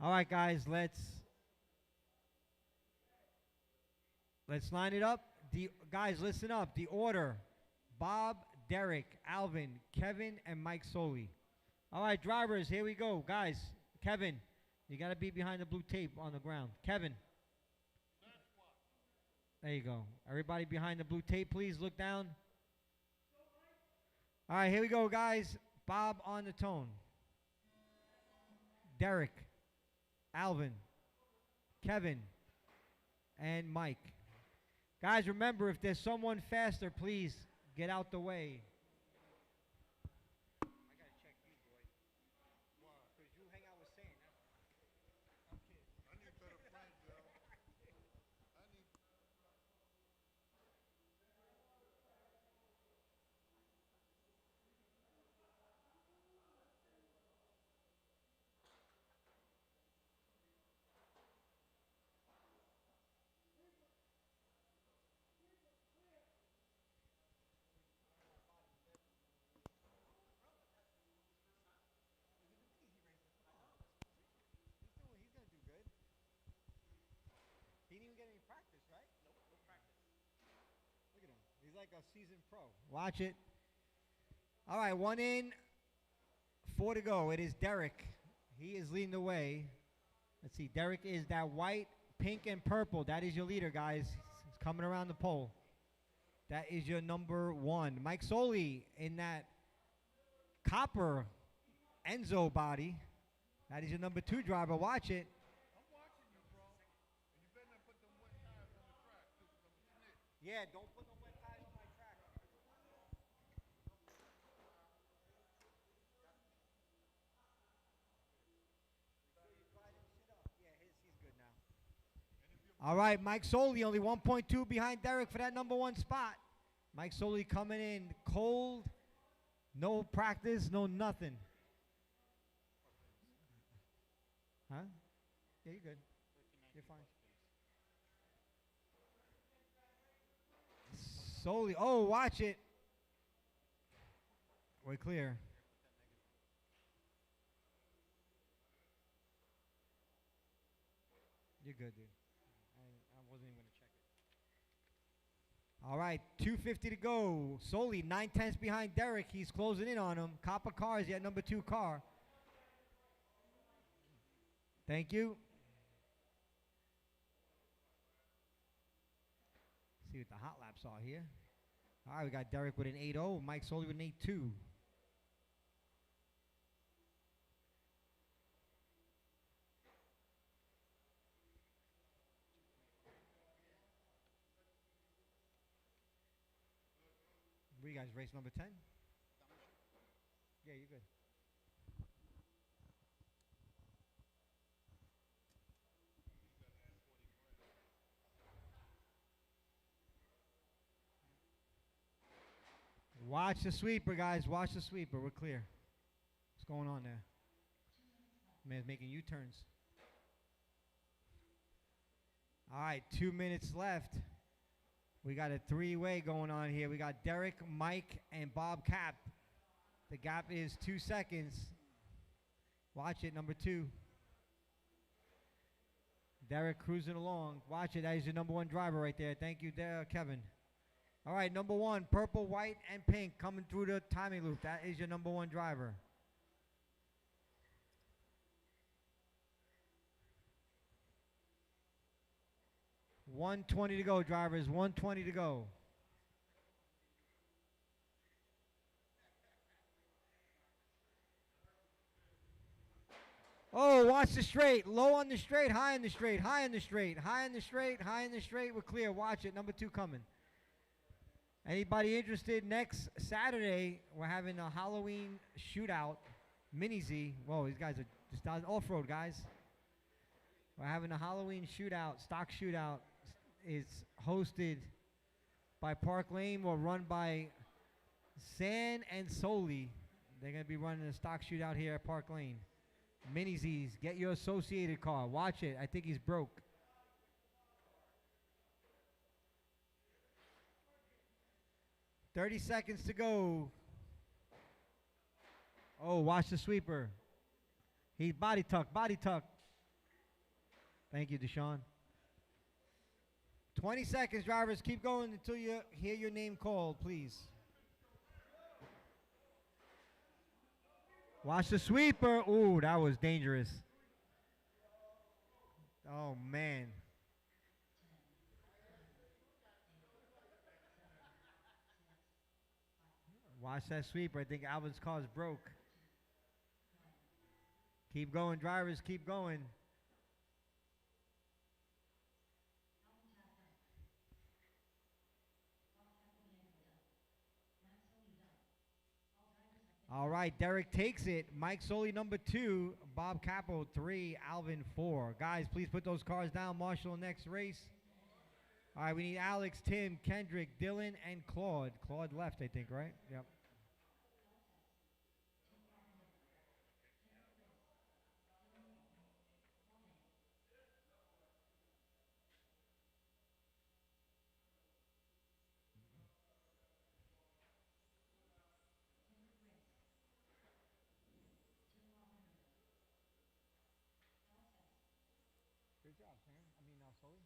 All right, guys, let's line it up. Guys, listen up. The order: Bob, Derek, Alvin, Kevin, and Mike Soley. All right, drivers, here we go. Guys, Kevin, you got to be behind the blue tape on the ground. Kevin. There you go. Everybody behind the blue tape, please look down. All right, here we go, guys. Bob on the tone. Derek, Alvin, Kevin, and Mike. Guys, remember, if there's someone faster, please get out the way. I gotta check you, boy. Because you hang out with Sam. I'm kidding. I need better friends, yo. I need. He's gonna do good. He didn't even get any practice, right? Nope, no practice. Look at him. He's like a seasoned pro. Watch it. All right, 1 in, 4 to go. It is Derek. He is leading the way. Let's see. Derek is that white, pink, and purple. That is your leader, guys. He's coming around the pole. That is your number 1. Mike Soley in that copper Enzo body. That is your number 2 driver. Watch it. I'm watching you, bro. And you better not put them wet tires on the track, too, 'cause I'm a snitch. Yeah, don't put no wet tires on my track. He's good now. All right, Mike Soley only 1.2 behind Derek for that number 1 spot. Mike Soley coming in cold, no practice, no nothing. Huh? Yeah, you're good. You're fine. Solely, oh, watch it. We're clear. You're good, dude. I wasn't even going to check it. All right, 250 to go. Solely, 9/10 behind Derek. He's closing in on him. Copper car is yet number 2 car. Thank you. See what the hot laps are here. All right, we got Derek with an 8.0. Mike Soley with an 8.2. Where you guys race number 10? Yeah, you're good. Watch the sweeper, guys. Watch the sweeper. We're clear. What's going on there? Man's making U-turns. All right, 2 minutes left. We got a 3-way going on here. We got Derek, Mike, and Bob Cap. The gap is 2 seconds. Watch it, number 2. Derek cruising along. Watch it. That is your number 1 driver right there. Thank you, Kevin. All right, number 1, purple, white, and pink coming through the timing loop. That is your number 1 driver. $120 to go, drivers. $120 to go. Oh, watch the straight. Low on the straight, high on the straight, high on the straight, high on the straight, high on the straight. We're clear. Watch it. Number 2 coming. Anybody interested? Next Saturday, we're having a Halloween shootout, Mini Z. Whoa, these guys are just off-road, guys. We're having a Halloween shootout, stock shootout. It's hosted by ParkLane or run by San and Soli. They're going to be running a stock shootout here at ParkLane. Mini Z's, get your associated car. Watch it. I think he's broke. 30 seconds to go. Oh, watch the sweeper. He's body tuck, body tuck. Thank you, Deshaun. 20 seconds, drivers. Keep going until you hear your name called, please. Watch the sweeper. Ooh, that was dangerous. Oh, man. Watch that sweeper. I think Alvin's car's broke. Keep going, drivers. Keep going. All right, Derek takes it. Mike Soli, number 2. Bob Capo, 3. Alvin, 4. Guys, please put those cars down. Marshall, next race. All right, we need Alex, Tim, Kendrick, Dylan, and Claude. Claude left, I think, right? Yep. Good job, Sam. Soli.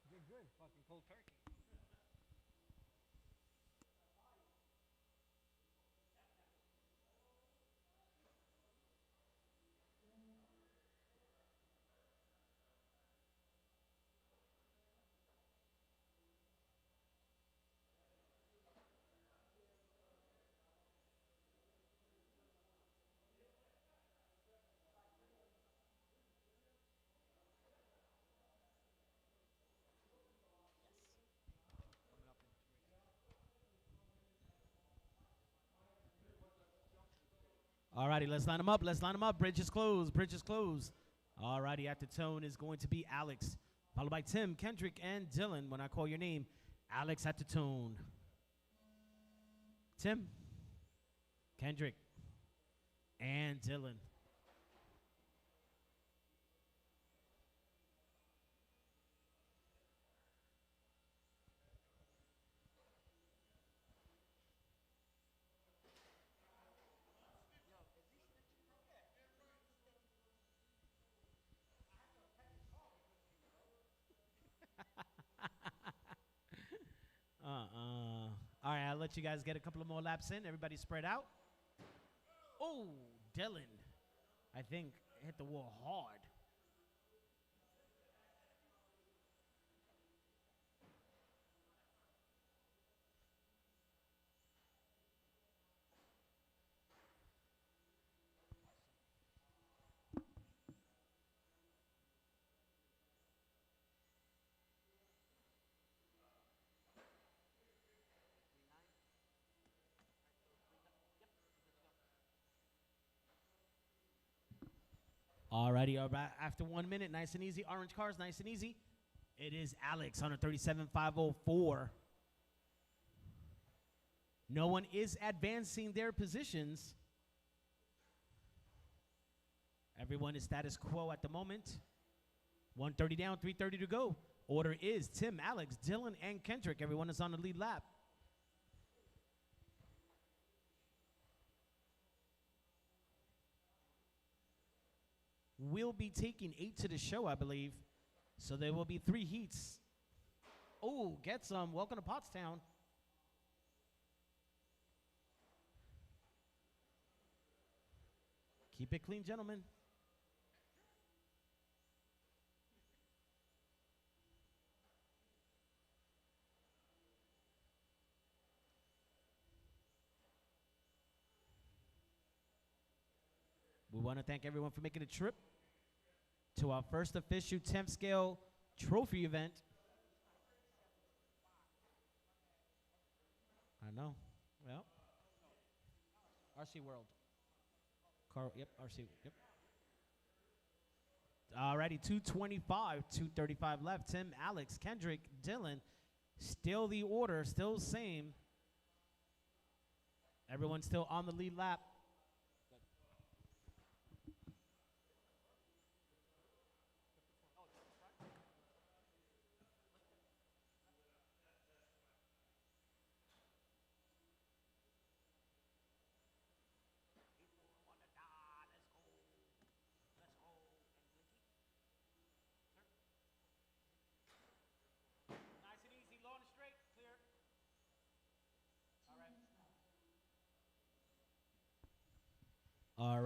You did good. Fucking cold turkey. All righty, let's line them up. Let's line them up. Bridge is closed. Bridge is closed. All righty, after tone is going to be Alex, followed by Tim, Kendrick, and Dylan. When I call your name, Alex at the tone. Tim, Kendrick, and Dylan. All right, I'll let you guys get a couple of more laps in. Everybody spread out. Oh, Dylan, I think, hit the wall hard. Alrighty, all right. After 1 minute, nice and easy. Orange cars, nice and easy. It is Alex, 137,504. No one is advancing their positions. Everyone is status quo at the moment. 130 down, 330 to go. Order is Tim, Alex, Dylan, and Kendrick. Everyone is on the lead lap. We'll be taking 8 to the show, I believe. So there will be 3 heats. Oh, get some. Welcome to Pottstown. Keep it clean, gentlemen. We want to thank everyone for making a trip to our first official 10th scale trophy event. I know. Well, RC World. Yep, RC. Yep. Alrighty, 225, 235 left. Tim, Alex, Kendrick, Dylan. Still the order, still same. Everyone's still on the lead lap.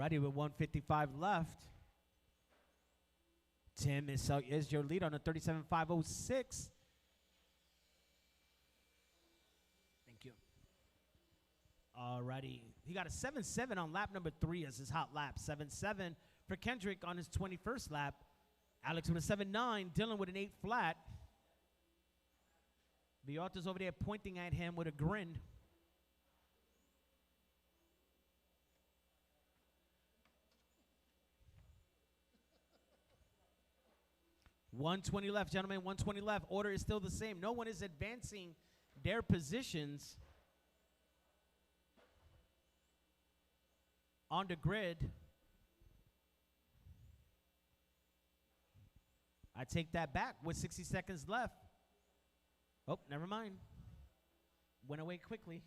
righty, with 1:55 left. Tim is your lead on a 37.506. Thank you. All righty. He got a 7.7 on lap number 3 as his hot lap. 7.7 for Kendrick on his 21st lap. Alex with a 7.9. Dylan with an 8 flat. Villotto's over there pointing at him with a grin. 120 left, gentlemen. 120 left. Order is still the same. No one is advancing their positions on the grid. I take that back with 60 seconds left. Oh, never mind. Went away quickly.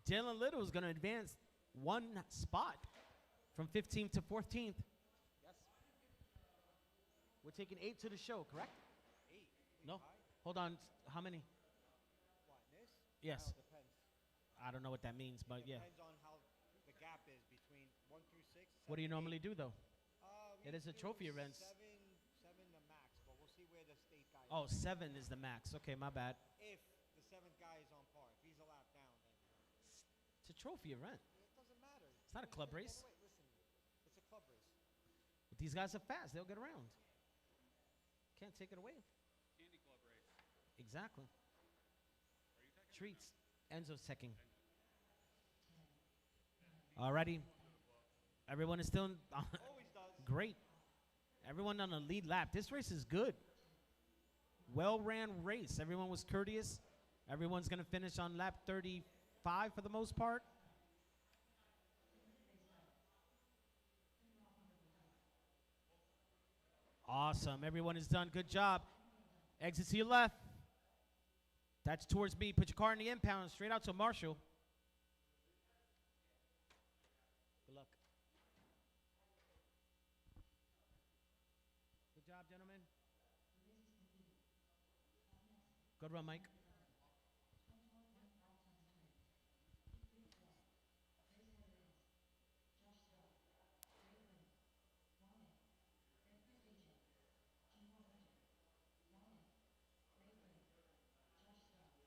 Dylan Little is going to advance one spot from 15th to 14th. Yes. We're taking 8 to the show, correct? 8? No. Hold on. How many? What, this? Yes. No, depends. I don't know what that means, but yeah. Depends on how the gap is between 1 through 6. What do you normally do, though? We It is a do trophy event. 7 the max, but we'll see where the state guy Oh, is. 7 is the max. Okay, my bad. If the 7th guy is on par. If he's a lap down, then It's a trophy event. it doesn't matter. It's not a club Get race. away. Listen, it's a club race. But these guys are fast. They'll get around. Can't take it away. Candy Club race. Exactly. Are you taking Treats. Enzo's checking. Alrighty. Everyone is still Always does. great. Everyone on the lead lap. This race is good. Well-ran race. Everyone was courteous. Everyone's going to finish on lap 35 for the most part. Awesome. Everyone is done. Good job. Exit to your left. That's towards me. Put your car in the impound. Straight out to Marshall. Good luck. Good job, gentlemen. Good run, Mike.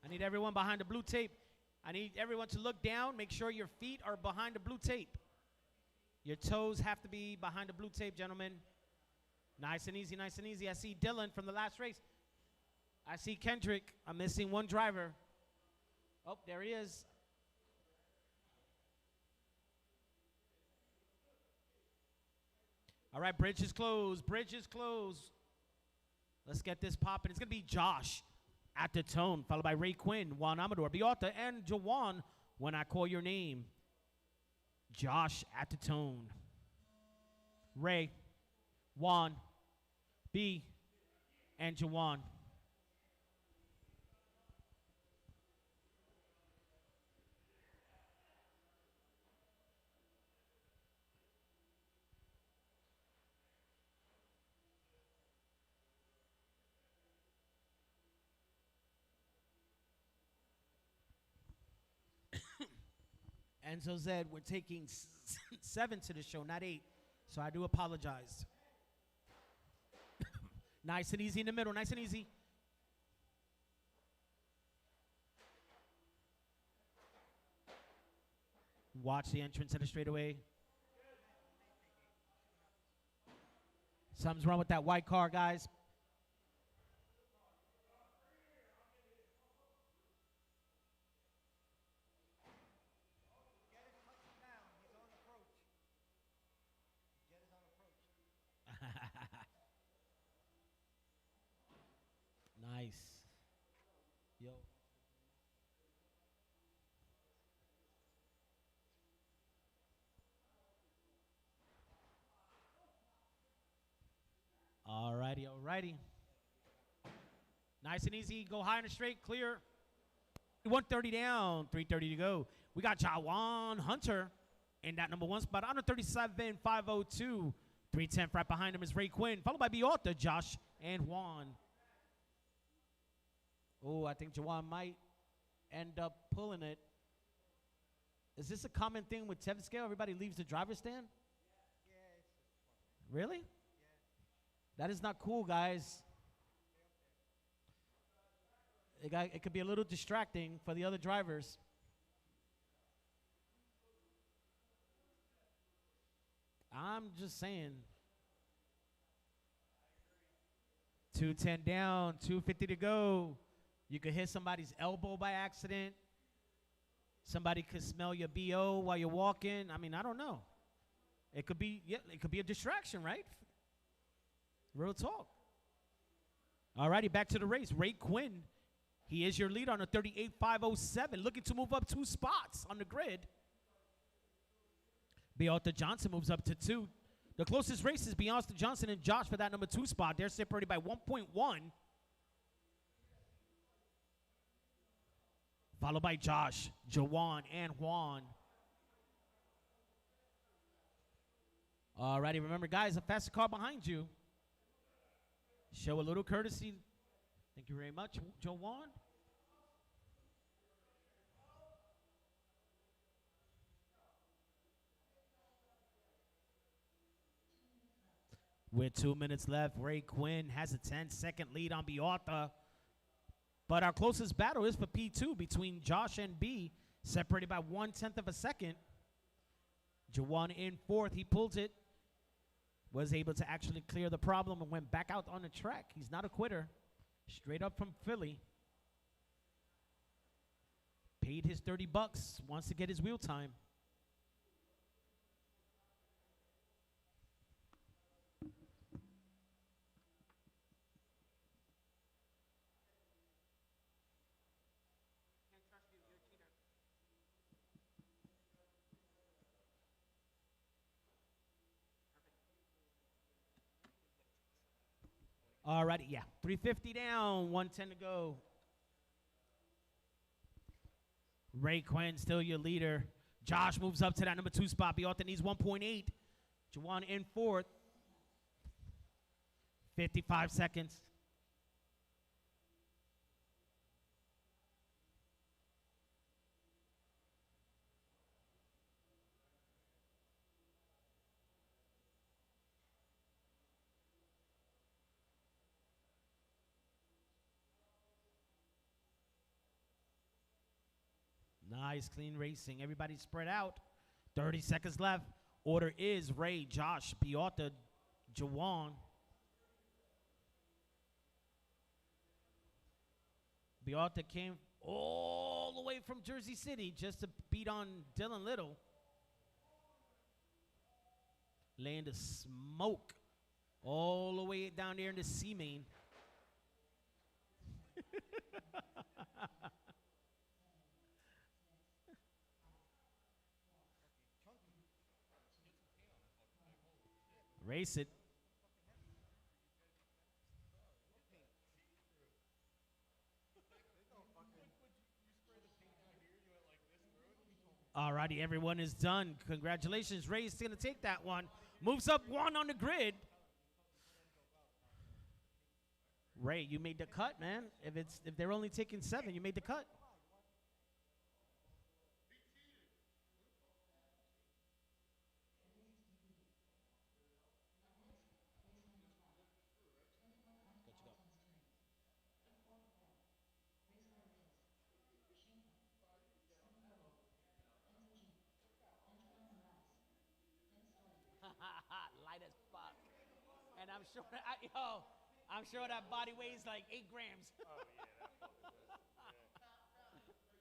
I need everyone behind the blue tape. I need everyone to look down. Make sure your feet are behind the blue tape. Your toes have to be behind the blue tape, gentlemen. Nice and easy, nice and easy. I see Dylan from the last race. I see Kendrick. I'm missing one driver. Oh, there he is. All right, bridge is closed. Bridge is closed. Let's get this popping. It's going to be Josh at the tone, followed by Ray Quinn, Juan Amador, Biota, and Jawan when I call your name. Josh at the tone. Ray, Juan, B, and Jawan. Enzo Zed, we're taking 7 to the show, not 8. So I do apologize. Nice and easy in the middle, nice and easy. Watch the entrance of the straightaway. Something's wrong with that white car, guys. Nice. Yo. Alrighty, alrighty. Nice and easy. Go high on the straight, clear. 130 down, 330 to go. We got Jawan Hunter in that number 1 spot. 137, 502. 310 right behind him is Ray Quinn, followed by Biota, Josh, and Juan. Oh, I think Jawan might end up pulling it. Is this a common thing with 10th scale? Everybody leaves the driver's stand? Really? That is not cool, guys. It could be a little distracting for the other drivers. I'm just saying. 210 down, 250 to go. You could hit somebody's elbow by accident. Somebody could smell your BO while you're walking. I mean, I don't know. It could be a distraction, right? Real talk. All righty, back to the race. Ray Quinn, he is your leader on a 38.507, looking to move up 2 spots on the grid. Beata Johnson moves up to 2. The closest race is Beata Johnson and Josh for that number 2 spot. They're separated by 1.1. Followed by Josh, Jawan, and Juan. All righty, remember, guys, a faster car behind you. Show a little courtesy. Thank you very much, Jawan. With 2 minutes left, Ray Quinn has a 10-second lead on Beata. But our closest battle is for P2 between Josh and B, separated by 1/10 of a second. Jawan in 4th. He pulls it. Was able to actually clear the problem and went back out on the track. He's not a quitter. Straight up from Philly. Paid his $30. Wants to get his wheel time. Alrighty, yeah. 350 down, 110 to go. Ray Quinn still your leader. Josh moves up to that number 2 spot. Beata needs 1.8. Jawan in 4th. 55 seconds. Nice, clean racing. Everybody spread out. 30 seconds left. Order is Ray, Josh, Beata, Jawan. Beata came all the way from Jersey City just to beat on Dylan Little. Laying the smoke all the way down there in the C main. Race it. Alrighty, everyone is done. Congratulations. Ray's going to take that one. Moves up 1 on the grid. Ray, you made the cut, man. If they're only taking 7, you made the cut. Light as fuck. And I'm sure that body weighs like 8 grams. Oh, yeah, that probably does.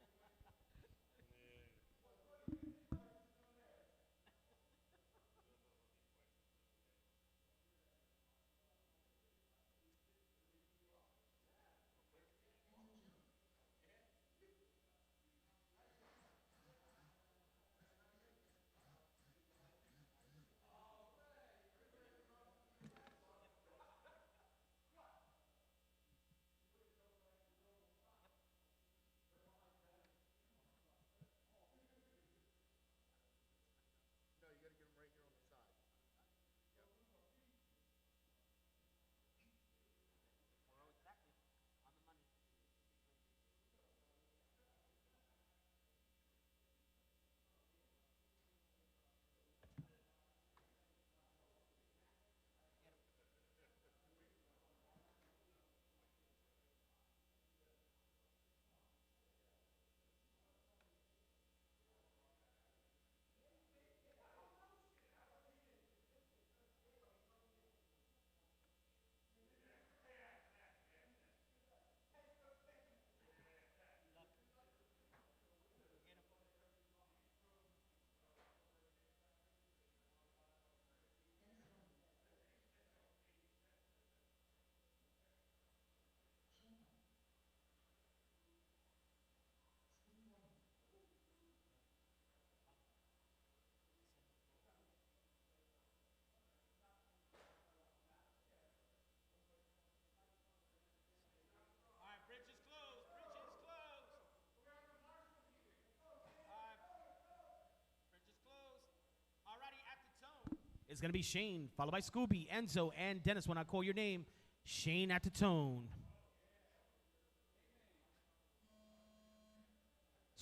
is going to be Shane, followed by Scooby, Enzo, and Dennis. When I call your name, Shane at the tone.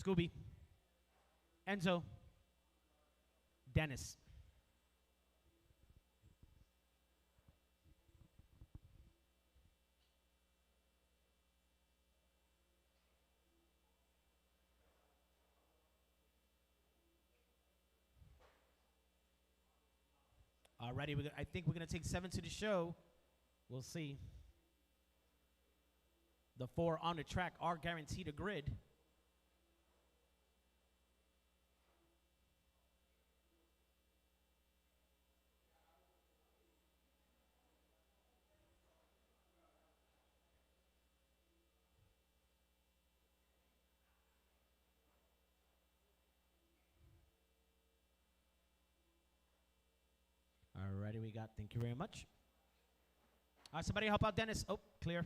Scooby, Enzo, Dennis. Alrighty, I think we're going to take 7 to the show. We'll see. The 4 on the track are guaranteed a grid. Alrighty, we got, thank you very much. Somebody help out Dennis. Oh, clear.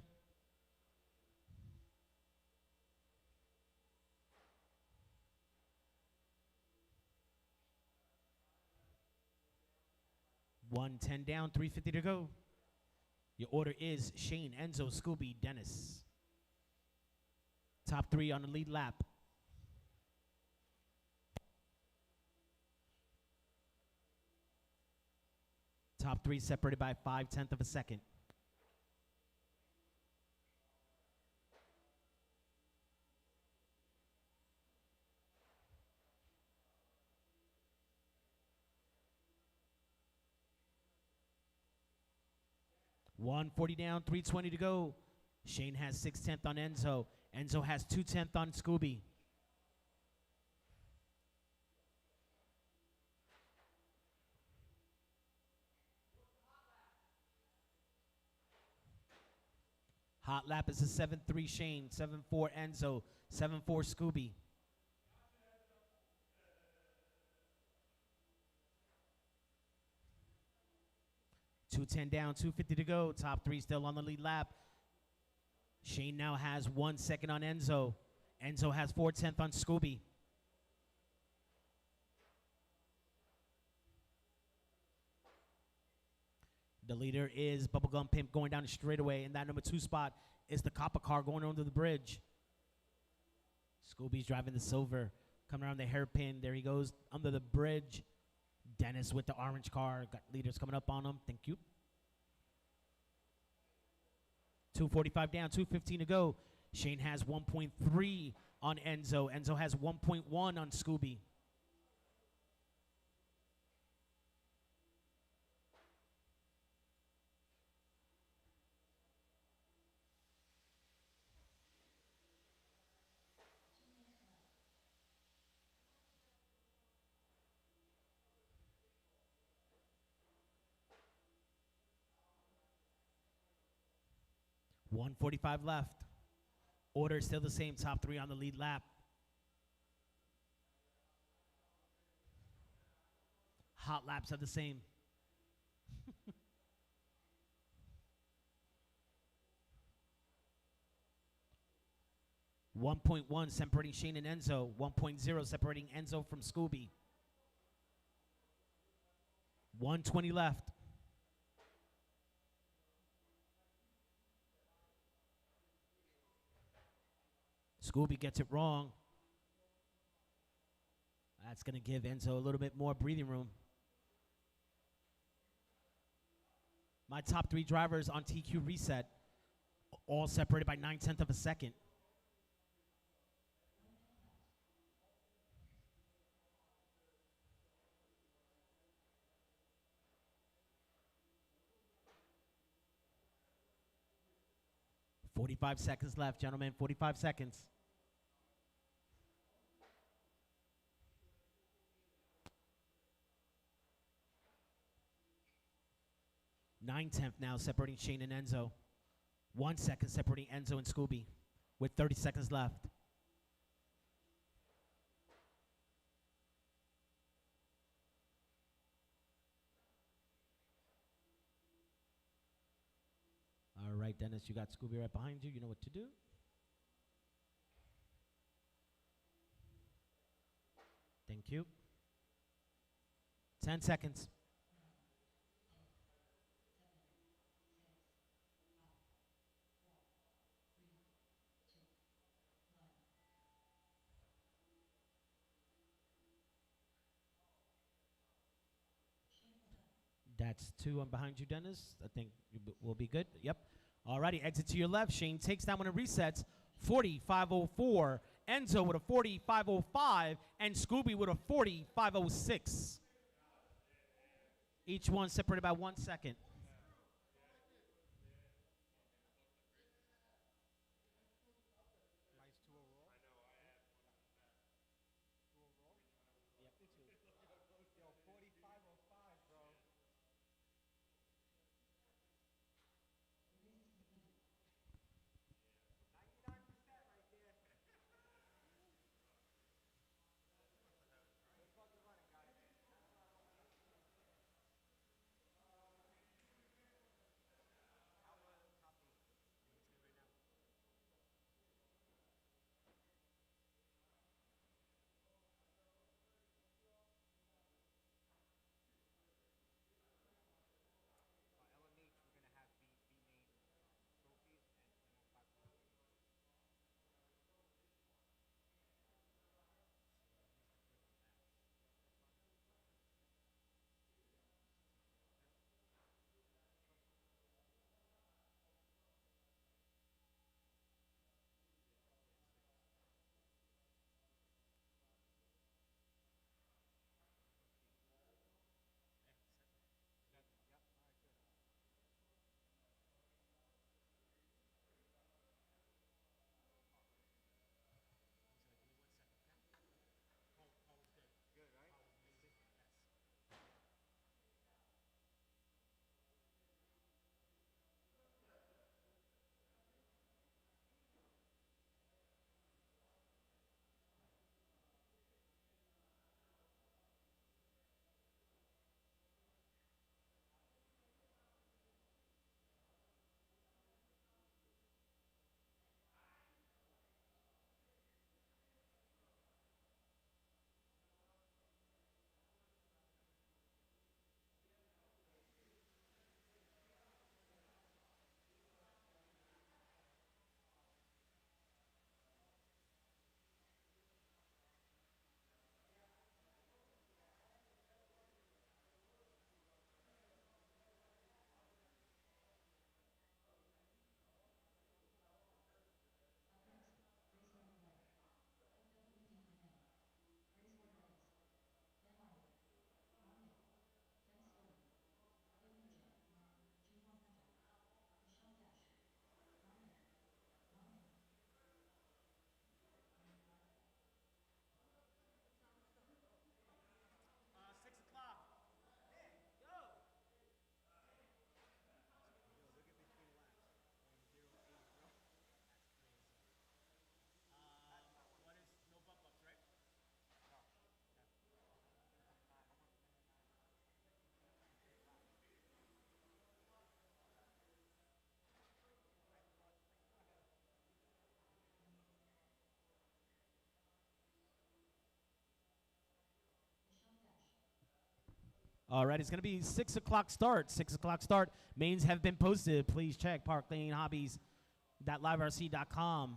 $110 down, $350 to go. Your order is Shane, Enzo, Scooby, Dennis. Top 3 on the lead lap. Top 3 separated by 0.5 of a second. $140 down, $320 to go. Shane has 0.6 on Enzo. Enzo has 0.2 on Scooby. Hot lap is a 7.3 Shane, 7.4 Enzo, 7.4 Scooby. $210 down, $250 to go. Top 3 still on the lead lap. Shane now has 1 second on Enzo. Enzo has 0.4 on Scooby. The leader is Bubblegum Pimp going down the straightaway. And that number 2 spot is the copper car going under the bridge. Scooby's driving the silver. Coming around the hairpin. There he goes under the bridge. Dennis with the orange car. Got leaders coming up on him. Thank you. 2:45 down, 2:15 to go. Shane has 1.3 on Enzo. Enzo has 1.1 on Scooby. $145 left. Order is still the same. Top 3 on the lead lap. Hot laps are the same. $1.1 separating Shane and Enzo. 1.0 separating Enzo from Scooby. 120 left. Scooby gets it wrong. That's going to give Enzo a little bit more breathing room. My top 3 drivers on TQ reset, all separated by 0.9 of a second. $45 seconds left, gentlemen. 45 seconds. $0.9 now separating Shane and Enzo. 1 second separating Enzo and Scooby with 30 seconds left. All right, Dennis, you got Scooby right behind you. You know what to do. Thank you. 10 seconds. That's 2 on behind you, Dennis. I think we'll be good. Yep. Alrighty, exit to your left. Shane takes that one and resets. 45.04. Enzo with a 45.05. And Scooby with a 45.06. Each one separated by 1 second. Nice 2 overall. I know, I had one of that. 2 overall? Yep, 2. Yo, 45.05, bro. LMH, we're gonna have B main trophies and 5 Good, right? All right, it's going to be 6 o'clock start. 6 o'clock start. Mains have been posted. Please check ParkLaneHobbies.liverc.com.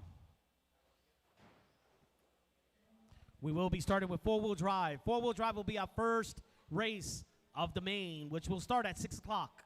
We will be starting with four-wheel drive. Four-wheel drive will be our first race of the main, which will start at 6 o'clock.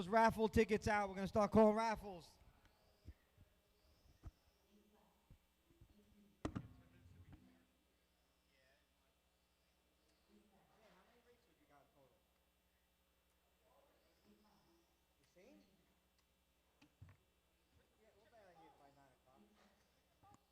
Those raffle tickets out. We're gonna start calling raffles. How many races you got total? The same? Yeah, we'll be out here by 9 o'clock.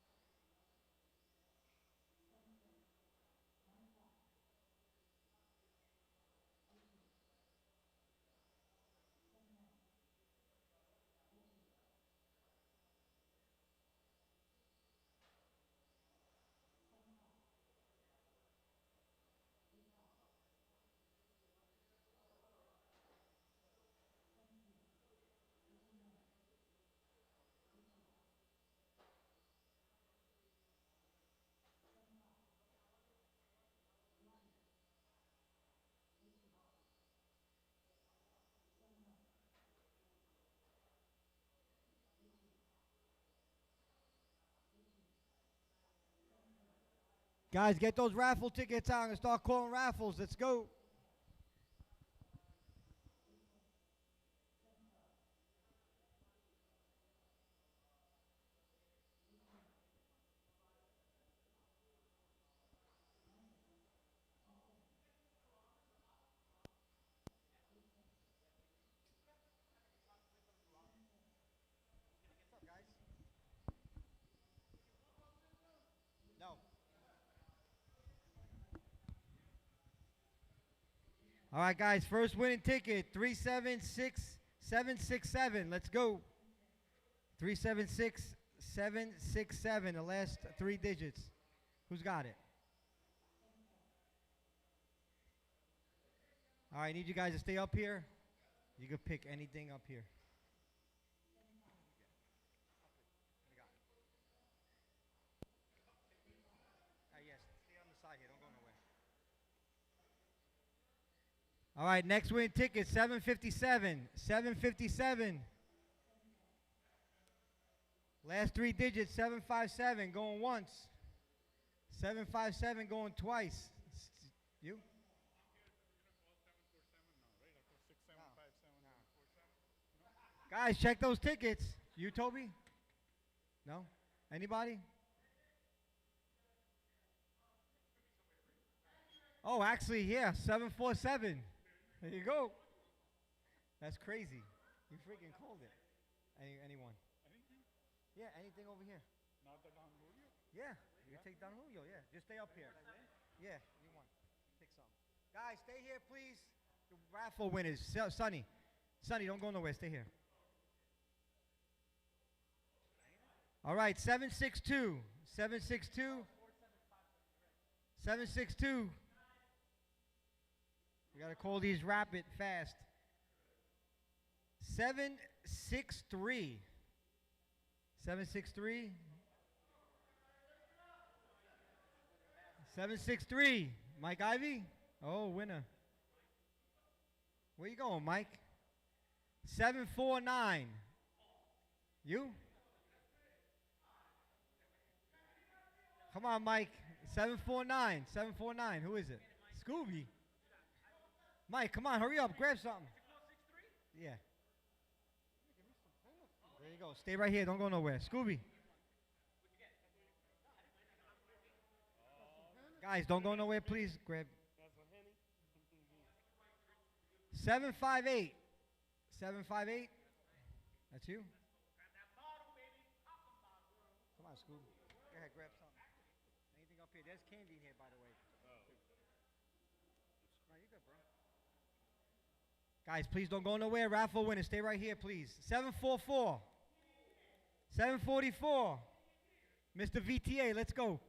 Guys, get those raffle tickets out and start calling raffles. Let's go. No. All right, guys. First winning ticket, 376767. Let's go. 376767. The last 3 digits. Who's got it? All right, I need you guys to stay up here. You can pick anything up here. Yes, stay on the side here. Don't go nowhere. All right, next win ticket, 757. 757. Last 3 digits, 757. Going once. 757 going twice. You? Guys, check those tickets. You, Toby? No? Anybody? Oh, actually, yeah, 747. There you go. That's crazy. You freaking called it. Anyone? Anything? Yeah, anything over here. Not the Don Julio? Yeah, you can take Don Julio, yeah. Just stay up here. Yeah, you want. Pick something. Guys, stay here, please. The raffle winners. Sonny. Sonny, don't go nowhere. Stay here. All right, 762. 762. 762. We got to call these rapid fast. 763. 763. 763. Mike Ivy? Oh, winner. Where you going, Mike? 749. You? Come on, Mike. 749. 749. Who is it? Scooby. Mike, come on, hurry up. Grab something. Yeah. There you go. Stay right here. Don't go nowhere. Scooby. Guys, don't go nowhere, please. Grab. 758. 758. That's you? Come on, Scooby. Go ahead, grab something. Anything up here? There's candy in here, by the way. No, you're good, bro. Guys, please don't go nowhere. Raffle winner, stay right here, please. 744. 744. Mr. VTA, let's go.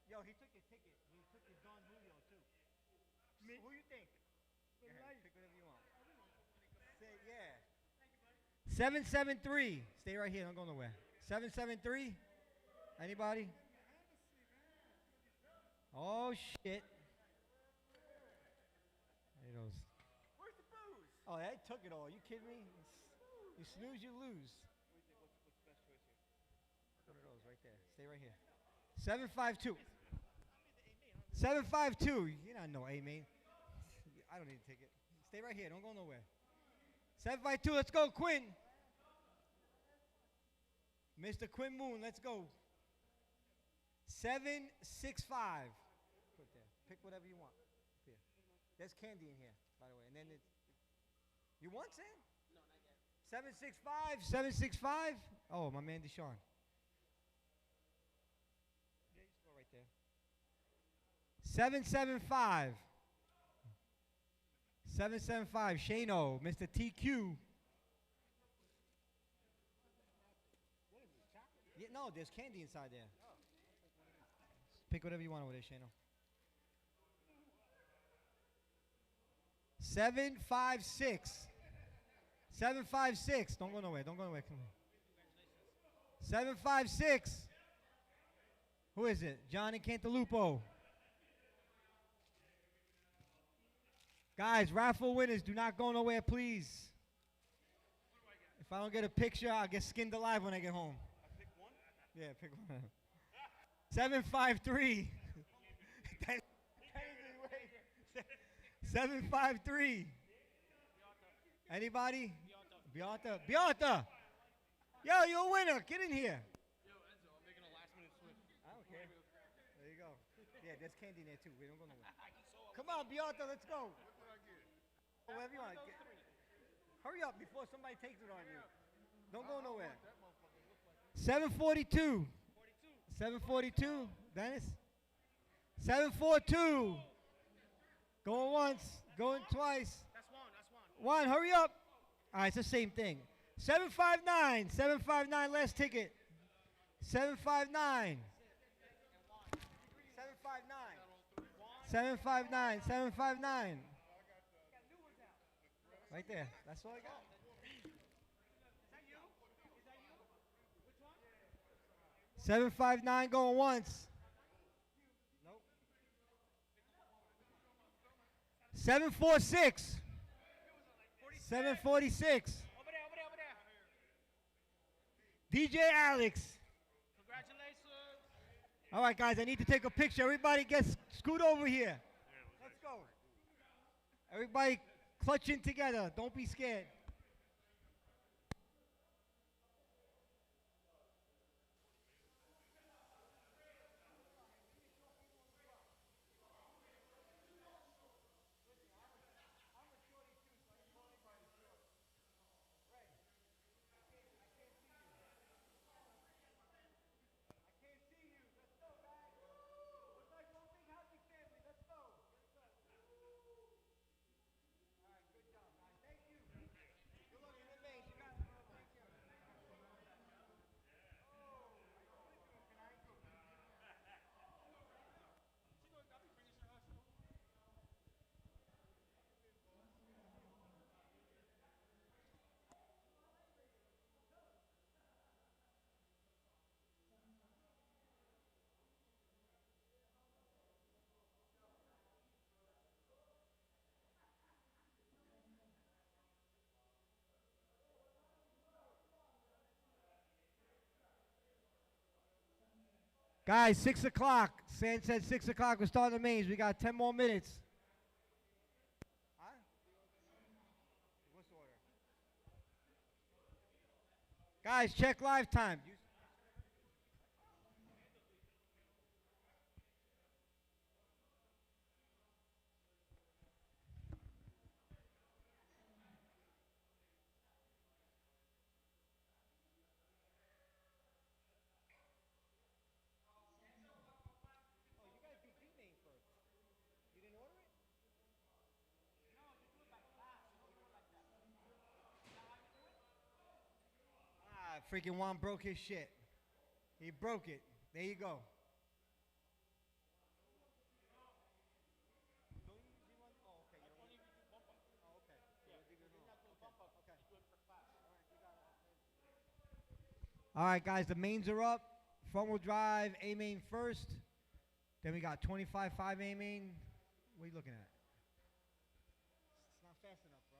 Yo, he took your ticket. He took your Don Julio, too. Me? Who you think? Go ahead, pick whatever you want. Say, yeah. 773. Stay right here. Don't go nowhere. 773. Anybody? Oh, shit. There goes. Where's the booze? Oh, that took it all. You kidding me? You snooze, you lose. What's the best choice here? One of those right there. Stay right here. 752. 752. You don't know A, man. I don't need a ticket. Stay right here. Don't go nowhere. 752. Let's go, Quinn. Mr. Quinn Moon, let's go. 765. Put there. Pick whatever you want. Here. There's candy in here, by the way. And then you want Sam? No, not yet. 765. 765. Oh, my man Deshaun. Yeah, you just go right there. 775. 775. Shano, Mr. TQ. Yeah, no, there's candy inside there. Pick whatever you want over there, Shano. 756. 756. Don't go nowhere. Don't go nowhere. Come here. 756. Who is it? Johnny Cantalupo. Guys, raffle winners, do not go nowhere, please. If I don't get a picture, I'll get skinned alive when I get home. Yeah, pick one. 753. 753. Anybody? Beata. Beata. Yo, you're a winner. Get in here. Yo, Enzo, I'm making a last minute switch. I don't care. There you go. Yeah, there's candy in there too. We don't go nowhere. Come on, Beata, let's go. Whatever you want. Hurry up before somebody takes it on you. Don't go nowhere. 742. 742. Dennis? 742. Going once, going twice. That's one. One, hurry up. All right, it's the same thing. 759. 759, last ticket. 759. 759. 759. 759. Right there. That's all I got. Is that you? 759 going once. Nope. 746. 746. Over there. DJ Alex. Congratulations. All right, guys, I need to take a picture. Everybody scoot over here. Let's go. Everybody clutching together. Don't be scared. Guys, 6 o'clock. San said 6 o'clock. We're starting the mains. We got 10 more minutes. Huh? What's the order? Guys, check live time. Freaking Juan broke his shit. He broke it. There you go. All right, guys, the mains are up. Front wheel drive, A main first. Then we got 25.5 A main. What are you looking at? It's not fast enough, bro.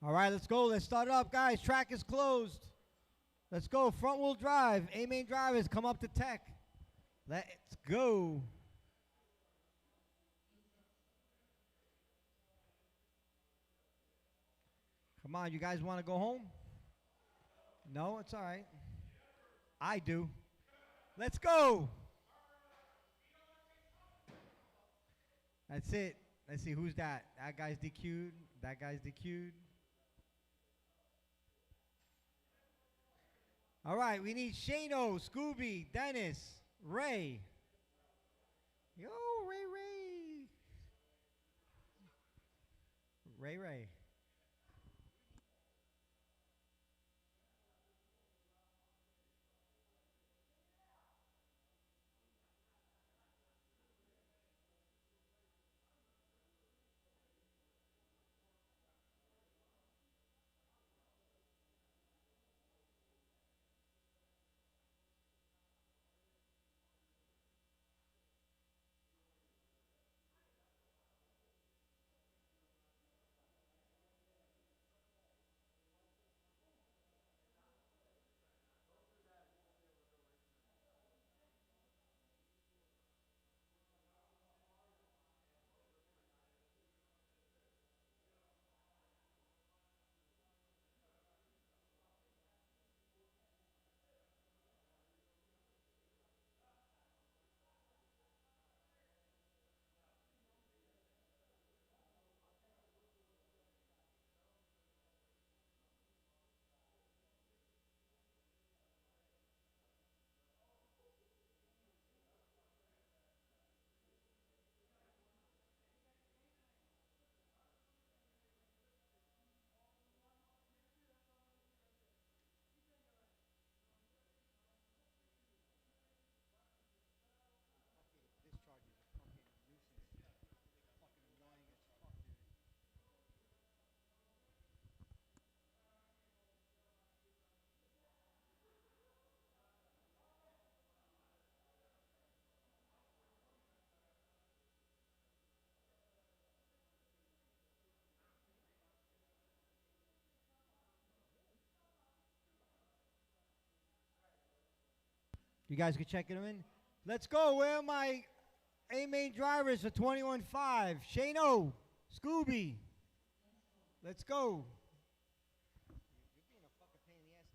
All right, let's go. Let's start it up, guys. Track is closed. Let's go. Front wheel drive. A-main drivers, come up to tech. Let's go. Come on, you guys want to go home? No, it's all right. I do. Let's go. That's it. Let's see, who's that? That guy's DQ'd. That guy's DQ'd. All right, we need Shano, Scooby, Dennis, Ray. Yo, Ray. Ray. This charge is a fucking nuisance. Fucking annoying as fuck, dude. You guys can check them in. Let's go. Where are my A-main drivers for 21.5? Shano, Scooby. Let's go. You're being a fucking pain in the ass.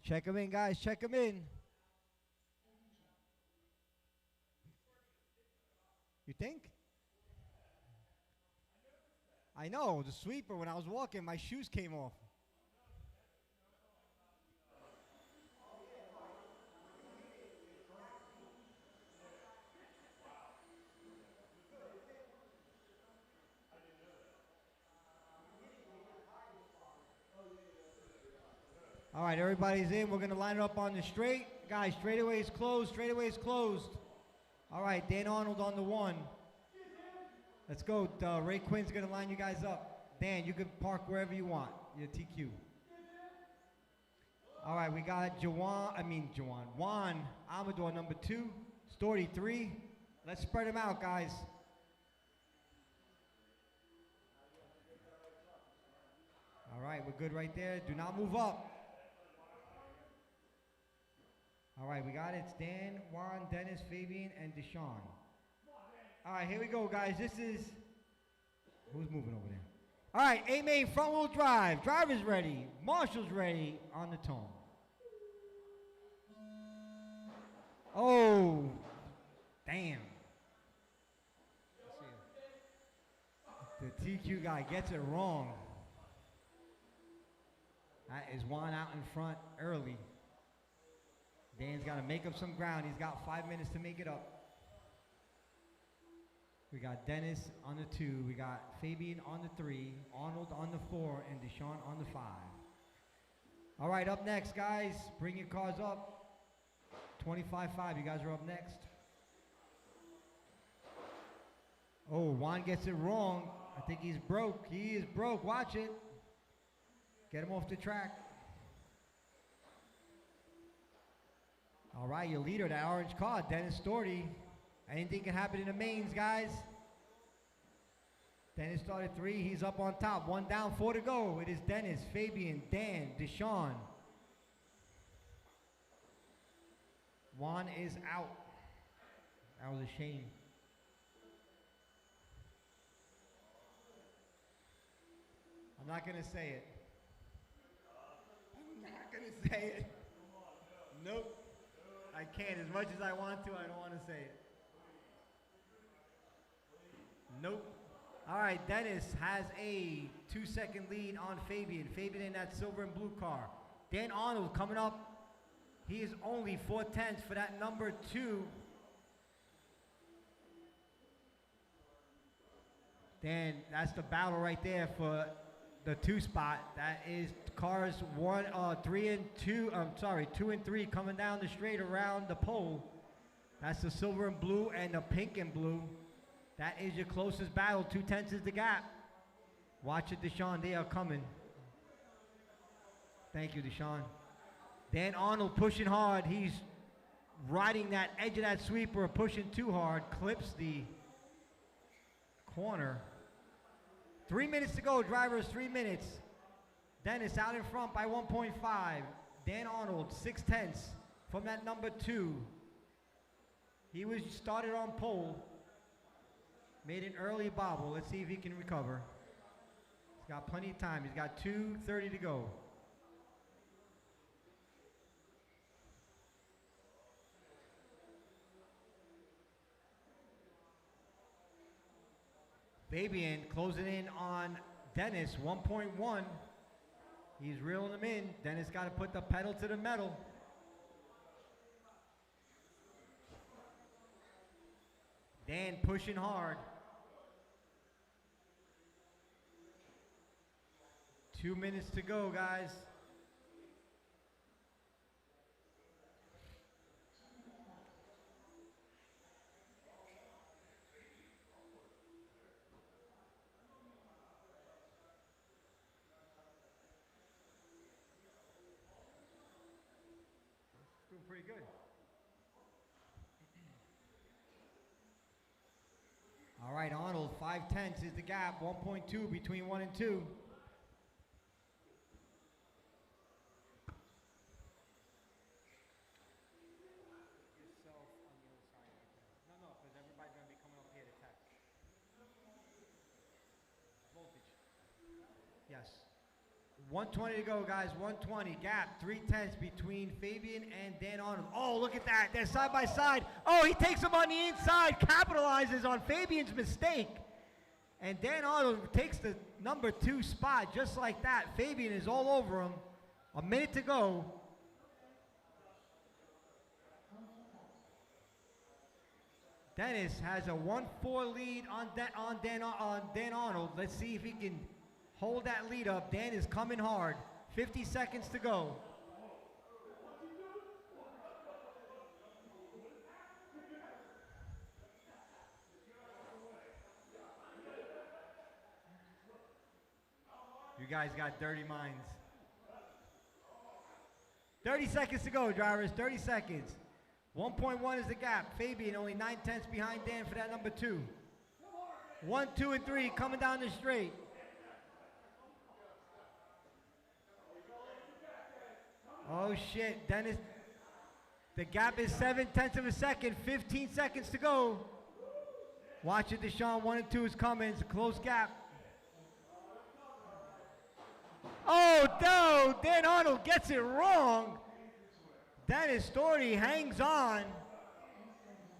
Check them in, guys. Check them in. You think? I know, the sweeper, when I was walking, my shoes came off. All right, everybody's in. We're going to line it up on the straight. Guys, straightaway is closed. Straightaway is closed. All right, Dan Arnold on the 1. Let's go. Ray Quinn's going to line you guys up. Dan, you can park wherever you want. You're TQ. All right, we got Juan Amador number 2. Storty 3. Let's spread them out, guys. All right, we're good right there. Do not move up. All right, we got it. It's Dan, Juan, Dennis, Fabian, and Deshaun. All right, here we go, guys. This is... Who's moving over there? All right, A-main front wheel drive. Driver's ready. Marshall's ready on the tone. Oh, damn. The TQ guy gets it wrong. That is Juan out in front early. Dan's got to make up some ground. He's got 5 minutes to make it up. We got Dennis on the 2. We got Fabian on the 3. Arnold on the 4. And Deshaun on the 5. All right, up next, guys. Bring your cars up. 25.5. You guys are up next. Oh, Juan gets it wrong. I think he's broke. He is broke. Watch it. Get him off the track. All right, your leader, that orange car, Dennis Storty. Anything can happen in the mains, guys. Dennis started 3. He's up on top. 1 down, 4 to go. It is Dennis, Fabian, Dan, Deshaun. Juan is out. That was a shame. I'm not going to say it. I'm not going to say it. Nope. I can't. As much as I want to, I don't want to say it. Nope. All right, Dennis has a 2-second lead on Fabian. Fabian in that silver and blue car. Dan Arnold coming up. He is only 4/10 for that number 2. Dan, that's the battle right there for the 2 spot. That is cars 3 and 2. I'm sorry, 2 and 3 coming down the straight around the pole. That's the silver and blue and the pink and blue. That is your closest battle. 2/10 is the gap. Watch it, Deshaun. They are coming. Thank you, Deshaun. Dan Arnold pushing hard. He's riding that edge of that sweeper, pushing too hard. Clips the corner. 3 minutes to go, drivers. 3 minutes. Dennis out in front by 1.5. Dan Arnold, 6/10 from that number 2. He was started on pole. Made an early bobble. Let's see if he can recover. He's got plenty of time. He's got 2:30 to go. Fabian closing in on Dennis, 1.1. He's reeling him in. Dennis got to put the pedal to the metal. Dan pushing hard. 2 minutes to go, guys. Doing pretty good. All right, Arnold, 5/10 is the gap. 1.2 between 1 and 2. Yourself on the other side. No, because everybody's going to be coming up here to test. Voltage. Yes. 120 to go, guys. 120. Gap. 3/10 between Fabian and Dan Arnold. Oh, look at that. They're side by side. Oh, he takes him on the inside. Capitalizes on Fabian's mistake. And Dan Arnold takes the number 2 spot just like that. Fabian is all over him. A minute to go. Dennis has a 1-4 lead on Dan Arnold. Let's see if he can hold that lead up. Dan is coming hard. 50 seconds to go. You guys got dirty minds. 30 seconds to go, drivers. 30 seconds. 1.1 is the gap. Fabian only 9/10 behind Dan for that number 2. 1, 2, and 3 coming down the straight. Oh shit, Dennis. The gap is 7/10 of a second. 15 seconds to go. Watch it, Deshaun. 1 and 2 is coming. It's a close gap. Oh no! Dan Arnold gets it wrong. Dennis Storty hangs on.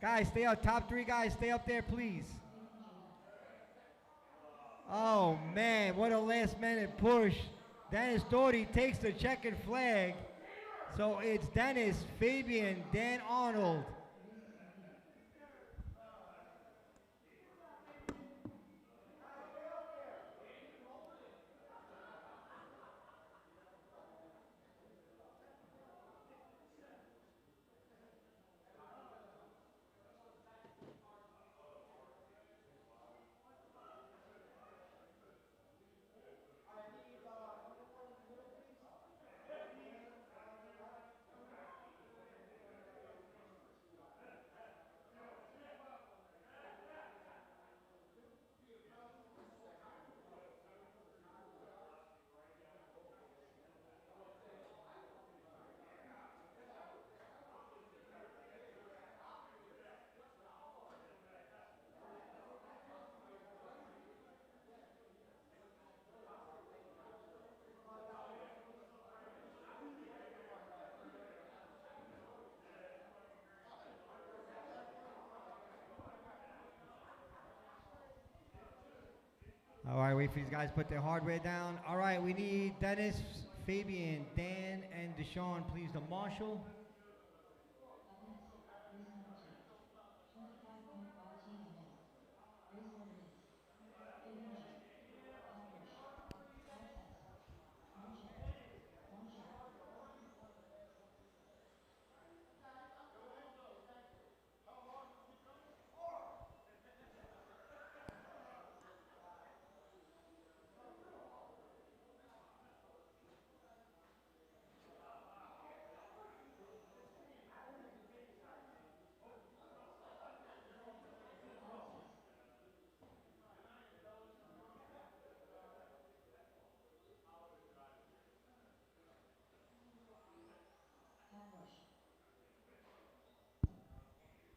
Guys, stay up. Top 3 guys, stay up there, please. Oh man, what a last minute push. Dennis Storty takes the checkered flag. So it's Dennis, Fabian, Dan Arnold. wait for these guys to put their hardware down. All right, we need Dennis, Fabian, Dan, and Deshaun, please, the marshal.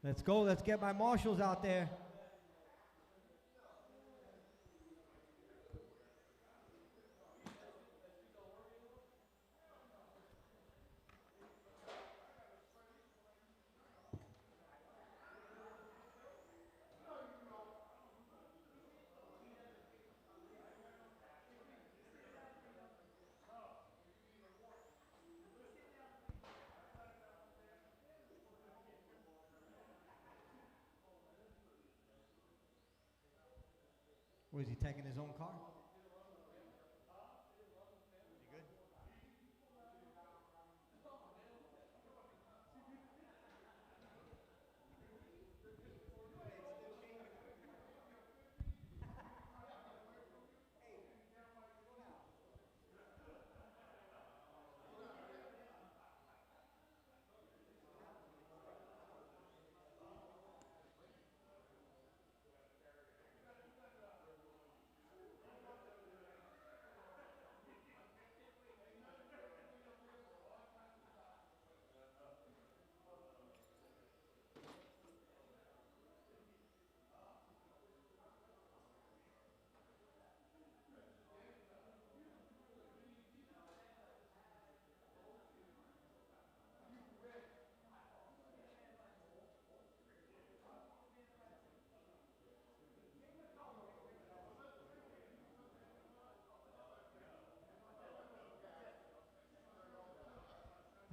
Let's go. Let's get my marshals out there. Was he taking his own car? You good?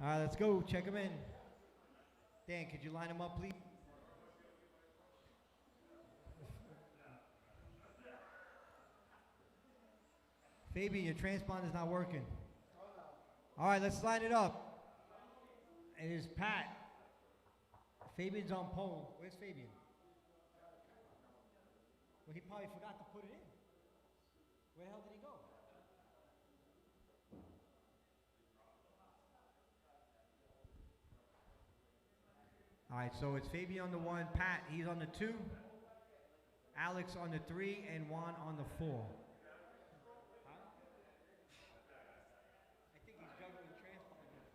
All right, let's go. Check him in. Dan, could you line him up, please? Fabian, your transponder is not working. All right, let's line it up. It is Pat. Fabian's on pole. Where's Fabian? Well, he probably forgot to put it in. Where the hell did he go? All right, so it's Fabian on the 1, Pat, he's on the 2, Alex on the 3, and Juan on the 4. Huh? I think he's juggling transponders.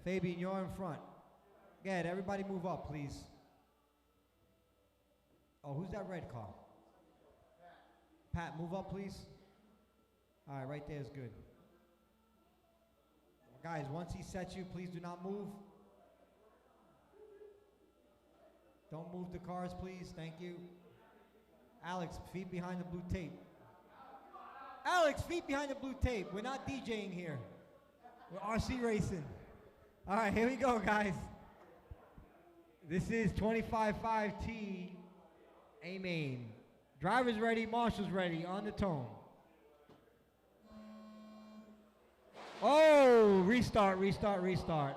Fabian, you're in front. Good, everybody move up, please. Oh, who's that red car? Pat, move up, please. All right, right there is good. Guys, once he sets you, please do not move. Don't move the cars, please. Thank you. Alex, feet behind the blue tape. Alex, feet behind the blue tape. We're not DJing here. We're RC racing. All right, here we go, guys. This is 25.5T A main. Driver's ready, marshal's ready, on the tone. Oh, restart, restart, restart.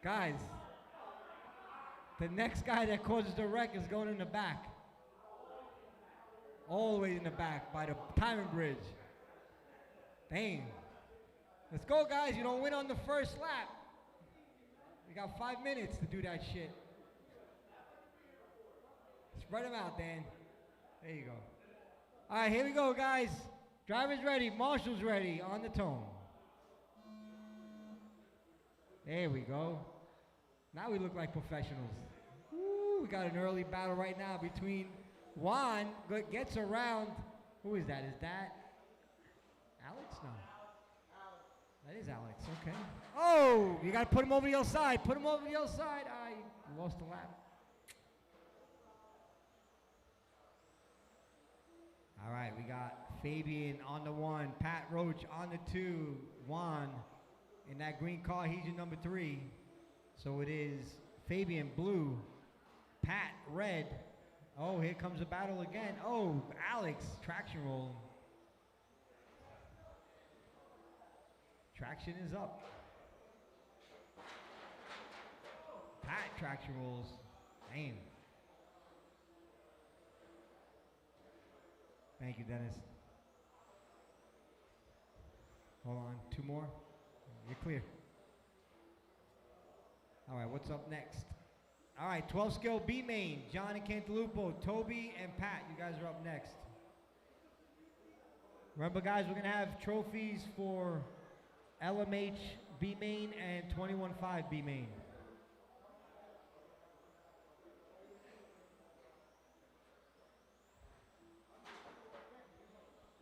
Guys, the next guy that causes the wreck is going in the back. All the way in the back by the timing bridge. Dang. Let's go, guys. You don't win on the first lap. You got 5 minutes to do that shit. Spread them out, Dan. There you go. All right, here we go, guys. Driver's ready. Marshal's ready. On the tone. There we go. Now we look like professionals. Woo, we got an early battle right now between Juan, gets around. Who is that? Is that Alex? No. That is Alex. Okay. Oh, you got to put him over the other side. Put him over the other side. I lost the lap. All right, we got Fabian on the 1, Pat Roach on the 2, Juan in that green car. He's your number 3. So it is Fabian blue, Pat red. Oh, here comes the battle again. Oh, Alex, traction roll. Traction is up. Pat traction rolls. Damn. Thank you, Dennis. Hold on, 2 more. You're clear. All right, what's up next? All right, 12 scale B main, John and Cantalupo, Toby and Pat, you guys are up next. Remember, guys, we're gonna have trophies for LMH B main and 21.5 B main.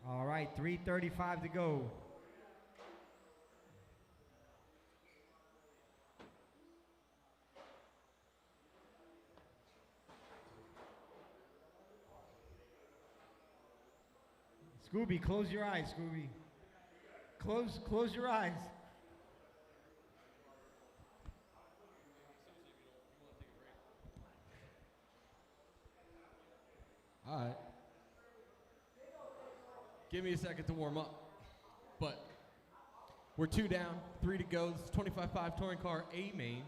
All right, 3:35 to go. Scooby, close your eyes, Scooby. Close your eyes. All right. Give me a second to warm up. But we're 2 down, 3 to go. This is 25.5 touring car A main.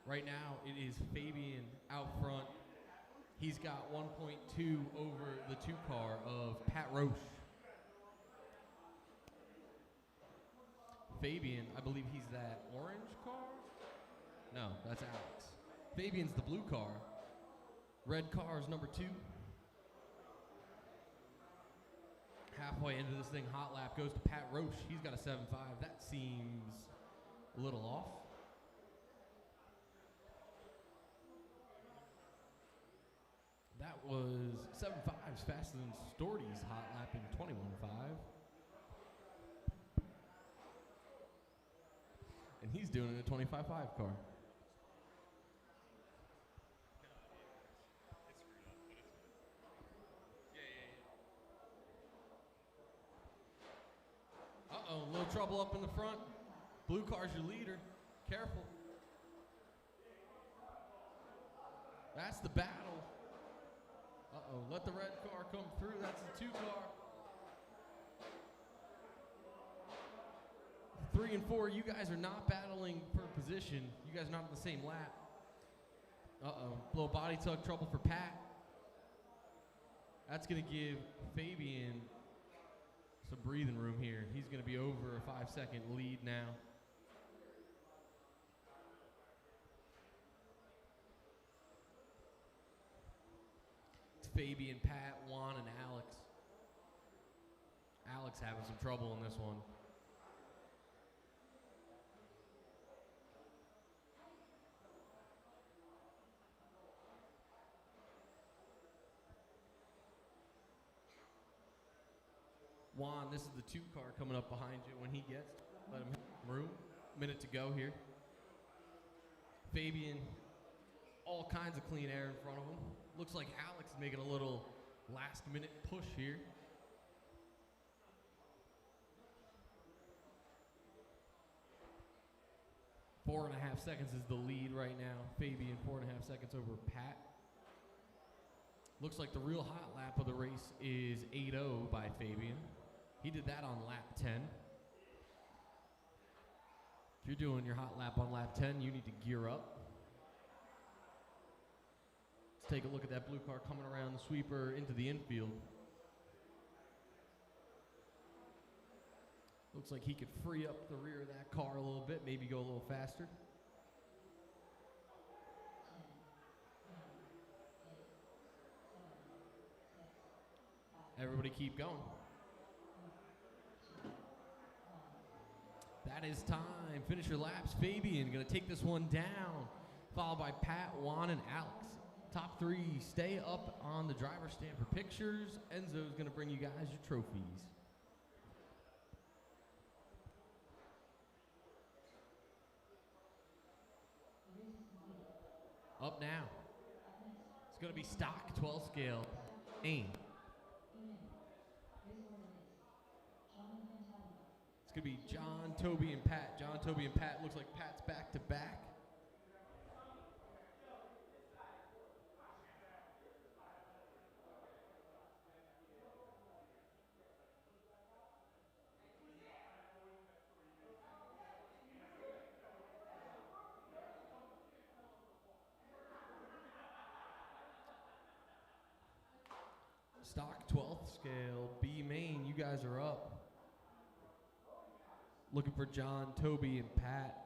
Right now, it is Fabian out front. He's got 1.2 over the 2 car of Pat Roche. Fabian, I believe he's that orange car? No, that's Alex. Fabian's the blue car. Red car is number 2. Halfway into this thing, hot lap goes to Pat Roche. He's got a 7.5. That seems a little off. That was 7.5s faster than Storty's hot lap in 21.5. And he's doing it in a 25.5 car. Uh-oh, a little trouble up in the front. Blue car's your leader. Careful. That's the battle. Uh-oh, let the red car come through. That's the 2 car. 3 and 4, you guys are not battling for position. You guys are not on the same lap. Uh-oh, little body tug trouble for Pat. That's going to give Fabian some breathing room here. He's going to be over a 5-second lead now. It's Fabian, Pat, Juan, and Alex. Alex having some trouble in this one. Juan, this is the 2 car coming up behind you. When he gets, let him hit room. Minute to go here. Fabian, all kinds of clean air in front of him. Looks like Alex is making a little last-minute push here. Four and a half seconds is the lead right now. Fabian, 4.5 seconds over Pat. Looks like the real hot lap of the race is 8.0 by Fabian. He did that on lap 10. If you're doing your hot lap on lap 10, you need to gear up. Let's take a look at that blue car coming around the sweeper into the infield. Looks like he could free up the rear of that car a little bit, maybe go a little faster. Everybody keep going. That is time. Finish your laps. Fabian going to take this one down, followed by Pat, Juan, and Alex. Top three, stay up on the driver's stand for pictures. Enzo's going to bring you guys your trophies. Up now. It's going to be stock 12 scale. Aim. It's going to be John, Toby, and Pat. John, Toby, and Pat. Looks like Pat's back to back. Stock 12th scale, B main, you guys are up. Looking for John, Toby, and Pat.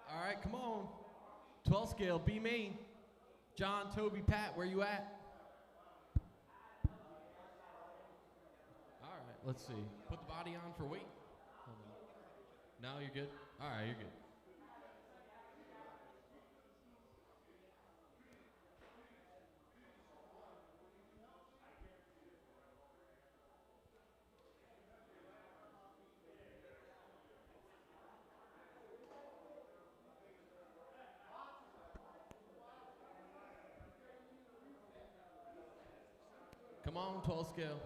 All right, come on. 12 scale, B main. John, Toby, Pat, where you at? All right, let's see. Put the body on for weight. Hold on. No, you're good? All right, you're good. Come on, 12 scale.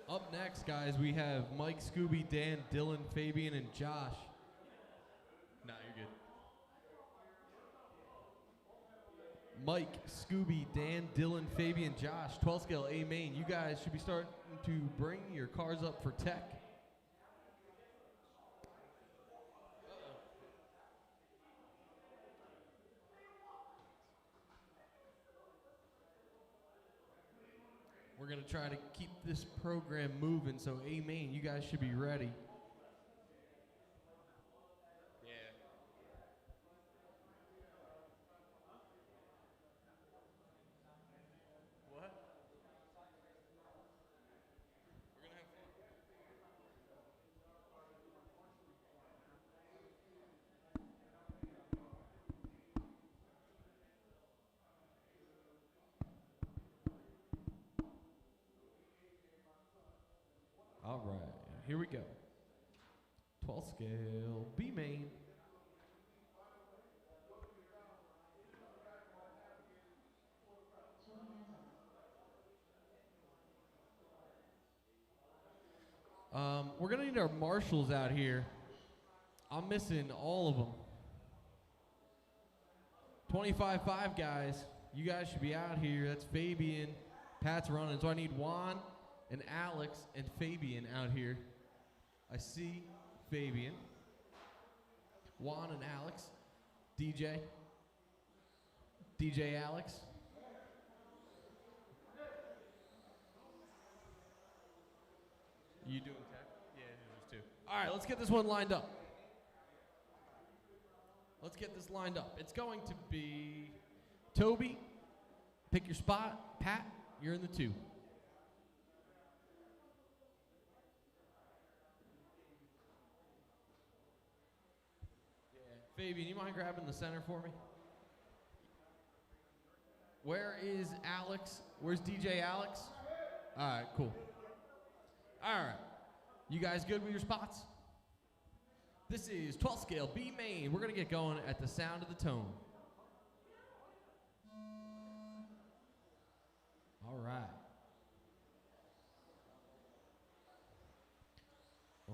Up next, guys, we have Mike, Scooby, Dan, Dylan, Fabian, and Josh. Nah, you're good. Mike, Scooby, Dan, Dylan, Fabian, Josh, 12 scale, A main. You guys should be starting to bring your cars up for tech. We're going to try to keep this program moving, so A main, you guys should be ready. Yeah. What? We're going to have fun. All right, here we go. 12 scale, B main. We're gonna need our marshals out here. I'm missing all of them. 25-5 guys. You guys should be out here. That's Fabian. Pat's running. So I need Juan and Alex and Fabian out here. I see Fabian. Juan and Alex. DJ. DJ Alex. You doing tech? Yeah, there's two. All right, let's get this one lined up. Let's get this lined up. It's going to be Toby, pick your spot. Pat, you're in the 2. Yeah. Fabian, you mind grabbing the center for me? Where is Alex? Where's DJ Alex? All right, cool. All right. You guys good with your spots? This is 12th scale B main. We're going to get going at the sound of the tone. All right.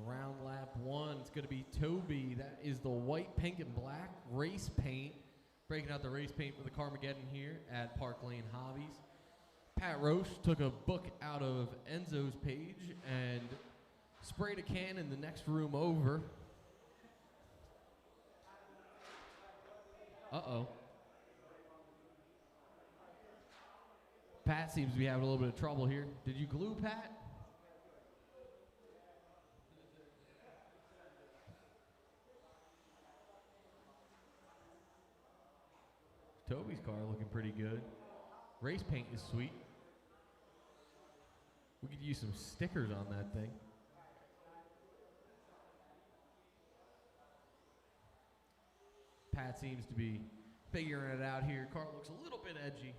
Around lap 1, it's going to be Toby. That is the white, pink, and black race paint. Breaking out the race paint for the Carmageddon here at ParkLane Hobbies. Pat Roche took a book out of Enzo's page and sprayed a can in the next room over. Uh-oh. Pat seems to be having a little bit of trouble here. Did you glue, Pat? Toby's car looking pretty good. Race paint is sweet. We could use some stickers on that thing. Pat seems to be figuring it out here. Car looks a little bit edgy.